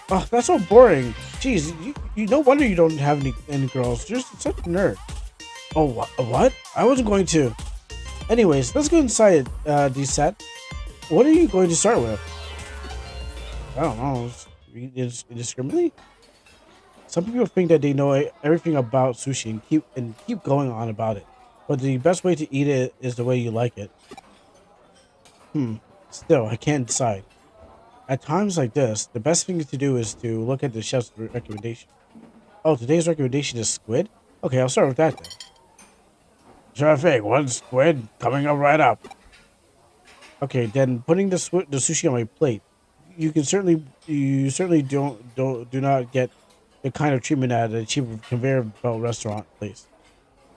Oh, that's so boring. Jeez, you no wonder you don't have any girls. You're such a nerd. Oh, what? I wasn't going to. Anyways, let's go inside, D-Set. What are you going to start with? I don't know. Indiscriminately? Some people think that they know everything about sushi and keep going on about it. But the best way to eat it is the way you like it. Still, I can't decide. At times like this, the best thing to do is to look at the chef's recommendation. Oh, today's recommendation is squid? Okay, I'll start with that then. Sure thing, one squid coming up right up. Okay, then putting the sushi on my plate. You certainly do not get the kind of treatment at a cheap conveyor belt restaurant place.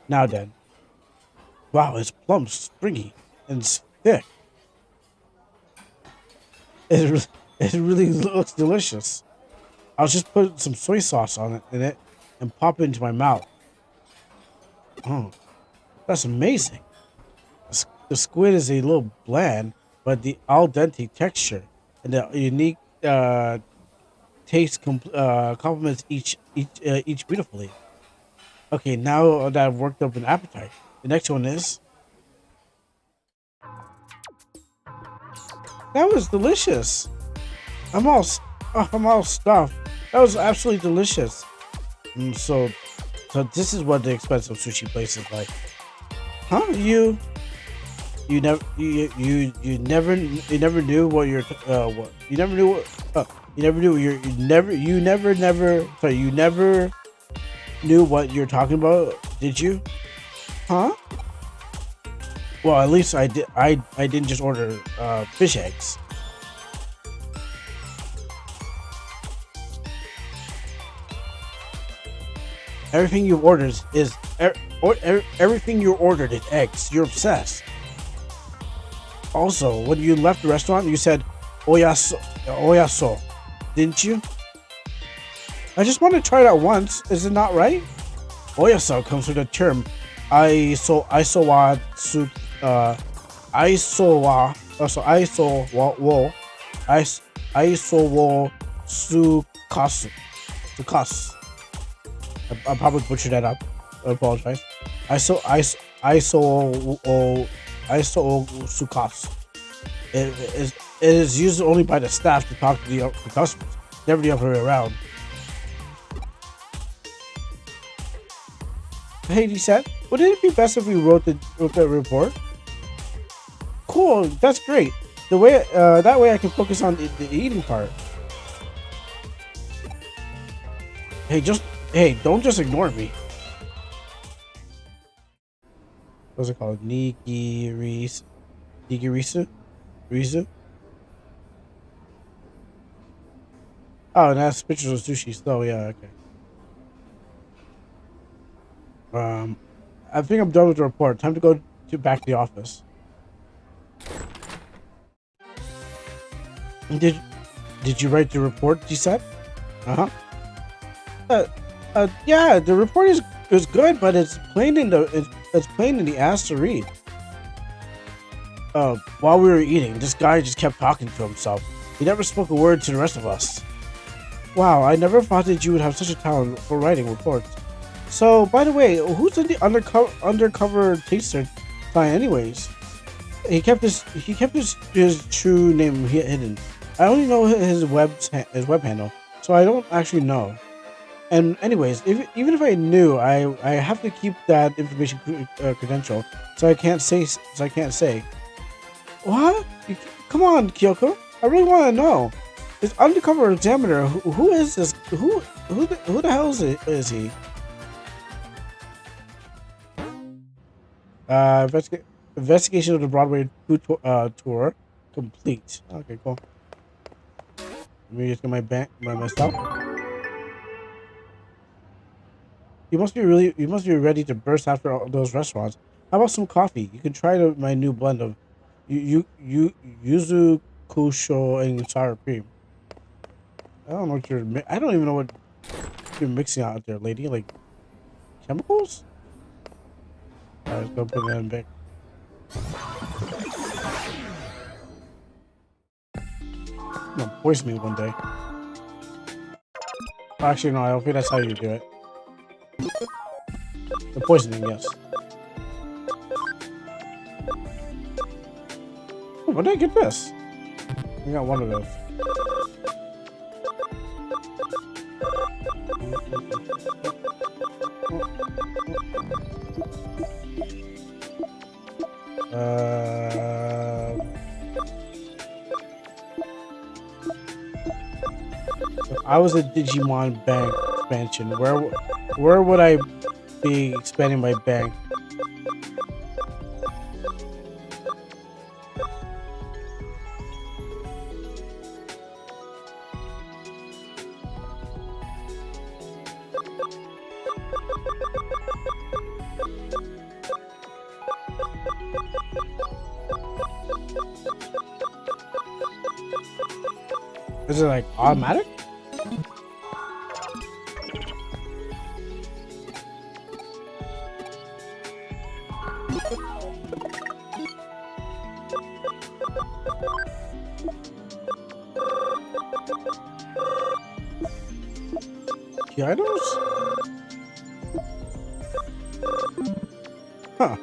Now then. Wow, it's plump, springy, and thick. It really looks delicious. I'll just put some soy sauce in it and pop it into my mouth. Oh, that's amazing. The squid is a little bland, but the al dente texture and the unique taste complements each beautifully. Okay, now that I've worked up an appetite, the next one is. That was delicious. I'm all stuffed. That was absolutely delicious. So this is what the expensive sushi place is like, huh? You never knew what you're what you never knew what you never knew you never knew what you're talking about, did you? Huh? Well, at least I didn't just order fish eggs. Everything you ordered is everything you ordered is eggs. You're obsessed. Also, when you left the restaurant, you said oyaso, didn't you? I just want to try it out once. Is it not right? Oyaso comes from the term isowa su isowa also isowo I probably butchered that up. I apologize. Iso sukas. It is used only by the staff to talk to the customers, never the other way around. Hey, you said, wouldn't it be best if we wrote the report? Cool, that's great. The way that way I can focus on the eating part. Hey, don't just ignore me. What's it called? Nigirisu? Rizu? Oh, and that's pictures of sushi. So yeah, okay. I think I'm done with the report. Time to go back to the office. Did you write the report? You said? Yeah. The report is good, but it's plain in the ass to read. While we were eating, this guy just kept talking to himself. He never spoke a word to the rest of us. Wow, I never thought that you would have such a talent for writing reports. So, by the way, who's in the undercover taster sign, anyways? He kept his true name hidden. I only know his web handle, so I don't actually know. And anyways, even if I knew, I have to keep that information credential, so I can't say. What? Come on, Kyoko. I really want to know. This undercover examiner. Who is this? Who the hell is he? Investigation of the Broadway food tour complete. Okay, cool. Let me just get my stuff. You must be ready to burst after all those restaurants. How about some coffee? You can try my new blend of yuzu kusho and sour cream. I don't even know what you're mixing out there, lady. Like chemicals? Alright, let's go put it in back. No, poison me one day. Actually, no, I don't think that's how you do it. The poisoning, yes. Oh, where did I get this? I got one of those. If I was a Digimon bank expansion, where would I be expanding my bank? Is it like automatic? Key items? Huh.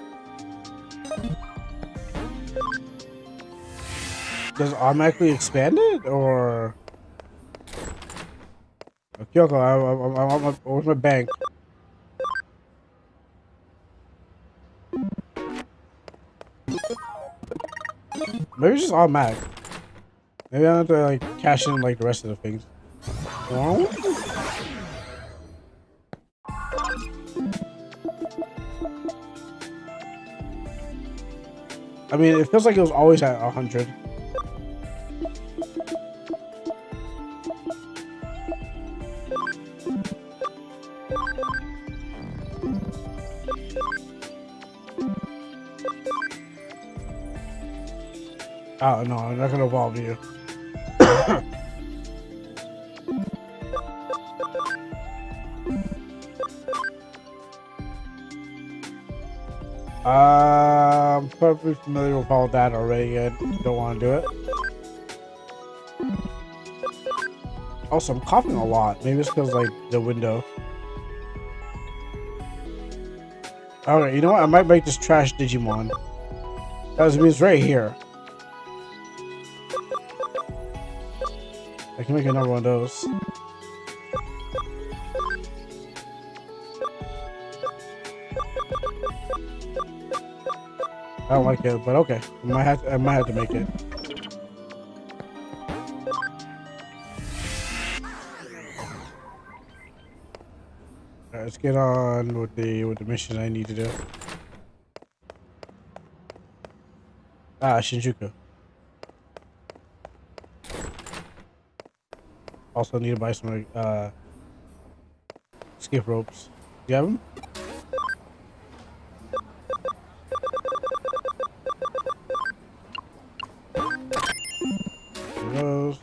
Does it automatically expand it, or? Kyoko, where's my bank? Maybe it's just automatic. Maybe I don't have to like cash in like the rest of the things. I mean, it feels like it was always at 100. Oh no, I'm not gonna evolve you. I'm probably familiar with all that already. I don't want to do it. Also, I'm coughing a lot. Maybe it's because like the window. Alright, you know what? I might make this trash Digimon. That means right here. I can make another one of those. I don't like it, but okay. I might have to make it. Alright, let's get on with the mission I need to do. Shinjuku. Also need to buy some escape ropes. Do you have them? Those.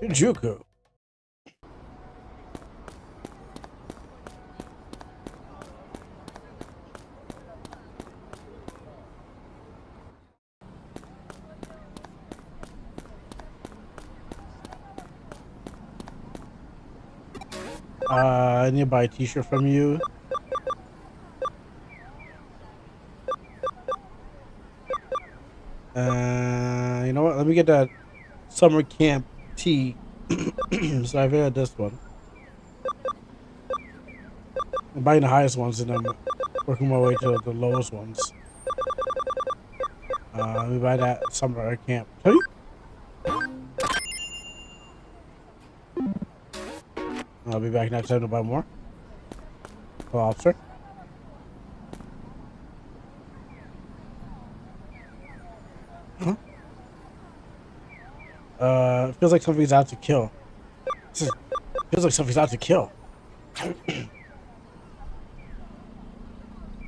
Shinjuku. I need to buy a t-shirt from you. You know what? Let me get that summer camp tee. So I've had this one. I'm buying the highest ones and I'm working my way to the lowest ones. Let me buy that summer camp. Hey? I'll be back next time to buy more. Hello, officer. Huh? It feels like something's out to kill. Feels like something's out to kill.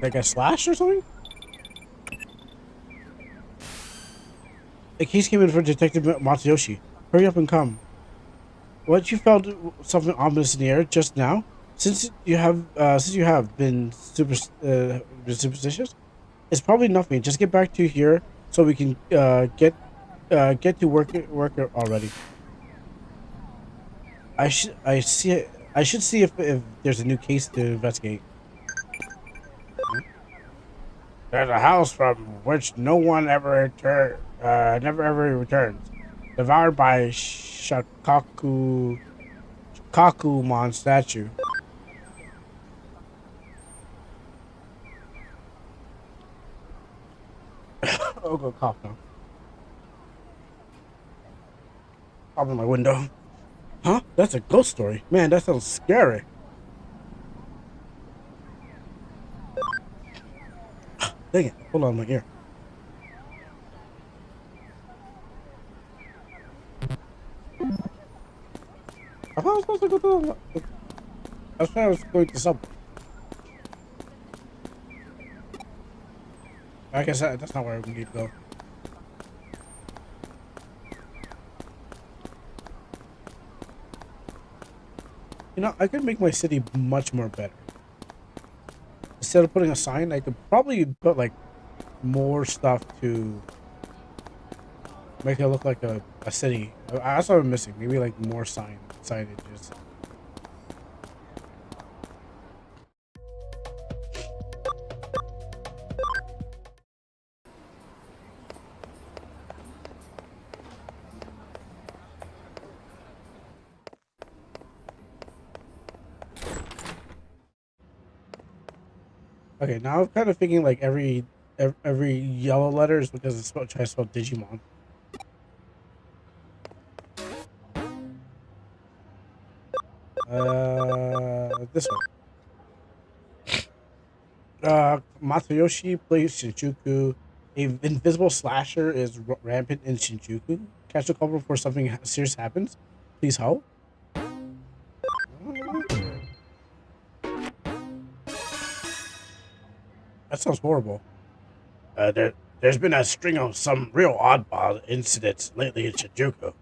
Like a slash or something? A case came in for Detective Matsuyoshi. Hurry up and come. What, you felt something ominous in the air just now? Since you have been superstitious, it's probably nothing. Just get back to here so we can get to work already. I should see if there's a new case to investigate. There's a house from which no one never ever returns. Devoured by Kakumon statue. I'll go cough now. Open my window. Huh? That's a ghost story. Man, that sounds scary. Dang it. Hold on my ear. I thought I was supposed to go to the... I thought I was going to subway. I guess that's not where we need to go. You know, I could make my city much more better. Instead of putting a sign, I could probably put like more stuff to make it look like a city. That's what I'm missing. Maybe like more signages. Okay, now I'm kind of thinking like every yellow letter is because it's trying to spell Digimon. This one. Matsuyoshi plays Shinjuku. A invisible slasher is rampant in Shinjuku. Catch the culprit before something serious happens. Please help. That sounds horrible. There's been a string of some real oddball incidents lately in Shinjuku.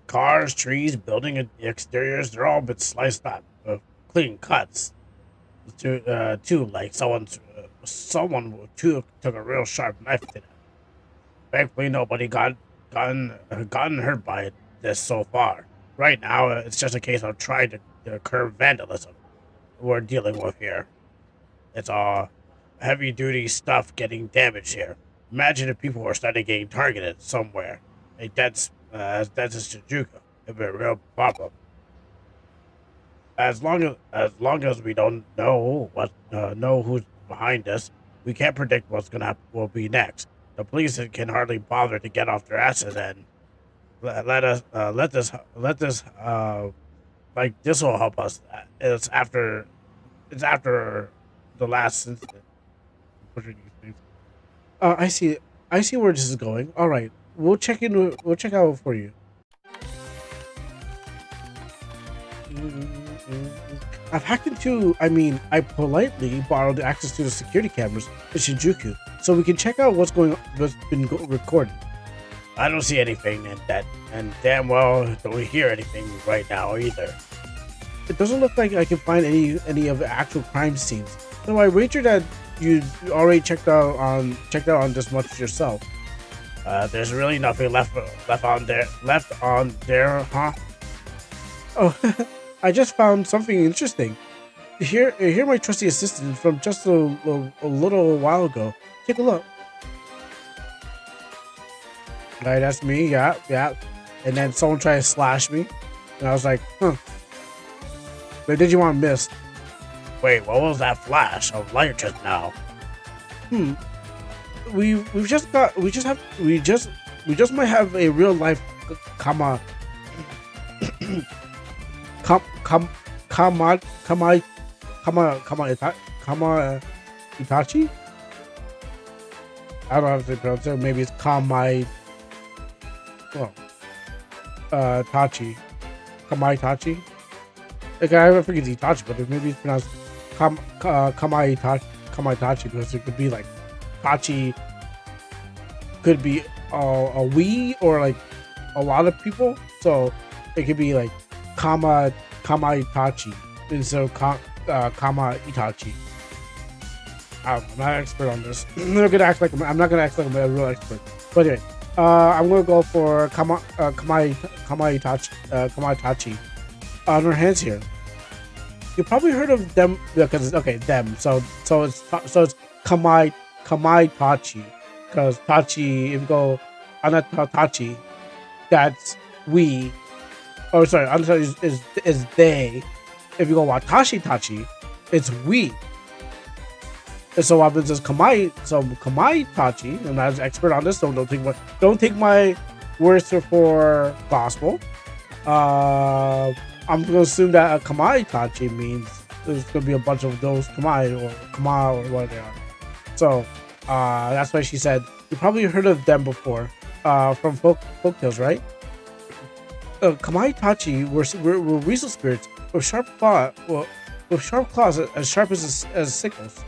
Cars, trees, building exteriors, they're all been sliced up, clean cuts. Too, like someone took a real sharp knife to them. Thankfully, nobody gotten hurt by this so far. Right now, it's just a case of trying to curb vandalism we're dealing with here. It's all heavy duty stuff getting damaged here. Imagine if people were starting getting targeted somewhere. That's a Shinjuku. It'd be a real problem. As long as we don't know who's behind us, we can't predict will be next. The police can hardly bother to get off their asses and let this like this will help us. It's after the last incident. Pushing these things. I see. I see where this is going. All right, we'll check in. We'll check out for you. I've hacked into. I mean, I politely borrowed access to the security cameras in Shinjuku, so we can check out what's been recorded. I don't see anything in that, and damn well don't hear anything right now either. It doesn't look like I can find any of the actual crime scenes. So I wager that you already checked out on this much yourself. There's really nothing left on there, huh? Oh, I just found something interesting. Here, my trusty assistant from just a little while ago. Take a look. Right, that's me. Yeah, yeah. And then someone tried to slash me, and I was like, huh. The Digimon missed. Wait, what was that flash of light just now? We just might have a real life kama Itachi. I don't know how to pronounce it. Maybe it's Kamai. Well, Tachi. Kamai Tachi. Like, I forget Itachi, but maybe it's pronounced Kamai Tachi because it could be like Tachi could be a we or like a lot of people. So it could be like Kama Itachi instead of Kama Itachi. I'm not an expert on this. I'm not gonna act like I'm a real expert. But anyway, I'm gonna go for Kama Itachi on her hands here. You probably heard of them because them. So it's Kamai Tachi because Tachi. If you go Anatachi, that's we. Oh, sorry, Anatachi is they. If you go Watashi Tachi, it's we. And so what happens is Kamai Tachi. I'm not an expert on this, so don't take my words for gospel. I'm gonna assume that a Kamai Tachi means there's gonna be a bunch of those Kamai or Kama or what they are. So that's why she said you probably heard of them before from folktales, right? Kamai Tachi were weasel spirits with sharp claws as sharp as sickles.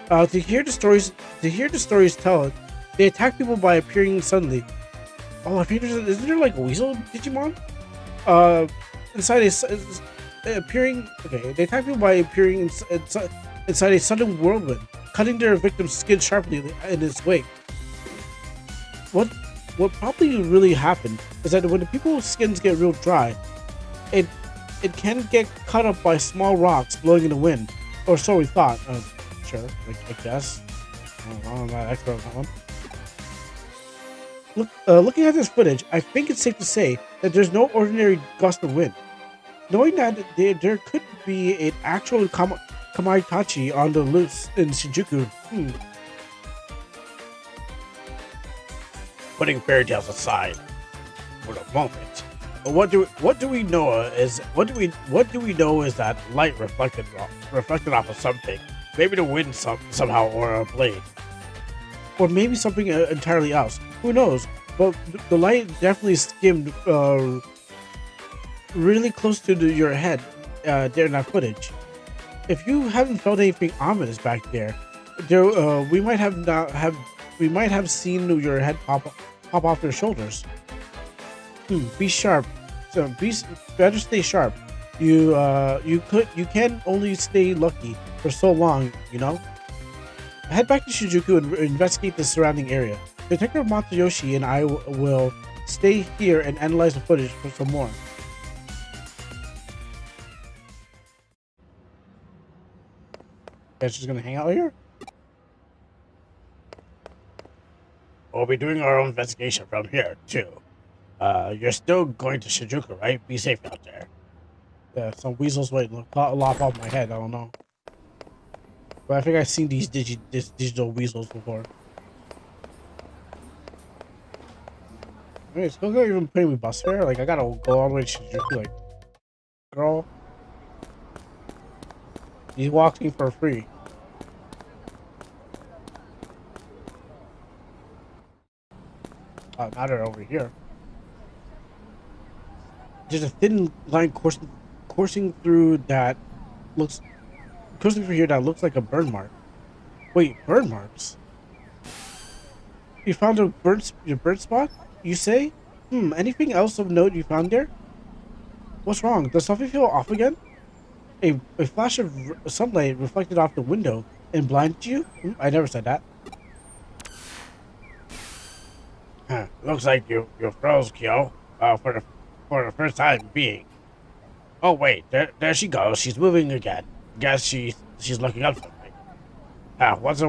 To hear the stories tell, they attack people by appearing suddenly. Oh, isn't there like a weasel Digimon? Inside appearing. Okay, they attack people by appearing inside a sudden whirlwind, cutting their victim's skin sharply in its wake. What probably really happened is that when the people's skins get real dry, it can get cut up by small rocks blowing in the wind, or so we thought. Sure, I guess. I don't know, I'm not an expert on that one. Looking at this footage, I think it's safe to say that there's no ordinary gust of wind. Knowing that there could be an actual Kamaitachi on the loose in Shinjuku. Putting fairy tales aside for the moment, what do we know is that light reflected off of something, maybe the wind somehow, or a blade, or maybe something entirely else. Who knows? But the light definitely skimmed really close to your head there in that footage. if you haven't felt anything ominous back there, we might have not have we might have seen your head pop off your shoulders. Be sharp. Better stay sharp. You can only stay lucky for so long, you know. Head back to Shinjuku and investigate the surrounding area. Detective Matsuyoshi and I will stay here and analyze the footage for some more. Guess she's gonna hang out here. We'll be doing our own investigation from here too. You're still going to Shinjuku, right? Be safe out there. Yeah, some weasels might lop off my head. I don't know, but I think I've seen these digital weasels before. I mean, it's still not even putting me bus fare. Like I gotta go all the way to Shinjuku. Like, girl, he's walking for free. Now they're over here. There's a thin line coursing through here that looks like a burn mark. Wait, burn marks? You found your burn spot? You say? Anything else of note you found there? What's wrong? Does something feel off again? A flash of sunlight reflected off the window and blinded you? I never said that. Looks like you froze, Kyo. For the first time being. Oh wait, there she goes. She's moving again. Guess she's looking up something. Once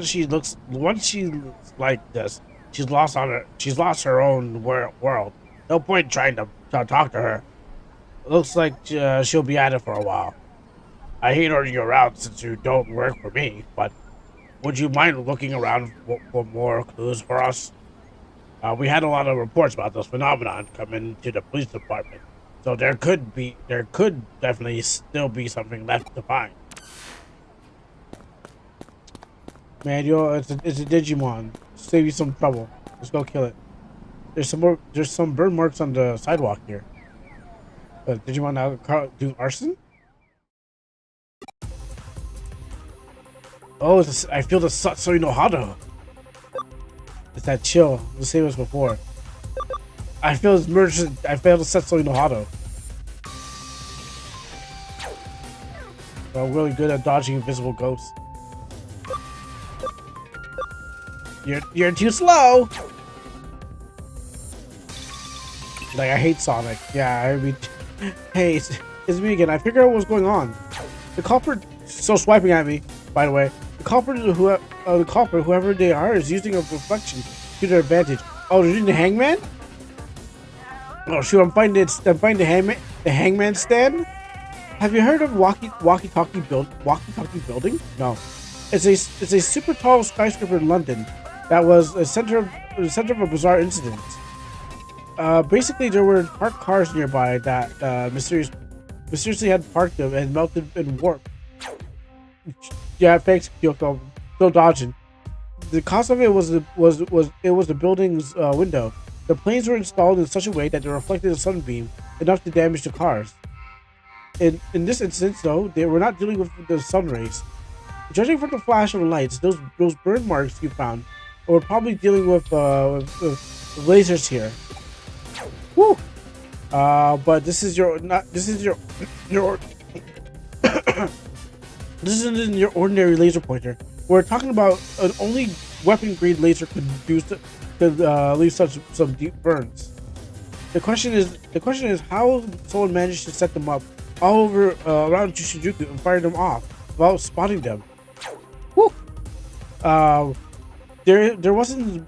she looks like this, she's lost her own world. No point trying to talk to her. Looks like she'll be at it for a while. I hate ordering you around since you don't work for me, but would you mind looking around for more clues for us? We had a lot of reports about this phenomenon coming to the police department, so there could definitely still be something left to find. Man, it's a Digimon. Save you some trouble. Let's go kill it. There's some burn marks on the sidewalk here. Digimon now do arson? Oh, I feel the Satsui no Hado. It's that chill, the same as before. I feel his merge. I failed the Satsui no Hado. I'm really good at dodging invisible ghosts. You're too slow. Like I hate Sonic. Yeah, I mean, hey, it's me again. I figured out what's going on. The culprit still swiping at me. By the way, the culprit, whoever they are, is using a reflection to their advantage. Oh, they're using the hangman. Oh shoot! I'm finding the hangman stand. Have you heard of walkie-talkie building? No, it's a super tall skyscraper in London that was the center of a bizarre incident. Basically, there were parked cars nearby that mysteriously had parked them and melted and warped. Yeah, thanks, Kyoko. Still dodging. The cause of it was the building's window. The planes were installed in such a way that they reflected a sunbeam enough to damage the cars. In this instance, though, they were not dealing with the sun rays. Judging from the flash of the lights, those burn marks you found were probably dealing with lasers here. Woo! But this isn't your ordinary laser pointer. We're talking about an only weapon-grade laser could leave some deep burns. The question is how someone managed to set them up all over around Shinjuku and fire them off without spotting them. Woo! There hasn't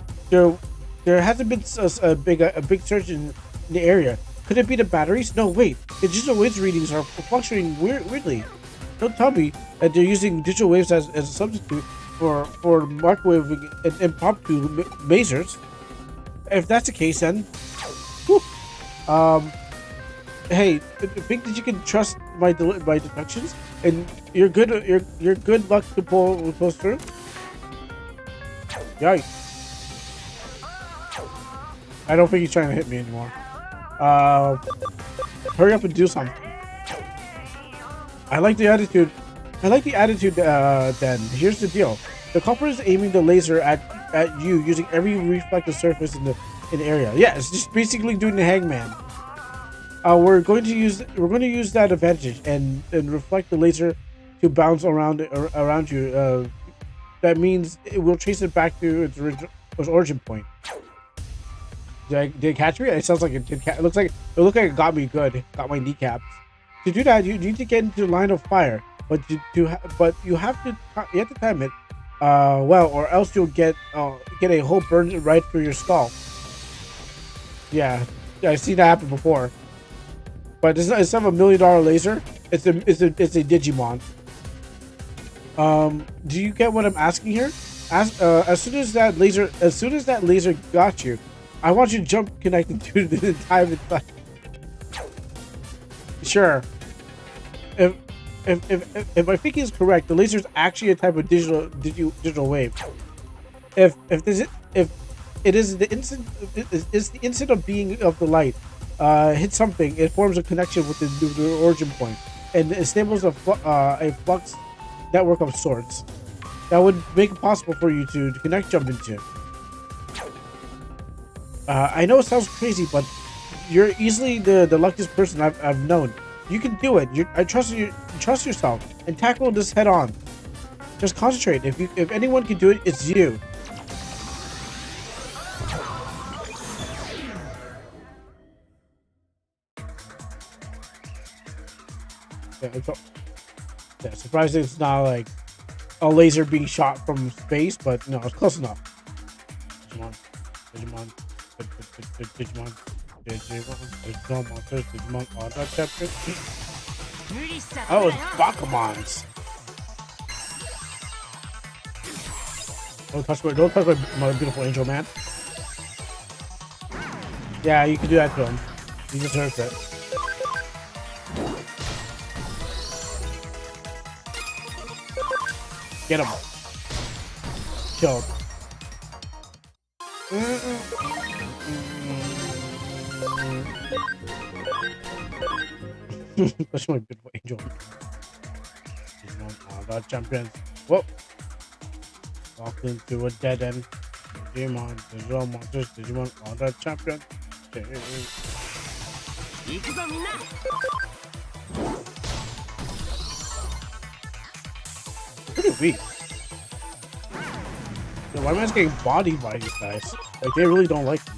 been a big surge in the area. Could it be the batteries? No, wait. The digital waves readings are fluctuating weirdly. Don't tell me that they're using digital waves as a substitute for microwave and impromptu lasers. If that's the case, then, whew. Hey, think that you can trust my deductions, and you're good luck to pull through. Yikes! I don't think he's trying to hit me anymore. Hurry up and do something. I like the attitude. I like the attitude. Then here's the deal: the culprit is aiming the laser at you using every reflective surface in the area. Yeah, it's just basically doing the hangman. We're going to use that advantage and reflect the laser to bounce around you. That means it will chase it back to its origin point. Did it catch me? It sounds like it did. It looks like it got me good. Got my kneecaps. To do that, you need to get into line of fire, but but you have to time it well, or else you'll get a hole burned right through your skull. Yeah, I've seen that happen before. But instead of $1 million laser, it's a Digimon. Do you get what I'm asking here? As soon as that laser got you, I want you to jump connected to the time. Sure. If my thinking is correct, the laser is actually a type of digital wave. If it is the instant of being of the light hits something, it forms a connection with the origin point and enables a flux network of sorts that would make it possible for you to jump into. I know it sounds crazy, but you're easily the luckiest person I've known. You can do it. I trust you. Trust yourself and tackle this head on. Just concentrate. If anyone can do it, it's you. Yeah, surprised it's not like a laser being shot from space, but no, it's close enough. Digimon, Digimon, Digimon, Digimon, monsters, Digimon, all that chapter. Oh, it's Bakumons. Don't touch my beautiful angel, man. Yeah, you can do that to him. He deserves it. Get him. Killed. That's my beautiful angel. Digimon, champions. Whoa. Walked into a dead end. Digimon, digital monsters, Digimon, all that champions. Pretty weak. So why am I just getting bodied by these guys? Like, they really don't like me.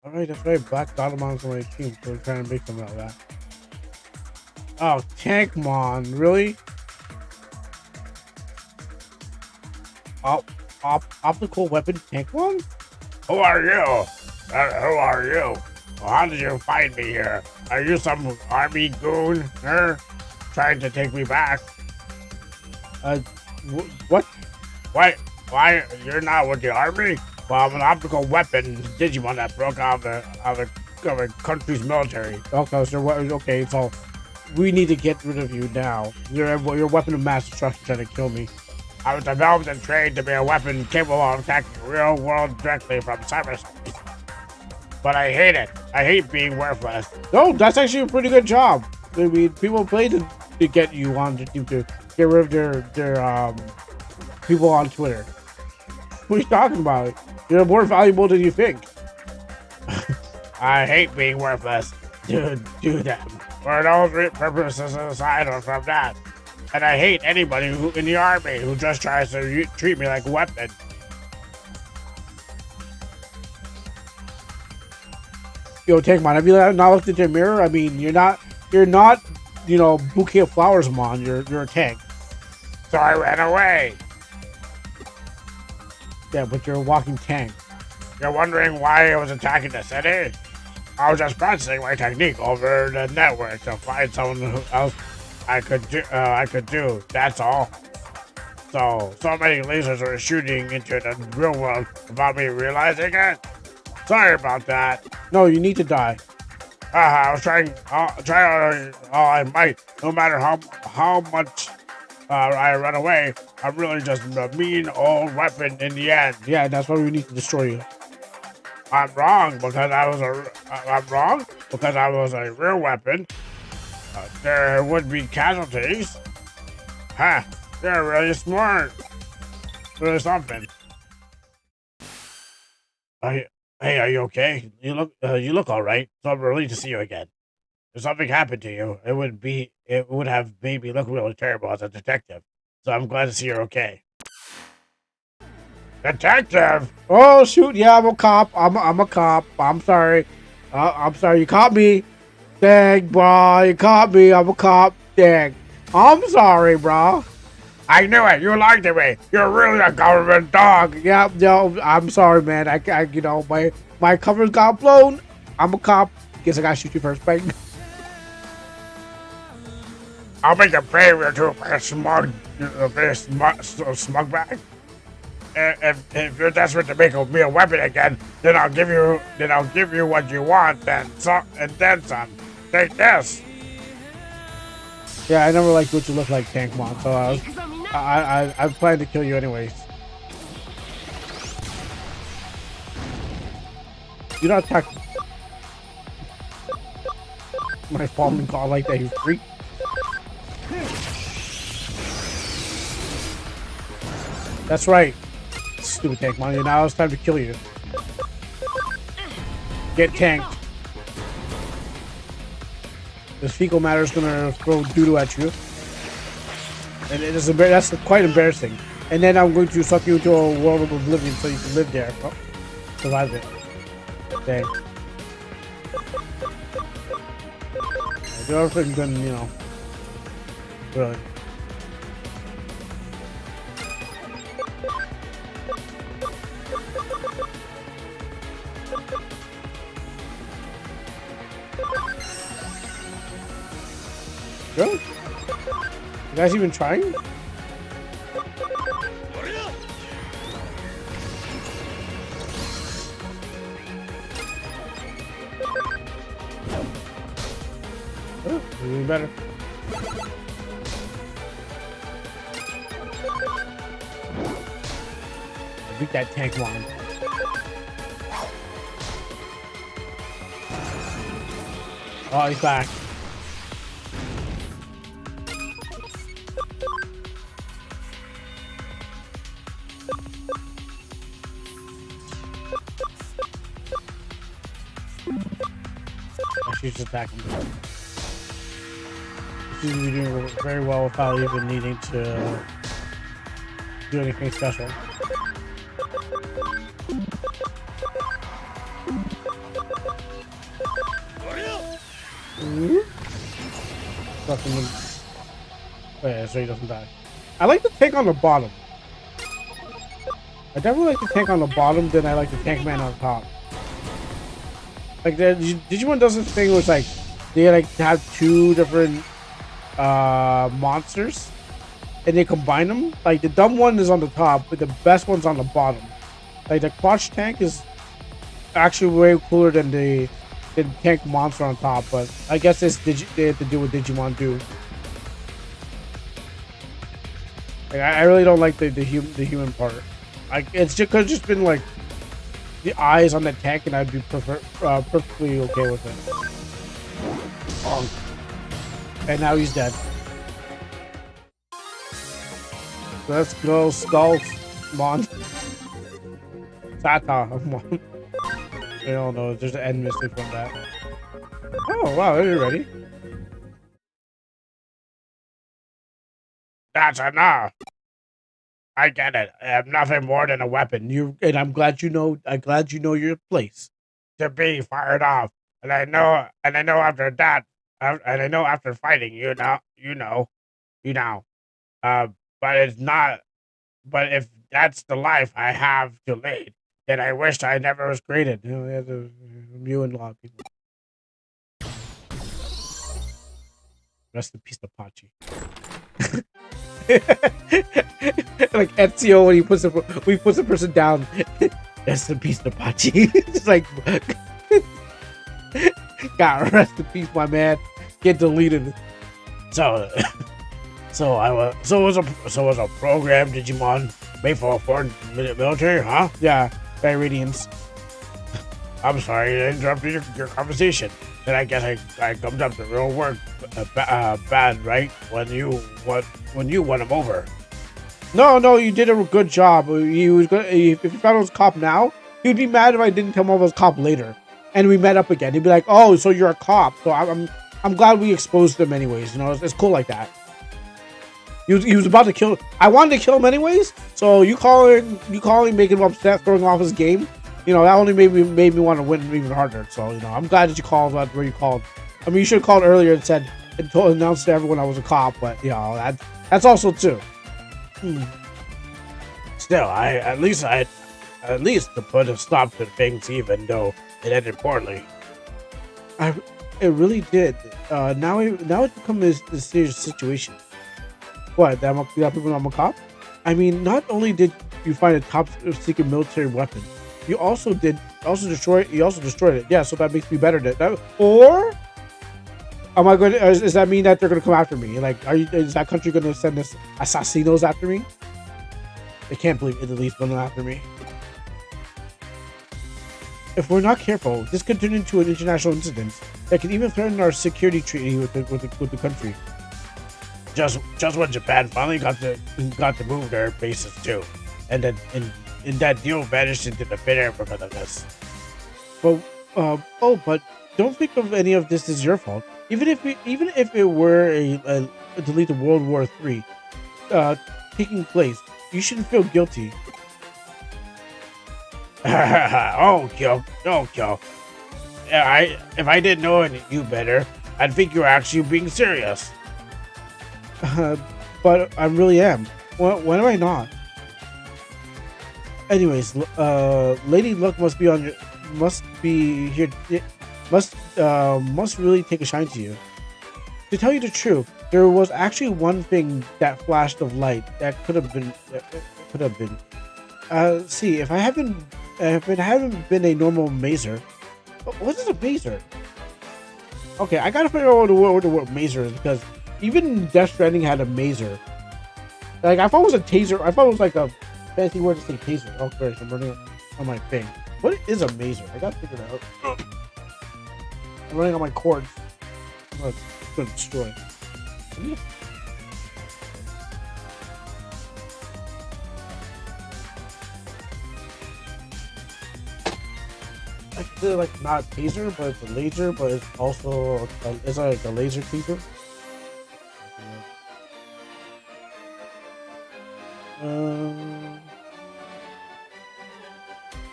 Alright, that's right. Black Dotamon's on my team, so we're trying to make them out of that. Oh, Tankmon, really? Optical weapon Tankmon? Who are you? Who are you? Well, how did you find me here? Are you some army goon? Trying to take me back? What? Why? You're not with the army? Well, I'm an optical weapon Digimon that broke out of the country's military. Okay, so we need to get rid of you now. You're a weapon of mass destruction trying to kill me. I was developed and trained to be a weapon capable of attacking the real world directly from cyberspace. But I hate it. I hate being worthless. No, that's actually a pretty good job. I mean, people play to get you on the team to get rid of their people on Twitter. What are you talking about? You're more valuable than you think. I hate being worthless. Do them. For those purposes aside or from that. And I hate anybody in the army who just tries to treat me like a weapon. Yo, Tankmon, have you not looked into the mirror? I mean, you're not, bouquet of flowers, Mon. You're a tank. So I ran away. Yeah, but you're a walking tank. You're wondering why I was attacking the city? I was just practicing my technique over the network to find someone else I could do. That's all. So many lasers were shooting into the real world without me realizing it. Sorry about that. No, you need to die. I was trying all I might, no matter how much I run away. I'm really just a mean old weapon in the end. Yeah, that's why we need to destroy you. I'm wrong because I'm wrong because I was a real weapon. There would be casualties. Huh? They're really smart. Really something. Hey, are you okay? You look all right. So I'm relieved to see you again. If something happened to you, it would have made me look really terrible as a detective. So I'm glad to see you're okay. Detective! Oh shoot! Yeah, I'm a cop. I'm a cop. I'm sorry. I'm sorry. You caught me. Dang, bro. You caught me. I'm a cop. Dang. I'm sorry, bro. I knew it. You lied to me. You're really a government dog. Yeah, no, I'm sorry, man. You know, my cover's got blown. I'm a cop. Guess I gotta shoot you first, bang. I'll make a favor to a smug bag. If you're desperate to make me a weapon again, then I'll give you what you want, then some. Take this. Yeah, I never liked what you look like, Tankmon. So I plan to kill you anyways. You don't attack my fallen god like that, you freak. That's right. Stupid Tankmon. Now it's time to kill you. Get tanked. This fecal matter is gonna throw doo-doo at you. And that's quite embarrassing. And then I'm going to suck you into a world of oblivion so you can live there. Oh, survive it. Dang. You're freaking good, you know. Really. Really? You guys even trying? Oh, even better. Beat that tank line. Oh, he's back. She's just back. She's doing very well without even needing to do anything special. Oh yeah, so he doesn't die. I like the tank on the bottom. I definitely like the tank on the bottom than I like the tank man on top. Like the Digimon does this thing where it's like they like have two different monsters and they combine them. Like the dumb one is on the top, but the best one's on the bottom. Like the crotch tank is actually way cooler than the tank monster on top, but I guess they have to do what Digimon do. Like, I really don't like the human part. Like it's just could have just been like the eyes on the tank, and I'd be perfectly okay with it. Oh. And now he's dead. Let's go, Skullmon. Satamon. I don't know. There's an end missing from that. Oh wow, are you ready? That's enough. I get it. I'm nothing more than a weapon. And I'm glad you know. I'm glad you know your place to be fired off. And I know after that. And I know after fighting, you know. But it's not. But if that's the life I have to lead, then I wish I never was created. You know, you and a lot of people. Rest in peace, Apache. Like Ezio when he puts the person down. Rest in peace, Apache. Just like God, rest in peace, my man. Get deleted. So So was a program Digimon made for a foreign military, huh? Yeah, by Radiance. I'm sorry I interrupted your conversation. Then I guess I come up to real work bad, right? When you won him over. No, no, you did a good job. He was good. If you found I was a cop now, he would be mad if I didn't tell him I was a cop later, and we met up again. He'd be like, "Oh, so you're a cop?" So I'm glad we exposed him anyways. You know, it's cool like that. He was about to kill. I wanted to kill him anyways. So you calling, making him upset, throwing off his game. You know that only made me want to win even harder. So you know I'm glad that you called where you called. I mean you should have called earlier and said and announced to everyone I was a cop. But you know that's also too. Hmm. Still, at least to put a stop to things, even though it ended poorly. I it really did. Now it's become this serious situation. What? That people know I'm a cop? I mean, not only did you find a top secret military weapon, you also destroyed it. Yeah, so that makes me better than that. Or am I going to? Does that mean that they're going to come after me? Like, is that country going to send us assassinos after me? They can't believe Italy's going after me. If we're not careful, this could turn into an international incident that could even threaten our security treaty with the country. Just when Japan finally got to move their bases too, and then in that deal vanished into the thin air because of this. But but don't think of any of this as your fault. Even if it were a delete of World War III taking place, you shouldn't feel guilty. Oh, Kyo. Yeah, if I didn't know you better, I'd think you were actually being serious. But I really am. When am I not? Anyways, Lady Luck must be here. Must really take a shine to you. To tell you the truth, there was actually one thing that flashed of light that could have been. See, if it hadn't been a normal mazer, what is a mazer? Okay, I gotta figure out what the word mazer is because even Death Stranding had a mazer. Like I thought it was a taser. I thought it was like a fancy word to say taser. Oh, gosh, I'm running on my thing. What is a mazer? I gotta figure it out. I'm running on my cords. I'm gonna destroy. Like like not taser, but it's a laser, but it's also it's like a laser taser.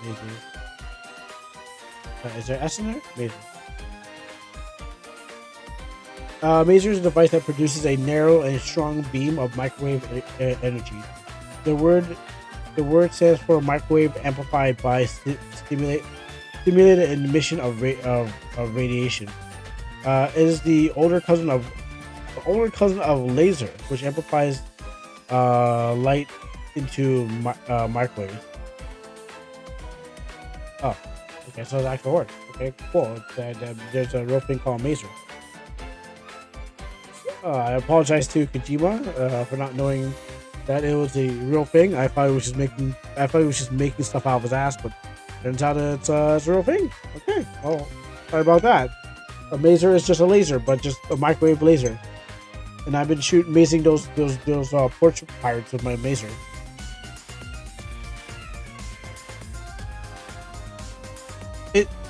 Mazer. Is there S in there? Mazer. Mazer is a device that produces a narrow and strong beam of microwave energy. The word stands for microwave amplified by stimulated emission of radiation. It is the older cousin of laser, which amplifies light into microwaves. Oh, okay, so it actually works. Okay, cool. There's a real thing called maser. I apologize to Kojima for not knowing that it was a real thing. I thought he was just making stuff out of his ass, but turns out it's a real thing. Okay, well, sorry about that. A maser is just a laser, but just a microwave laser. And I've been mazing those porch pirates with my maser.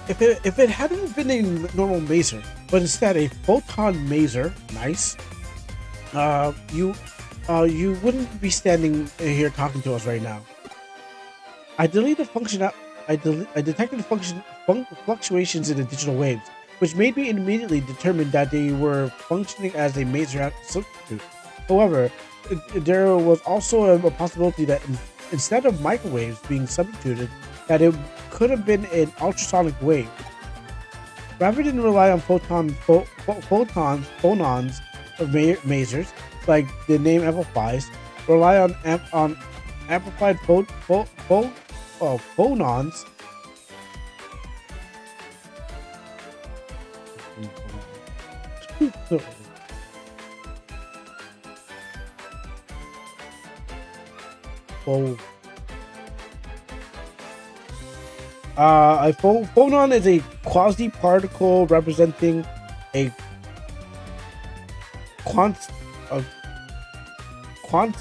If it hadn't been a normal maser, but instead a photon maser, nice. You wouldn't be standing here talking to us right now. I deleted the function. I detected fluctuations in the digital waves, which made me immediately determine that they were functioning as a maser substitute. However, there was also a possibility that instead of microwaves being substituted, that it could have been an ultrasonic wave. Rather than rely on phonons of masers, like the name amplifies, rely on amplified phonons. phonon is a quasi-particle representing a quant, a quant,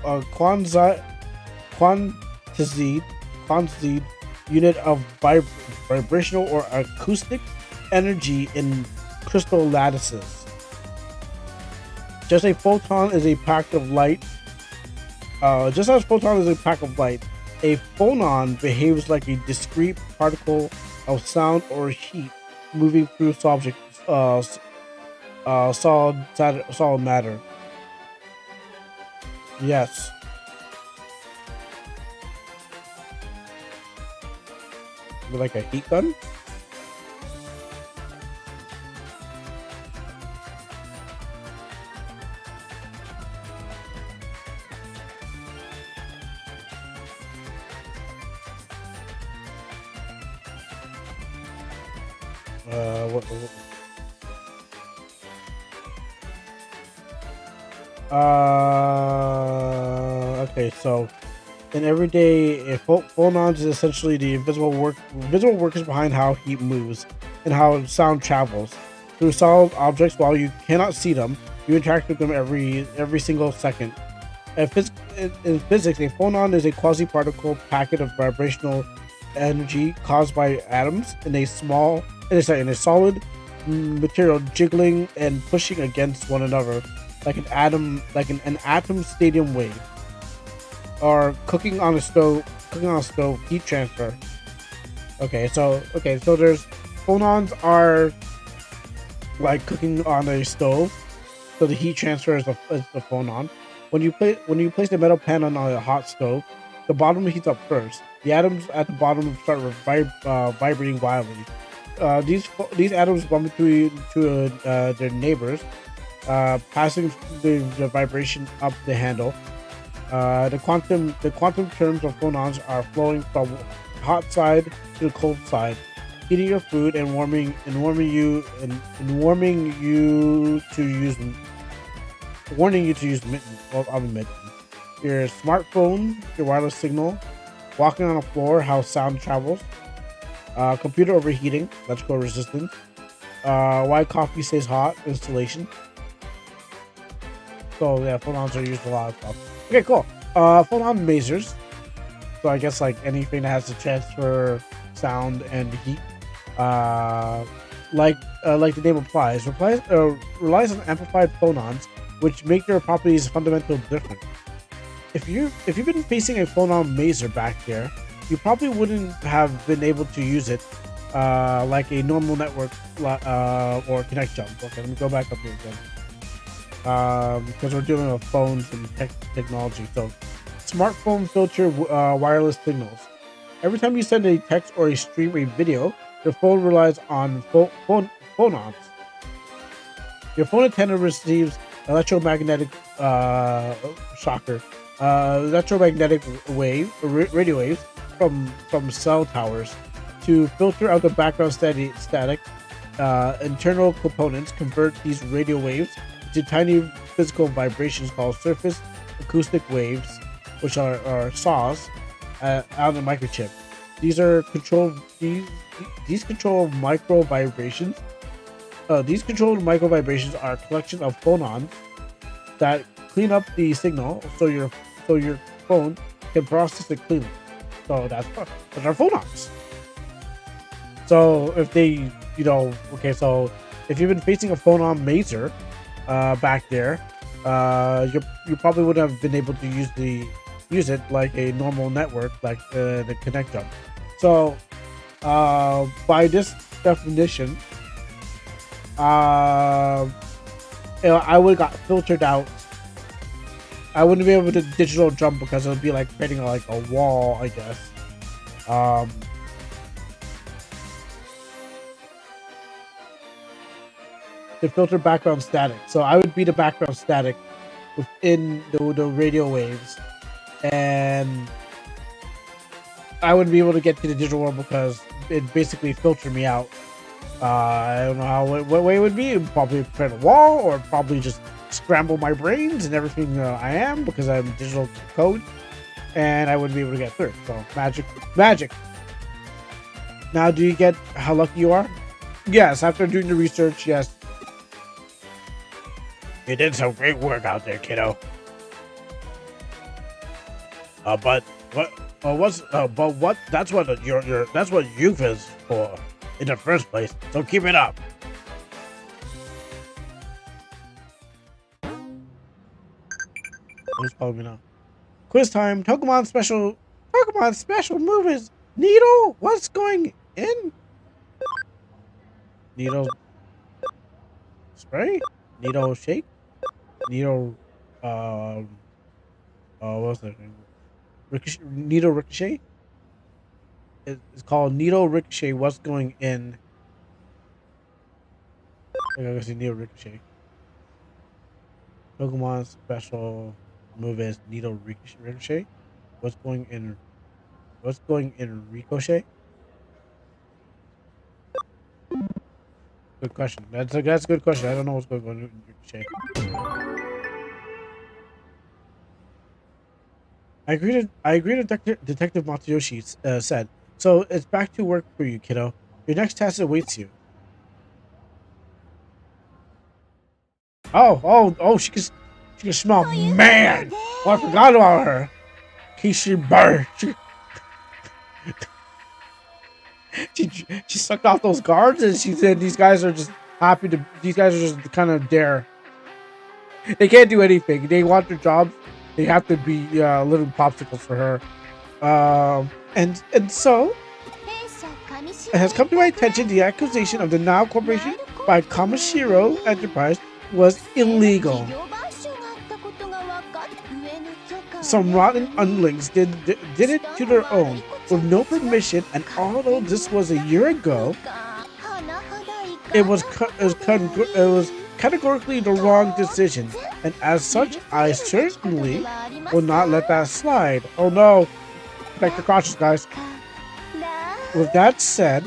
a quantized unit of vibrational or acoustic energy in crystal lattices. Just a photon is a pack of light. Just as photon is a pack of light, a phonon behaves like a discrete particle of sound or heat moving through solid matter. Yes. Like a heat gun? What okay, so in everyday, phonons is essentially the invisible workers behind how heat moves and how sound travels through solid objects. While you cannot see them, you interact with them every single second. In physics, a phonon is a quasi-particle packet of vibrational energy caused by atoms in a solid material jiggling and pushing against one another, like an atom stadium wave, or cooking on a stove heat transfer. Okay, so there's phonons are like cooking on a stove, so the heat transfer is the phonon. When you place the metal pan on a hot stove, the bottom heats up first. The atoms at the bottom start vibrating wildly. These atoms bump into their neighbors, passing the vibration up the handle. The quantum terms of phonons are flowing from hot side to the cold side, heating your food and warming you to use mittens. Your smartphone, your wireless signal, walking on a floor, how sound travels, computer overheating, electrical resistance, why coffee stays hot, installation. So yeah, phonons are used a lot of stuff. Okay, cool. Phonon masers. So I guess like anything that has to transfer sound and heat. Like the name implies, relies on amplified phonons, which make their properties fundamentally different. If you've been facing a phonon maser back there, you probably wouldn't have been able to use it like a normal network or connect jump. Okay, let me go back up here again. Because we're dealing with phones and technology. So, smartphone filter wireless signals. Every time you send a text or stream a video, your phone relies on phonons. Your phone antenna receives electromagnetic electromagnetic radio waves from cell towers to filter out the background static. Internal components convert these radio waves to tiny physical vibrations called surface acoustic waves, which are SAW, on a microchip. These control micro vibrations. These controlled micro vibrations are a collection of phonons that clean up the signal, so your phone can process it cleanly. So that's our phonons. So if they, so if you've been facing a phonon maser back there, you probably wouldn't have been able to use it like a normal network, like the Connect Jump. So by this definition, I would have got filtered out. I wouldn't be able to digital jump because it would be like creating like a wall, I guess. To filter background static. So I would be the background static within the radio waves, and I wouldn't be able to get to the digital world because it basically filtered me out. I don't know what way it would be. It would probably create a wall, or probably just scramble my brains and everything I am, because I'm digital code. and I wouldn't be able to get third. So magic, magic. Now, do you get how lucky you are? Yes. After doing the research, yes. You did some great work out there, kiddo. But what? But what? That's what that's what youth is for, in the first place. So keep it up. Who's calling me now? Quiz time. Pokemon special movies. Needle. What's going in? Needle spray. Needle shake. Needle. What's that name? Needle Ricochet. It's called Needle Ricochet. What's going in? I gotta see Needle Ricochet. Pokemon special move is Needle Ricochet. What's going in? What's going in Ricochet? Good question. That's a good question. I don't know what's going on in Ricochet. I agree to Detective Matsuyoshi said. So it's back to work for you, kiddo. Your next task awaits you. Oh, she can smell man. Oh, I forgot about her. Kishi Burr. She sucked off those guards and she said these guys are just kind of dare. They can't do anything. They want their jobs. They have to be little popsicles for her. And so it has come to my attention the accusation of the Now Corporation by Kamashiro Enterprise was illegal. Some rotten underlings did it to their own with no permission, and although this was a year ago, it was categorically the wrong decision, and as such, I certainly will not let that slide. Oh no, protect the cautious, guys. With that said,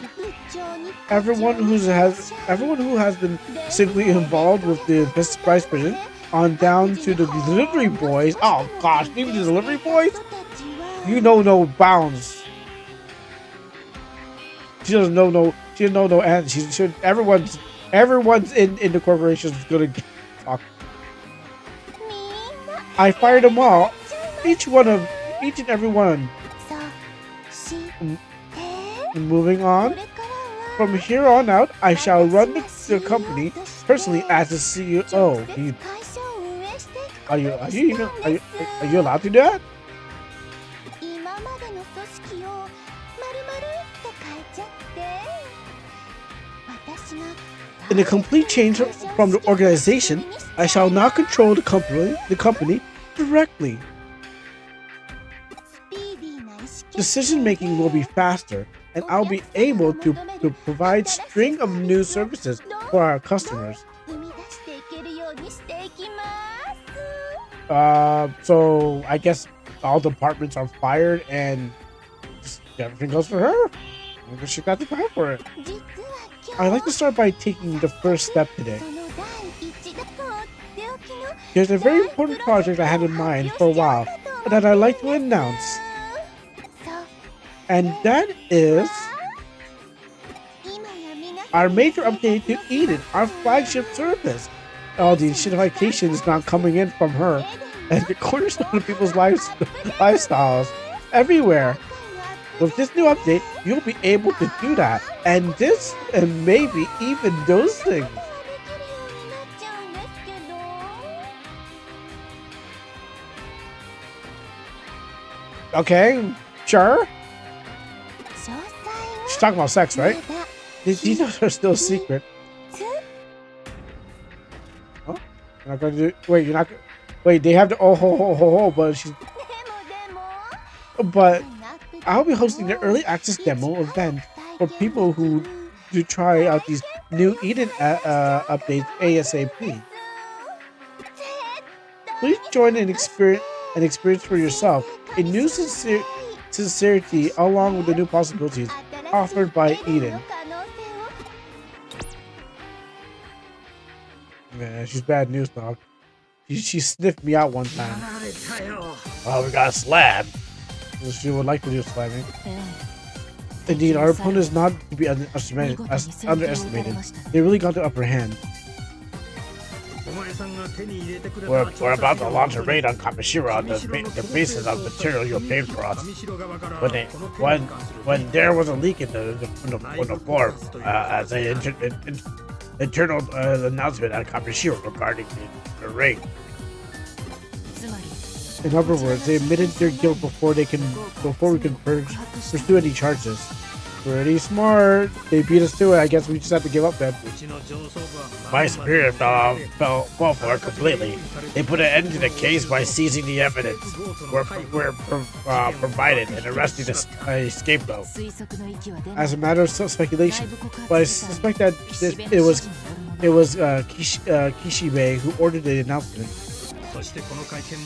everyone who has been simply involved with the vice president, on down to the delivery boys. Oh gosh, even the delivery boys? You know no bounds. She doesn't know no end. She should. Everyone's in the corporation is gonna talk. I fired them all. Each and every one. Moving on. From here on out, I shall run the company personally as the CEO. Are you allowed to do that? In a complete change from the organization, I shall now control the company directly. Decision making will be faster, and I'll be able to provide string of new services for our customers. So I guess all departments are fired and everything goes for her. I guess she got the time for it. I'd like to start by taking the first step today. There's a very important project I had in mind for a while that I'd like to announce. And that is our major update to Eden, our flagship service. All the shitification is not coming in from her, and the cornerstone of people's lifestyles everywhere. With this new update, you'll be able to do that, and this, and maybe even those things. Okay, sure. She's talking about sex, right? The details are still a secret. Oh, you're not going to do. Wait, you're not. Wait, they have to. But she's. But I'll be hosting the early access demo event for people who do try out these new Eden updates ASAP. Please join and experience for yourself a new sincerity along with the new possibilities offered by Eden. Man, she's bad news, dog. She sniffed me out one time. Oh, we got slapped. She would like to do slamming. Indeed, our opponent is not to be underestimated. They really got the upper hand. We're about to launch a raid on Kamishiro on the basis of material you obtained for us. When there was a leak in the floor, as an internal announcement at Kamishiro regarding the raid. In other words, they admitted their guilt before we can pursue any charges. Pretty smart. They beat us to it. I guess we just have to give up then. My superior fell for it completely. They put an end to the case by seizing the evidence we're provided and arresting a scapegoat. As a matter of speculation, but I suspect that it was Kishibe who ordered the announcement.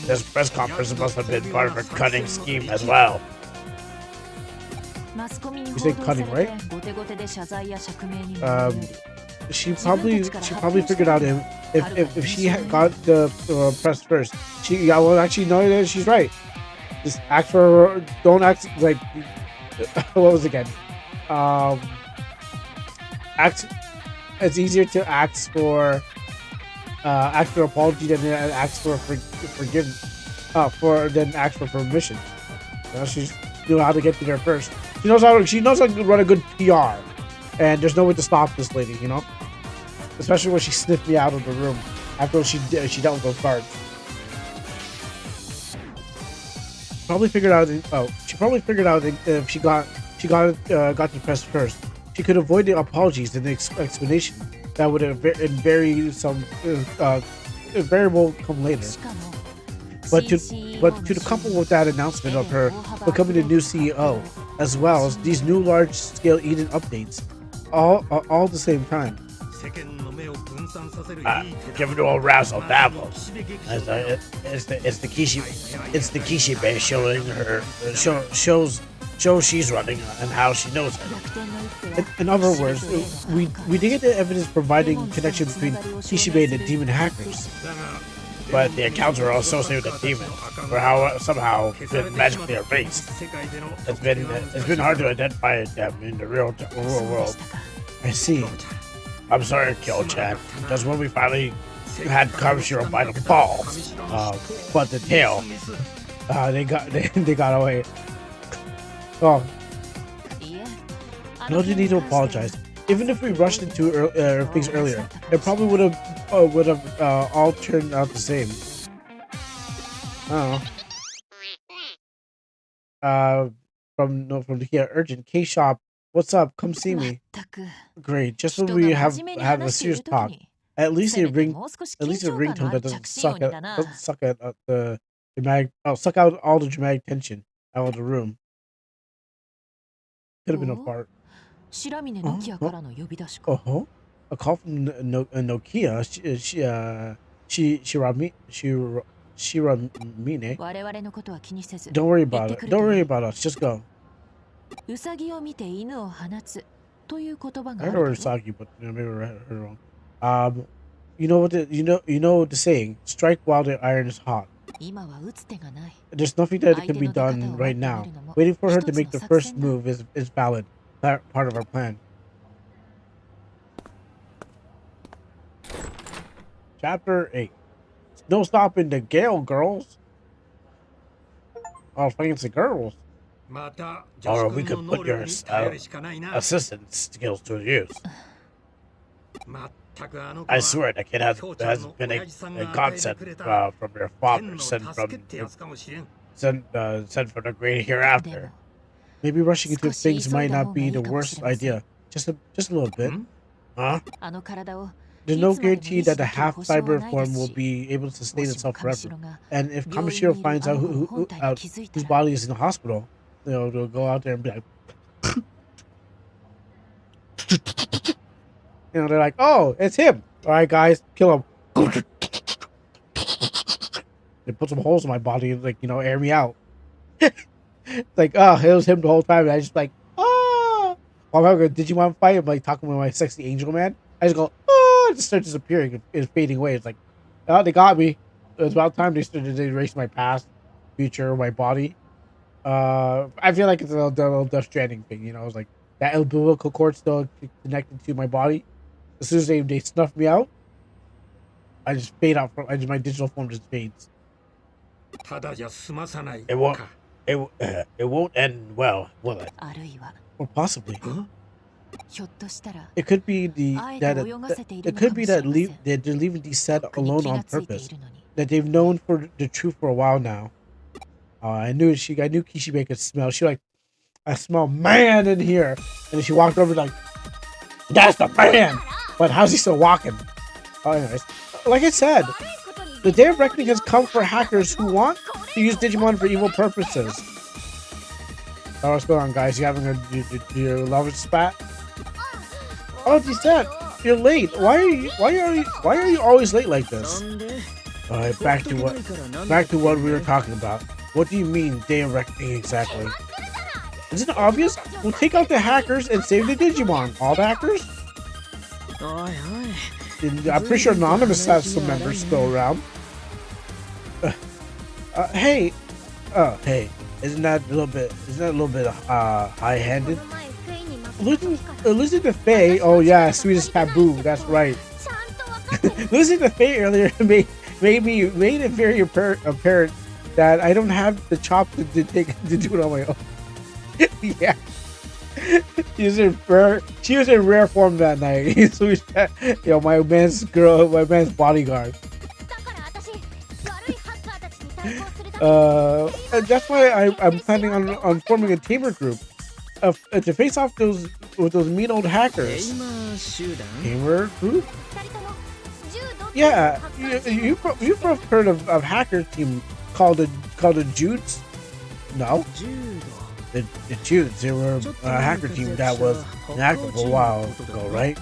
This press conference must have been part of her cunning scheme as well. You say cunning, right? She probably figured out if she had got the press first. Actually, no, she's right. Just act for, don't act like, what was it again? It's easier to ask for apology than ask for forgiveness, than ask for permission. She knew how to get to there first. She knows how to run a good PR, and there's no way to stop this lady, you know. Especially when she sniffed me out of the room after she dealt with those guards. Probably figured out. She probably figured out that if she got the press first, she could avoid the apologies and the explanation that would variable come later. But to the couple with that announcement of her becoming the new CEO, as well as these new large-scale Eden updates, all at the same time. Give it all razzle dazzle. It's the Kishibe shows she's running and how she knows it. In other words, we did get the evidence providing connection between Kishibe and the demon hackers. But the accounts are all associated with the demon, or somehow been magically erased. It's been hard to identify them in the real world. I see. I'm sorry, Kyo-chan. Just when we finally had Kamishiro by the balls, but the tail, they got away. Oh, no need to apologize. Even if we rushed into things earlier, it probably would have all turned out the same. I don't know. From the here, urgent K-shop. What's up? Come see me. Great. Just when we have a serious talk. At least a ringtone that doesn't suck out all the dramatic tension out of the room. Could have been a fart. A call from Nokia. Shiramine. Don't worry about it. Don't worry about us. Just go. I heard Usagi, but maybe I heard it wrong. You know the saying. Strike while the iron is hot. There's nothing that can be done right now. Waiting for her to make the first move is valid. Part of our plan. Chapter 8. No stopping the Gale girls. Oh, fancy girls. Or we could put your assistant skills to use. I swear the kid has been a godsend from their father, sent from the great hereafter. Maybe rushing into things might not be the worst idea. Just a little bit. Huh? There's no guarantee that the half-cyber form will be able to sustain itself forever. And if Kamishiro finds out whose body is in the hospital, they'll go out there and be like, they're like, oh, it's him. All right, guys, kill him. They put some holes in my body and air me out. Like, oh, it was him the whole time. And I just oh. While I'm having a Digimon fight, I'm talking with my sexy angel man. I just go, oh, it just starts disappearing and fading away. It's like, oh, they got me. It was about time they started to erase my past, future, my body. I feel like it's a little Death Stranding thing. You know, it's like that umbilical cord still connected to my body. As soon as they snuff me out, I just fade out from. My digital form just fades. ただじゃ済まさない It won't. か。It won't end well, will it? あるいは Or possibly. ひょっとしたら It could be the あえて that 泳がせている it のか could も be しれ that ません that they're leaving these set とっくに alone 気 on がついてい purpose. るのに That they've known for the truth for a while now. I knew Kishibe could smell. She like, I smell man in here, and then she walked over like, that's the man. But how's he still walking? Oh, anyways, like I said, the day of reckoning has come for hackers who want to use Digimon for evil purposes. Oh, what's going on, guys? You having your love spat? Oh, Descent, you're late. Why are you always late like this? そんで All right, ほっとけばいいからなんだ back to what we were talking about. What do you mean, day of reckoning exactly? Isn't it obvious? We'll take out the hackers and save the Digimon. All the hackers? おいおい And I'm pretty sure Anonymous has some members still around. Hey, hey, isn't that a little bit? High-handed? Losing to Faye. Oh yeah, sweetest taboo. That's right. Losing to Faye earlier made it very apparent that I don't have the chop to do it on my own. Yeah. She was in rare form that night. So my man's bodyguard. That's why I'm planning on forming a tamer group to face off with those mean old え hackers. 今集団 Tamer group? Yeah, you've both heard of hacker team called the Jutes? No, 柔道 the Jutes. They were a hacker team that was inactive a while ago, right?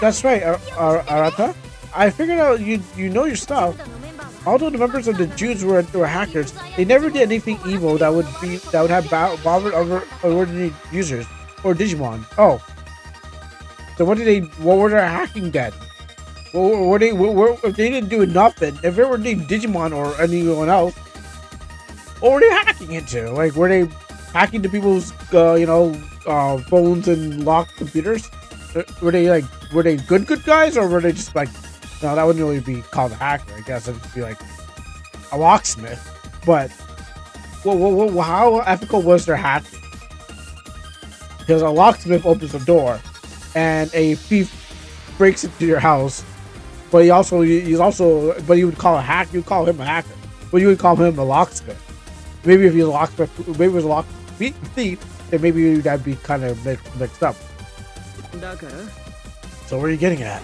That's right, Arata. I figured out you know your stuff. Although the members of the Jews were hackers, they never did anything evil that would have bothered other ordinary users or Digimon. Oh, so what were they hacking then? If they didn't do nothing, if it were named Digimon or anyone else, what were they hacking into? Like, were they hacking to people's phones and locked computers? Were they good guys, or were they just like, no, that wouldn't really be called a hacker. I guess it'd be like a locksmith. But how ethical was their hacking? Because a locksmith opens the door, and a thief breaks into your house. But but you would call him a hacker. But you would call him a locksmith. Maybe if he's a locksmith, maybe it was a locksmith thief, then maybe that'd be kind of mixed up. だから So where are you getting at?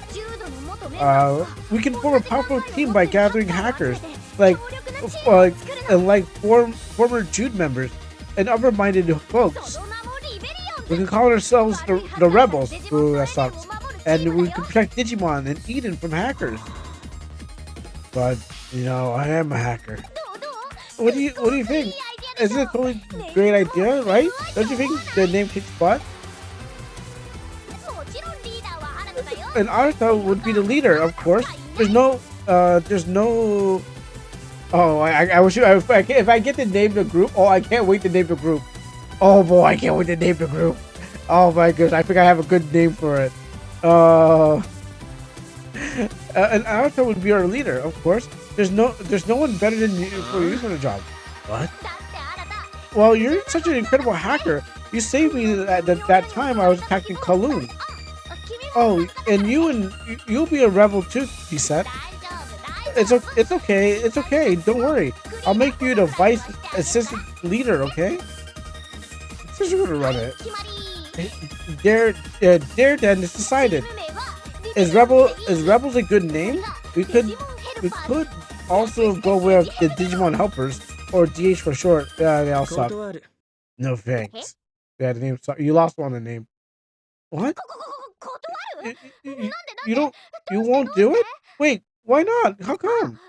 We can form a powerful team by gathering hackers, like former Jude members and other-minded folks. We can call ourselves the Rebels. Ooh, that sucks. And we can protect Digimon and Eden from hackers. But I am a hacker. What do you think? Isn't it a totally great idea, right? Don't you think the name kicks butt? And Artha would be the leader, of course. There's no. Oh, I wish if I get to name the group. Oh, I can't wait to name the group. Oh boy, I can't wait to name the group. Oh my goodness, I think I have a good name for it. And Artha would be our leader, of course. There's no one better than you for you for the job. What? Well, you're such an incredible hacker. You saved me at that time I was attacking Kowloon. Oh, and you'll be a rebel too, he said. It's okay. It's okay. Don't worry. I'll make you the vice assistant leader. Okay. This is gonna run it. Dare then it's decided. Is rebels a good name? We could also go with the Digimon helpers or DH for short. Yeah, they all suck. 断る No thanks. Yeah, the name suck. You lost one of the name. What? You won't do it? Wait, why not? How come?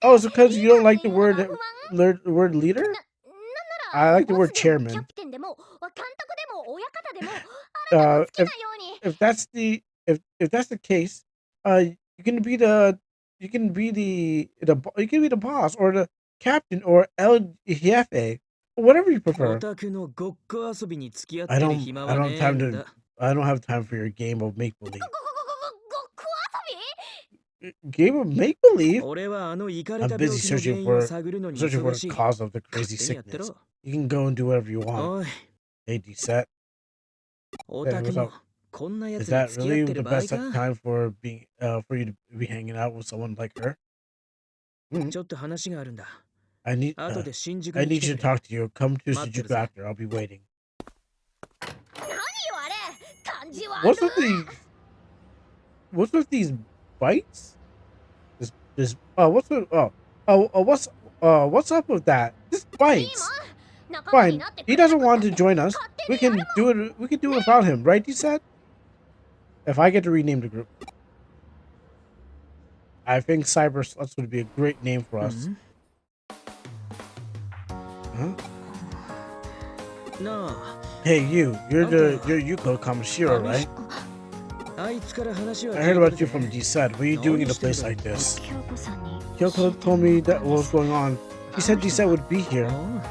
Oh, it's because you don't like the word leader? I like the word chairman. If that's the case, you can be the boss or the captain or El Jefe Whatever you prefer. オタクのごっこ遊びに付き合っ I てる don't 暇 I は don't ね have えん time だ。 to I don't have time for your game of make believe. Game of make believe? 俺はあのイカれ I'm た busy 病気の原 searching 因を for 探るのに searching for 忙 the しい。 cause of the 勝 crazy 手にやってろ。 sickness. You can go and do whatever you want. おい、 Hey, D-Set. オ Hey, タク what's も up? こんなや Is つに that 付き合っ really て the る場合 best か？ time for being for you to be hanging out with someone like her? ちょっと話があるんだ。 I need 後で新宿 I に need 来 you て to くれ。 talk to you. Come to 待ってる Shinjuku ぜ。 after. I'll be waiting. What's with the What's with these bites? This what's with what's up with that? This bites. Fine. He doesn't want to join us. We can do it without him, right? He said. If I get to rename the group, I think Cyber Sluts would be a great name for us. うん Huh? なあ、 Hey, you're Yuko Kamashiro, right? あいつから話は I 聞い heard て about る you ぜ。 from D-Set. What are you doing in a place like this? 京子さんに Kyoko told me that what was going on. He said D-Set would be here. おう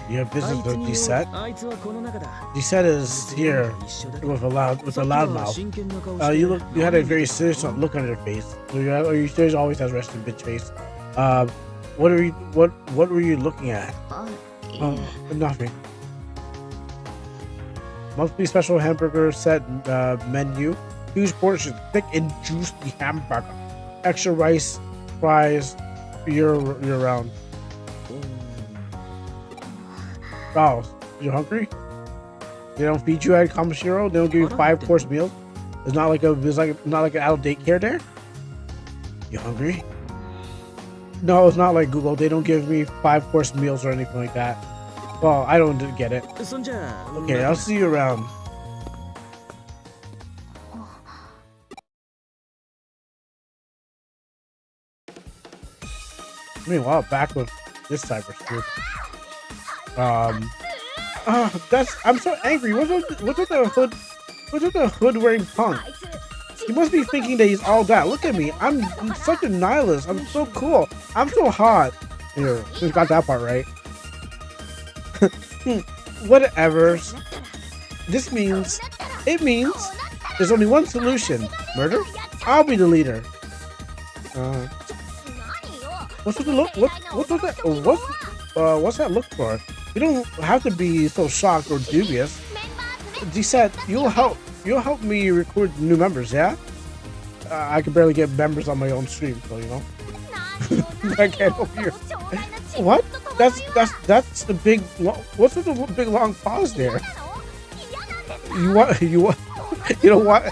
You have あ business いつ with に D-Set? あいつはこの中だ。 D-Set is here 一緒だけど with a さっき loud は mouth. 真剣な顔して You had a very 何 serious 見て look on your face. So your face always has resting bitch face. What were you looking at? あい Oh, え nothing. Monthly special hamburger set menu. Huge portion, thick and juicy hamburger. Extra rice, fries, year round. Oh, you hungry? They don't feed you at Kamashiro? They don't give you 5-course meals? It's not like not like an adult daycare there? You hungry? No, it's not like Google. They don't give me 5-course meals or anything like that. Well, I don't get it. そんじゃあ Okay, I'll see you around. Meanwhile, back with this cyber spook. I'm so angry. What's with the hood? What's with the hood wearing punk? He must be thinking that he's all that. Look at me. I'm such a nihilist. I'm so cool. I'm so hot. Here, just got that part right. Whatever. It means there's only one solution. Murder? I'll be the leader. What's with the look? What's with that? What's that look for? You don't have to be so shocked or dubious. He said, "You'll help me record new members, yeah?" I can barely get members on my own stream, so you know. I can't help you. What? That's the big. What's with the big long pause there? You want you don't want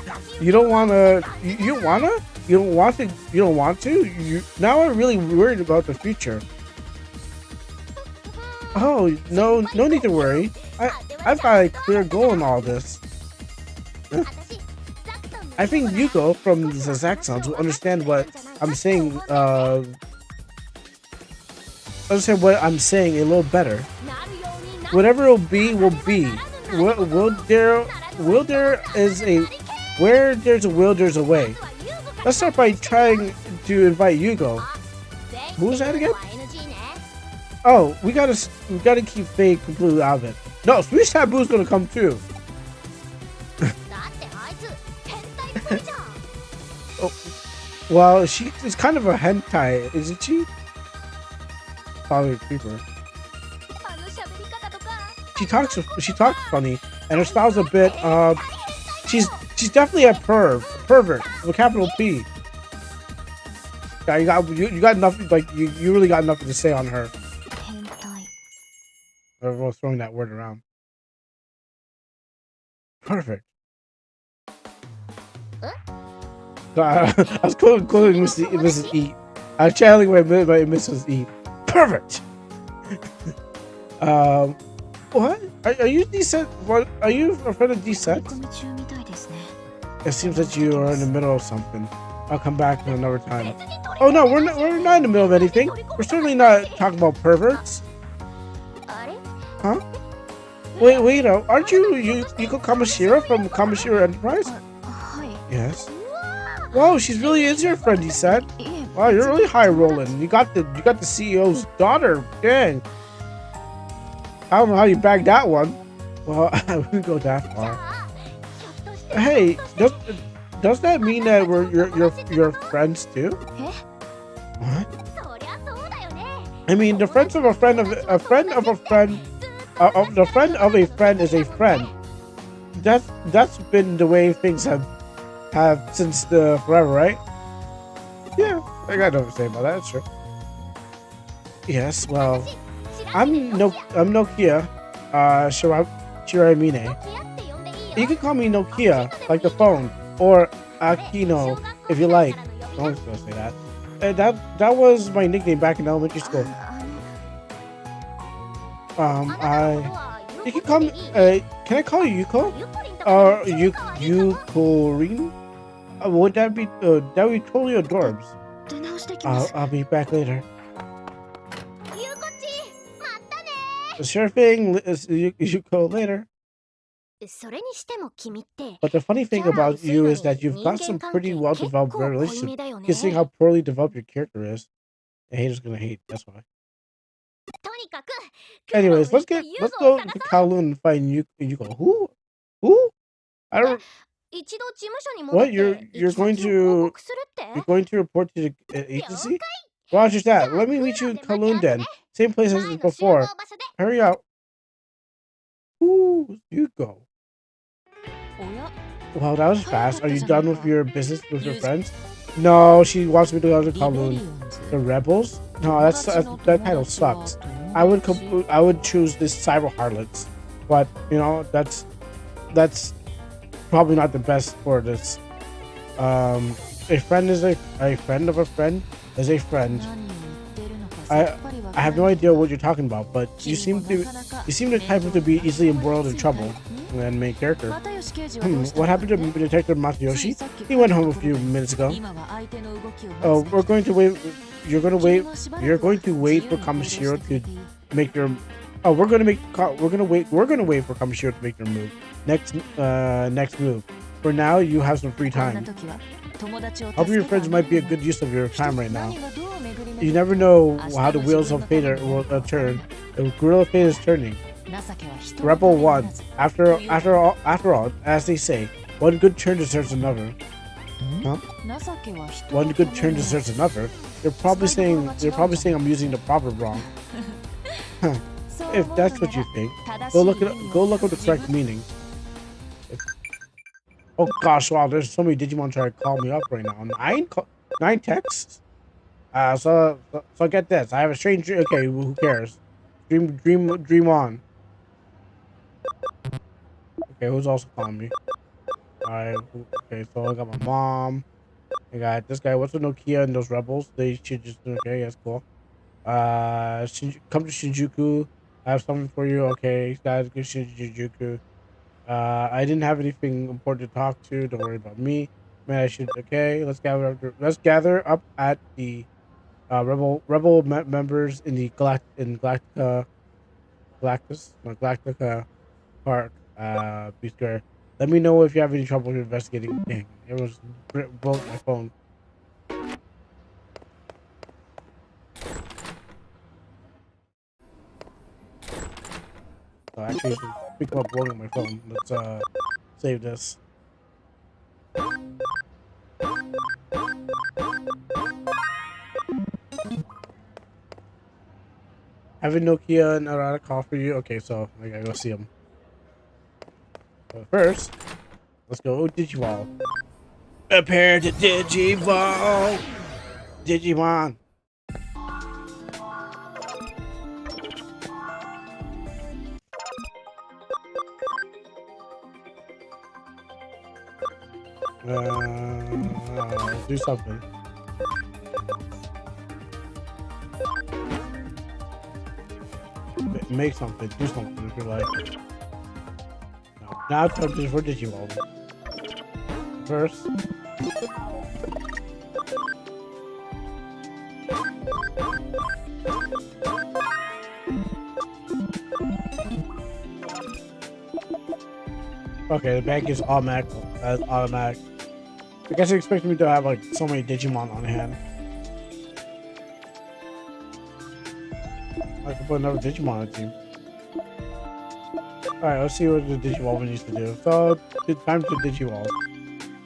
to. Now I'm really worried about the future. Oh no need to worry. I've got a clear goal in all this. I think Yuko from the Zaxxons will understand what I'm saying. Understand what I'm saying a little better. Whatever it'll be, will be. Where there's a will, there's a way. Let's start by trying to invite Yugo. Who's that again? Oh, we gotta keep Faye completely out of it. No, Switch Taboo's gonna come too. Oh, well, she is kind of a hentai, isn't she? Probably a creeper. She talks funny, and her style's a bit. She's definitely a pervert with a capital P. Yeah, you got nothing. Like you really got nothing to say on her. 変態 Everyone's throwing that word around. Perfect. I was quoting Mrs. E. I was channeling my Mrs. E. Perfect. What? Are you decent? What? Are you a friend of decent? 込み中みたいですね It seems that you are in the middle of something. I'll come back another time. Oh no, we're not in the middle of anything. We're certainly not talking about perverts. Huh? Wait, aren't you Yuko Kamashiro from Kamashiro Enterprise? はい Yes. Whoa, she's really into your friend, he said. いえ Wow, you're really high rolling. You got the CEO's daughter. Dang. I don't know how you bagged that one. Well, I wouldn't go that far. Hey, does that mean that you're friends too? What? I mean, the friends of a friend of a friend of a friend, the friend of a friend is a friend. That's been the way things have since the forever, right? Yeah, I got nothing to say about that. Sure. Yes. Well, I'm Nokia. Shiramine. You can call me Nokia, like the phone, or Akino if you like. I was gonna say that. That was my nickname back in elementary school. You can call me. Can I call you Yuko? Or Yukorin? Would that be totally adorbs? I'll be back later. Sure thing. Yuko later. But the funny thing about you is that you've got some pretty well developed relationship, considering how poorly developed your character is. The haters gonna hate. That's why. Anyways, let's go to Kowloon and find Yuko. Who? Who? I don't. What? You're going to report to the agency? Roger that. Let me meet you in Kowloon then. Same place as before. Hurry up. Who's Yuko? Wow, that was fast. Are you done with your business with your friends? No, she wants me to go to Kowloon. The rebels? No, that title sucks. I would choose this cyber harlots, but you know that's probably not the best for this. A friend is a friend of a friend is a friend. I have no idea what you're talking about, but you seem the type to be easily embroiled in trouble. And main character. What happened to Detective Matayoshi? He went home a few minutes ago. Oh, we're going to wait. You're going to wait for Kamishiro to make their. Oh, we're going to wait for Kamishiro to make their move. Next move. For now, you have some free time. Helping your friends might be a good use of your time right now. You never know how the wheels of fate will turn. The wheel of fate is turning. Rebel 1. After all, as they say, one good turn deserves another. Huh? One good turn deserves another. They're probably saying I'm using the proverb wrong. Huh. If that's what you think, go look up the correct meaning. Oh gosh, wow! There's so many Digimon trying to call me up right now. 9 texts. So get this. I have a strange. Okay, who cares? Dream on. Okay, who's also calling me? Alright, okay, so I got my mom. I got this guy. What's with Nokia and those rebels? They should just okay, that's cool. Come to Shinjuku. I have something for you. Okay, guys, go to Shinjuku. I didn't have anything important to talk to. Don't worry about me. Man, I should. Okay, let's gather up at the rebel members in the Galactica Park. Be square. Let me know if you have any trouble investigating. Dang, everyone's broke my phone. So actually, speak about blowing my phone. Let's save this. Having Nokia and Arata call for you. Okay, so I gotta go see him. But first, let's go Digimon. Prepare to Digimon. Digimon. Let's do something. Make something. Do something if you like. No. Now it's time for Digimon. First. Okay, the bank is automatic. Automatic. I guess you expect me to have like so many Digimon on hand. I could put another Digimon on the team. Alright, let's see what the Digivolve needs to do. So, it's time to Digivolve.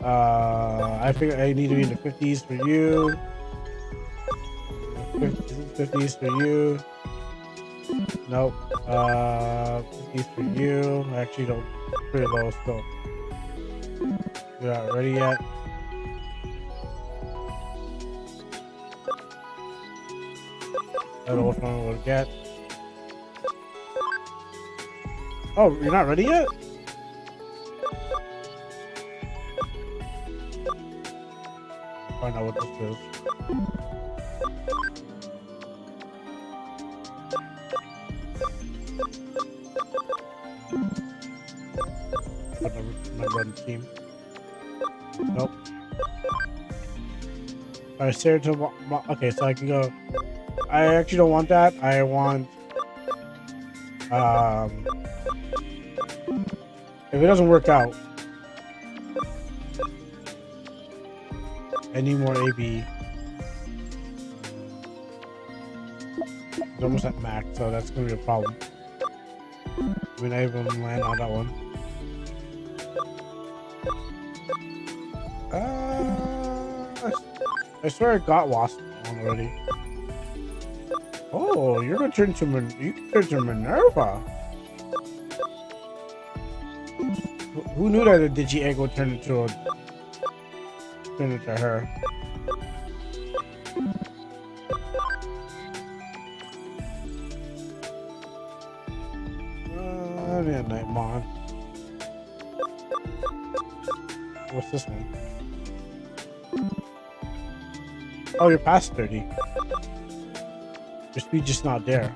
I think I need to be in the 50s for you. 50s for you. Nope. 50s for you. Actually, no. Pretty low still. You're not ready yet. I don't know which one we'll get. Oh, you're not ready yet? Find out what this is. My run team. Nope. Alright, okay, so I can go. I actually don't want that. I want if it doesn't work out, I need more AB. It's almost at max, so that's gonna be a problem. We're not even land on that one. I swear I got Wasp on already. Oh, you're gonna turn to you can turn to Minerva. Who knew that a Digi Egg would turn into her? I need a Nightmon. What's this one? Oh, you're past 30. Your speed just not there.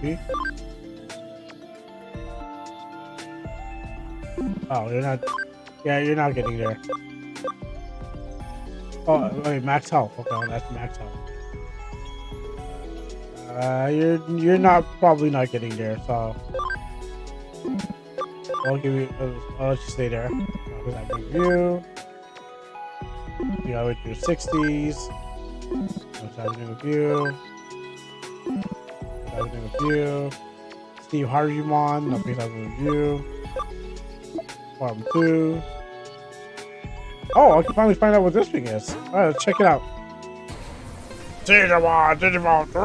MP. Oh, you're not. Yeah, you're not getting there. Oh, wait, max health. Okay, that's max health. You're not probably not getting there, so I'll give you. I'll let you stay there. Because I give you. You got to do 60s. What's happening with you? What's happening with you? Steve Harjumon. Nothing's happening with you. Farm 2. Oh, I can finally find out what this thing is. Alright, let's check it out. Digimon 2!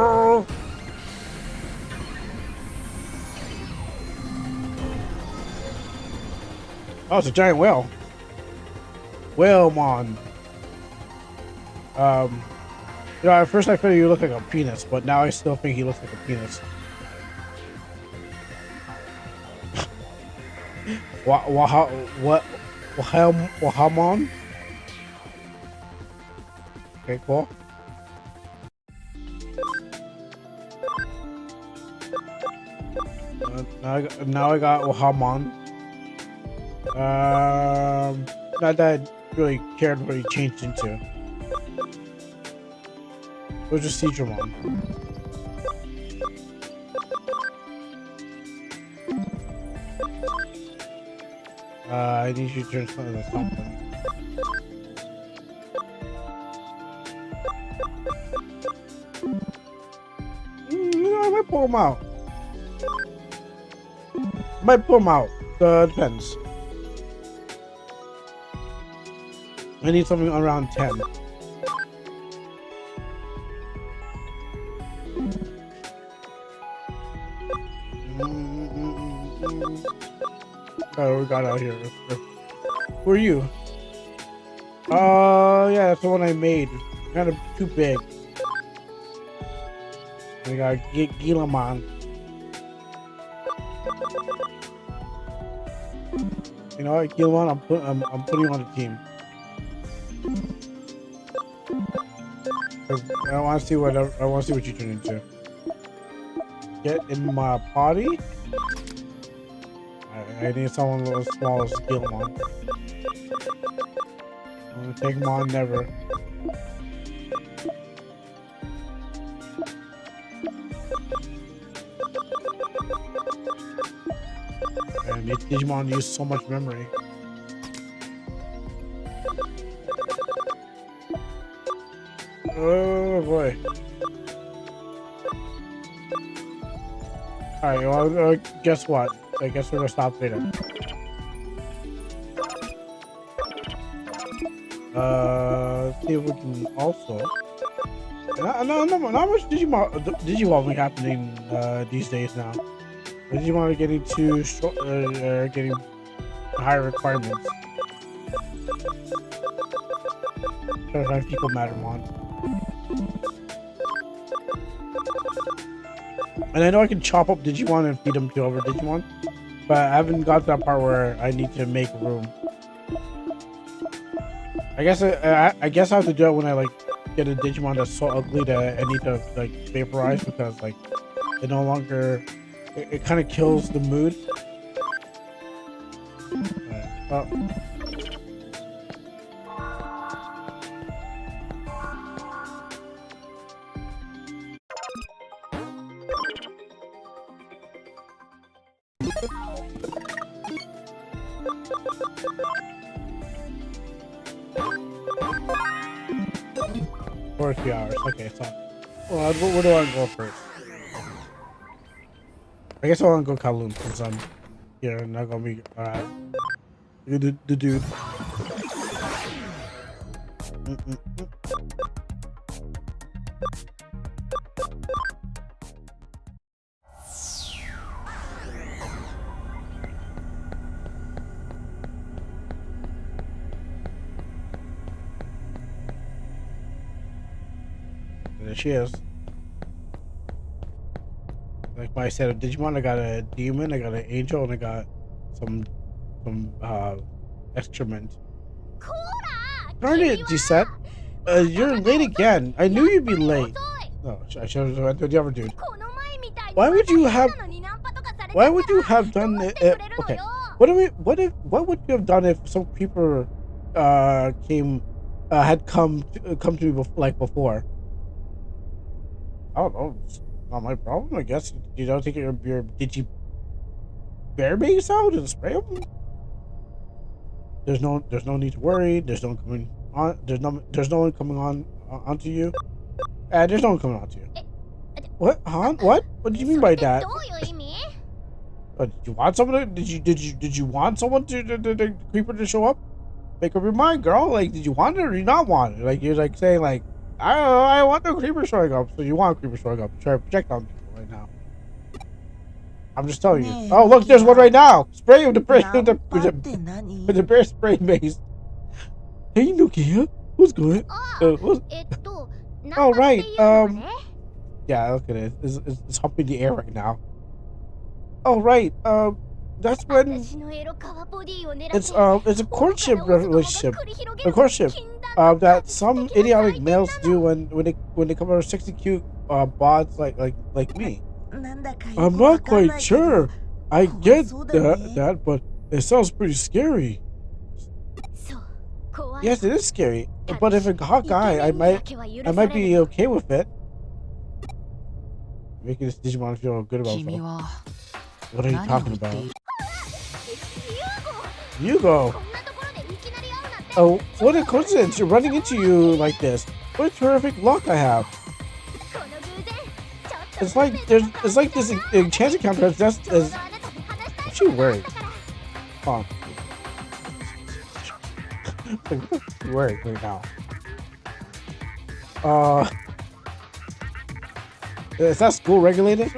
Oh, it's a giant whale. Whalemon. You know, at first I figured you look like a penis, but now I still think he looks like a penis. Wahamon? Okay, cool. Now I got Wahamon. Not that I really cared what he changed into. It was just Digimon. I need you to turn something to something. I might pull him out. Might pull him out. Depends. I need something around 10. Oh, we got out here. Who are you? Yeah, that's the one I made. Kind of too big. We got Gilamon. You know what, Gilamon? I'm putting you on the team. I want to see what you turn into. Get in my body. I need someone as small as Gilamon. I'm gonna take him on never. And Digimon use so much memory. Oh boy. Alright, well, guess what? I guess we're gonna stop there. See if we can also. Not much Digimon happening these days now. The Digimon are getting too short, getting higher requirements. Sometimes people Mattermon. And I know I can chop up Digimon and feed them to other Digimon, but I haven't got to that part where I need to make room. I guess I have to do it when I like get a Digimon that's so ugly that I need to like vaporize, because like it no longer it kind of kills the mood. Oh. For 3 hours. Okay, so well, where do I go first? I guess I want to go Kowloon since I'm here and not gonna be alright. The dude. There she is. Like I said, a Digimon, I got a demon, I got an angel, and I got some excrement. Darn it, Gisette. You're late again. I knew you'd be late. No, I should have went to the other dude. Why would you have done it? Okay. What would you have done if some people had come to me before? I don't know. It's not my problem, I guess. You don't take your Digi bear base out and spray them? There's no need to worry. There's no one coming on. There's no one coming onto you. There's no one coming onto you. What? Huh? What? What do you mean by that? Did you want someone? Did you want someone the creeper to show up? Make up your mind, girl. Like, did you want it or you not want it? Like, you're like saying like, I don't know, I want the creeper showing up. So you want a creeper showing up? Try to project on people right now. I'm just telling you. Oh, look, there's one right now. Spray him with the bear spray mace. Hey, Nokia. Who's good? Oh, right. Yeah, look at it. It's humping the air right now. Oh, right. That's when it's a courtship relationship. A courtship. That some idiotic males do when they come out of 60 cute bods like me. I'm not quite sure. I get that, but it sounds pretty scary. Yes, it is scary. But if a hot guy, I might be okay with it. Making this Digimon feel good about himself. What are you talking about? Hugo! Oh, what a coincidence! You're running into you like this. What a terrific luck I have. It's like this chance encounter is just as. What's she wearing? Come on. What are you wearing right now? Is that school regulated?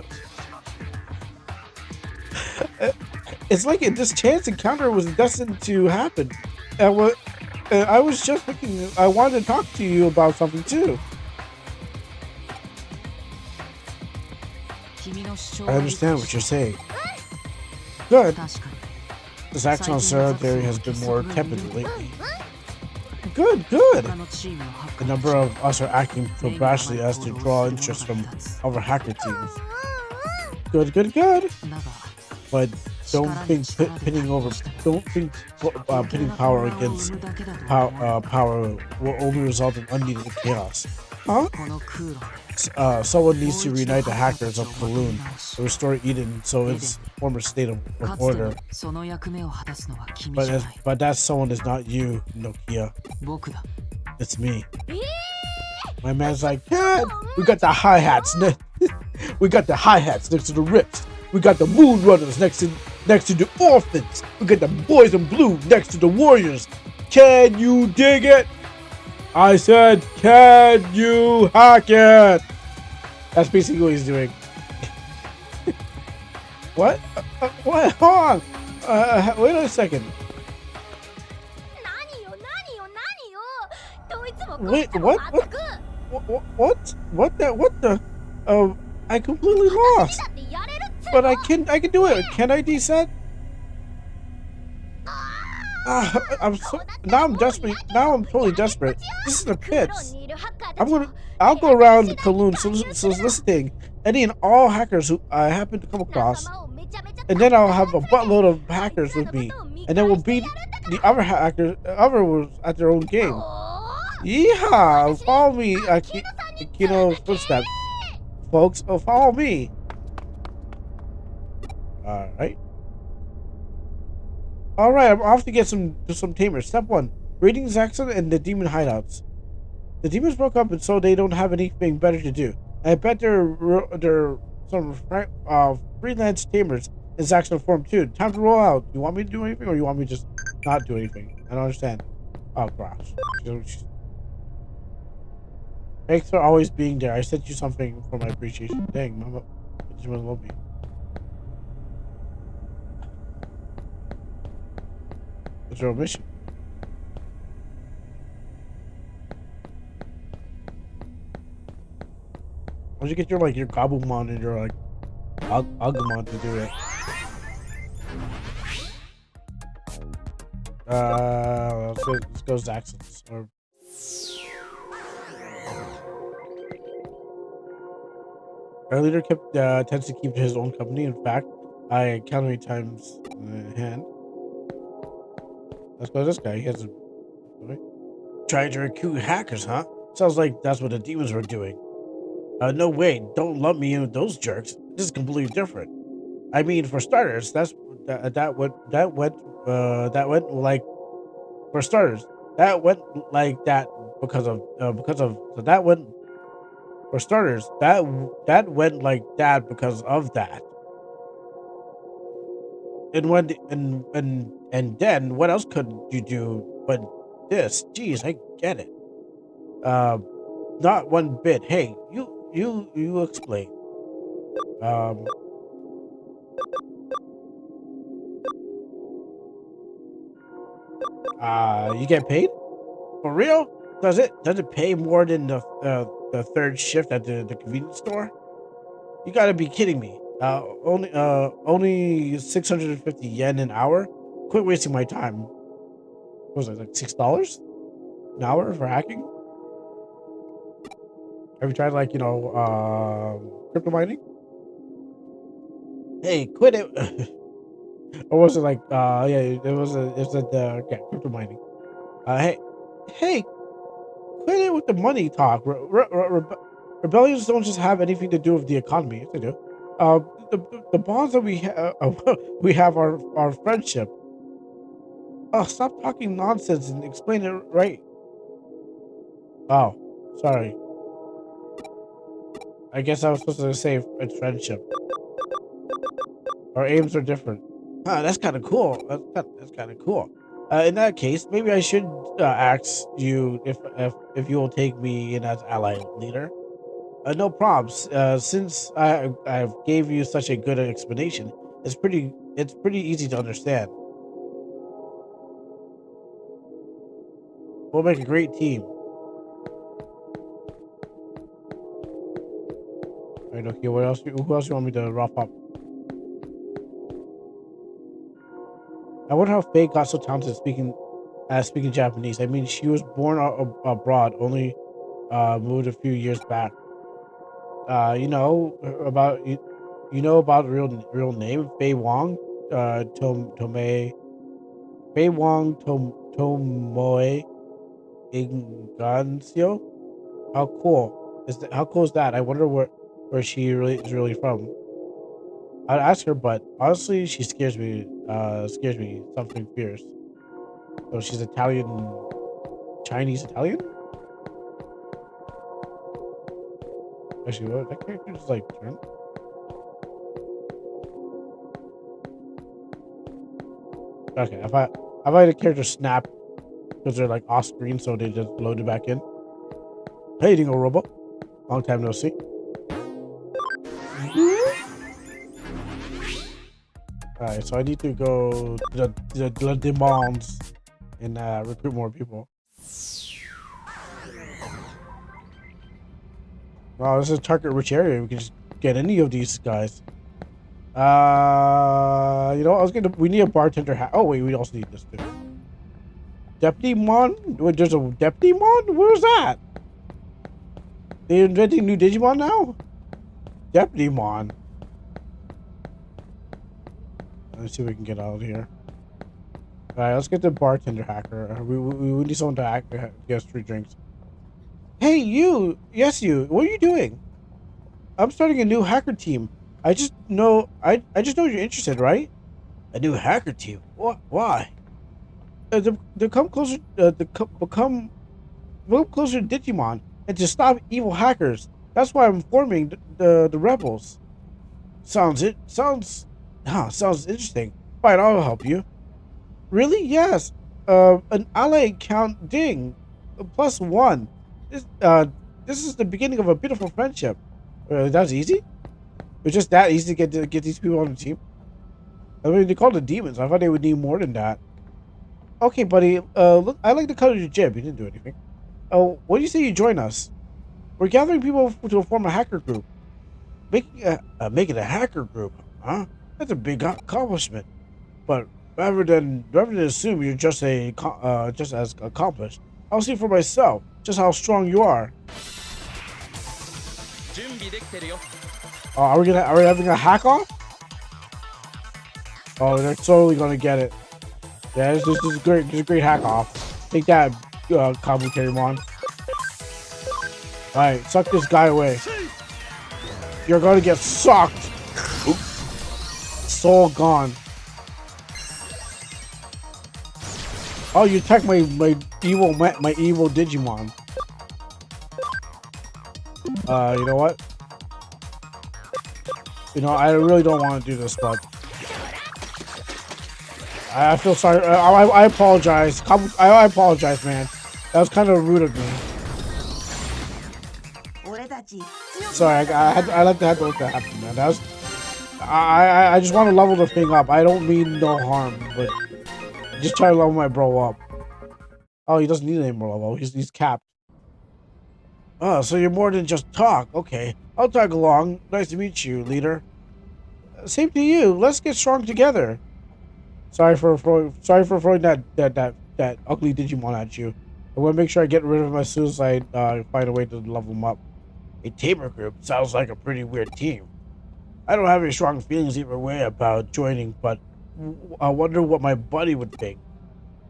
It's like this chance encounter was destined to happen. And I was just thinking, I wanted to talk to you about something too. I understand what you're saying. Good. This Axon Sarah theory has been more tepid lately. Good. The number of us are acting so brashly as to draw interest from other hacker teams. Good. But don't think pitting power against power will only result in unneeded chaos. Huh? someone needs to reunite the hackers of Kowloon to restore Eden so its former state of かつて order. のその役目を果たすのは君じゃない But that someone is not you, Nokia. 僕だ It's me. My man's like, yeah, we got the hi-hats. We got the hi-hats next to the rips. We got the moon runners next to the orphans. We got the boys in blue next to the warriors. Can you dig it? I said, can you hack it? That's basically what he's doing. What? What? Hold on. Wait a second. Wait, what? What the? I completely lost. But I can do it. Can I descend? Now I'm desperate. Now I'm totally desperate. This is the pits. I'll go around Kowloon soliciting any and all hackers who I happen to come across, and then I'll have a buttload of hackers with me, and then we'll beat the other hackers, others at their own game. Yeehaw! Follow me, Akino's footsteps, folks. Oh, follow me. All right. I'm off to get some tamers. Step 1: raiding Zaxxon and the demon hideouts. The demons broke up, and so they don't have anything better to do. I bet there some freelance tamers in Zaxxon form too. Time to roll out. You want me to do anything, or you want me to just not do anything? I don't understand. Oh gosh. Thanks for always being there. I sent you something for my appreciation. Dang, Mama, I just want to love me. What's your mission? Why don't you get your Gabumon and your Agumon to do it? Let's go Zaxxon's. Or our leader tends to keep his own company. In fact, I count how many times in hand. Let's go to this guy. He has a trying to recruit hackers, huh? Sounds like that's what the demons were doing. No way! Don't lump me in with those jerks. This is completely different. I mean, for starters, that went like for starters that went like that because of so that went for starters that went like that because of that. And then what else could you do but this? Jeez, I get it. Not one bit. Hey, you explain. You get paid? For real? Does it pay more than the third shift at the convenience store? You gotta be kidding me. Only 650 yen an hour? Quit wasting my time. What was it, like $6 an hour for hacking? Have you tried crypto mining? Hey, quit it. Or was it crypto mining. Hey, quit it with the money talk. Rebellions don't just have anything to do with the economy. Yes, they do. The bonds that we have our friendship. Oh, stop talking nonsense and explain it right. Oh, sorry. I guess I was supposed to say it's friendship. Our aims are different. That's kind of cool. That's kind of cool. In that case, maybe I should ask you if you will take me in as ally leader. No problems. Since I've gave you such a good explanation, it's pretty easy to understand. We'll make a great team. Alright, okay. Who else you want me to rough up? I wonder how Faye got so talented speaking Japanese. I mean, she was born abroad, only moved a few years back. You know about real name Faye Wong, Faye Wong Tomoe Ingancio. How cool! How cool is that? I wonder where she really is really from. I'd ask her, but honestly, she scares me. Scares me something fierce. So she's Italian, Chinese Italian. Actually, what that character just like turn? Okay, if I had a character snap because they're like off screen, so they just load it back in. Hey, Dingo Robo, long time no see. Alright, so I need to go to the Digimons and recruit more people. Wow, this is a target-rich area. We can just get any of these guys. You know, we need a bartender hat. Oh wait, we also need this too. Deputymon? Wait, there's a Deputymon? Where's that? They inventing new Digimon now? Deputymon. Let's see if we can get out of here. Alright, let's get the bartender hacker. We need someone to get us free drinks. Hey, you! Yes, you! What are you doing? I'm starting a new hacker team. I just know you're interested, right? A new hacker team? What? Why? To come closer, become closer to Digimon, and to stop evil hackers. That's why I'm forming the rebels. Sounds interesting. Fine, I'll help you. Really? Yes. An ally count ding, +1. This is the beginning of a beautiful friendship. That's easy. It's just that easy to get these people on the team. I mean, they called it demons. I thought they would need more than that. Okay, buddy. Look, I like the color of your jib. You didn't do anything. Oh, what do you say you join us? We're gathering people to form a hacker group. Making a hacker group, huh? That's a big accomplishment. But rather than assume you're just as accomplished, I'll see for myself just how strong you are. Are we having a hack off? Oh, they're totally gonna get it. Yeah, this is great. This is a great hack off. Take that, Kabuterimon. Alright, suck this guy away. You're gonna get sucked. Oops. Soul gone. Oh, you attacked my evil Digimon. You know what? You know, I really don't want to do this, but I feel sorry. I apologize. I apologize, man. That was kind of rude of me. Sorry, I let that happen, man. That was. I just want to level the thing up. I don't mean no harm, but just try to level my bro up. Oh, he doesn't need any more level. He's capped. Oh, so you're more than just talk. Okay, I'll tag along. Nice to meet you, leader. Same to you. Let's get strong together. Sorry for throwing that ugly Digimon at you. I want to make sure I get rid of my suicide. Find a way to level them up. A tamer group sounds like a pretty weird team. I don't have any strong feelings either way about joining, but I wonder what my buddy would think.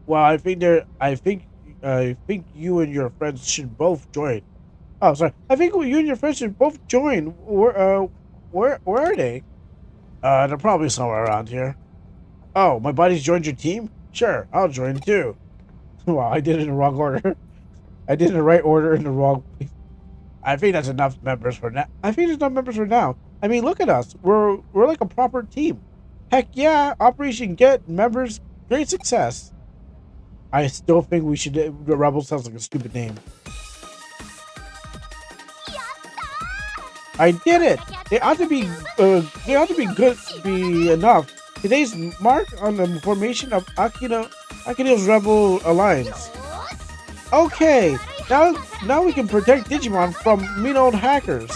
Well, I think you and your friends should both join. Oh, sorry. I think you and your friends should both join. Where are they? They're probably somewhere around here. Oh, my buddies joined your team? Sure, I'll join too. Wow, I did it in the wrong order. I did it in the right order in the wrong place. I think that's enough members for now. I mean, look at us. We're like a proper team. Heck yeah, Operation Get members, great success. I still think we should. The Rebel sounds like a stupid name. I did it. They ought to be good. Be enough. Today's mark on the formation of Akino's Rebel Alliance. Okay, now we can protect Digimon from mean old hackers.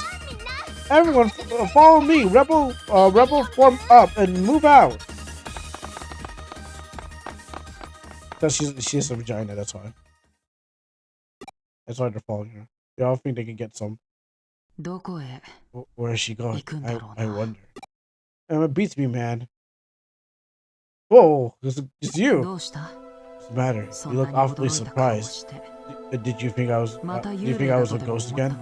Everyone, follow me. Rebel form up and move out. She has a vagina. That's why. That's why they're following her. They all think they can get some. Where is she going? I wonder. It beats me, man. Whoa, it's you. What's the matter? You look awfully surprised. Did you think I was a ghost again?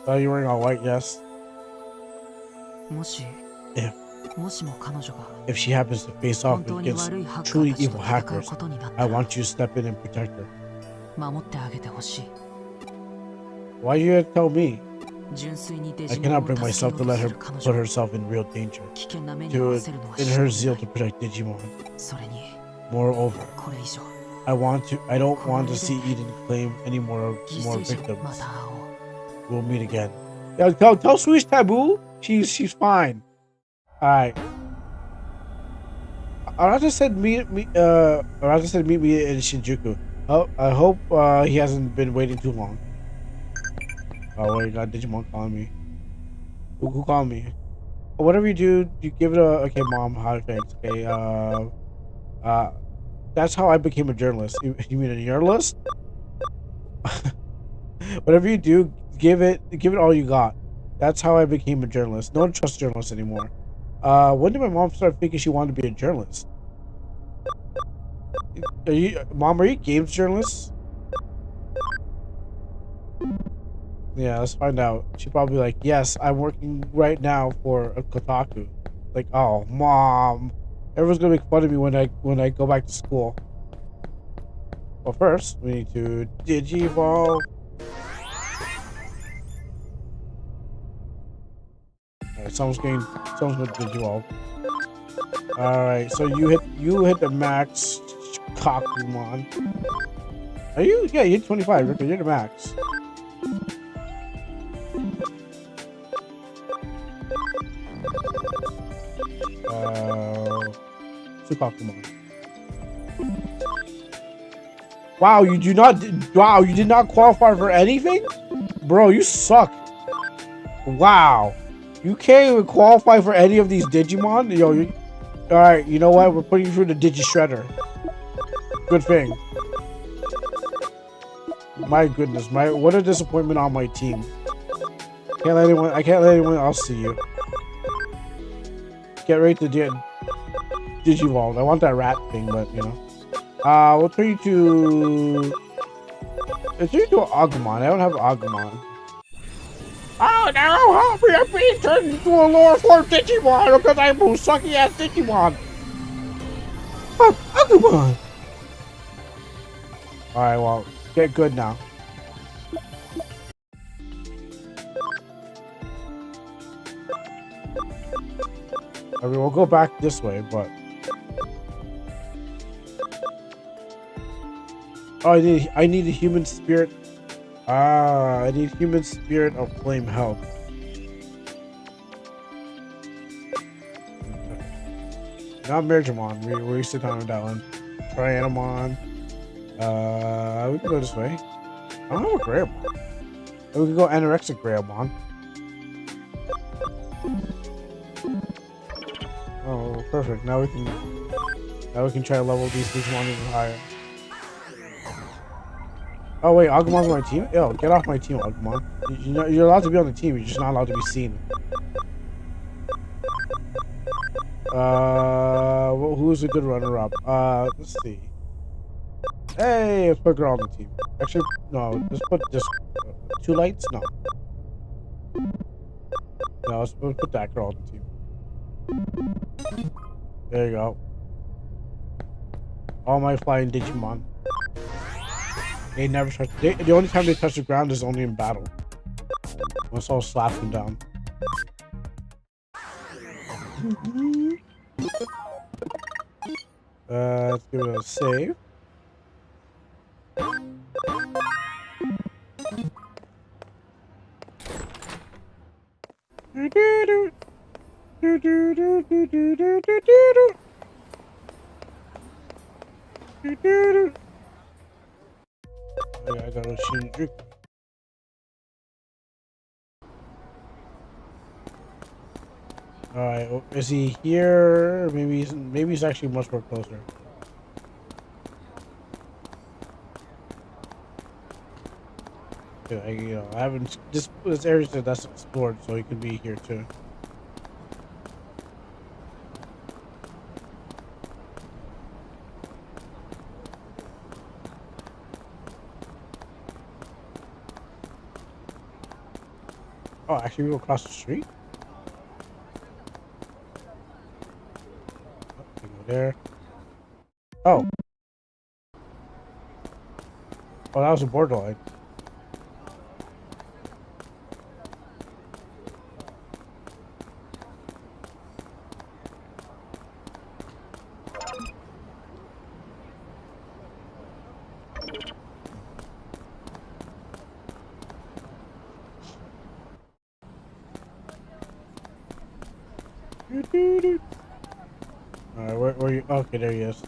Oh, you're wearing all white, yes. もし If もしも彼女が if she happens to face off 本当に against 悪いハッカ truly ーたち evil と戦う hackers, ことになった I ら want you to step in and protect her. 守ってあげてほしい。 Why you gotta tell me? 純粋にデ I ジモン cannot を bring 助け myself よう to と let す her る彼 put 女を herself in real danger. 危険な目に遭 To わせるのは in 忍 her び zeal な to い。 protect Digimon. それに Moreover, これ以上 I don't want to see Eden claim any more 犠 more 牲者ま victims. た会おう。 We'll meet again. Yeah, tell Swish Taboo. She's fine. Alright. Arata said meet me in Shinjuku. Oh, I hope he hasn't been waiting too long. Oh wait, got Digimon calling me. Who called me? Whatever you do, you give it a okay, mom. Hi, thanks. Okay, that's how I became a journalist. You mean a journalist? Whatever you do, give it all you got. That's how I became a journalist. No one trusts journalists anymore. When did my mom start thinking she wanted to be a journalist? Are you games journalist? Yeah, let's find out. She'd probably be like, yes, I'm working right now for a Kotaku. Like, oh, mom. Everyone's gonna make fun of me when I go back to school. Well, first, we need to Digivolve. Alright, someone's gonna Digivolve. Alright, so you hit the max Kakumon. Are you? Yeah, you hit 25. Okay, you're the max. Kakumon. Wow, you did not qualify for anything? Bro, you suck. Wow. You can't even qualify for any of these Digimon? Yo, alright, you know what? We're putting you through the Digi Shredder. Good thing. My goodness, what a disappointment on my team. I can't let anyone else see you. Get ready to Digivolve. I want that rat thing, but you know. We'll turn you to Agumon. I don't have Agumon. Oh no, help me! I'm being turned into a lower form Digimon because I'm a sucky ass Digimon. Agumon! Alright, well, get good now. I mean, we'll go back this way, but... Oh, I need a human spirit. I need human spirit of flame help. Not Mirjamon. We're used to talking with that one. Trianamon. We can go this way. I don't have a Greymon. We can go anorexic Greymon. Oh, perfect. Now we can try to level these Digimon even higher. Oh wait, Agumon's on my team? Yo, get off my team, Agumon. You're allowed to be on the team, you're just not allowed to be seen. Well, who's a good runner-up? Let's see. Hey, let's put a girl on the team. Actually, no, let's put this... Two lights? No. No, let's put that girl on the team. There you go. All my flying Digimon. They never touch. The only time they touch the ground is only in battle. Once I'll slap them down. Let's give it a save. I gotta Shinjuku. Alright, is he here? Maybe he's actually much more closer. Yeah, I haven't this area that's explored, so he could be here too. Oh, actually, we go across the street. Oh, we go there. Oh. Oh, that was a borderline. Alright, where you? Okay, there he is.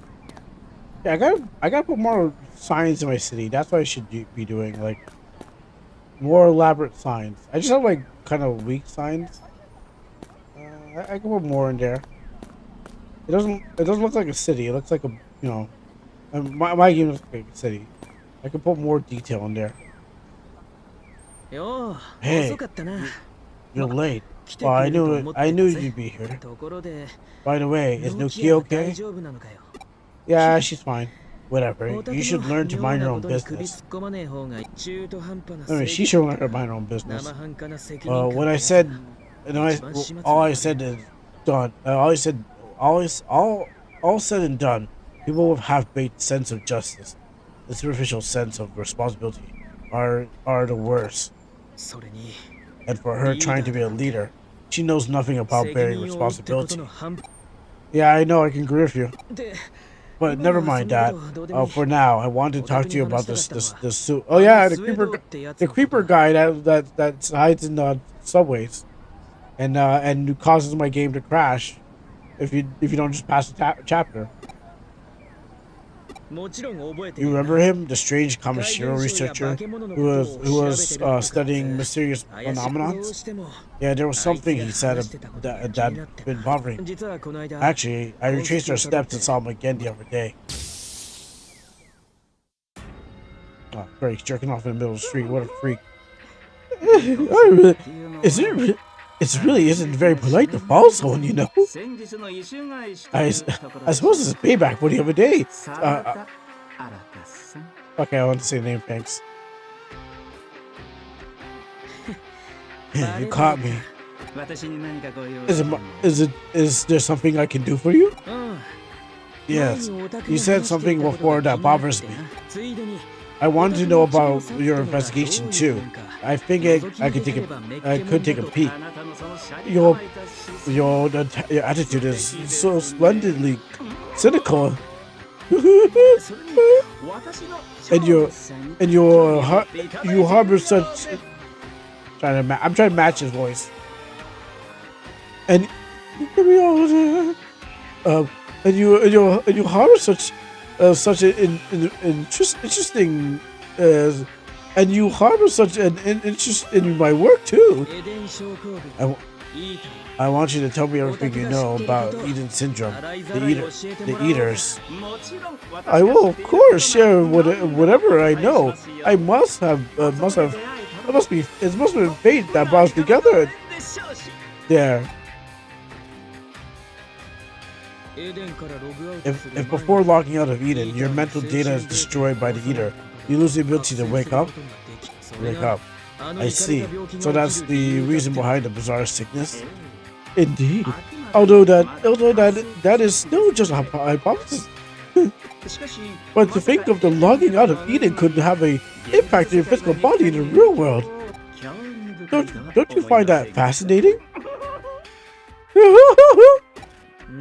Yeah, I gotta put more signs in my city. That's what I should be doing, like more elaborate signs. I just have like kind of weak signs. I can put more in there. It doesn't look like a city. It looks like a my game looks like a city. I can put more detail in there. よう Hey, 遅かったな you're late. 来て Well, く I れると knew 思 it. って I た knew ぜ you'd be here. ところで By the way, is ノキ Nuki アは大 okay? 丈夫なのかよ Yeah, she's fine. Whatever. お宅 You should の learn to 妙 mind な your こ own とに首 business. 突っ込まねえ方が中途半端な I mean, 正 she 義 should learn to mind her own business. 生半可な責任 What 感 I って said, や and I, 一番始末 all だ I said is done. All said and done. People with half-baked sense of justice, the superficial sense of responsibility, are the worst. つそれに And for her trying to be a leader, she knows nothing about 責 bearing 任を負うってこと responsibility. の半 Yeah, I know I can agree with you, で but never mind that. For now, I want to talk to you about this suit. Oh あの yeah, スウェードってやつ the のこと creeper だ guy that hides in the subways, and causes my game to crash if you don't just pass the chapter. もちろん覚えて You るな remember him, the strange 怪 Kamishiro 現象や researcher 化け物の who ことを was 調べてるとか studying mysterious 怪しいことを phenomenons? しても Yeah, there was あいつ something が he said 話してたことが that 気になって been な bothering. 実はこの間 Actually, I retraced our steps and saw him again the other day. Oh, great, he's jerking off in the middle of the street. What a freak. It really isn't very polite to fall someone, you know? I suppose it's payback for the other day. Okay, I want to say the name, thanks. You caught me. Is there something I can do for you? うん Yes. 前にオタク You が said 話してい something たこと before が that 気になって bothers me. なついでに I wanted to know about your investigation too. I figured I could take a peek. Your attitude is so splendidly cynical, and you harbor such. I'm trying to match his voice. And you harbor such an interesting and you harbor such an interest in my work too. エデン症候群 いいと I want you to tell me everything you know about Eden syndrome, 洗いざらい教えても the らおう eaters. I will of course share whatever I know. It must be fate that brought us together. There. エデンからログアウトする If before logging out of Eden, your mental data is destroyed by the eater, you lose the ability to wake up. I see. So that's the reason behind the bizarre sickness. Indeed. Although that is still just a hypothesis. But to think of the logging out of Eden could have an impact on your physical body in the real world. Don't you find that fascinating?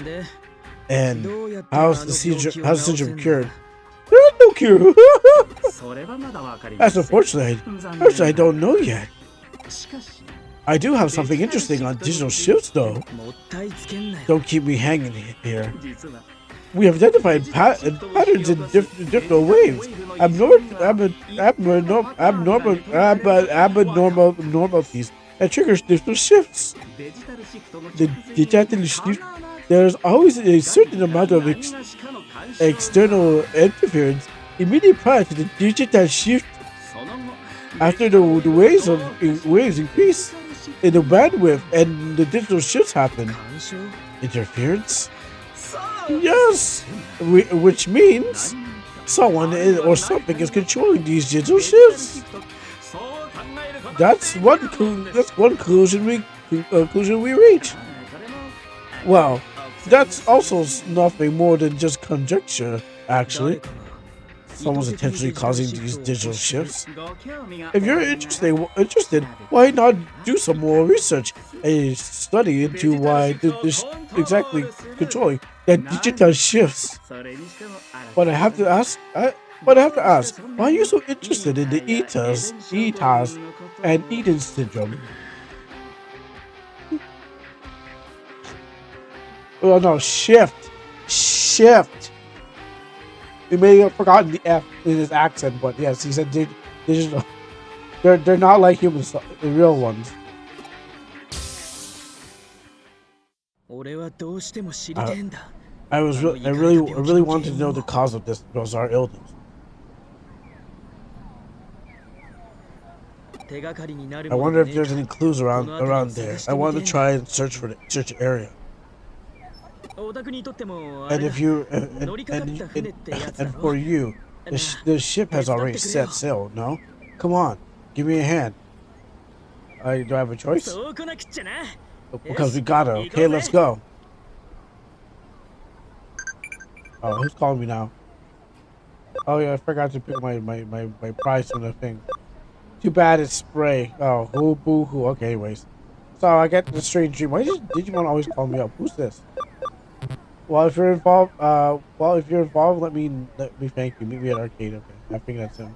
で And どうやって how's あ the の病気 seizure? を How's the 治せ syndrome んだ cured? There is no cure. それはまだわかりま That's せん unfortunate. Personally, I don't know yet. しかし I do have something interesting on digital shifts, though. もったいつけんなよ Don't keep me hanging here. 実は We have identified patterns in different waves. Abnormalities that triggers digital shifts. デジタルシフトの The digital shift. There's always a certain amount of external interference immediately prior to the digital shift. その後 After the waves increase in the bandwidth and the digital shifts happen. 干渉 Interference? Yes! Which means someone or something is controlling these digital shifts. そう考えるこ That's one conclusion we reach. Well, that's also nothing more than just conjecture. Actually, someone's intentionally causing these digital shifts. If you're interested, why not do some more research, a study into why this exactly controlling that digital shifts? But I have to ask, why are you so interested in the ETAs, and Eden syndrome? Oh no, shift. He may have forgotten the F in his accent, but yes, he said digital. They're not like humans, the real ones. 俺はどうしても知りてえんだ。 I really wanted to know the cause of this bizarre illness. 手がかりになる I ものが wonder ね if え there's か any clues around この辺りを there. 探して I み want て to えんだ。 try and search the area. オタクにとってもあ And れだ if you 乗りかかった船ってやつだ and ろ for you, the ship has already set sail. No, come on, give me a hand. Do I have a choice? そうこなくっちゃな。 Because we gotta. Okay, let's go. Oh, who's calling me now? Oh yeah, I forgot to pick my prize from the thing. Too bad it's spray. Oh, boo hoo. Okay, anyways. So I get the strange dream. Why does Digimon always call me up? Who's this? Well, if you're involved, let me thank you. Meet me at arcade. Okay, I think that's him.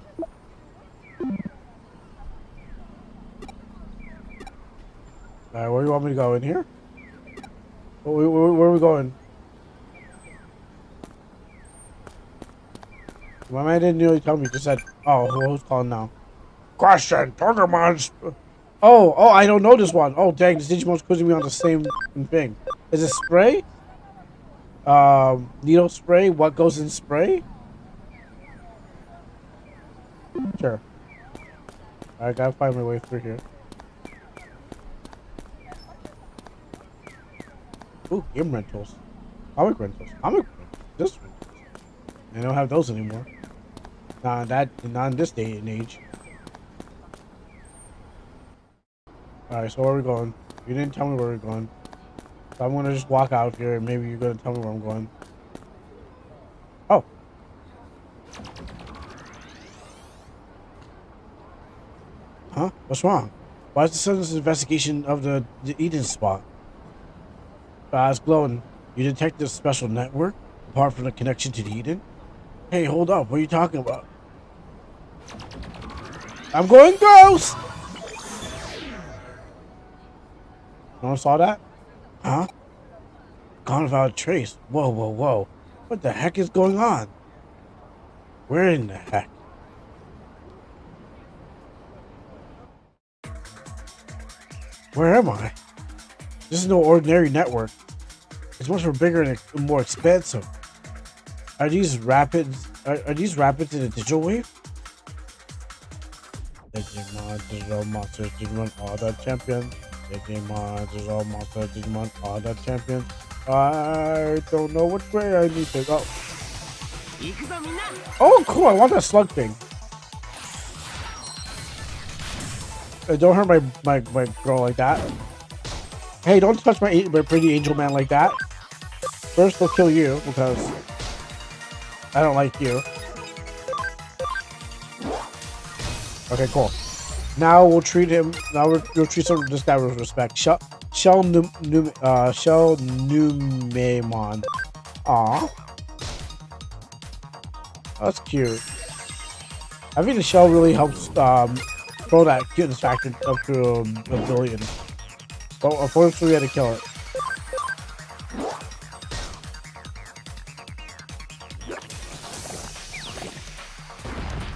Alright, where do you want me to go? In here? Where are we going? My man didn't really tell me. He just said, "Oh, who's calling now?" Question: Pokemon's. Oh, I don't know this one. Oh, dang, this Digimon's quizzing me on the same thing. Is it spray? Needle spray? What goes in spray? Sure. I gotta find my way through here. Ooh, game rentals. Comic rentals. This one. They don't have those anymore. Not in this day and age. Alright, so where are we going? You didn't tell me where we're going. So I'm gonna just walk out here and maybe you're gonna tell me where I'm going. Oh. Huh? What's wrong? Why is the sudden investigation of the Eden spot? It's glowing. You detected a special network apart from the connection to the Eden? Hey, hold up. What are you talking about? I'm going ghost! No one saw that? Huh? Gone without a trace. Whoa. What the heck is going on? Where in the heck? Where am I? This is no ordinary network. It's much more bigger and more expansive. Are these rapids? Are these rapids in a digital wave? Digimon, digital monsters, Digimon are the champions. Digimon, digital monsters, Digimon are the champions. I don't know which way I need to go. Oh, cool! I want that slug thing. Don't hurt my girl like that. Hey, don't touch my pretty angel man like that. First, we'll kill you because I don't like you. Okay, cool. Now we'll treat him. Now we'll treat this guy with respect. Shell Numemon. Aw, that's cute. I think the shell really helps throw that cuteness factor up to a billion. But unfortunately, we had to kill it.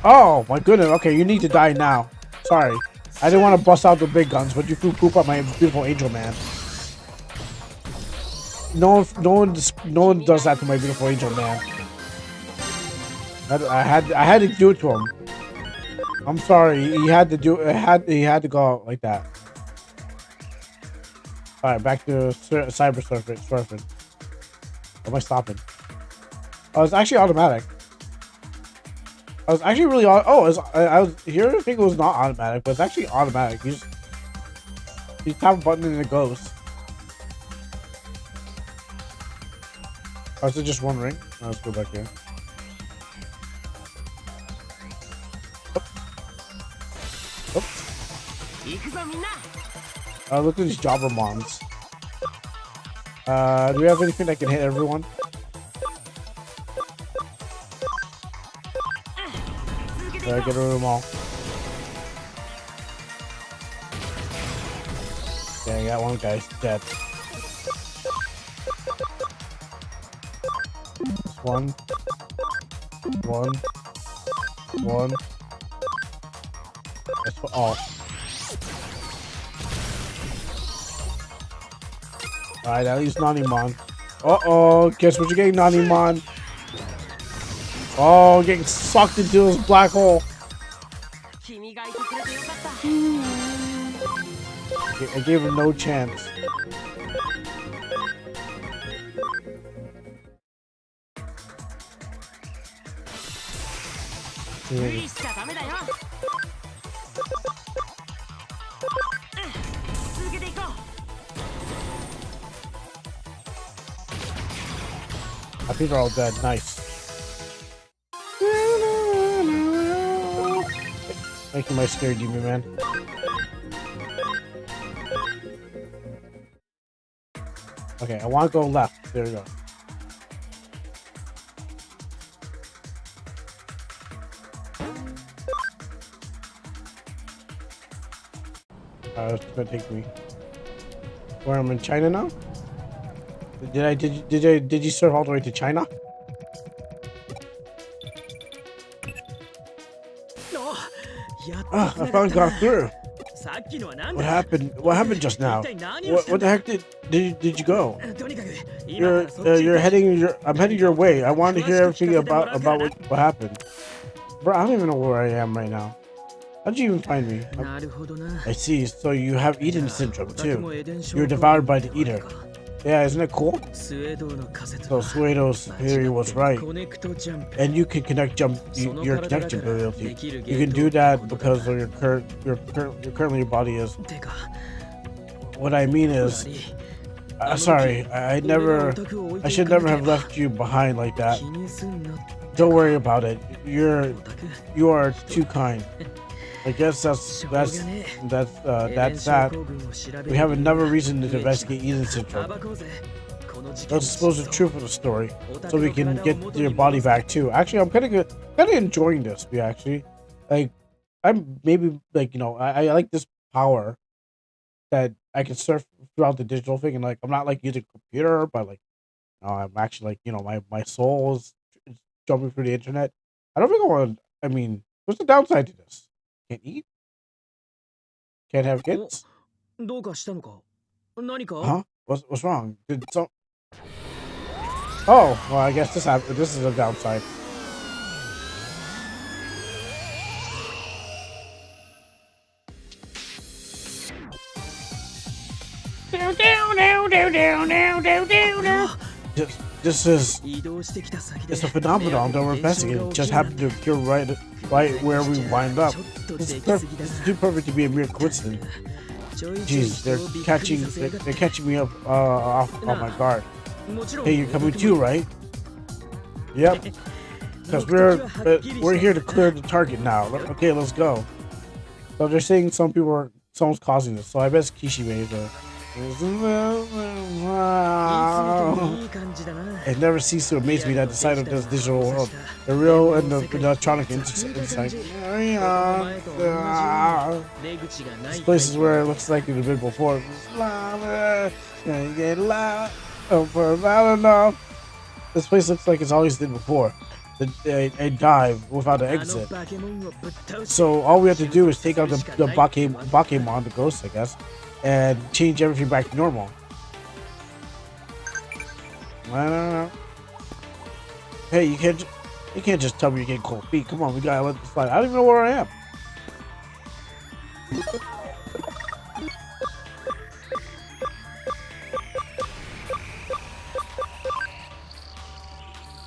Oh my goodness. Okay, you need to die now. Sorry, I didn't want to bust out the big guns, but you threw poop on my beautiful angel man. No one does that to my beautiful angel man. I had to do it to him. I'm sorry. He had to do it. He had to go out like that. All right, back to cyber surfing. Am I stopping? Oh, it's actually automatic. I was actually really I was here to think it was not automatic, but it's actually automatic. You tap a button and it goes. I was just wondering. Let's go back here. Look at these Jobbermons. Do we have anything that can hit everyone? Get rid of them all. Okay, I got one guy's dead. One. That's for all. Alright, at least Nanimon. Uh-oh, guess what you're getting, Nanimon? Oh, getting sucked into this black hole. I gave him no chance. I think they're all dead. Nice. Making my scary demon man. Okay, I want to go left. There we go. It's gonna take me. Where I'm in China now? Did you serve all the way to China? I finally got through. What happened? What happened just now? What the heck did you go? You're heading I'm heading your way. I wanted to hear everything about what happened. Bro, I don't even know where I am right now. How'd you even find me? I see. So you have Eden syndrome too. You're devoured by the eater. Yeah, isn't it cool? So Suedo's theory was right. And you can your connection ability. You can do that because of currently your body is. What I mean is, sorry, I should never have left you behind like that. Don't worry about it. You are too kind. I guess that's that. We have another reason to investigate Eden syndrome. Let's expose the truth of the story, so we can get your body back too. Actually, I'm kind of enjoying this. I'm maybe I like this power that I can surf throughout the digital thing, and I'm not using a computer, but I'm actually my soul is jumping through the internet. I don't think I want to. I mean, what's the downside to this? Can't eat? Can't have kids? Huh? What's wrong? Oh, well, I guess this is a downside. This is it's a phenomenon that we're investigating. It just happened to occur right where we wind up. This is too perfect to be a mere coincidence. Jeez, they're catching me up off my guard. Hey, you're coming too, right? Yep. Because we're here to clear the target now. Okay, let's go. So they're saying someone's causing this. So I bet it's Kishime. It never ceases to amaze me that the sight of this digital world, the real and the electronic insight. This place is where it looks like it's been before. This place looks like it's always been before. A dive without an exit. So all we have to do is take out the Bakemon, the ghost, I guess, and change everything back to normal. I don't know. Hey, you can't just tell me you're getting cold feet. Come on, we gotta let this slide. I don't even know where I am.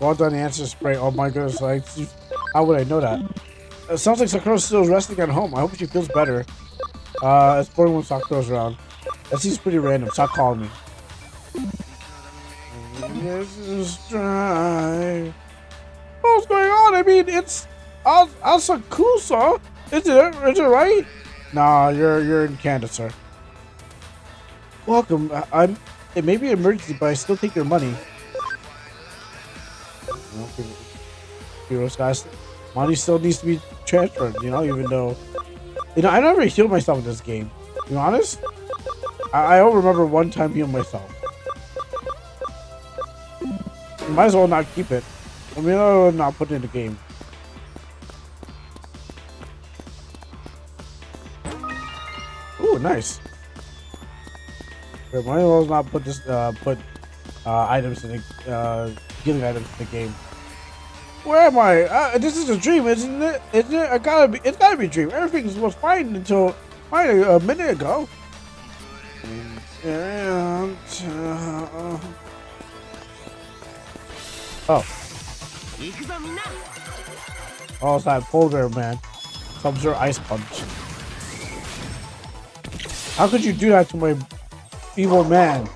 Well done, the answer spray. Oh my goodness, How would I know that? It sounds like Sakura's still resting at home. I hope she feels better. It's boring when Sakura's around. That seems pretty random. Stop calling me. This is dry. What's going on? I mean, it's Asakusa. Is it right? Nah, you're in Canada, sir. Welcome. It may be an emergency, but I still take your money. Heroes, guys. Money still needs to be transferred, you know, even though, you know, I never healed myself in this game. To be honest, I don't remember one time healing myself. Might as well not keep it. I mean, I'll not put it in the game. Ooh, nice. Might as well not put this, items in the, healing items in the game. Where am I? This is a dream, isn't it? Isn't it? It's gotta be a dream. Everything was fine until fine a minute ago. And, oh. Oh, it's that polar bear, man. Sub-Zero Ice Punch. How could you do that to my evil man?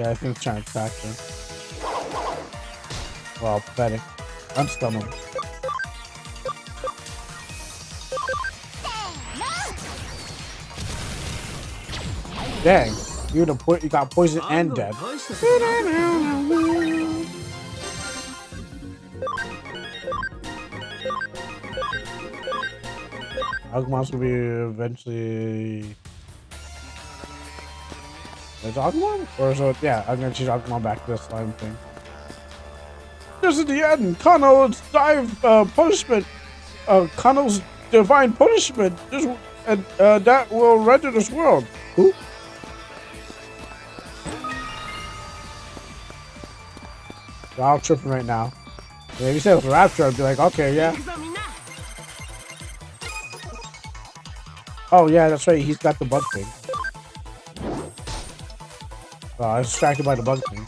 Yeah, I think it's trying to attack him. Wow, pathetic. Unstun him. Dang, you got poison and dead. Agumon's gonna be eventually. Is Agumon? Or so? Yeah, I'm gonna change Agumon back to the slime thing. Just at the end, Kano's punishment. Kano's divine punishment. That will render this world. Who? They're all tripping right now. Yeah, if you said it was Rapture, I'd be like, okay, yeah. Oh, yeah, that's right. He's got the bug thing. Oh, I was distracted by the bug thing.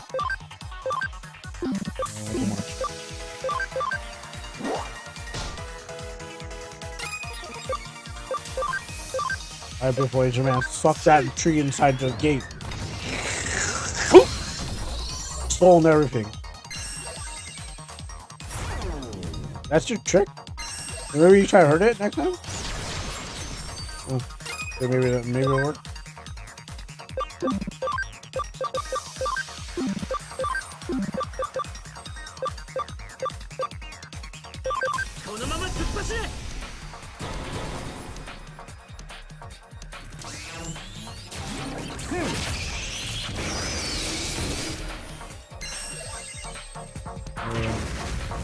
Alright, big boy, man. Suck that tree inside the gate. Stolen everything. That's your trick? Maybe you try to hurt it next time? Oh, maybe it'll work.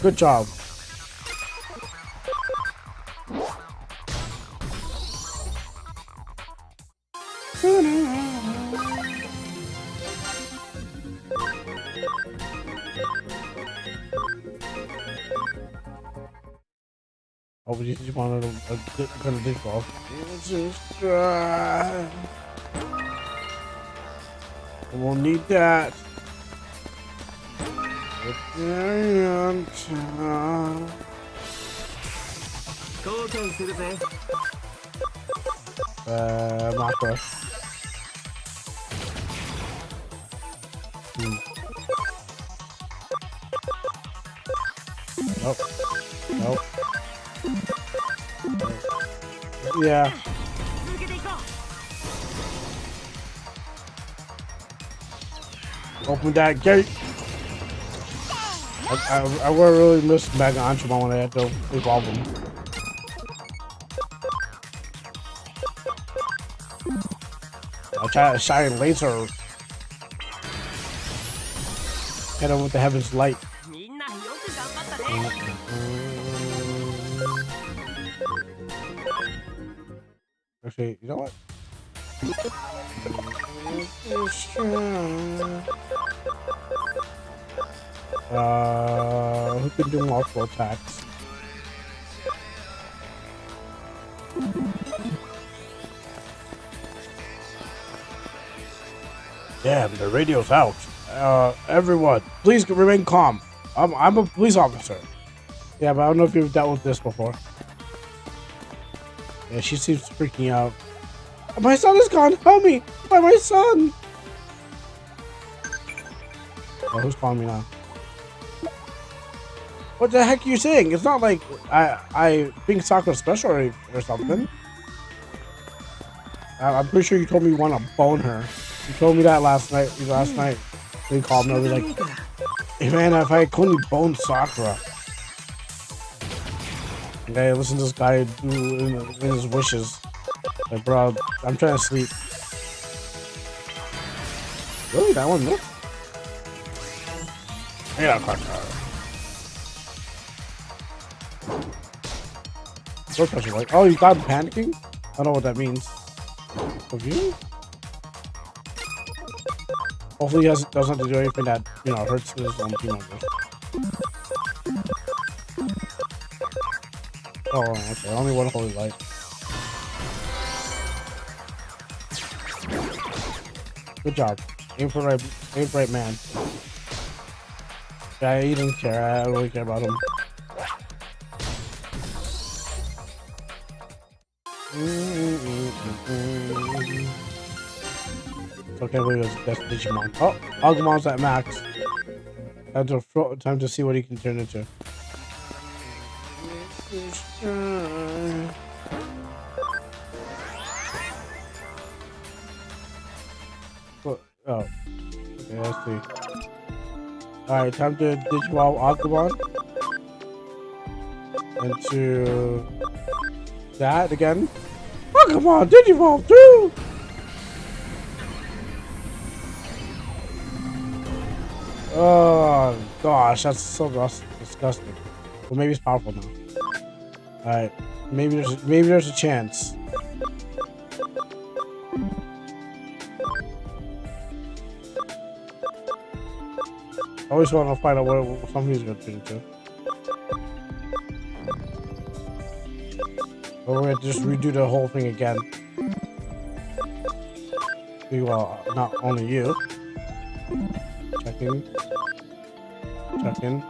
Good job. Oh, but you just wanted a gonna dig off. We'll need that. Makra. Nope. Nope. Yeah. Open that gate. I would really miss Mega Antromon when I had to evolve him. I try to shine laser. Hit him with the heaven's light. Actually, you know what? Who can do multiple attacks? Damn, the radio's out. Everyone, please remain calm. I'm a police officer. Yeah, but I don't know if you've dealt with this before. Yeah, she seems freaking out. My son is gone. Help me! By my son! Oh, who's calling me now? What the heck are you saying? It's not like I think Sakura's special or something. I'm pretty sure you told me you want to bone her. You told me that last night. When you called me, I was like, hey man, if I could only bone Sakura. Okay, listen to this guy do in his wishes. Like, bro, I'm trying to sleep. Really? That one missed? Yeah, Blood pressure, like, oh, you got panicking? I don't know what that means. Review? Hopefully he doesn't have to do anything that, you know, hurts his own team members. Oh, okay, only one holy light. Good job. Aim for right man. Yeah, he didn't care. I don't really care about him. Okay, wait, that's Digimon. Oh, Agumon's at max. Time to see what he can turn into. Oh, okay, let's see. Alright, time to Digimon Agumon. Into that again. Agumon, Digimon too! Oh gosh, that's so disgusting. Well, maybe it's powerful now. Alright, maybe there's a chance. I always want to find out what somebody's going to turn into. Or we're going to just redo the whole thing again. Well, not only you. Checking. Checking.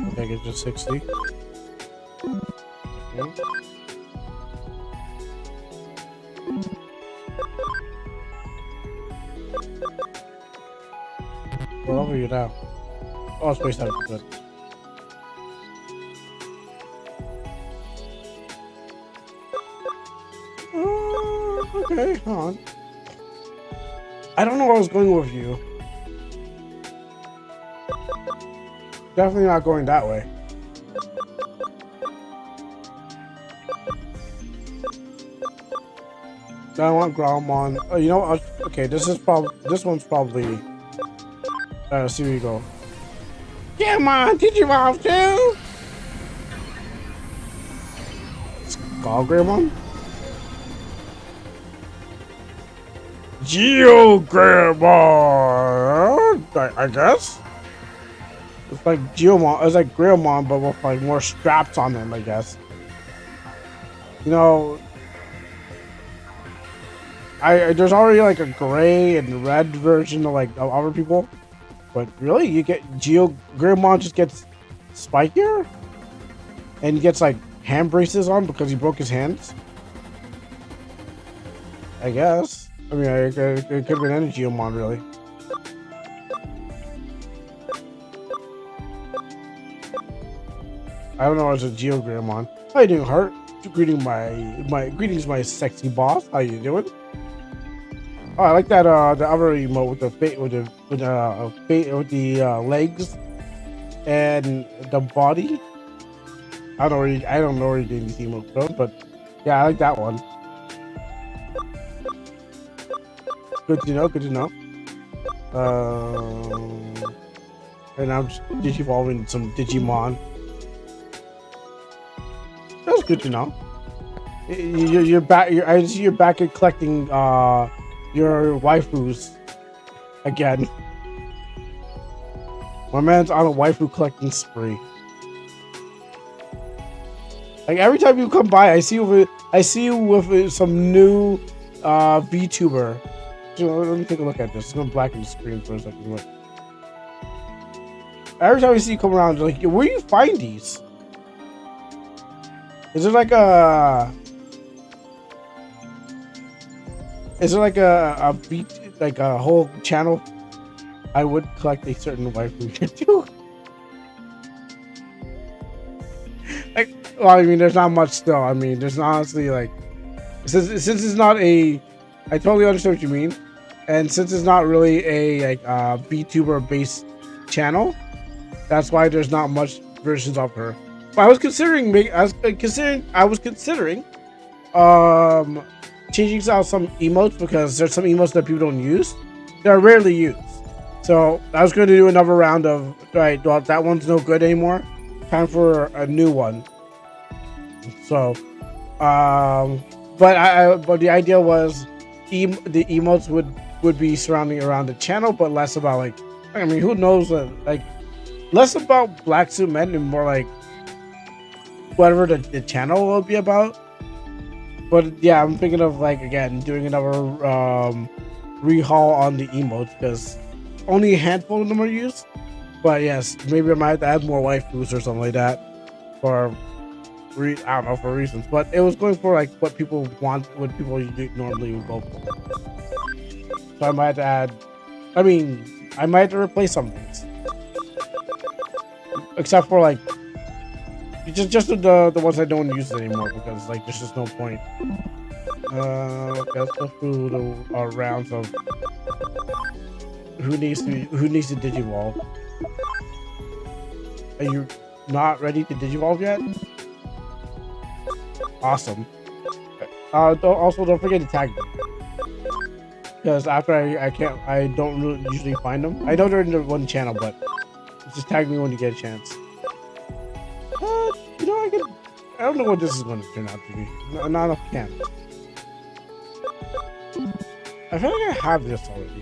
Okay, get to 60. Okay. Well, over you now. Oh, space out. Good. Okay, hold on. I don't know where I was going with you. Definitely not going that way. I want Growlmon. Oh, you know what? Okay, this one's probably. See where you go. Come on, Digimon too. Skullgreymon? Geogreymon, I guess. It's like Geomon. It's like Greymon, but with like more straps on them, I guess. You know, there's already like a gray and red version of like of other people, but really, you get Greymon just gets spikier, and he gets like hand braces on because he broke his hands. I guess. I mean, it could have been any Geomon, really. I don't know. It's a Geogreymon. How you doing, Heart? Greetings, my sexy boss. How you doing? Oh, I like that. The other emote with the legs and the body. I don't know where you're getting these emotes from, but yeah, I like that one. Good to know. Good to know. And I'm just digivolving some Digimon. That's good to know. You're back. I see you're back at collecting your waifus again. My man's on a waifu collecting spree. Like every time you come by, I see you with some new VTuber let me take a look at this. It's gonna blacken the screen for a second. Look. Every time I see you come around, like, where do you find these? Is it like a? Is it like a beat, like a whole channel? I would collect a certain waifu too. Like, well, I mean, there's not much still. I mean, there's honestly like, since it's not a, I totally understand what you mean, and since it's not really a like VTuber based channel, that's why there's not much versions of her. But I was considering changing out some emotes because there's some emotes that people don't use. They're rarely used. So I was going to do another round of right. Well, that one's no good anymore. Time for a new one. So, but the idea was, the emotes would be surrounding around the channel, but less about like, I mean, who knows? Like, less about Black Suit Men and more like whatever the channel will be about. But yeah, I'm thinking of like again doing another rehaul on the emotes because only a handful of them are used. But yes, maybe I might have to add more waifus or something like that, for I don't know, for reasons. But it was going for like what people want, what people normally would go for. So I might have to add. I mean, I might have to replace some things, except for like just the ones I don't use anymore because like there's just no point. Okay, let's go through our rounds of who needs to digivolve. Are you not ready to digivolve yet? Awesome. Don't forget to tag them, because after I don't really usually find them. I know they're in the one channel, but just tag me when you get a chance. You know, I don't know what this is going to turn out to be. Not enough can. I feel like I have this already.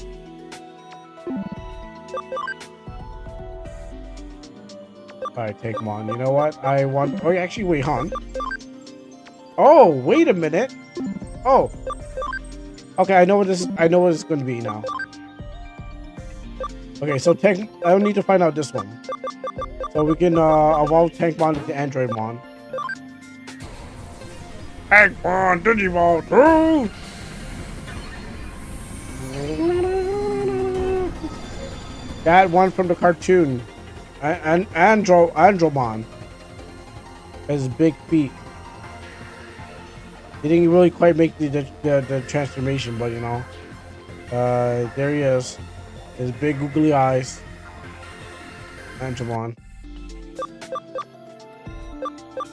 Alright, take them on. You know what? I want... Oh, actually, wait, hon. Oh, wait a minute. Oh. Okay, I know what this... I know what it's going to be now. Okay, so I don't need to find out this one. So we can evolve Tankmon into Androidmon. Tankmon Digivolve 2! That one from the cartoon. And Andromon has big feet. He didn't really quite make the transformation, but you know, there he is. His big googly eyes. Andromon.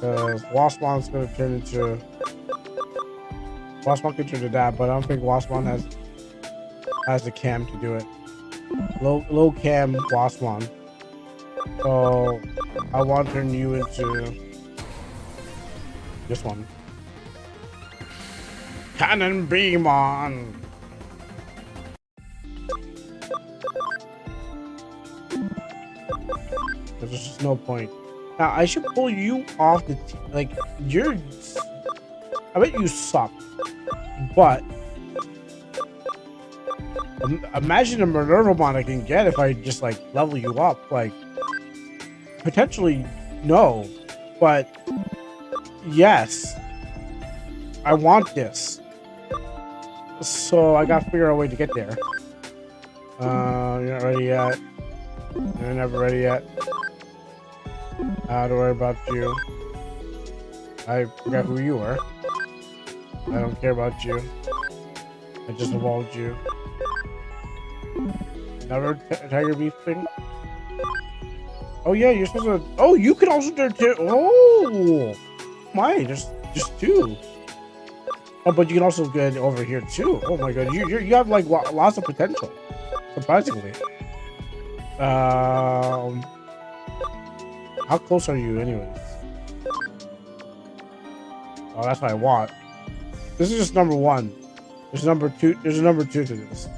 Waspmon's gonna turn into. Waspmon can turn to that, but I don't think Waspmon has the cam to do it. Low cam Waspmon. So I want to turn you into this one. Cannon Beam on. There's just no point. Now I should pull you off the like you're. I bet you suck, but imagine the Minervamon I can get if I just like level you up. Like potentially no, but yes, I want this. So I gotta figure out a way to get there. You're not ready yet. You're never ready yet. Don't worry about you. I forgot who you are. I don't care about you. I just evolved you. Another tiger beef thing? Oh yeah, you're supposed to... Oh, you can also do it. Oh! My, there's just two. Oh, but you can also get over here too. Oh my god, you have like lots of potential. Surprisingly. How close are you anyways? Oh, that's what I want. This is just number one. There's number two. There's a number two to this.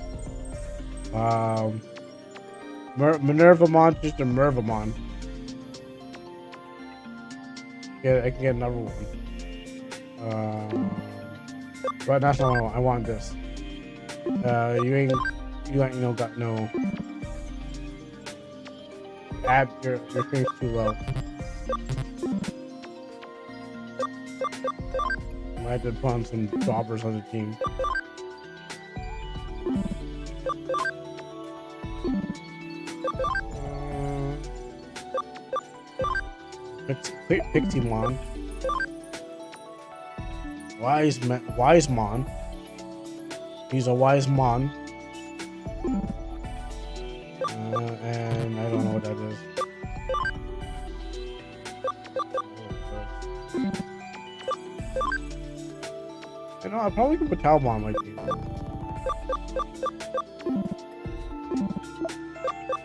Minervamon, just a Minervamon. Yeah, I can get another one. But that's not what I want. I want this. You ain't got no your thing's too low. Might have to put on some jobbers on the team. Piximon. Wise Mon. He's a wise Mon. And I don't know what that is. I know I probably could put Talbot on my team.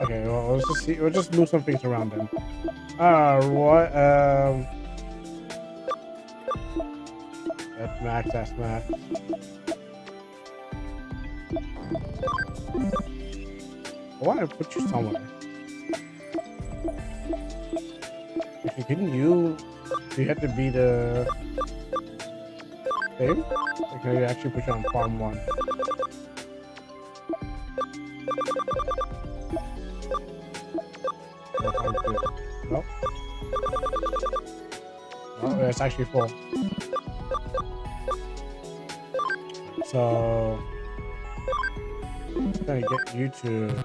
Okay, well let's just see. We'll just move some things around then. What? That's max. That's max. I want to put you somewhere. Actually, couldn't you? Do you have to be the same? Or can I actually put you on farm 1? Or farm 2? Nope. Oh, it's actually full. So I'm trying to get you to.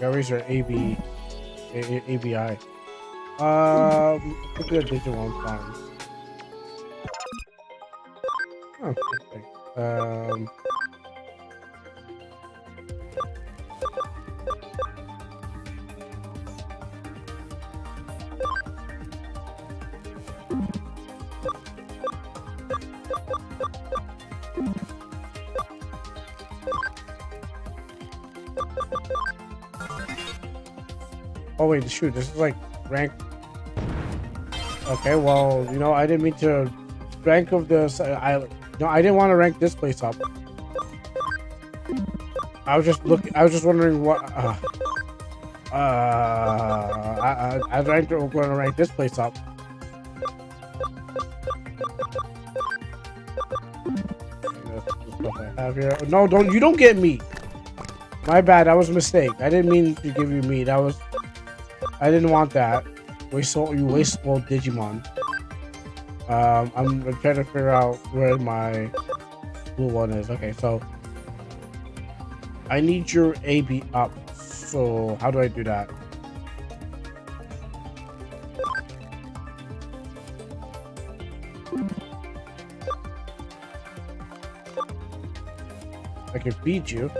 Raise your ABI. Could be a Digimon farm. Oh, okay. Oh wait, shoot, this is like rank. Okay, well, I didn't mean to rank of this island. No, I didn't want to rank this place up. I was just wondering what. I ranked. We're going to rank this place up. I have here. No, you don't get meat. My bad. That was a mistake. I didn't mean to give you meat. I didn't want that. You wasteful Digimon. I'm trying to figure out where my blue one is. Okay, so I need your AB up. So how do I do that? I can feed you.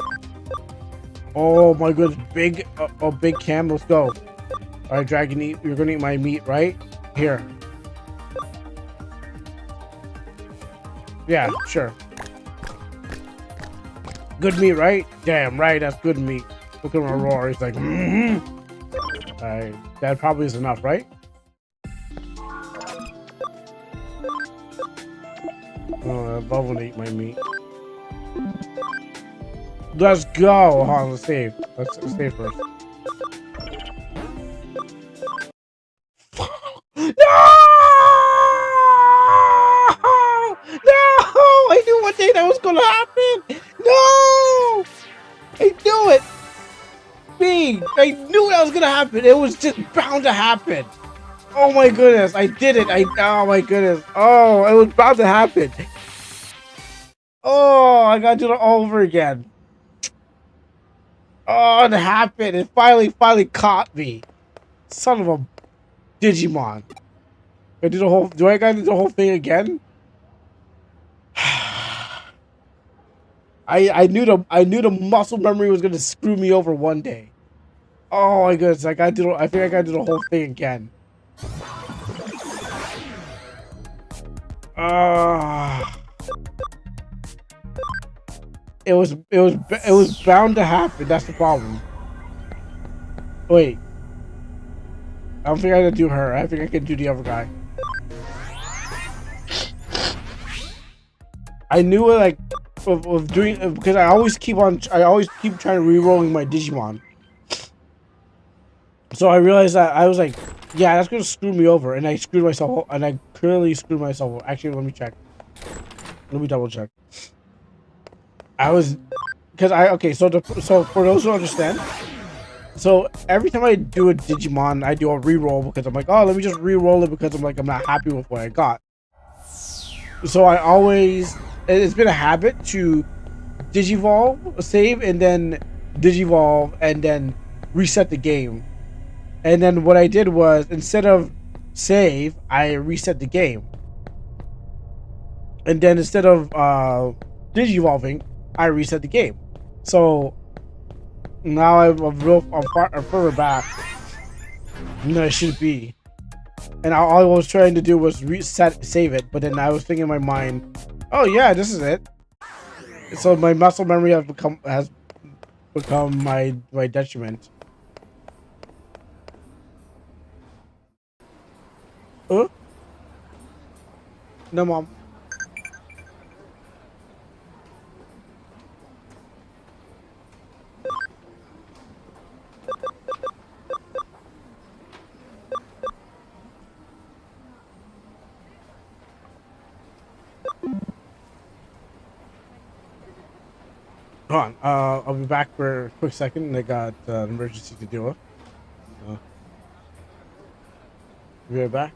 Oh my goodness, big cam. Let's go. All right, Dragon, you're gonna eat my meat, right? Here. Yeah, sure. Good meat, right? Damn right, that's good meat. Look at him roar. He's like, All right, that probably is enough, right? Oh, Bob will eat my meat. Let's go. Hold on, let's save. Let's save first. I knew one day that was gonna happen. No, I knew it. I knew that was gonna happen. It was just bound to happen. Oh my goodness, I did it. Oh my goodness. Oh, it was bound to happen. Oh, I gotta do it all over again. Oh, it happened. It finally caught me. Son of a Digimon. Do I gotta do the whole thing again? I knew the muscle memory was gonna screw me over one day. Oh my goodness, I think I gotta do the whole thing again. It was bound to happen. That's the problem. Wait. I don't think I can do her. I think I can do the other guy. I knew it, like, of doing, because I always keep trying to re-rolling my Digimon. So I realized that I was like, Yeah, that's gonna screw me over, and I screwed myself, and I clearly screwed myself over. Actually, let me check. Let me double check. I was, because okay. So for those who understand, so every time I do a Digimon, I do a reroll because I'm like, oh, let me just reroll it because I'm like I'm not happy with what I got. So I always, it's been a habit to Digivolve, save, and then Digivolve, and then reset the game. And then what I did was, instead of save, I reset the game. And then instead of Digivolving, I reset the game. So now I'm further back than I should be. And all I was trying to do was reset, save it. But then I was thinking in my mind, oh yeah, this is it. So my muscle memory has become my detriment. No, mom. Hold on. I'll be back for a quick second. I got an emergency to deal with. Be right back.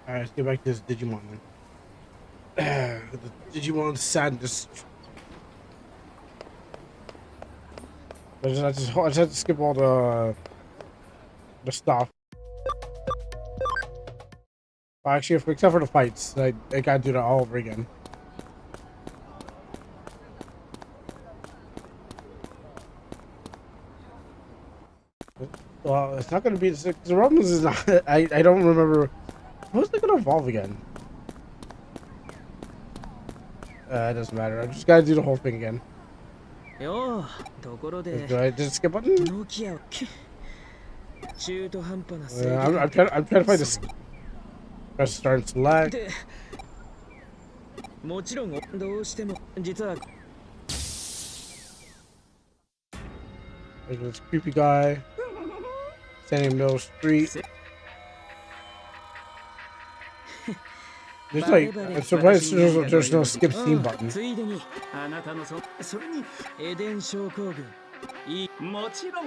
Alright, let's get back to this Digimon then. The Digimon sadness. I just had to skip all the stuff. Well, actually, except for the fights, I gotta do that all over again. Well, it's not gonna be the Romans is not. I don't remember. Who's they gonna evolve again? It doesn't matter. I just gotta do the whole thing again. よところで Do I just skip button? ノキアを中途半端な正 I'm 義 trying to find this. Press start and select. でもちろんどうしても実は There's this creepy guy standing in the middle of the street. There's like, I'm surprised there's no skip scene button. ついでにあなたのそれにエデン症候群いいもちろん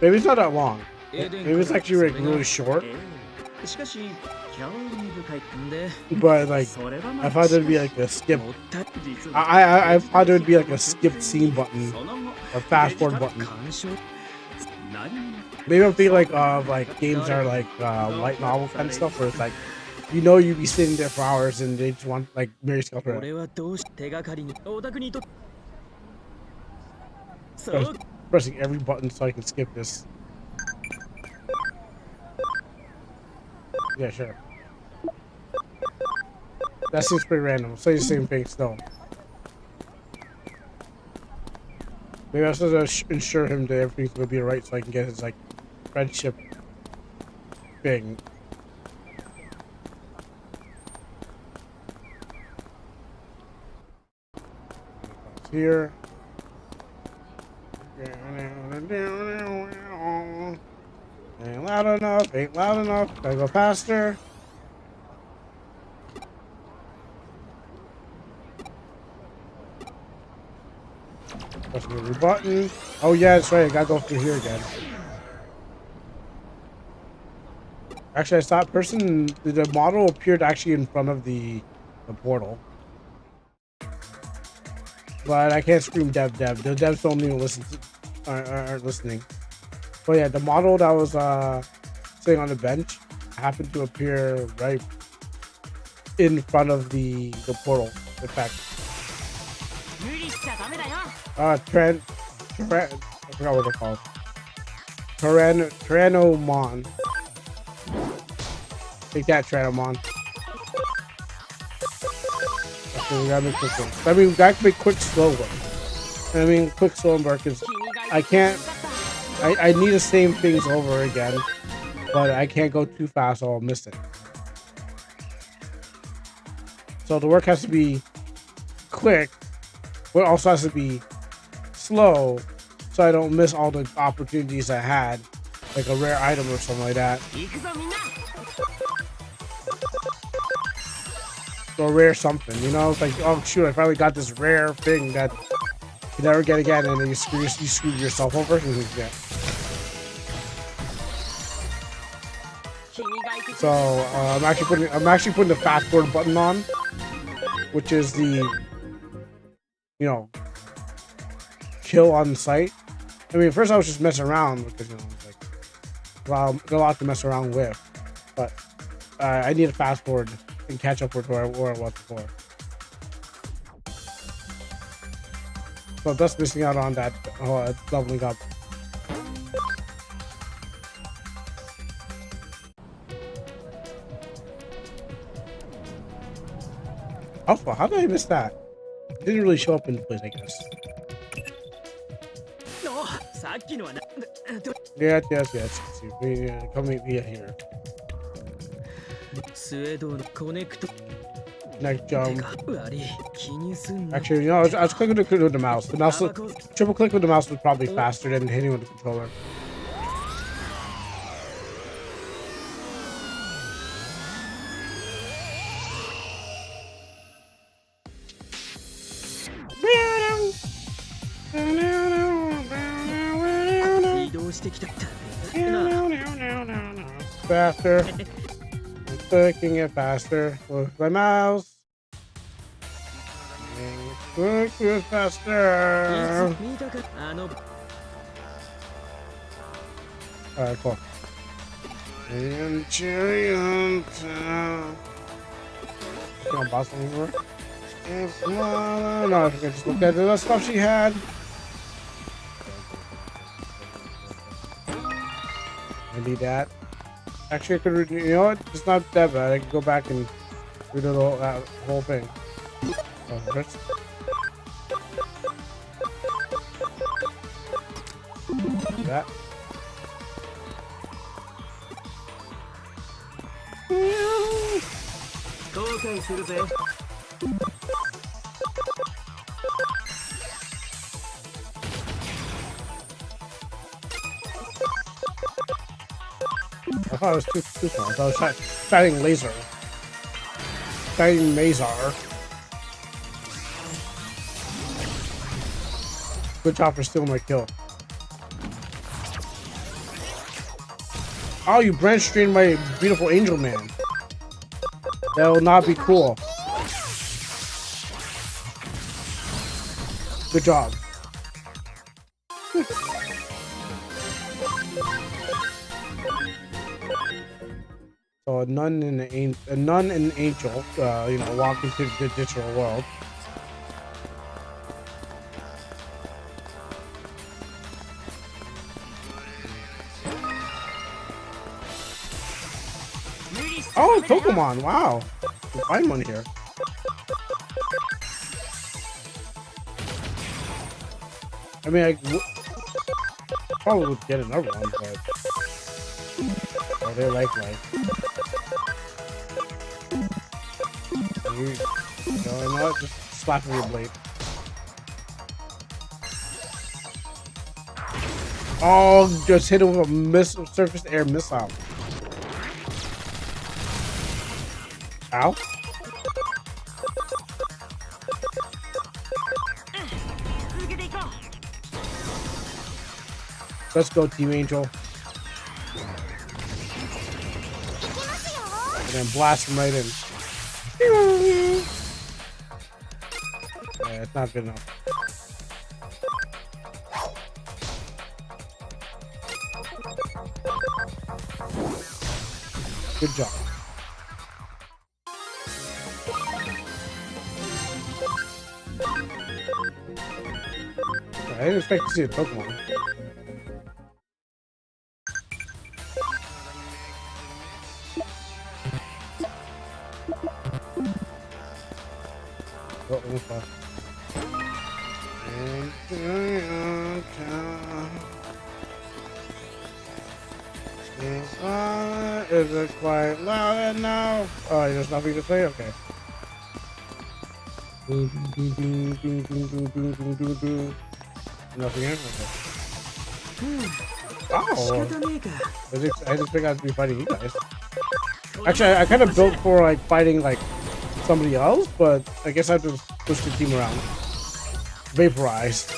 Maybe it's not that long. Maybe it's actually like really short. しかし興味深いんで But like, それは I thought there'd be like a skip. もったい実 I thought there'd be like a skip scene button その後 or fast forward button. 干渉何も Maybe I'm thinking like of like games that are like light novel kind of stuff where it's like, you know, you'd be sitting there for hours and they just want like Mary Skelter. 俺はどうし手がかりにお宅にとそう Pressing every button so I can skip this. Yeah, sure. That seems pretty random. Say the same thing still. Maybe I should ensure him that everything's gonna be alright so I can get his like friendship thing. Here. Ain't loud enough, ain't loud enough. Gotta go faster. Press every button. Oh yeah, that's right. I gotta go through here again. Actually, I saw a person. The model appeared actually in front of the portal. But I can't scream dev. The devs don't even listen to, aren't listening. But yeah, the model that was sitting on the bench happened to appear right in front of the portal. In fact, 無理しちゃダメだよ I forgot what they're called. Tyrannomon. Take that, Tyrannomon. Okay, we gotta make quick ones. I mean, we gotta make quick, slow ones. I mean, quick, slow and because I can't. I need the same things over again, but I can't go too fast or I'll miss it. So the work has to be quick, but it also has to be slow, so I don't miss all the opportunities I had, like a rare item or something like that. 行くぞみんな Or rare something, you know? It's like, oh shoot, I finally got this rare thing that you never get again, and then you screw yourself over. Yeah. So I'm actually putting the fast forward button on, which is the, you know, kill on sight. I mean, at first I was just messing around because, you know, like a lot to mess around with, but I need to fast forward and catch up with where I was before. So I'm just missing out on that leveling up. Alpha, how did I miss that? It didn't really show up in the place, I guess. さっきのはな Yes. See, come meet me here. スウェードのコネクト Next て jump. か悪い気にすんな Actually, you know, I was clicking with the mouse. The mouse, triple click with the mouse was probably faster than hitting with the controller.移動してきた Faster. clicking it faster with my mouse. Click it faster. 見たかあの Alright, cool. And Cheerios. Can't boss anymore. No, I think I just looked at the stuff she had. I need that. Actually, I could read. You know what? It's not that bad. I can go back and read the whole thing. Oh, first. That. 後悔するぜ I thought it was too small. I thought it was shining laser. Shining Mazar. Good job for stealing my kill. Oh, you branch drained my beautiful angel man. That will not be cool. Good job. So a nun and an angel, you know, walk into the digital world. Oh, Pokemon! Wow, you find one here. I mean, I probably would get another one, but oh, they like life. You know what? Just slap him with your blade. Oh, just hit him with a surface air missile. Ow. Let's go, Team Angel. And then blast him right in. Yeah, it's not good enough. Good job. I didn't expect to see a Pokemon. Oh, almost lost. Is it quite loud now? Oh, there's nothing to say? Okay. Nothing in? Okay. Oh! I just figured I'd be fighting you guys. Actually, I kind of built for like fighting like somebody else, but I guess I have to push the team around. Vaporize.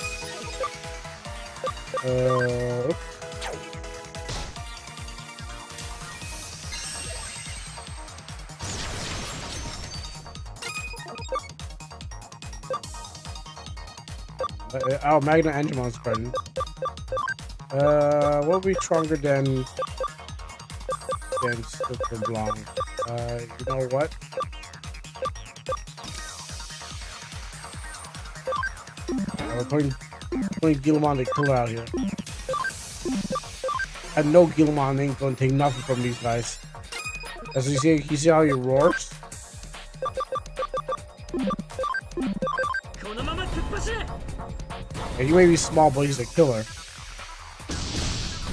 Oops. Oh, Magna Angemon's spreading. What will be stronger than Super Blanc? You know what? We're putting Digimon the killer out here. I know Digimon ain't gonna take nothing from these guys. As you see how he roars? Yeah, he may be small, but he's a killer.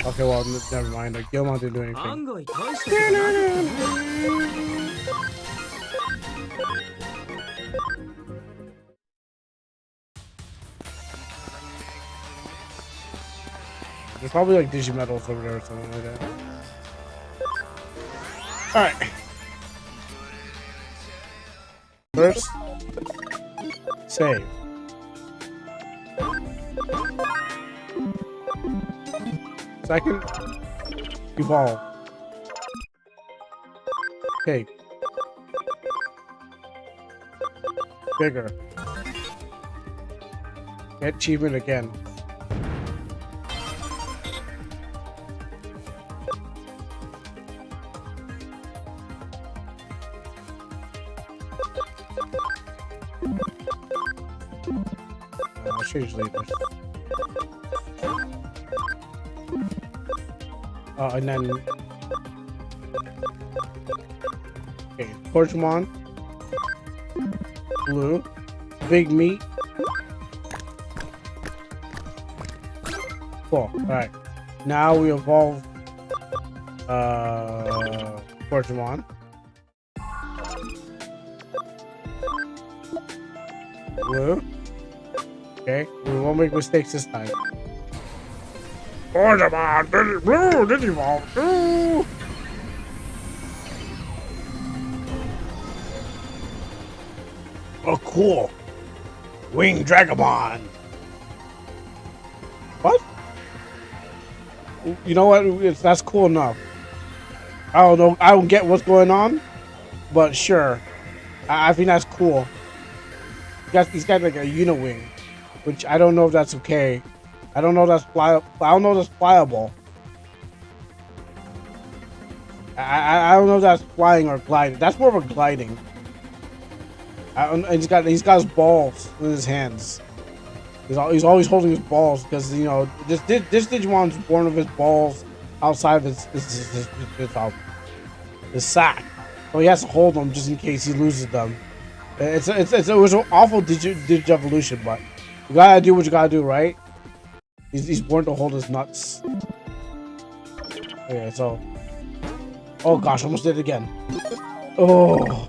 Okay, well, never mind. Like, Digimon didn't do anything. There's probably like Digimetals over there or something like that. Alright. First, save. Second, evolve. Take. Bigger. Get achievement again. I'll change later. And then okay, Digimon, blue, big meat. Cool. All right. Now we evolve Digimon. Blue. Okay, we won't make mistakes this time. Digimon, blue, Digimon, blue. Oh, cool. Wing Dragomon. What? You know what? That's cool enough. I don't know. I don't get what's going on, but sure. I think that's cool. He's got like a Uniwing, which I don't know if that's okay. I don't know if that's flyable. I don't know if that's flyable. I don't know if that's flying or gliding. That's more of a gliding. He's got his balls in his hands. He's always holding his balls because you know this Digimon's born with his balls outside of his sack, so he has to hold them just in case he loses them. It was an awful Digivolution, but you gotta do what you gotta do, right? He's born to hold his nuts. Okay, so oh gosh, almost did it again. Oh.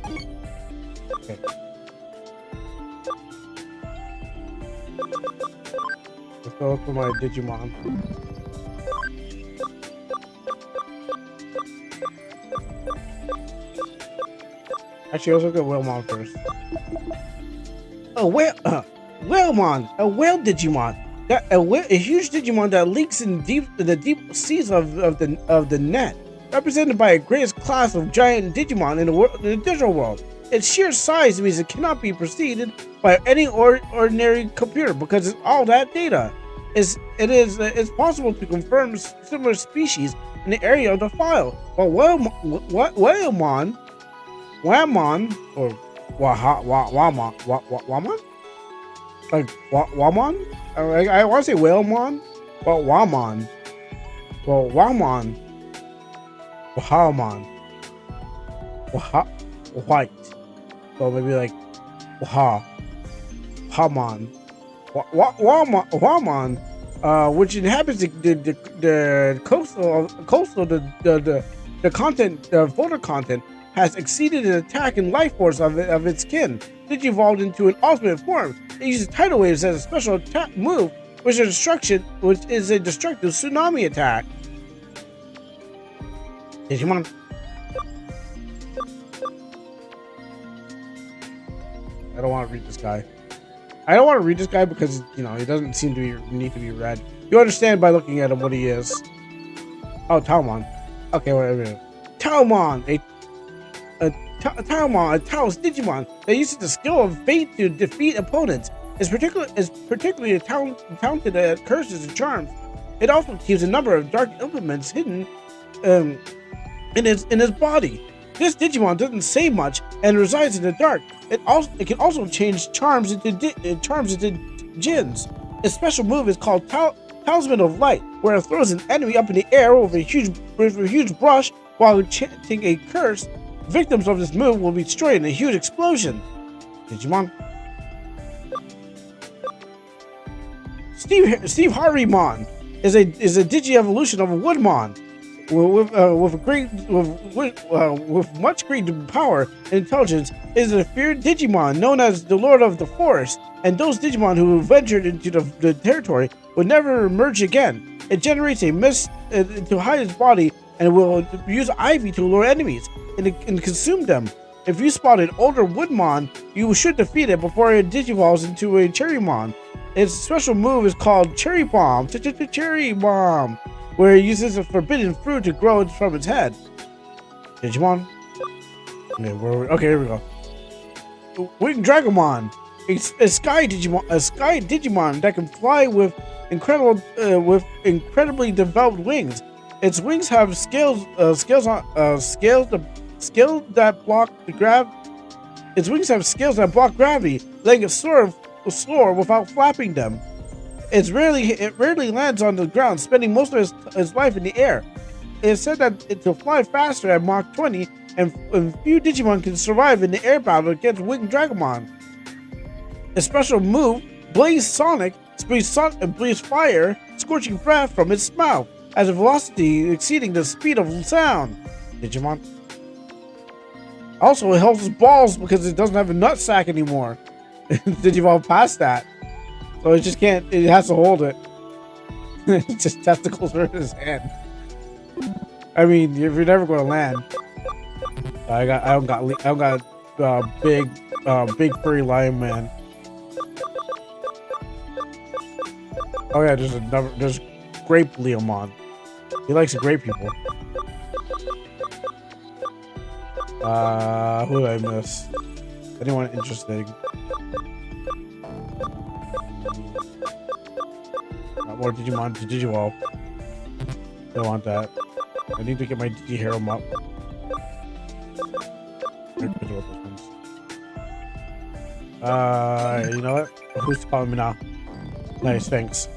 Okay. Let's go for my Digimon. Actually, let's look at Whalemon first. A Whalemon, a whale Digimon. A huge Digimon that leaks in the deep seas of the net, represented by a greatest class of giant Digimon in the digital world. Its sheer size means it cannot be perceived by any ordinary computer because it's all that data. It's possible to confirm similar species in the area of the file. But Whalemon or Waman? Like Waman? I want to say Whalemon, but Waman. Well, Waman. Wahaman. White. So maybe like Wahaman. Waman, which inhabits the coastal the content, the photo content, has exceeded the attack and life force of its kin. Digivolved into an ultimate form. It uses tidal waves as a special attack move, which is a destructive tsunami attack. Digimon. I don't want to read this guy. I don't want to read this guy because, you know, he doesn't seem to need to be read. You understand by looking at him what he is. Oh, Taomon. Okay, whatever. Taomon, a Taos Digimon that uses the skill of fate to defeat opponents. Is particularly talented at curses and charms. It also keeps a number of dark implements hidden in his body. This Digimon doesn't say much and resides in the dark. It can also change charms into djinns. Its special move is called Talisman of Light, where it throws an enemy up in the air with a huge brush while chanting a curse. Victims of this move will be destroyed in a huge explosion. Digimon. Steve Harvey-mon is a digi-evolution of a Woodmon with much great power and intelligence. It is a feared Digimon known as the Lord of the Forest, and those Digimon who ventured into the territory will never emerge again. It generates a mist to hide its body and will use ivy to lure enemies and consume them. If you spot an older Woodmon, you should defeat it before it digivolves into a Cherrymon. Its special move is called Cherry Bomb, Cherry Bomb, where it uses a forbidden fruit to grow from its head. Digimon. Okay, okay, here we go. Winged Dragomon, a sky Digimon that can fly with incredibly developed wings. Its wings have scales that block the Its wings have scales that block gravity, letting it soar without flapping them. It rarely lands on the ground, spending most of its life in the air. It is said that it will fly faster at Mach 20, and few Digimon can survive in the air battle against Winged Dragomon. A special move, Blaze Sonic, breathes fire, scorching breath from its mouth, at a velocity exceeding the speed of sound. Digimon. Also, it helps its balls because it doesn't have a nut sack anymore. Digimon past that. So it just can't, it has to hold it. It's just testicles are in his hand. I mean, if you're never going to land. I don't got big furry lion man. Oh yeah, there's grape Leomon. He likes to grape people. Who did I miss? Anyone interesting? Not more Digimon to Digiwall. Don't want that. I need to get my Digiharem up. You know what? Who's calling me now? Nice, thanks.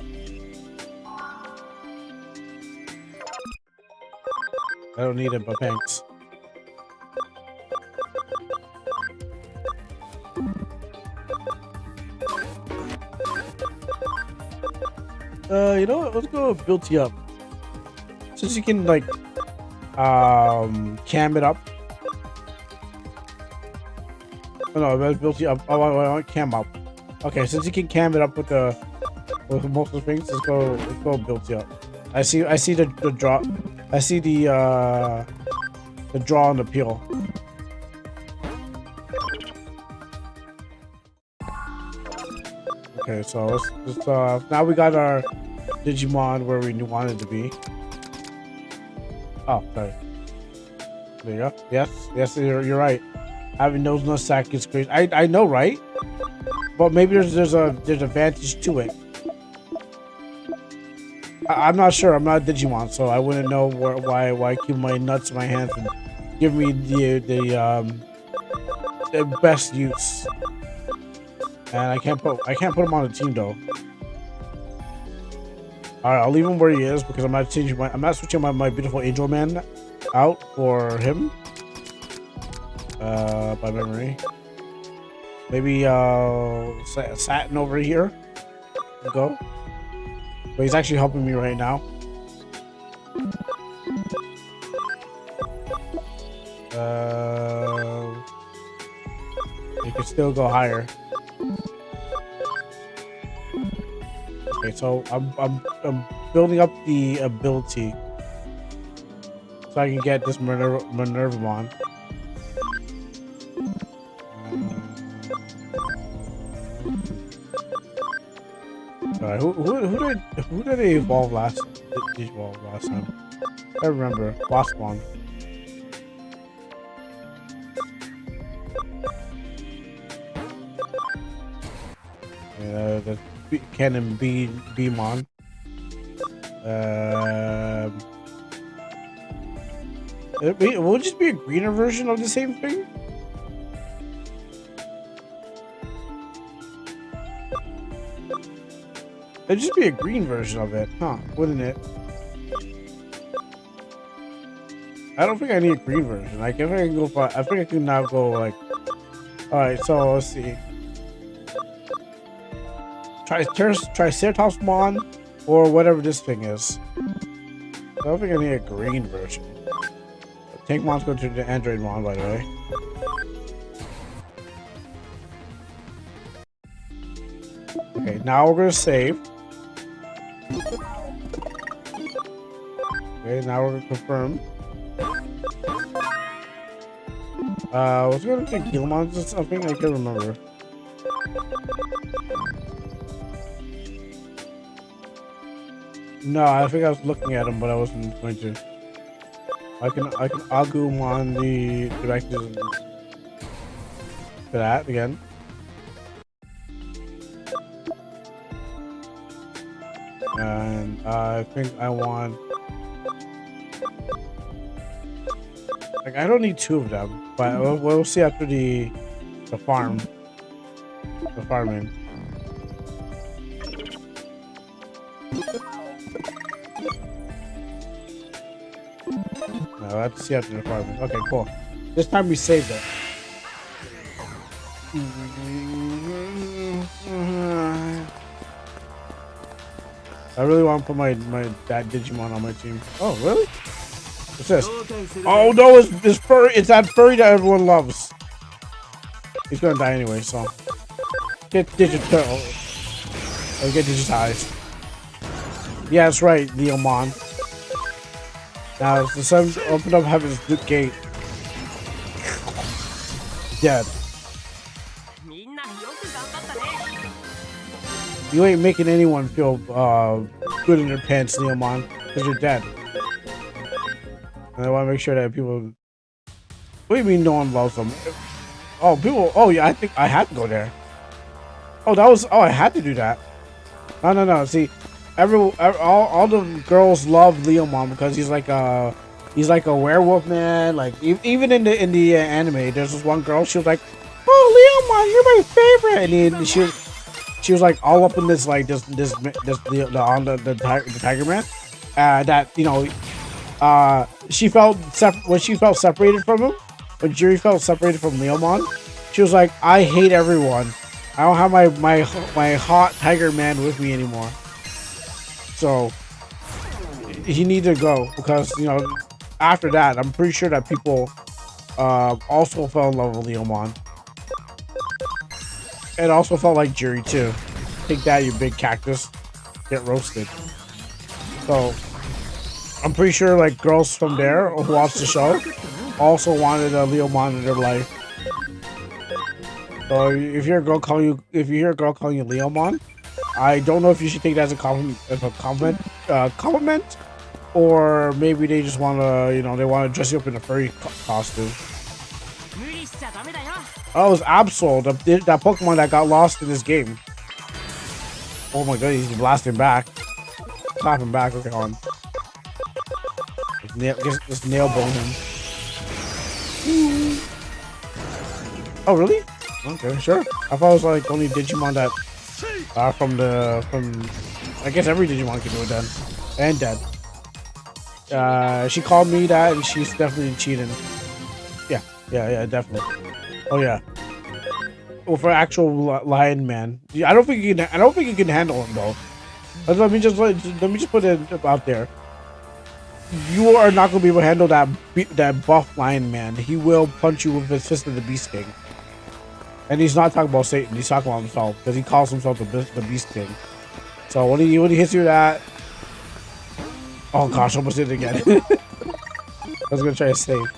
I don't need it, but thanks. You know what? Let's go build you up. Since you can like cam it up. Oh, no, let's build you up. I want cam up. Okay, since you can cam it up with most of the things, let's go build you up. I see the draw. I see the draw and the peel. Okay, so let's now we got our Digimon where we wanted to be. Oh, sorry. There you go. Yes, you're right. Having those nut sack is crazy. I know, right? But maybe there's advantage to it. I'm not sure. I'm not a Digimon, so I wouldn't know why I keep my nuts in my hands and give me the best use. And I can't put him on the team though. All right, I'll leave him where he is because I'm not switching my beautiful Angel Man out for him. By memory. Maybe Satin over here. Go. But he's actually helping me right now. You can still go higher. Okay, so I'm building up the ability so I can get this Minervamon. Alright, who did they evolve last time? I remember Waspon. The Cannon Beamon. Will it just be a greener version of the same thing? It'd just be a green version of it, huh? Wouldn't it? I don't think I need a green version. I think I can go for. I think I can now go like. All right, so let's see. Triceratopsmon or whatever this thing is. I don't think I need a green version. Tankmon's going to the Android Mon, by the way. Okay, now we're gonna save. Okay, now we're gonna confirm. Was it gonna take Gilmons or something? I can't remember. No, I think I was looking at him, but I wasn't going to. I can Agumon the directors for that again. And I think I want, like, I don't need 2 of them, but we'll see after the farming. No, let's see after the farming. Okay, cool. This time we saved it. I really want to put that Digimon on my team. Oh, really? What's this? Oh no, it's furry. It's that furry that everyone loves. He's gonna die anyway, so get digital. Or get digitized. Yeah, that's right, Leomon. Now, the sun opened up heaven's gate. Dead. You ain't making anyone feel good in their pants, Leomon, because you're dead. And I want to make sure that people. What do you mean no one loves them? Oh, people. Oh, yeah, I think I had to go there. Oh, that was. Oh, I had to do that. No. See, all the girls love Leomon because he's like a werewolf man. Like even in the anime, there's this one girl. She was like, "Oh, Leomon, you're my favorite," and she was like all up in this like this the Tiger Man. That she felt when she felt separated from him. When Jiri felt separated from Leomon, she was like, "I hate everyone. I don't have my hot Tiger Man with me anymore." So he needed to go because after that, I'm pretty sure that people also fell in love with Leomon. It also felt like Jiri too. Take that, you big cactus. Get roasted. So I'm pretty sure like girls from there who watched the show also wanted a Leomon in their life. So if you hear a girl calling you Leomon, I don't know if you should take that as a compliment, or maybe they just want to, they want to dress you up in a furry costume. Oh, it was Absol, that Pokemon that got lost in this game. Oh my god, he's blasting back. Clapping back, okay, on. Just nail bone him. Oh, really? Okay, sure. I thought it was like only Digimon that from I guess every Digimon can do it then. And dead. She called me that and she's definitely cheating. Yeah, definitely. Oh yeah. Well, for actual lion man. I don't think you can handle him though. Let me just put it out there. You are not gonna be able to handle that buff lion man. He will punch you with his fist of the Beast King. And he's not talking about Satan. He's talking about himself because he calls himself the Beast King. So when he hits you that, oh gosh, almost did it again. I was gonna try to save.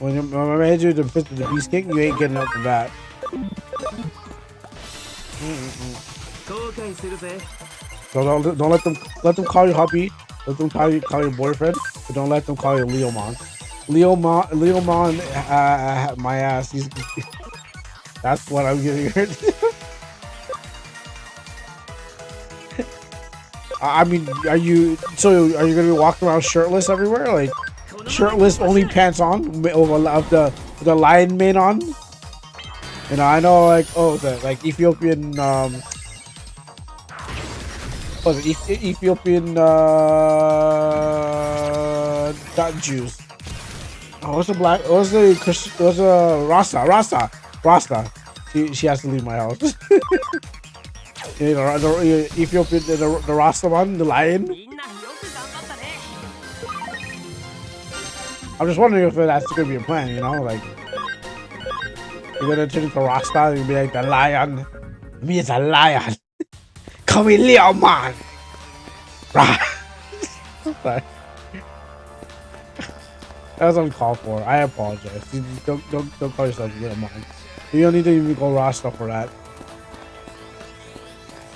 When I hit you with the fist of the Beast King, you ain't getting up from that. So don't let them call you hubby. Let them call you boyfriend, but don't let them call you Leomon. Leomon, my ass. That's what I'm getting hurt. I mean, are you gonna be walking around shirtless everywhere, like shirtless, only pants on, of the lion mane on? I know, like like Ethiopian Ethiopian not Jews. Oh, what's the Rasta. She has to leave my house. The Ethiopian, the Rasta one, the lion. I'm just wondering if that's gonna be a plan, like you're gonna turn into Rasta and you'll be like the lion. Me is a lion. Call me Leomon. Sorry. That was uncalled for. I apologize. Don't call yourself Leomon. You don't need to even go Rasta for that.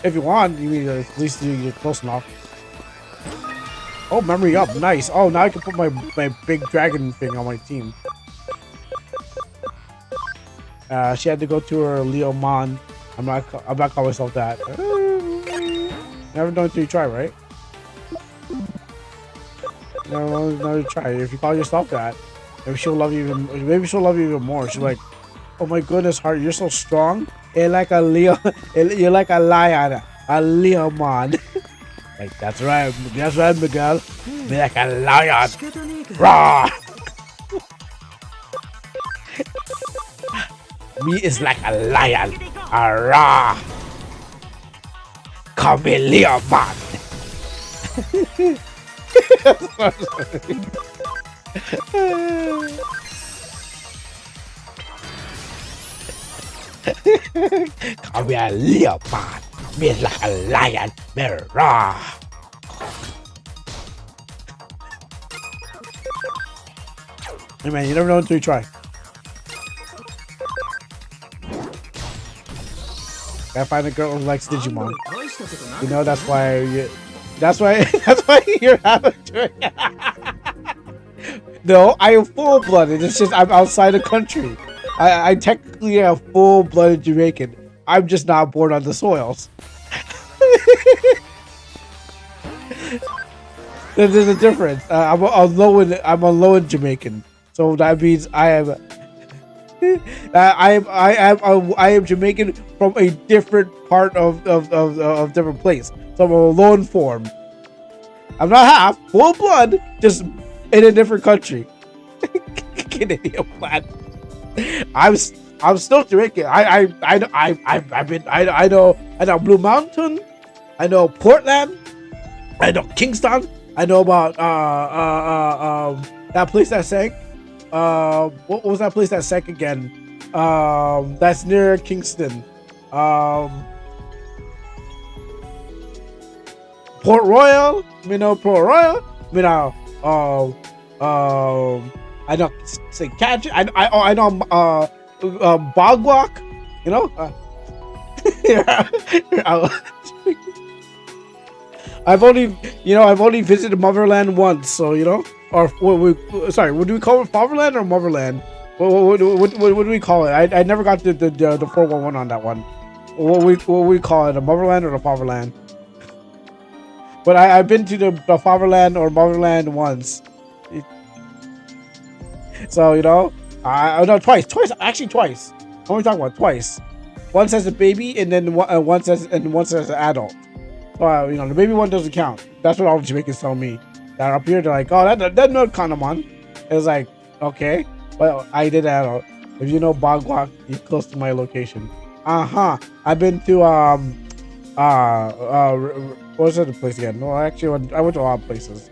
If you want, you need to at least you're close enough. Oh, memory up. Nice. Oh, now I can put my big dragon thing on my team. She had to go to her Leo Mon. I'm not calling myself that. Never know until you try, right? No, you try. If you call yourself that, maybe she'll love you even. Maybe she'll love you even more. She's like, oh my goodness, heart, you're so strong. You're like a Leo. You're like a lion, a Leo Mon. Like that's right, Miguel. Be like a lion. 仕方ねえか Rah! Me is like a lion. Rah! Come here, Leo Man. Come here, Leo Man. Me is like a lion. Rah! Hey man, you never know until you try. Gotta find a girl who likes Digimon. 大したことな You know that's why that's why you're having to. No, I am full blooded. It's just I'm outside the country. I technically am full blooded Jamaican. I'm just not born on the soils. There's a difference. I'm a low Jamaican. So that means I am Jamaican from a different part of different place. So I'm a lone form. I'm not half full blood, just in a different country. Canadian blood. I'm still Jamaican. I know Blue Mountain. I know Portland. I know Kingston. I know about that place that sang. What was that place that sank again? That's near Kingston. Port Royal. You know Port Royal. You know. I know St. Catherine. I know. Bogwalk. You know. I've only visited Motherland once, so you know. Or what do we call it? Fatherland or Motherland? What do we call it? I never got the 411 on that one. What we call it? The Motherland or the Fatherland? But I've been to the Fatherland or Motherland once. So you know, no, twice. What are we talking about? Twice. Once as a baby, and then once as an adult. So you know, the baby one doesn't count. That's what all the Jamaicans tell me. That up here, they're like, oh, that no condom. It's like, okay, well, I did that. If you know Bogwalk, you're close to my location. I've been to what was the place again? No, actually, I went to a lot of places.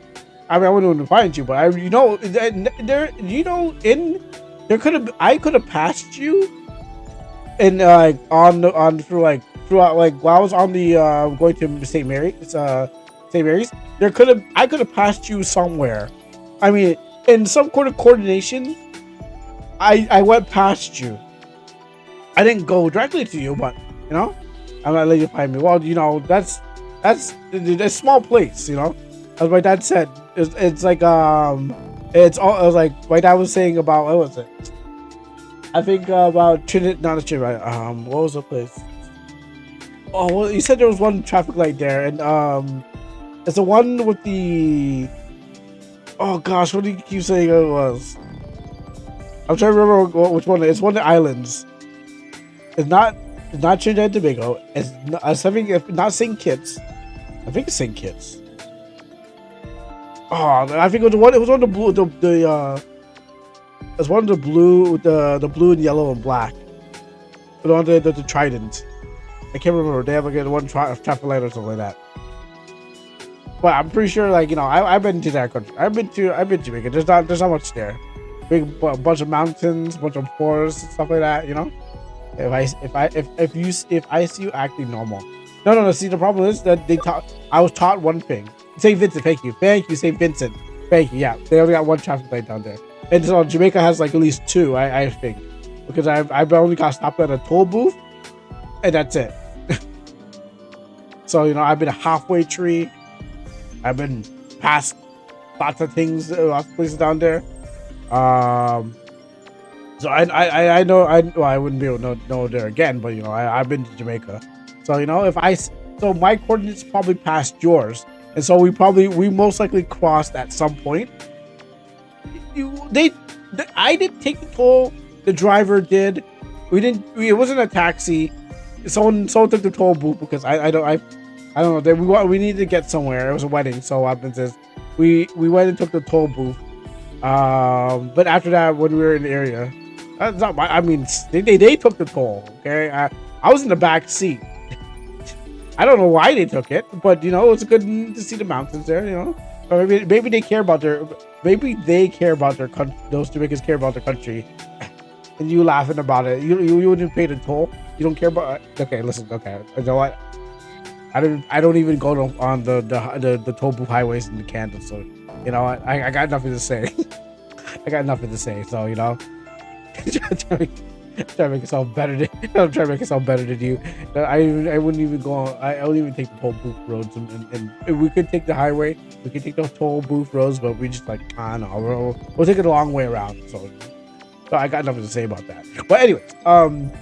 I mean, I wouldn't find you, but I could have passed you, and throughout while I was on the going to St. Mary's. I could have passed you somewhere. I mean, in some kind of coordination, I went past you. I didn't go directly to you, but you know, I'm gonna let you find me. Well, you know, that's a small place, you know. As my dad said, it's like it's all. It was like my dad was saying about what was it? I think about Trinity, not Trinity. What was the place? Oh, well, you said there was one traffic light there, and it's the one with the. Oh gosh, what do you keep saying it was? I'm trying to remember which one. It's one of the islands. It's not Trinidad and Tobago. It's something. If not Saint Kitts, I think it's Saint Kitts. Oh, I think it was one. It was one of the blue. It's one of the blue with the blue and yellow and black. The one the trident. I can't remember. They have like one traffic light or something like that. But I'm pretty sure, like, you know, I've been to that country. I've been to Jamaica. There's not much there. Big bunch of mountains, bunch of forests, stuff like that. You know, if I see you acting normal, no. See, the problem is that I was taught one thing. St. Vincent, thank you, St. Vincent, thank you. Yeah, they only got one traffic light down there, and so Jamaica has like at least two, I think, because I've only got stopped at a toll booth, and that's it. So you know, I've been a halfway tree. I've been past lots of things, lots of places down there. So I know well, I wouldn't be able to know there again, but I've been to Jamaica, so if so my coordinates probably passed yours, and so we most likely crossed at some point. I didn't take the toll. The driver did. We didn't. It wasn't a taxi. Someone took the toll booth because I don't know. We needed to get somewhere. It was a wedding, so what happens is we went and took the toll booth. But after that, when we were in the area, that's not my. I mean, they took the toll. Okay, I was in the back seat. I don't know why they took it, but it was good to see the mountains there. Or maybe they care about their. Maybe they care about their country. Those Jamaicans care about their country, and you laughing about it. You wouldn't pay the toll. You don't care about. Okay, listen. Okay, you know what? I don't even go on the toll booth highways in the Canada. So I got nothing to say. I got nothing to say. So try to make yourself better than I'm trying to make yourself better than you. I wouldn't even go on. I wouldn't even take the toll booth roads, and if we could take the highway, we could take the toll booth roads, but we just no, we'll take it a long way around. So I got nothing to say about that. But anyways, I'm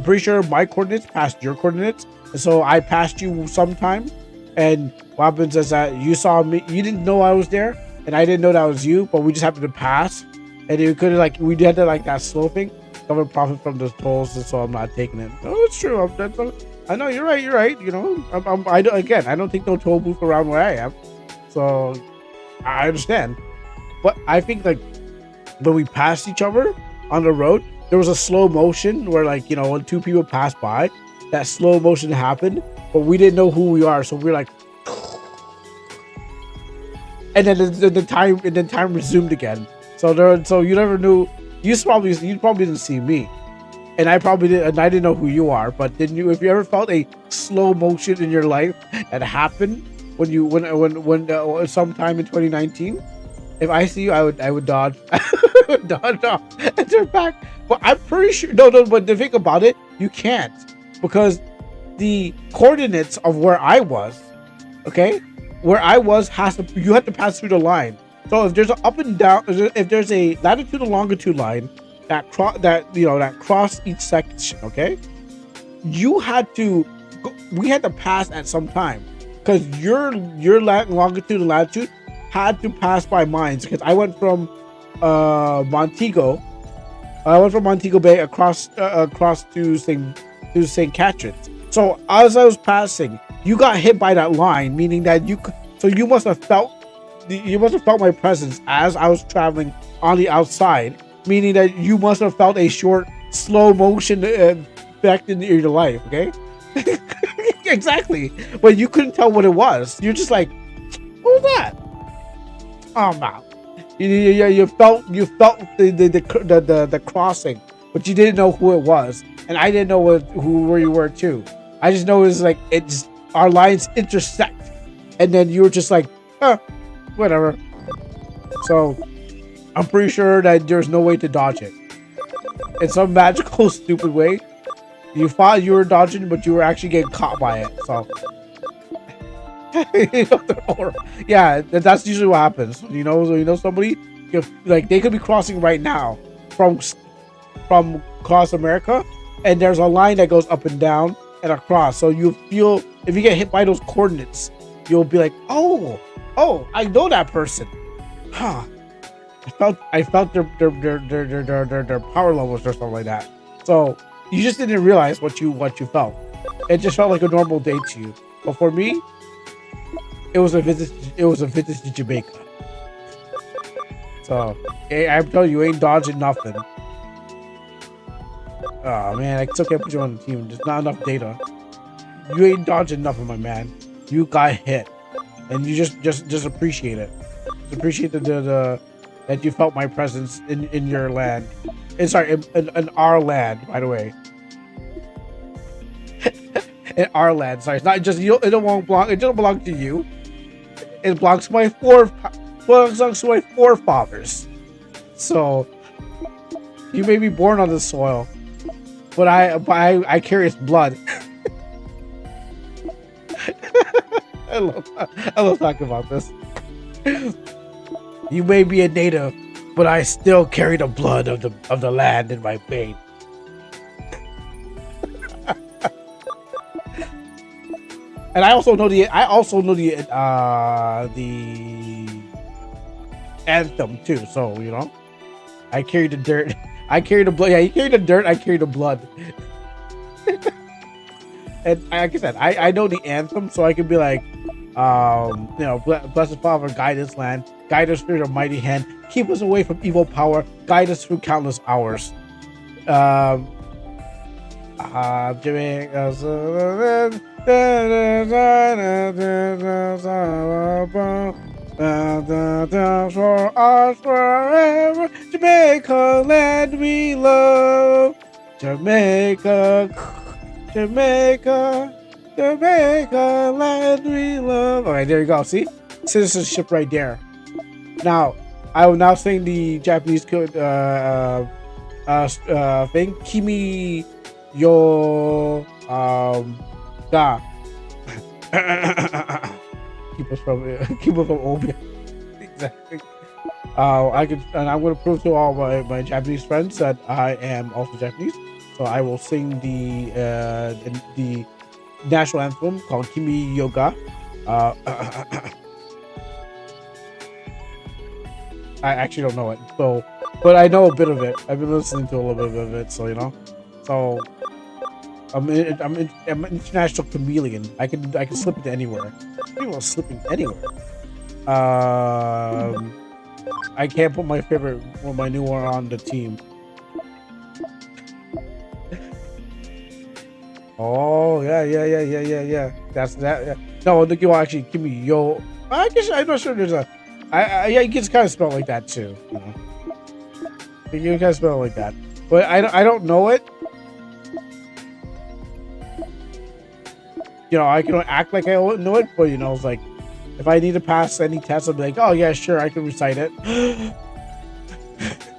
pretty sure my coordinates passed your coordinates, and so I passed you sometime. And what happens is that you saw me, you didn't know I was there, and I didn't know that was you, but we just happened to pass, and it could we did that slow thing. Government profit from the tolls, and so I'm not taking it. Oh, it's true. I know you're right. You're right. I don't take no toll booth around where I am, so I understand. But I think when we passed each other on the road, there was a slow motion where when two people passed by, that slow motion happened, but we didn't know who we are, so we were like, and then the time resumed again. So you never knew. You probably didn't see me, and I probably did, and I didn't know who you are. But didn't you? If you ever felt a slow motion in your life that happened when sometime in 2019, if I see you, I would dodge, dodge off and turn back. But I'm pretty sure no. But the thing about it, you can't, because the coordinates of where I was, okay, you have to pass through the line. So if there's an up and down, if there's a latitude and longitude line that cross each section, okay, we had to pass at some time, because your longitude and latitude had to pass by mine, because I went from Montego Bay across to St. Catherine's. So as I was passing, you got hit by that line, meaning that you must have felt my presence as I was traveling on the outside, meaning that you must have felt a short, slow motion effect in your life, okay? Exactly. But you couldn't tell what it was. You're just like, what was that? Oh, no. You felt the crossing, but you didn't know who it was, and I didn't know where you were too. I just know our lines intersect, and then you were just like, whatever. So I'm pretty sure that there's no way to dodge it. In some magical, stupid way, you thought you were dodging, but you were actually getting caught by it. So yeah, that's usually what happens. Somebody, they could be crossing right now from across America, and there's a line that goes up and down and across. So you feel, if you get hit by those coordinates, you'll be like, oh, I know that person. Huh. I felt their power levels or something like that. So you just didn't realize what you felt. It just felt like a normal day to you. But for me, it was a visit to Jamaica. So I'm telling you, ain't dodging nothing. Oh man, I still can't put you on the team. There's not enough data. You ain't dodging nothing, my man. You got hit. And you just appreciate it. Just appreciate the that you felt my presence in your land. And sorry, in our land, by the way. In our land, sorry, it's not just you. It don't belong to you. It belongs to my forefathers. So you may be born on this soil, but I carry its blood. I love talking about this. You may be a native, but I still carry the blood of the land in my veins. And I also know the anthem too. So I carry the dirt. I carry the blood. Yeah, you carry the dirt. I carry the blood. And like I said, I know the anthem, so I can be like, blessed Father, guide this land, guide us through your mighty hand, keep us away from evil power, guide us through countless hours. For us forever, Jamaica land we love, Jamaica, Jamaica, Jamaica land we love. All right, there you go. See, citizenship right there. Now, I will now sing the Japanese code thing. Kimi yo ga. keep us from opium. Exactly. I'm gonna prove to all my Japanese friends that I am also Japanese. So I will sing the national anthem called Kimi Yoga. I actually don't know it, so but I know a bit of it. I've been listening to a little bit of it, so So I'm an international chameleon. I can slip into anywhere. People are slipping anywhere. I can't put my new one on the team. Oh yeah. That's that. Yeah. No, the you actually give me yo. I guess I'm not sure. There's a. Yeah, you can kind of spell it like that too. You can kind of spell it like that, but I don't know it. I can act like I know it, but it's like if I need to pass any test, I'll be like, oh yeah, sure, I can recite it.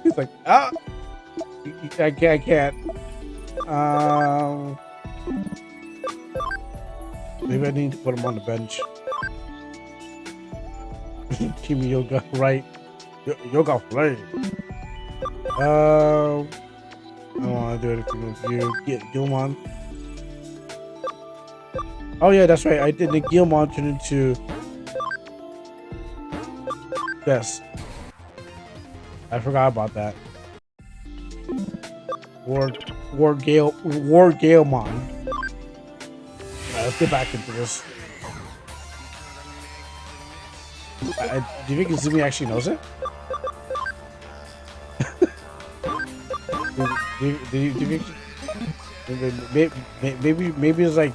He's like, oh, I can't. Maybe I need to put him on the bench. Kimi Yoga, right? Yoga flame. I don't want to do anything with you. Gilmon. Oh yeah, that's right. I did the Gilmon turn into. Yes. I forgot about that. War Galemon. Let's get back into this. Do you think Izumi actually knows it? do you think maybe it's like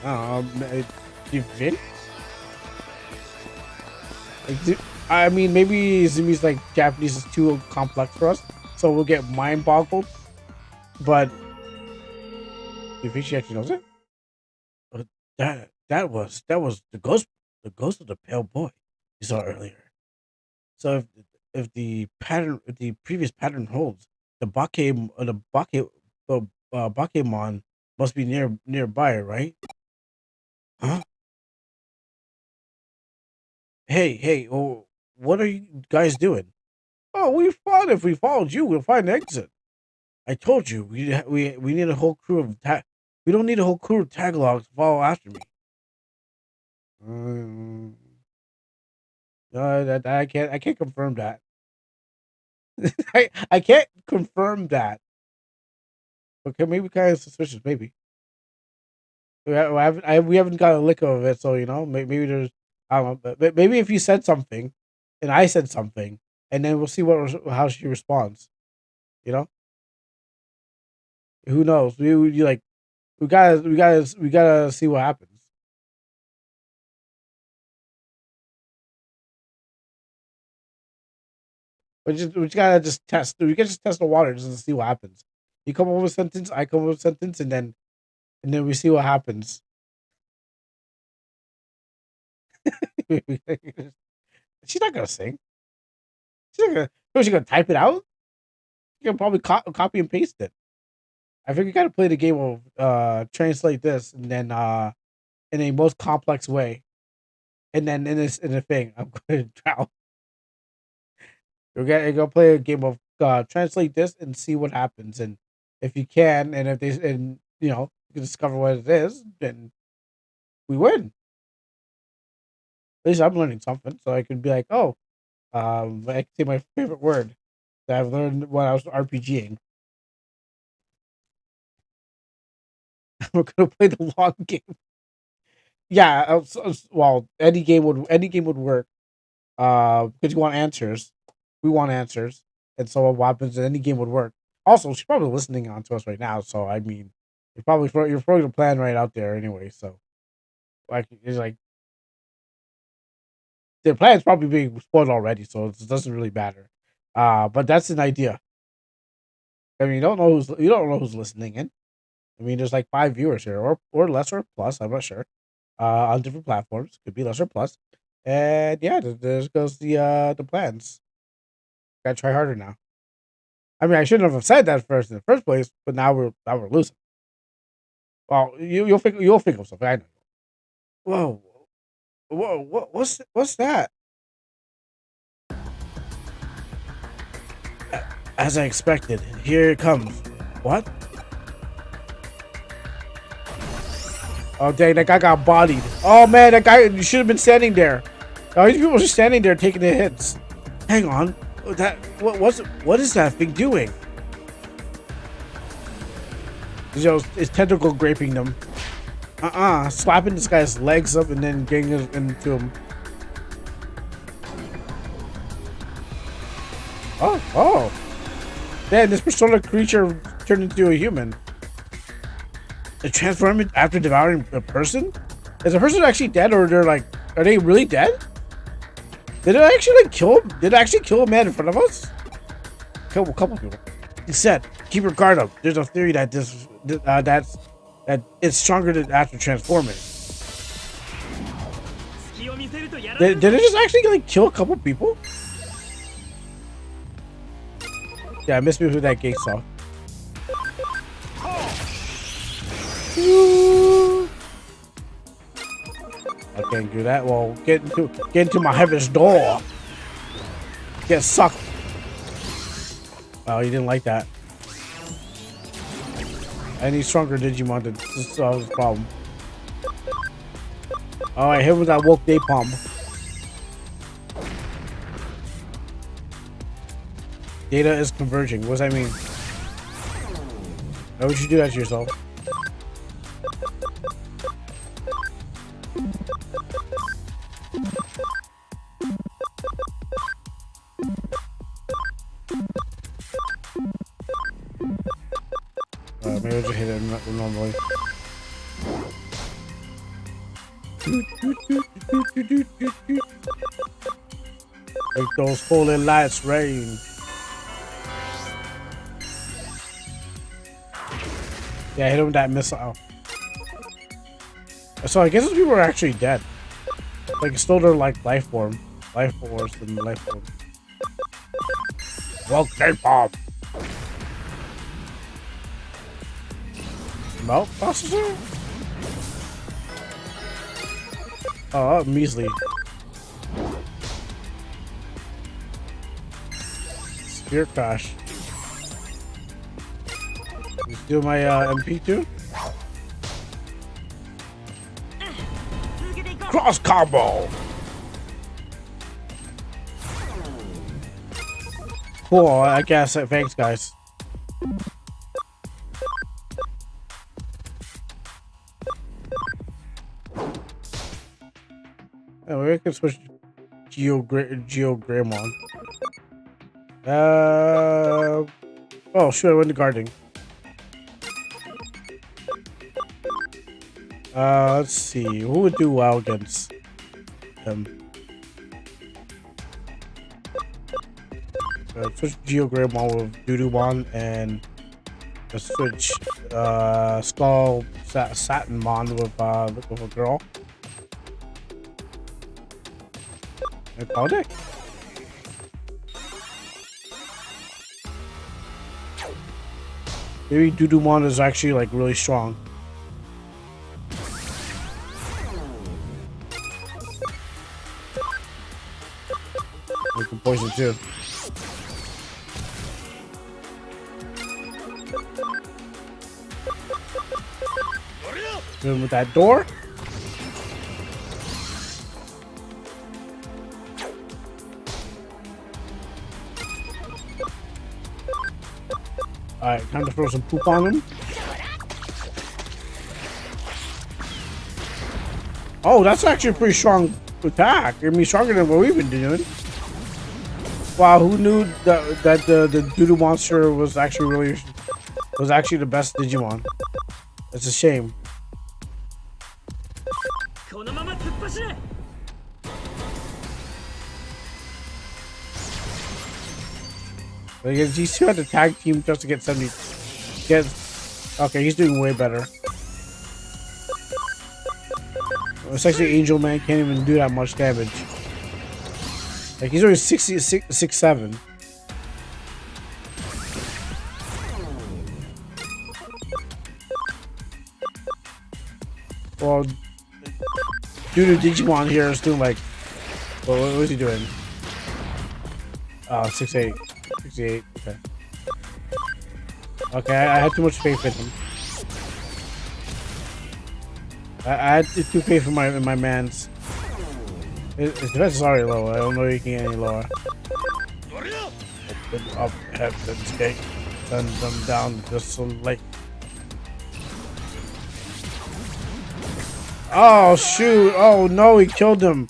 I don't know. Do you think? I mean, maybe Izumi's like Japanese is too complex for us, so we'll get mind boggled. But do you think she actually knows it? That was the ghost of the pale boy you saw earlier. So if the previous pattern holds, the Bakemon must be nearby, right? Huh? Hey, oh, what are you guys doing? Oh, we thought if we followed you, we'll find an exit. I told you we need a whole crew of we don't need a whole crew of taglogs to follow after me. I can't confirm that. I can't confirm that. Okay, maybe kind of suspicious. Maybe we haven't got a lick of it, so maybe there's I don't know. But maybe if you said something, and I said something, and then we'll see how she responds. You know, who knows? We like we gotta see what happens. We just gotta just test. We can just test the waters and see what happens. You come up with a sentence, I come up with a sentence, and then we see what happens. She's not gonna sing. She's gonna type it out. You can probably copy and paste it. I think we gotta play the game of translate this and then in a most complex way. And then in the thing, I'm gonna drown. You're gonna play a game of translate this and see what happens, and if you can, and if they and you know you can discover what it is, then we win. At least I'm learning something, so I can be like, oh, I can say my favorite word that I've learned when I was RPGing. We're gonna play the long game. Yeah, well, any game would work. Because you want answers, we want answers, and so what happens? Any game would work. Also, she's probably listening on to us right now, so I mean, you're probably the plan right out there anyway. So like, it's like the plan's probably being spoiled already, so it doesn't really matter. But that's an idea. I mean, you don't know who's listening in. I mean, there's like 5 viewers here, or less or plus. I'm not sure. On different platforms, could be less or plus. And yeah, there goes the plans. Gotta try harder now. I mean, I shouldn't have said that first in the first place, but now we're losing. Well, you'll think of something. I know. Whoa, what's that? As I expected, here it comes. What? Oh dang, that guy got bodied. Oh man, that guy, you should have been standing there. Oh, these people are just standing there taking the hits. Hang on, what is that thing doing? You know, it's tentacle graping them. Slapping this guy's legs up and then getting into him. Oh. Man, this persona creature turned into a human. It transformed after devouring a person? Is the person actually dead, or are they really dead? Did it actually kill him? Did it actually kill a man in front of us? Kill a couple people. He said, keep your guard up. There's a theory that that it's stronger than after transforming. Did it just actually kill a couple people? Yeah, I missed me with that gate saw. I can't do that. Well, get into my heaven's door. Get sucked. Oh, you didn't like that. I need stronger Digimon to solve this problem. Alright, hit with that woke napalm. Data is converging. What does that mean? Why would you do that to yourself? Maybe I'll just hit it normally. Make those holy lights rain. Yeah, hit him with that missile. So I guess those people are actually dead. Like, it's still their life force and life form. Well, K-pop. Melt processor? Oh, measly. Spear crash. You steal my MP2? Cross combo! Cool, I guess. Thanks, guys. Oh, we can switch Geogramon. Oh, shoot, I went to guarding. Let's see. Who would do well against him? Switch Geogramon with Dudumon, and let's switch Skull Satinmon with a girl. And called it. Maybe Dudumon is actually like really strong. We can poison too. Doing with that door. Alright, time to throw some poop on him. Oh, that's actually a pretty strong attack. I mean, stronger than what we've been doing. Wow, who knew that the doodoo monster was actually the best Digimon? It's a shame. このまま突っ走れ Because he still had to tag team just to get 70. Okay, he's doing way better. Essentially, Angel Man can't even do that much damage. Like, he's already 67. Well, Dude Digimon here is doing like... Well, what is he doing? 68. 68, okay. Okay, I had too much faith in him. I had too faith in my man's. His defense is already low. I don't know if he can get any lower. Open up heaven's gate. Send them down just so late. Oh shoot! Oh no, he killed him.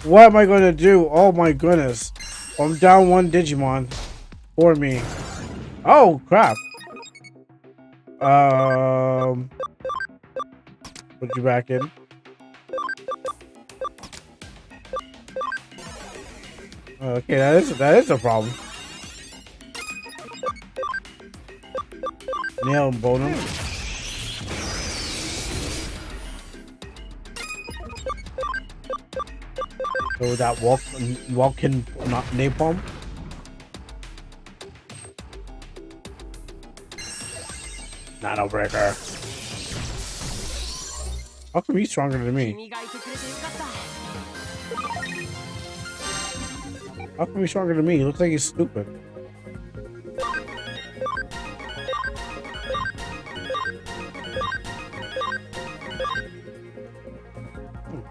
What am I gonna do? Oh my goodness. I'm down one Digimon. For me. Oh crap. Put you back in. Okay, that is a problem. Nail and bone him. So that walk-in napalm. Nano breaker. How come he's stronger than me? 君がいてくれてよかった How come he's stronger than me? He looks like he's stupid.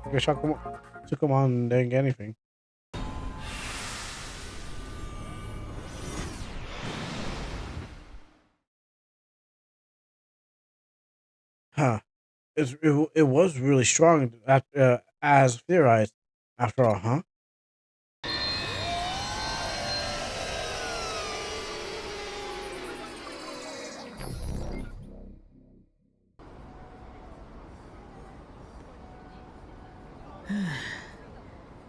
I guess I took him on and didn't get anything. Huh. It was really strong as theorized after all, huh?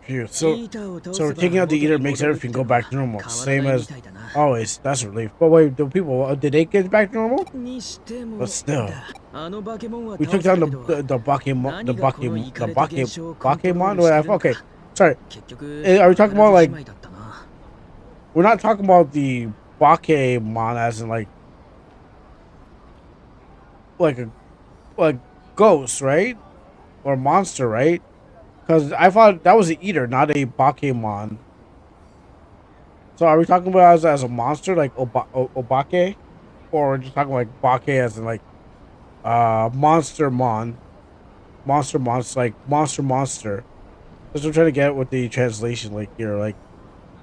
Phew. So we're taking out the eater makes everything go back to normal, same as always. That's a relief. But wait, did they get back to normal? But still, we took down the Bakemon. Okay, sorry. Are we talking about like? We're not talking about the Bakemon as in like a ghost, right? Or monster, right? Because I thought that was an eater, not a Bakemon. So are we talking about as a monster, like Obake? Or are we just talking like Bake as in like monster monster like monster? That's what I'm trying to get with the translation like here, like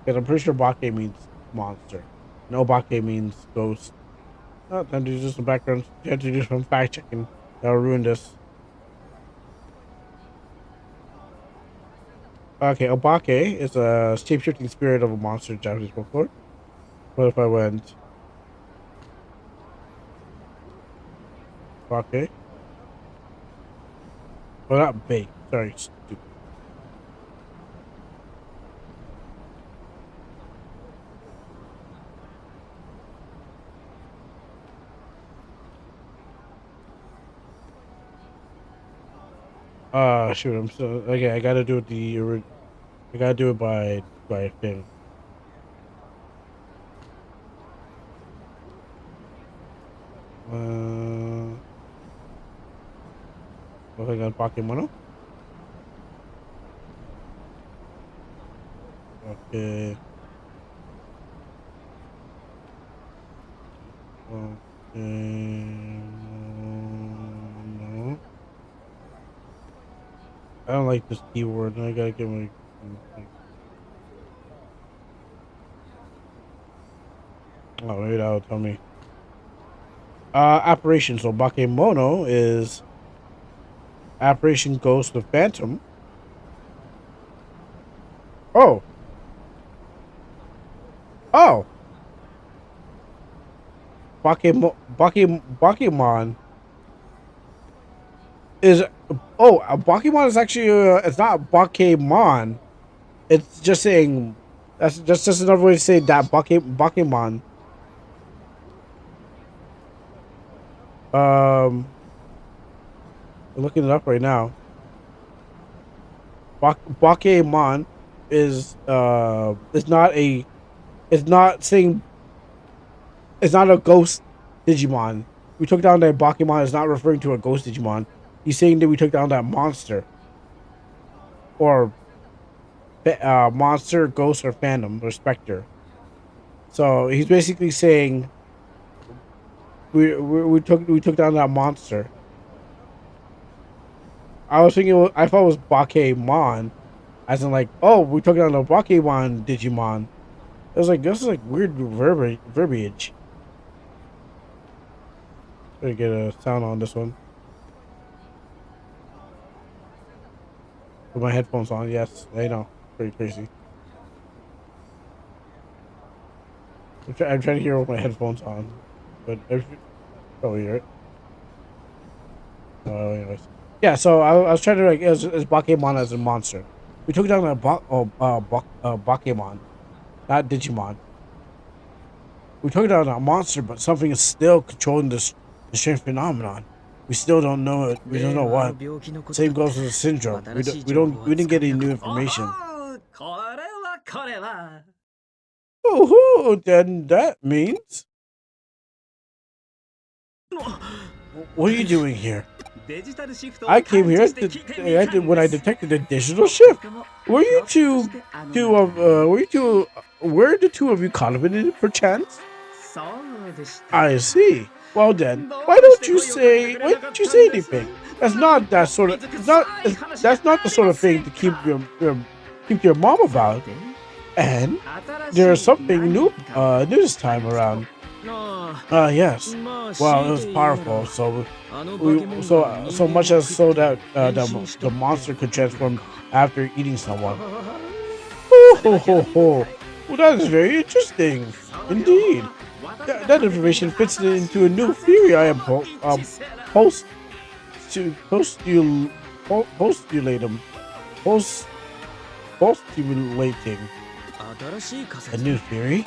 because I'm pretty sure Bake means monster. No, Obake means ghost. Oh, time to do some background. Time to do some fact checking. That'll ruin this. Okay, Obake is a shape-shifting spirit of a monster in Japanese folklore. What if I went... Obake? Oh, not bait. Sorry, stupid. Shoot, I'm so... Okay, I gotta do it I gotta do it by thing. What I got Pokemon? Okay. Okay. No. I don't like this keyword. I gotta get my. Oh, maybe that'll tell me. Operation. So Bakemono is Operation Ghost of Phantom. Oh. Oh. Bakemon is. Oh, Bakemon is actually. It's not Bakemon. It's just saying. That's just another way to say that Bakemon. I'm looking it up right now. Bakemon is it's not saying it's not a ghost Digimon. We took down that Bakemon is not referring to a ghost Digimon. He's saying that we took down that monster. Or monster, ghost, or phantom, or specter. So he's basically saying we took down that monster. I was thinking I thought it was Bakemon, as in like, oh, we took down the Bakemon Digimon. It was like this is like weird verbiage. Gotta get a sound on this one. With my headphones on, yes, I know, pretty crazy. I'm trying to hear with my headphones on, but probably hear it. Anyways, yeah. So I was trying to like, is Bakemon as a monster? We took down a Bakemon, not Digimon. We took down a monster, but something is still controlling the strange phenomenon. We still don't know it. We don't know what. Same goes with the syndrome. We didn't get any new information. Oh, then that means. What are you doing here? I came here when I detected a digital shift. Were you two, were the two of you confident perchance? I see. Well then, why don't you say anything? That's not the sort of thing to keep your mom about. And there's something new this time around. Yes. Well, it was powerful. So much as so that the monster could transform after eating someone. Well, that is very interesting, indeed. That information fits into a new theory I am postulating. A new theory?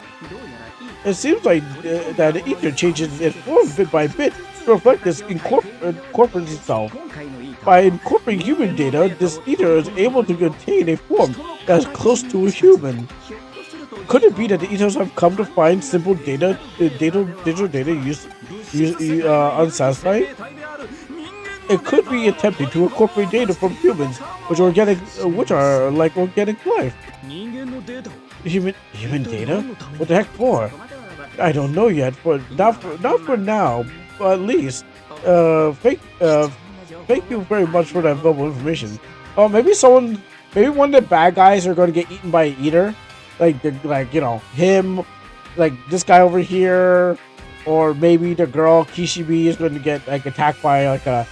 It seems like that the ether changes its form bit by bit to reflect this incorporates itself. By incorporating human data, this ether is able to contain a form that is close to a human. Could it be that the ethos have come to find simple digital data unsatisfying? It could be attempting to incorporate data from humans, which are like organic life. Human data? What the heck for? I don't know yet, but not for now. But at least, thank you very much for that valuable information. Maybe one of the bad guys are going to get eaten by an eater, like him, like this guy over here, or maybe the girl Kishibe is going to get like attacked by like the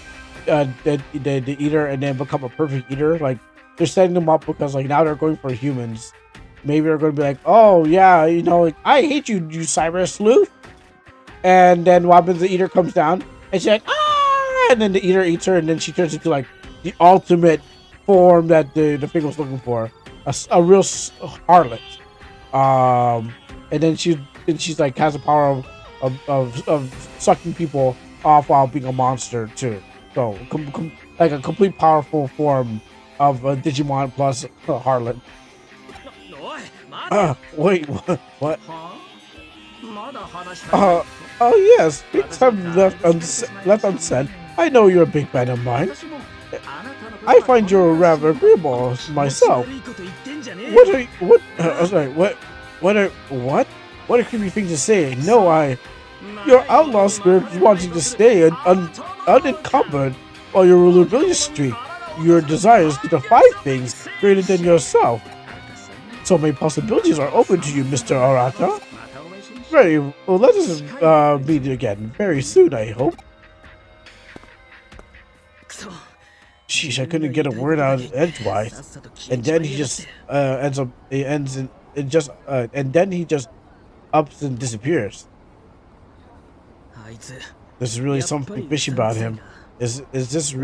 eater and then become a perfect eater. Like they're setting them up because like now they're going for humans. Maybe they're going to be like, oh yeah, like, I hate you, you cyber sleuth. And then what happens? The eater comes down and she's like, ah, and then the eater eats her, and then she turns into like the ultimate form that the thing was looking for, a real harlot. And then she's like has the power of sucking people off while being a monster too. So like a complete powerful form of a Digimon plus harlot. Wait, what? Oh yes, things have left unsaid. I know you're a big fan of mine. I find you're rather agreeable myself. What a creepy thing to say. No, your outlaw spirit is wanting to stay unencumbered while you're on a rebellious streak. your desires to defy things greater than yourself. So many possibilities are open to you, Mr. Arata. Very well. Let us meet again very soon, I hope. Sheesh, I couldn't get a word out edgewise, and then he just and then he just ups and disappears. There's really something fishy about him. Is he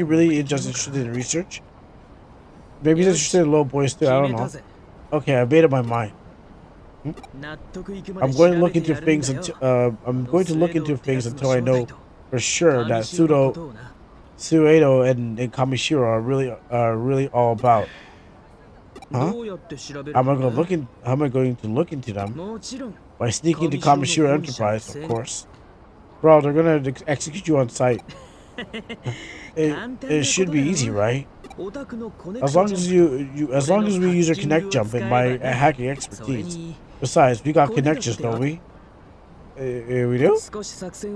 really just interested in research? Maybe he's interested in little boys too. I don't know. Okay, I made up my mind. I'm going to look into things until I know for sure that Suedo and Kamishiro are really all about. Huh? How am I going to look into them? By sneaking into Kamishiro Enterprise, of course. Bro, they're gonna execute you on sight. It should be easy, right? As long as we use your connect jump and my hacking expertise. Besides, we got connections, don't we? We do?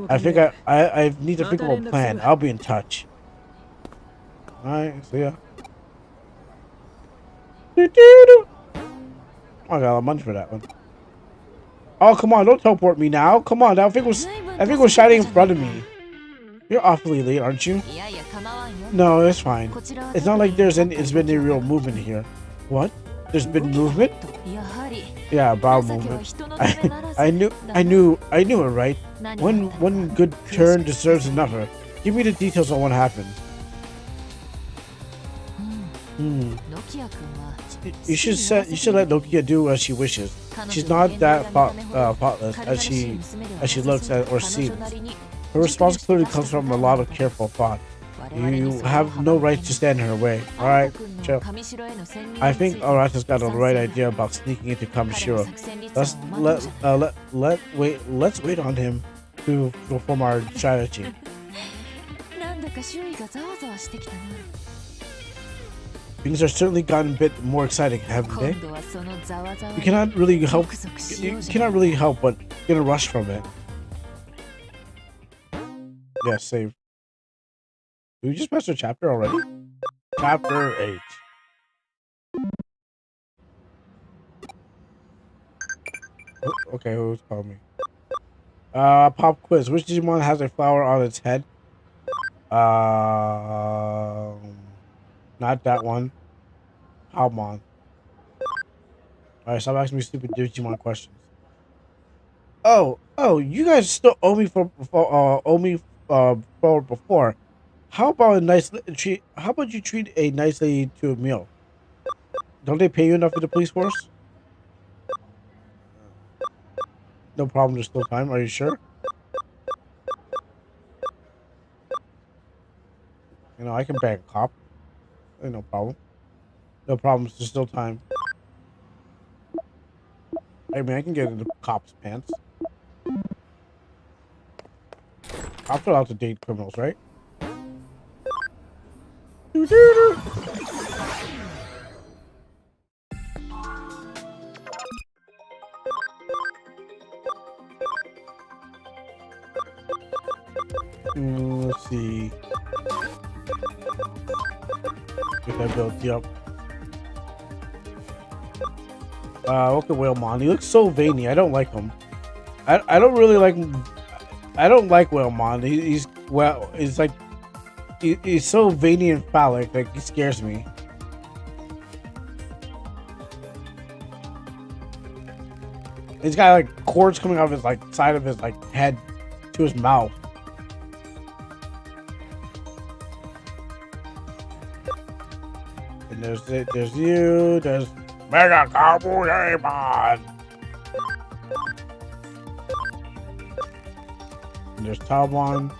I think I need to think of a plan. I'll be in touch. Alright, see ya. Oh, I got a lot of money for that one. Oh, come on, don't teleport me now. Come on, that thing was shining in front of me. You're awfully late, aren't you? No, it's fine. It's not like there's been any real movement here. What? There's been movement? Yeah, bowel movement. I knew it, right? One good turn deserves another. Give me the details on what happened. You should let Nokia do as she wishes. She's not that thoughtless as she looks at or seems. Her response clearly comes from a lot of careful thought. You have no right to stand in her way. Alright, chill. I think Arata's got the right idea about sneaking into Kamishiro. Let's wait on him to form our strategy. Things are certainly gotten a bit more exciting, haven't they? You cannot really help but get a rush from it. Yeah, save. Did we just pass a chapter already? Chapter 8. Oh, okay, who's calling me? Pop quiz. Which Digimon has a flower on its head? Not that one. Palmon. Alright, stop asking me stupid Digimon questions. Oh, you guys still owe me for before. How about you treat a nice lady to a meal? Don't they pay you enough for the police force? No problem, there's still time. Are you sure? You know, I can bag a cop. Ain't no problem. No problems, there's still time. Hey man, I can get into cops' pants. Cops are allowed to date criminals, right? Let's see. Get that built up. Look at Whalemon. He looks so veiny. I don't like him. I don't really like him. I don't like Whalemon. He's like he's so veiny and phallic. Like, he scares me. He's got like cords coming out of his side of his head to his mouth. And there's you. There's Mega Kabuyamon. And there's Talmon.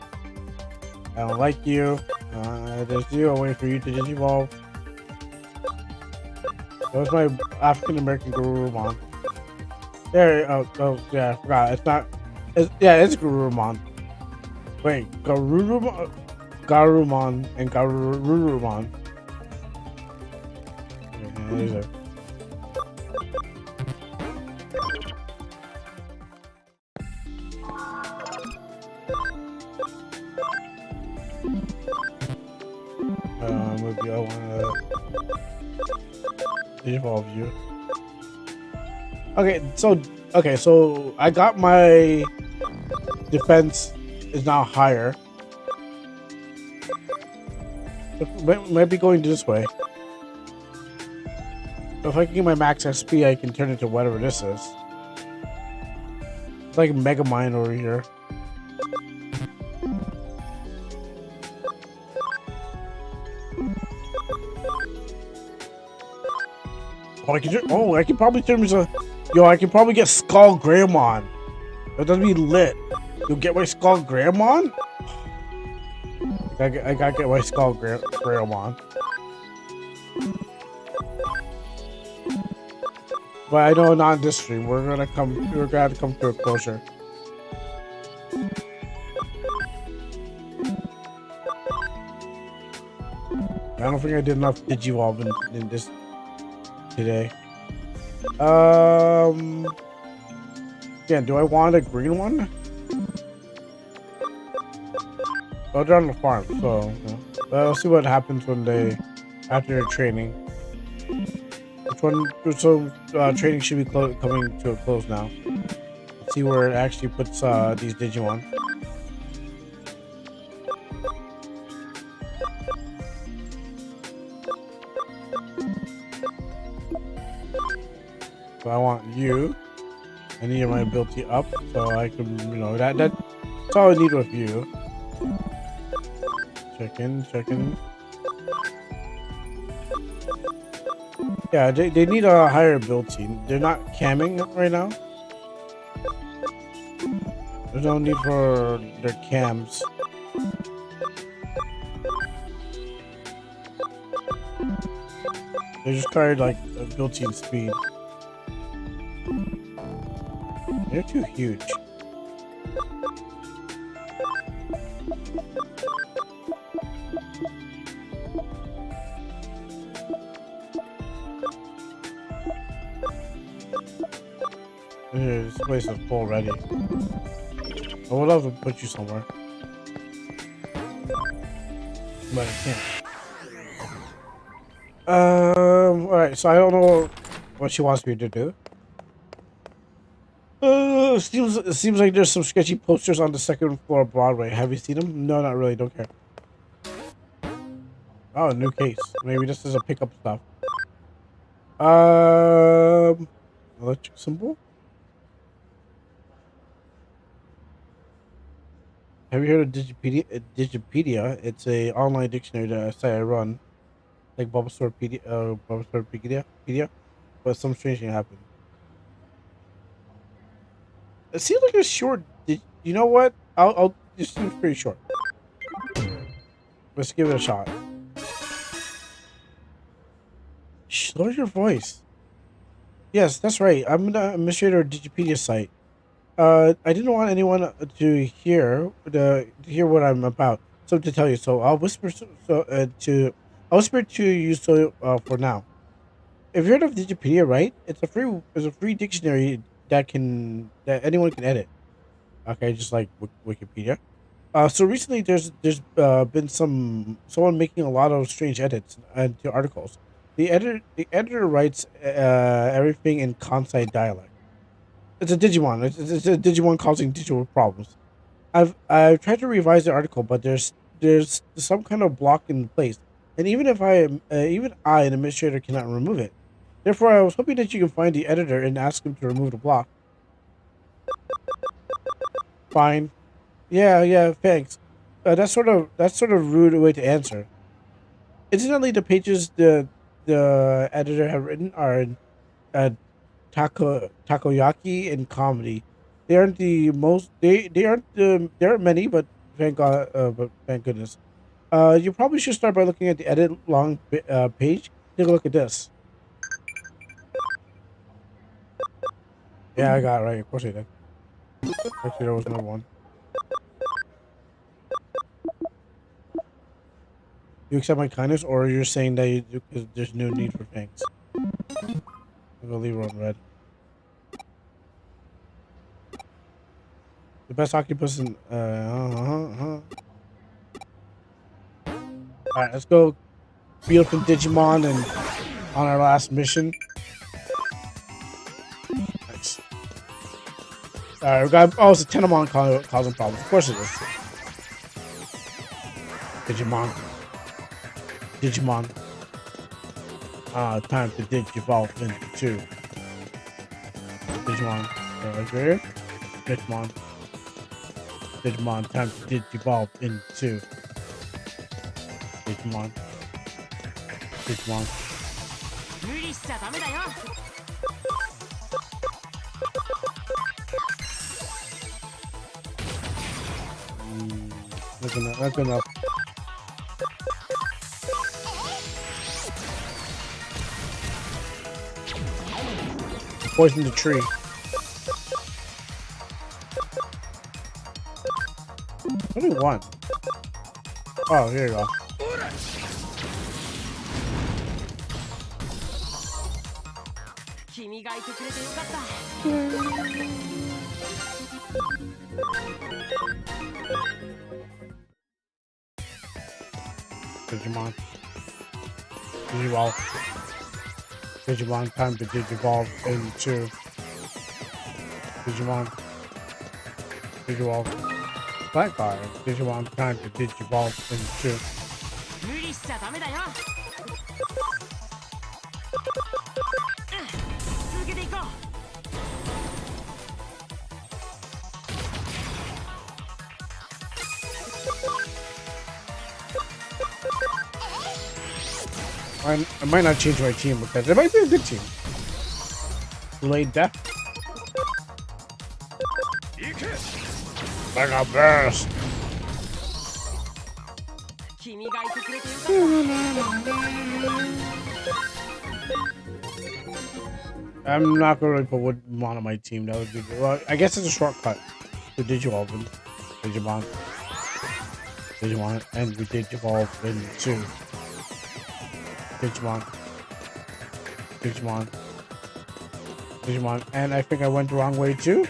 I don't like you. There's you. I'm waiting for you to digivolve. That was my African American Garurumon. There. Oh yeah, I forgot. It's not. It's Garurumon. Wait, Garurumon and Garurumon. Yeah, with you. I want to evolve you. Okay, so I got my defense is now higher. Might be going this way. If I can get my max SP, I can turn it to whatever this is. It's like Mega Mine over here. I can probably turn into. Yo, I can probably get Skull Greymon. That doesn't be lit. You'll get my Skull Greymon? I gotta get my Skull Greymon. But I know not in this stream. We're gonna have to come to a closure. I don't think I did enough Digivolve in this today. Yeah, do I want a green one? Oh, they're on the farm, so we'll see what happens after their training. Training should be coming to a close now. Let's see where it actually puts these Digimon. So I want you. I need my ability up, so I can, that's all I need with you. Check in. Yeah, they need a higher ability. They're not camming right now. There's no need for their cams. They just carried like ability and speed. They're too huge. This place is full already. I would love to put you somewhere. But I can't. Alright, so I don't know what she wants me to do. It seems like there's some sketchy posters on the second floor of Broadway. Have you seen them? No, not really. Don't care. Oh, a new case. Maybe this is a pickup stuff. Electric symbol? Have you heard of Digipedia? Digipedia? It's a online dictionary that I run. Like Bulbasaurpedia, but some strange thing happened. It seems like it's short. You know what? It seems pretty short. Let's give it a shot. Shh, lower your voice. Yes, that's right. I'm the administrator of Digipedia site. I didn't want anyone to hear what I'm about. So to tell you, so I'll whisper I'll whisper to you for now. If you heard of Digipedia, right? It's a free dictionary that anyone can edit. Okay, just like Wikipedia. So recently been someone making a lot of strange edits to articles. The editor writes everything in Kansai dialect. It's a Digimon. It's a Digimon causing digital problems. I've tried to revise the article, but there's some kind of block in place, and even I, an administrator, cannot remove it. Therefore, I was hoping that you can find the editor and ask him to remove the block. Fine. Yeah, thanks. That's sort of rude way to answer. Incidentally, the pages the editor have written are in uh, takoyaki and comedy. They aren't the most. They aren't there aren't many, but thank God. But thank goodness. You probably should start by looking at the edit long page. Take a look at this. Yeah, I got it right. Of course I did. Actually, there was no one. You accept my kindness, or you're saying that there's no need for thanks? I'm gonna leave her on red. The best octopus in Alright, let's go beat up some Digimon and on our last mission. Nice. Alright, we got. Oh, it's a Tenemon causing problems. Of course it is. Digimon. Digimon. Time to Digivolve into Digimon. Right here. Digimon. Digimon. Time to Digivolve into Digimon. Digimon. 無理しちゃダメだよ That's enough. That's enough. Poison the tree. Only one. Oh, here you go. 君がいてくれてよかった Digimon. Digivolve. Digimon, time to Digivolve into Digimon. Digivolve. Black card. Digimon, time to Digivolve into 無理しちゃダメだよ続けていこう I might not change my team because it might be a good team. Delayed death. Mega burst. 君がいてくれてよかった I'm not going to put Woodmon on my team. That would be good. Well, I guess it's a shortcut to Digivolve and Digimon. Digimon, and we Digivolve into Digimon. Digimon. Digimon. And I think I went the wrong way too.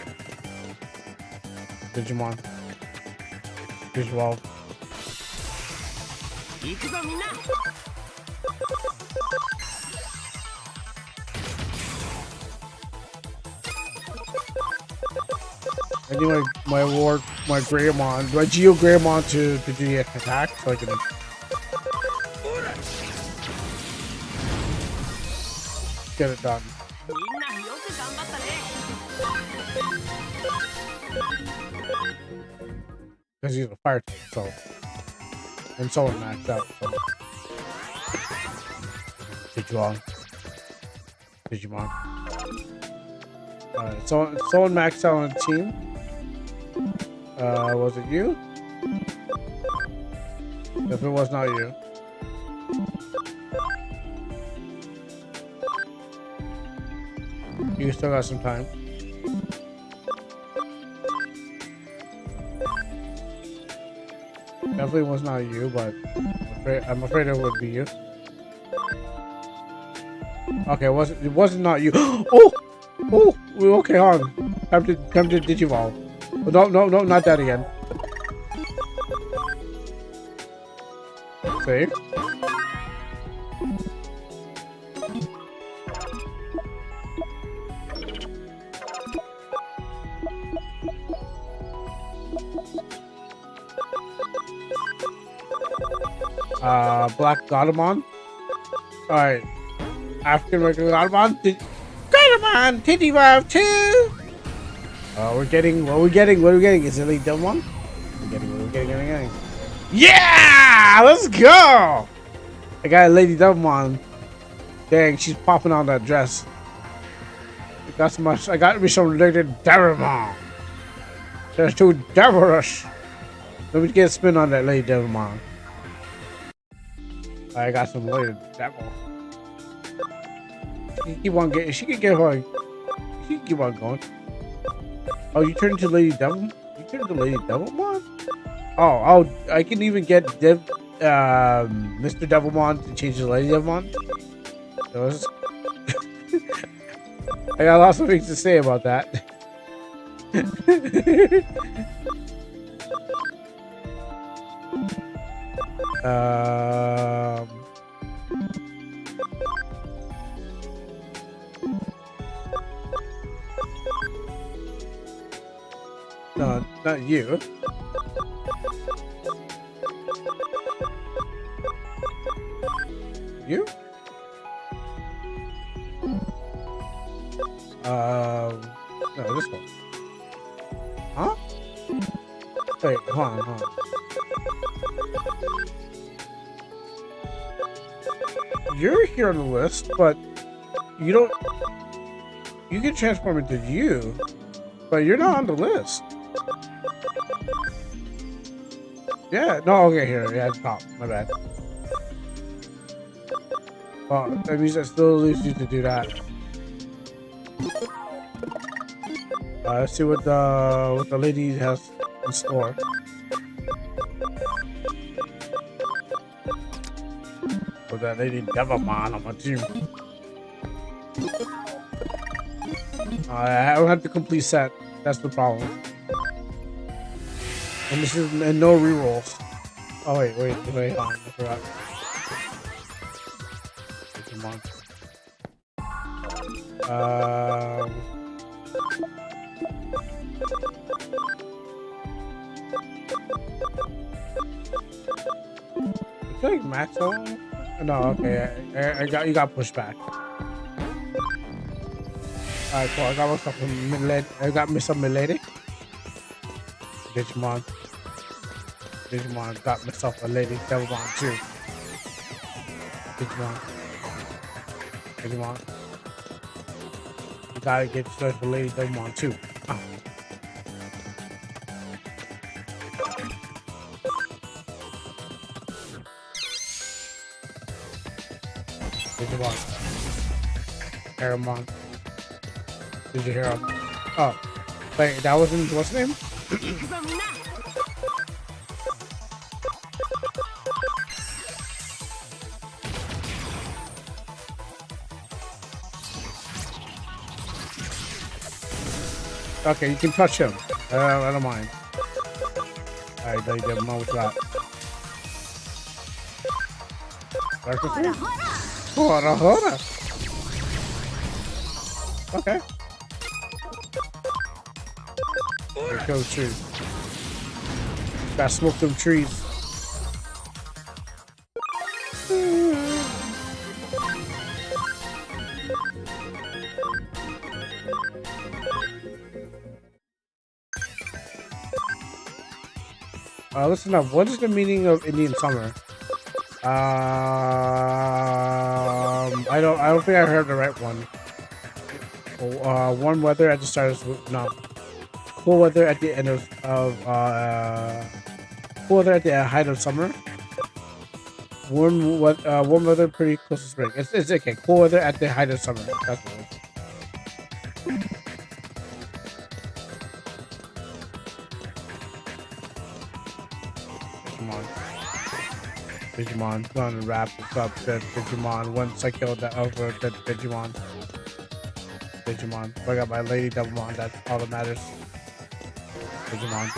Digimon. Digivolve. 行くぞみんな I need my Greymon, my Geo Greymon to do the attack so I can get it done. みんなよく頑張ったね Because he's a fire type, so. And someone maxed out, so. Digimon. Digimon. Alright, someone maxed out on the team. Was it you? If it was not you. You still got some time. Definitely was not you, but I'm afraid it would be you. Okay, it wasn't not you. Oh! Oh! Okay, hold on. Time to Digivolve. Oh, no, not that again. Save. Black Godamon. Alright. African regular Godamon. Godamon! Digivolve 2! What are we getting? Is it Lady Devimon? What are we getting? Yeah! Let's go! I got a Lady Devimon. Dang, she's popping on that dress. I got me some Lady Devimon. That's too devilish. Let me get a spin on that Lady Devimon. I got some Lady Devil. She can keep on going. Oh, you turned into Lady Devil? You turned into Lady Devilmon? Oh, I can even get Mr. Devilmon to change to Lady Devilmon? I got lots of things to say about that. No, not you. You? No, this one. Huh? Wait, hold on. You're here on the list, but you don't. You can transform into you, but you're not on the list. Yeah, no, okay, here. Yeah, top. My bad. Well, that means I still leaves you to do that. Let's see what the lady has in store. With that lady Digimon on my team. I don't have the complete set. That's the problem. And this is and no rerolls. Oh wait, hold on. I forgot. Digimon. I feel like Maxwell. No, okay. You got pushed back. Alright, cool. I got myself a milady. I got me some milady. Digimon got myself a lady Digimon too. Digimon. You gotta get yourself a lady Digimon too. Digimon. Aramon. Did you hear him? Oh, wait, that wasn't what's his name? Okay, you can touch him. I don't mind. Alright, now you get him on with that. Hora. Okay. There goes the trees. Gotta smoke them trees. Listen up. What is the meaning of Indian summer? I don't think I heard the right one. Warm weather at the start of no. Cool weather at the end of cool weather at the height of summer. Warm weather pretty close to spring. It's okay. Cool weather at the height of summer. That's what it is. Digimon, gonna wrap this up. Digimon, once I kill that over the Digimon. I got my lady Digimon, that's all that matters. Digimon.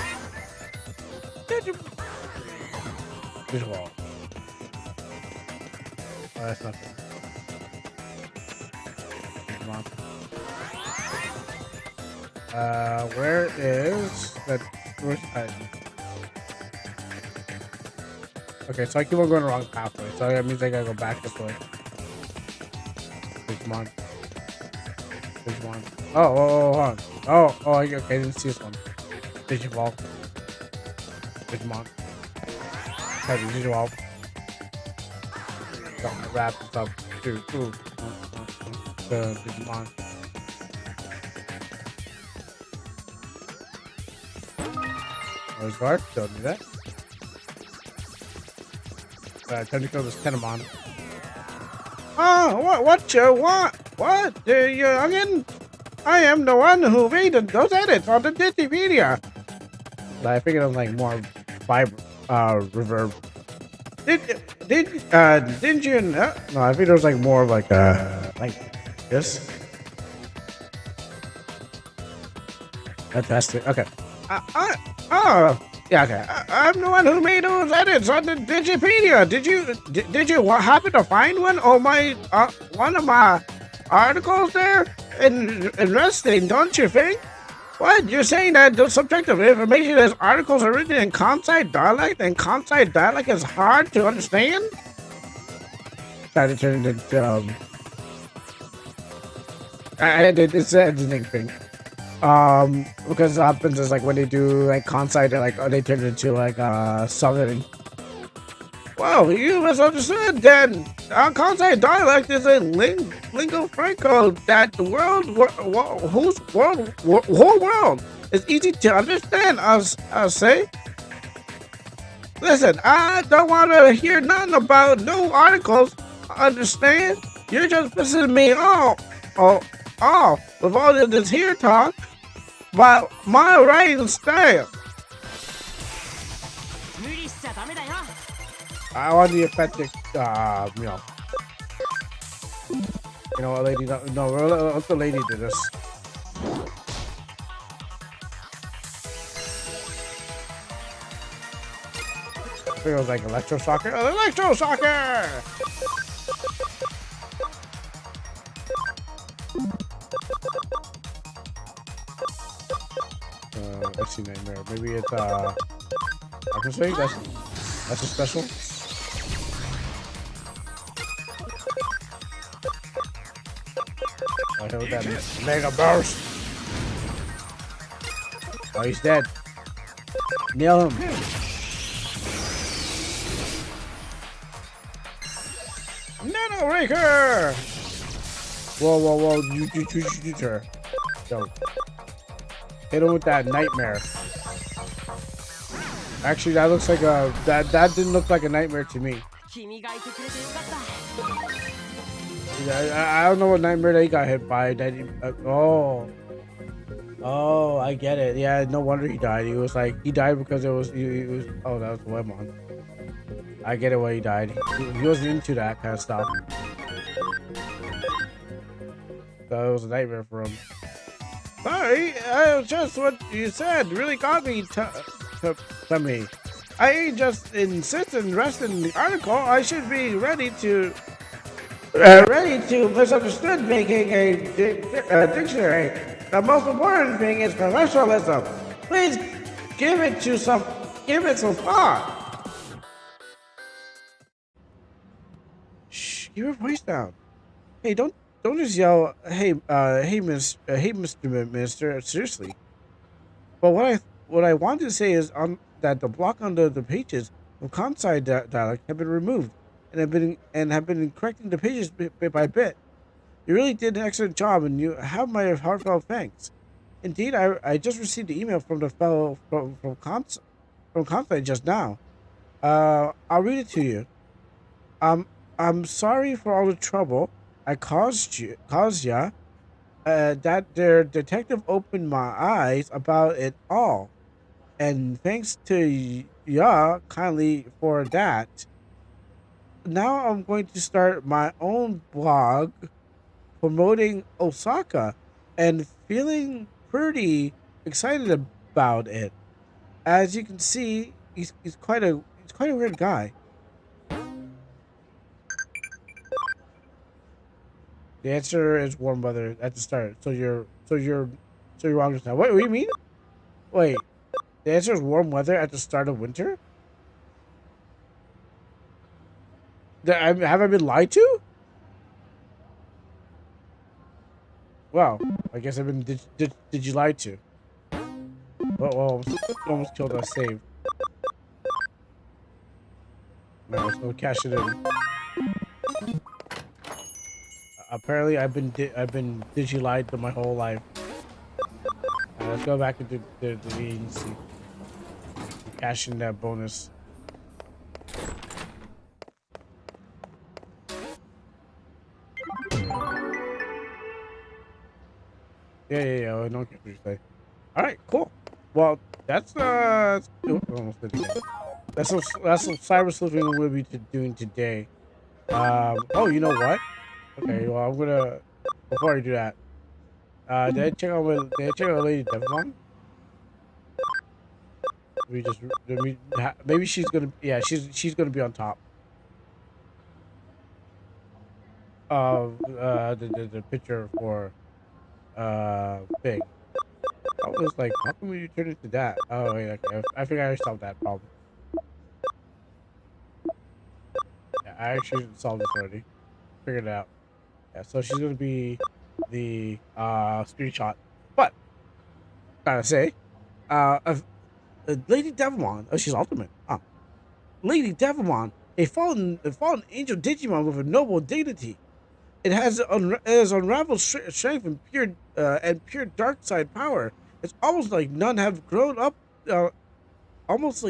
Oh, that's nothing. Digimon. Where is that? Where's the item? Okay, so I keep on going the wrong pathway, so that means I gotta go back this way. Digimon. Oh, hold on. Oh, okay, I didn't see this one. Digivolve. Digimon. Try to Digivolve. Got my wrap this up. Dude, ooh. The Digimon. Where's Guard? Don't do that. Time to kill this Tenemon. Oh, what you want? What? You again? I am the one who made those edits on the Digipedia. I figured it was like more reverb. Didn't you know? No, I think it was like more like this. Fantastic. Okay. Yeah, okay. I'm the one who made those edits on the Digipedia. Did you happen to find one of my articles there? Interesting, don't you think? What? You're saying that the subjective information is articles are written in Kansai dialect, and Kansai dialect is hard to understand? Try to turn it into, it's an editing thing. Because what happens is like when they do like Kansai, they like they turn it into like southern. Well, you misunderstood then. Kansai dialect is a lingua franco that the whole world is easy to understand. I say. Listen, I don't want to hear nothing about no articles. Understand? You're just pissing me off with all of this here talk about my writing style. 無理しちゃダメだよ I want the effective, what, lady? No, let the lady do this. Feels like electroshocker. Electroshocker! Let's see, nightmare. Maybe it's I can say that's a special. I heard that mega burst. Oh, he's dead. Nail him. Nano Raker! Whoa. You her. Yo. Hit him with that nightmare. Actually, that looks like that didn't look like a nightmare to me. 君がいてくれてよかった Yeah, I don't know what nightmare that he got hit by. That oh, I get it. Yeah, no wonder he died. He was like he died because it was he was. Oh, that was Lemon. I get it why he died. He wasn't into that kind of stuff. So it was a nightmare for him. Sorry, just what you said really got me to me. I just insist and rest in the article. I should be ready to misunderstood making a dictionary. The most important thing is professionalism. Please give it some thought. Shh, keep your voice down. Hey, don't just yell. Hey, Mr. Minister. Seriously. But what I wanted to say is that the block under the pages of Kansai dialect have been removed and have been correcting the pages bit by bit. You really did an excellent job, and you have my heartfelt thanks. Indeed, I just received an email from the fellow from Kansai just now. I'll read it to you. I'm sorry for all the trouble I caused ya. That their detective opened my eyes about it all, and thanks to ya kindly for that. Now I'm going to start my own blog promoting Osaka, and feeling pretty excited about it. As you can see, he's quite a weird guy. The answer is warm weather at the start. So you're wrong just now. What do you mean? Wait, the answer is warm weather at the start of winter. Have I been lied to? Wow, I guess I've been did you lie to? Well, almost killed us. Save. No, so cash it in. Apparently, I've been digi-lied to my whole life. Let's go back into the agency. Cash in that bonus. Yeah. I don't get what you say. All right, cool. Well, that's almost did it again. That's what cyber sleuthing we'll be doing today. Oh, you know what? Okay, well I'm gonna before I do that. Did I check out Lady Digimon? Maybe she's gonna she's gonna be on top of the picture for thing. I was like, how come you turn into that? Oh wait, okay. I think I solved that problem. Yeah, I actually solved this already. Figured it out. Yeah, so she's gonna be the screenshot. But gotta say, of Lady Devamon, oh, she's ultimate. Lady Devamon, a fallen angel Digimon with a noble dignity. It has unraveled strength and pure dark side power. It's almost like none have grown up. Almost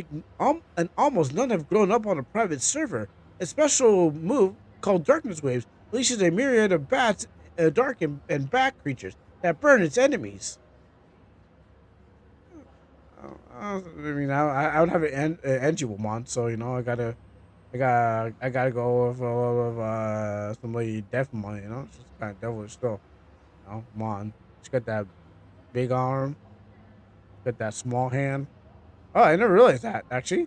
none have grown up on a private server. A special move called Darkness Waves unleashes a myriad of bats, dark and bat creatures that burn its enemies. I mean, I would have an Angewomon, so you know, I gotta go with somebody Devamon. You know, she's kind of devilish still. You know, Mon. She's got that big arm, got that small hand. Oh, I never realized that actually.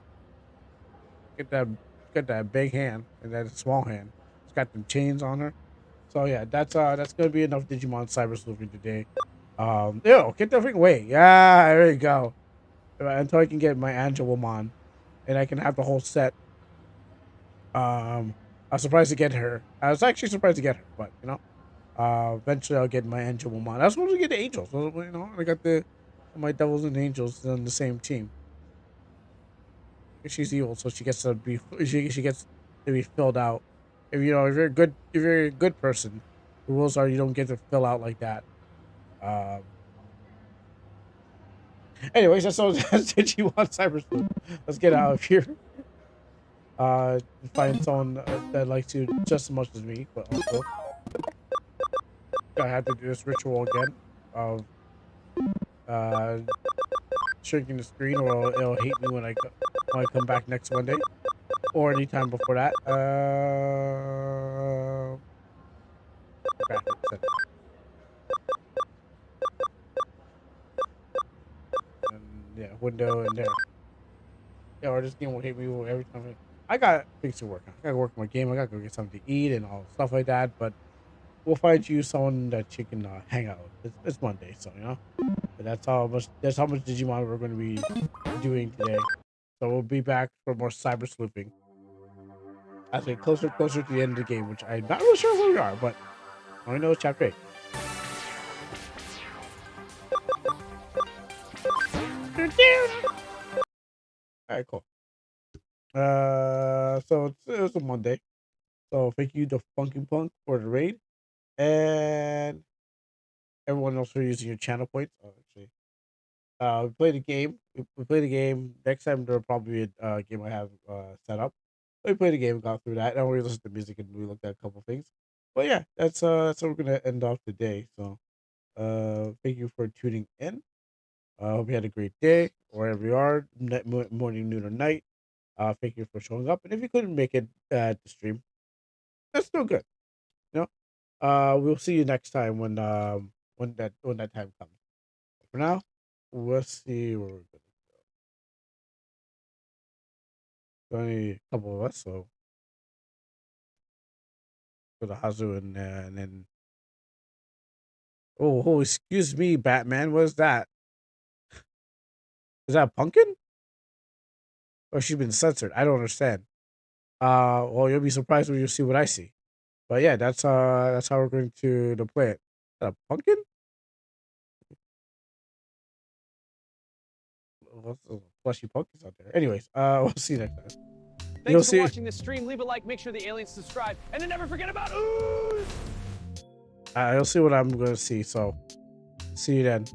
Get that got that big hand and that small hand. It's got them chains on her. So yeah, that's gonna be enough Digimon cyber sleuthing today. Ew, get the freaking away. Yeah, there you go. Until I can get my Angelomon and I can have the whole set. I was surprised to get her. I was actually surprised to get her, but you know, eventually I'll get my Angelomon. I was supposed to get the Angels, so, you know, I got my Devils and Angels on the same team. She's evil, so she gets to be she gets to be filled out. If you know if you're a good person, the rules are you don't get to fill out like that. Um. Anyways, that's all that you want cyber sleuth. Let's get out of here. Uh, find someone that likes you just as much as me, but also I have to do this ritual again of uh shrinking the screen, or it'll hate me when I come back next Monday. Or anytime before that. And yeah, window and there. Yeah, or this game will hit me every time. I got things to work on. I gotta work on my game. I gotta go get something to eat and all stuff like that. But we'll find you someone that you can hang out with. It's Monday, so you know. But that's how much Digimon we're going to be doing today. So we'll be back for more cyber sleuthing as we get closer to the end of the game, which I'm not really sure where we are, but all I know it's chapter 8. Alright, cool. So it's a Monday. So thank you to Funky Punk for the raid, and everyone else for using your channel points. Oh, actually, we played a game. We played a game. Next time there'll probably be a game I have set up. We played a game, got through that, and we listened to music and we looked at a couple things. But yeah, that's how we're gonna end off the day. So thank you for tuning in. I hope you had a great day wherever you are, morning, noon, or night. Thank you for showing up. And if you couldn't make it at the stream, that's still good. You know. We'll see you next time when that time comes. For now, we'll see where we're going. Only a couple of us, so go to Hazu and then. Oh, excuse me, Batman. What is that? Is that a pumpkin? Or she's been censored? I don't understand. Well, you'll be surprised when you see what I see. But yeah, that's how we're going to play it. Is that a pumpkin? What's the fleshy pumpkins out there? Anyways, we'll see you next time. Thanks for watching this stream. Leave a like, make sure the aliens subscribe, and then never forget about ooze! You'll see what I'm going to see. So, see you then.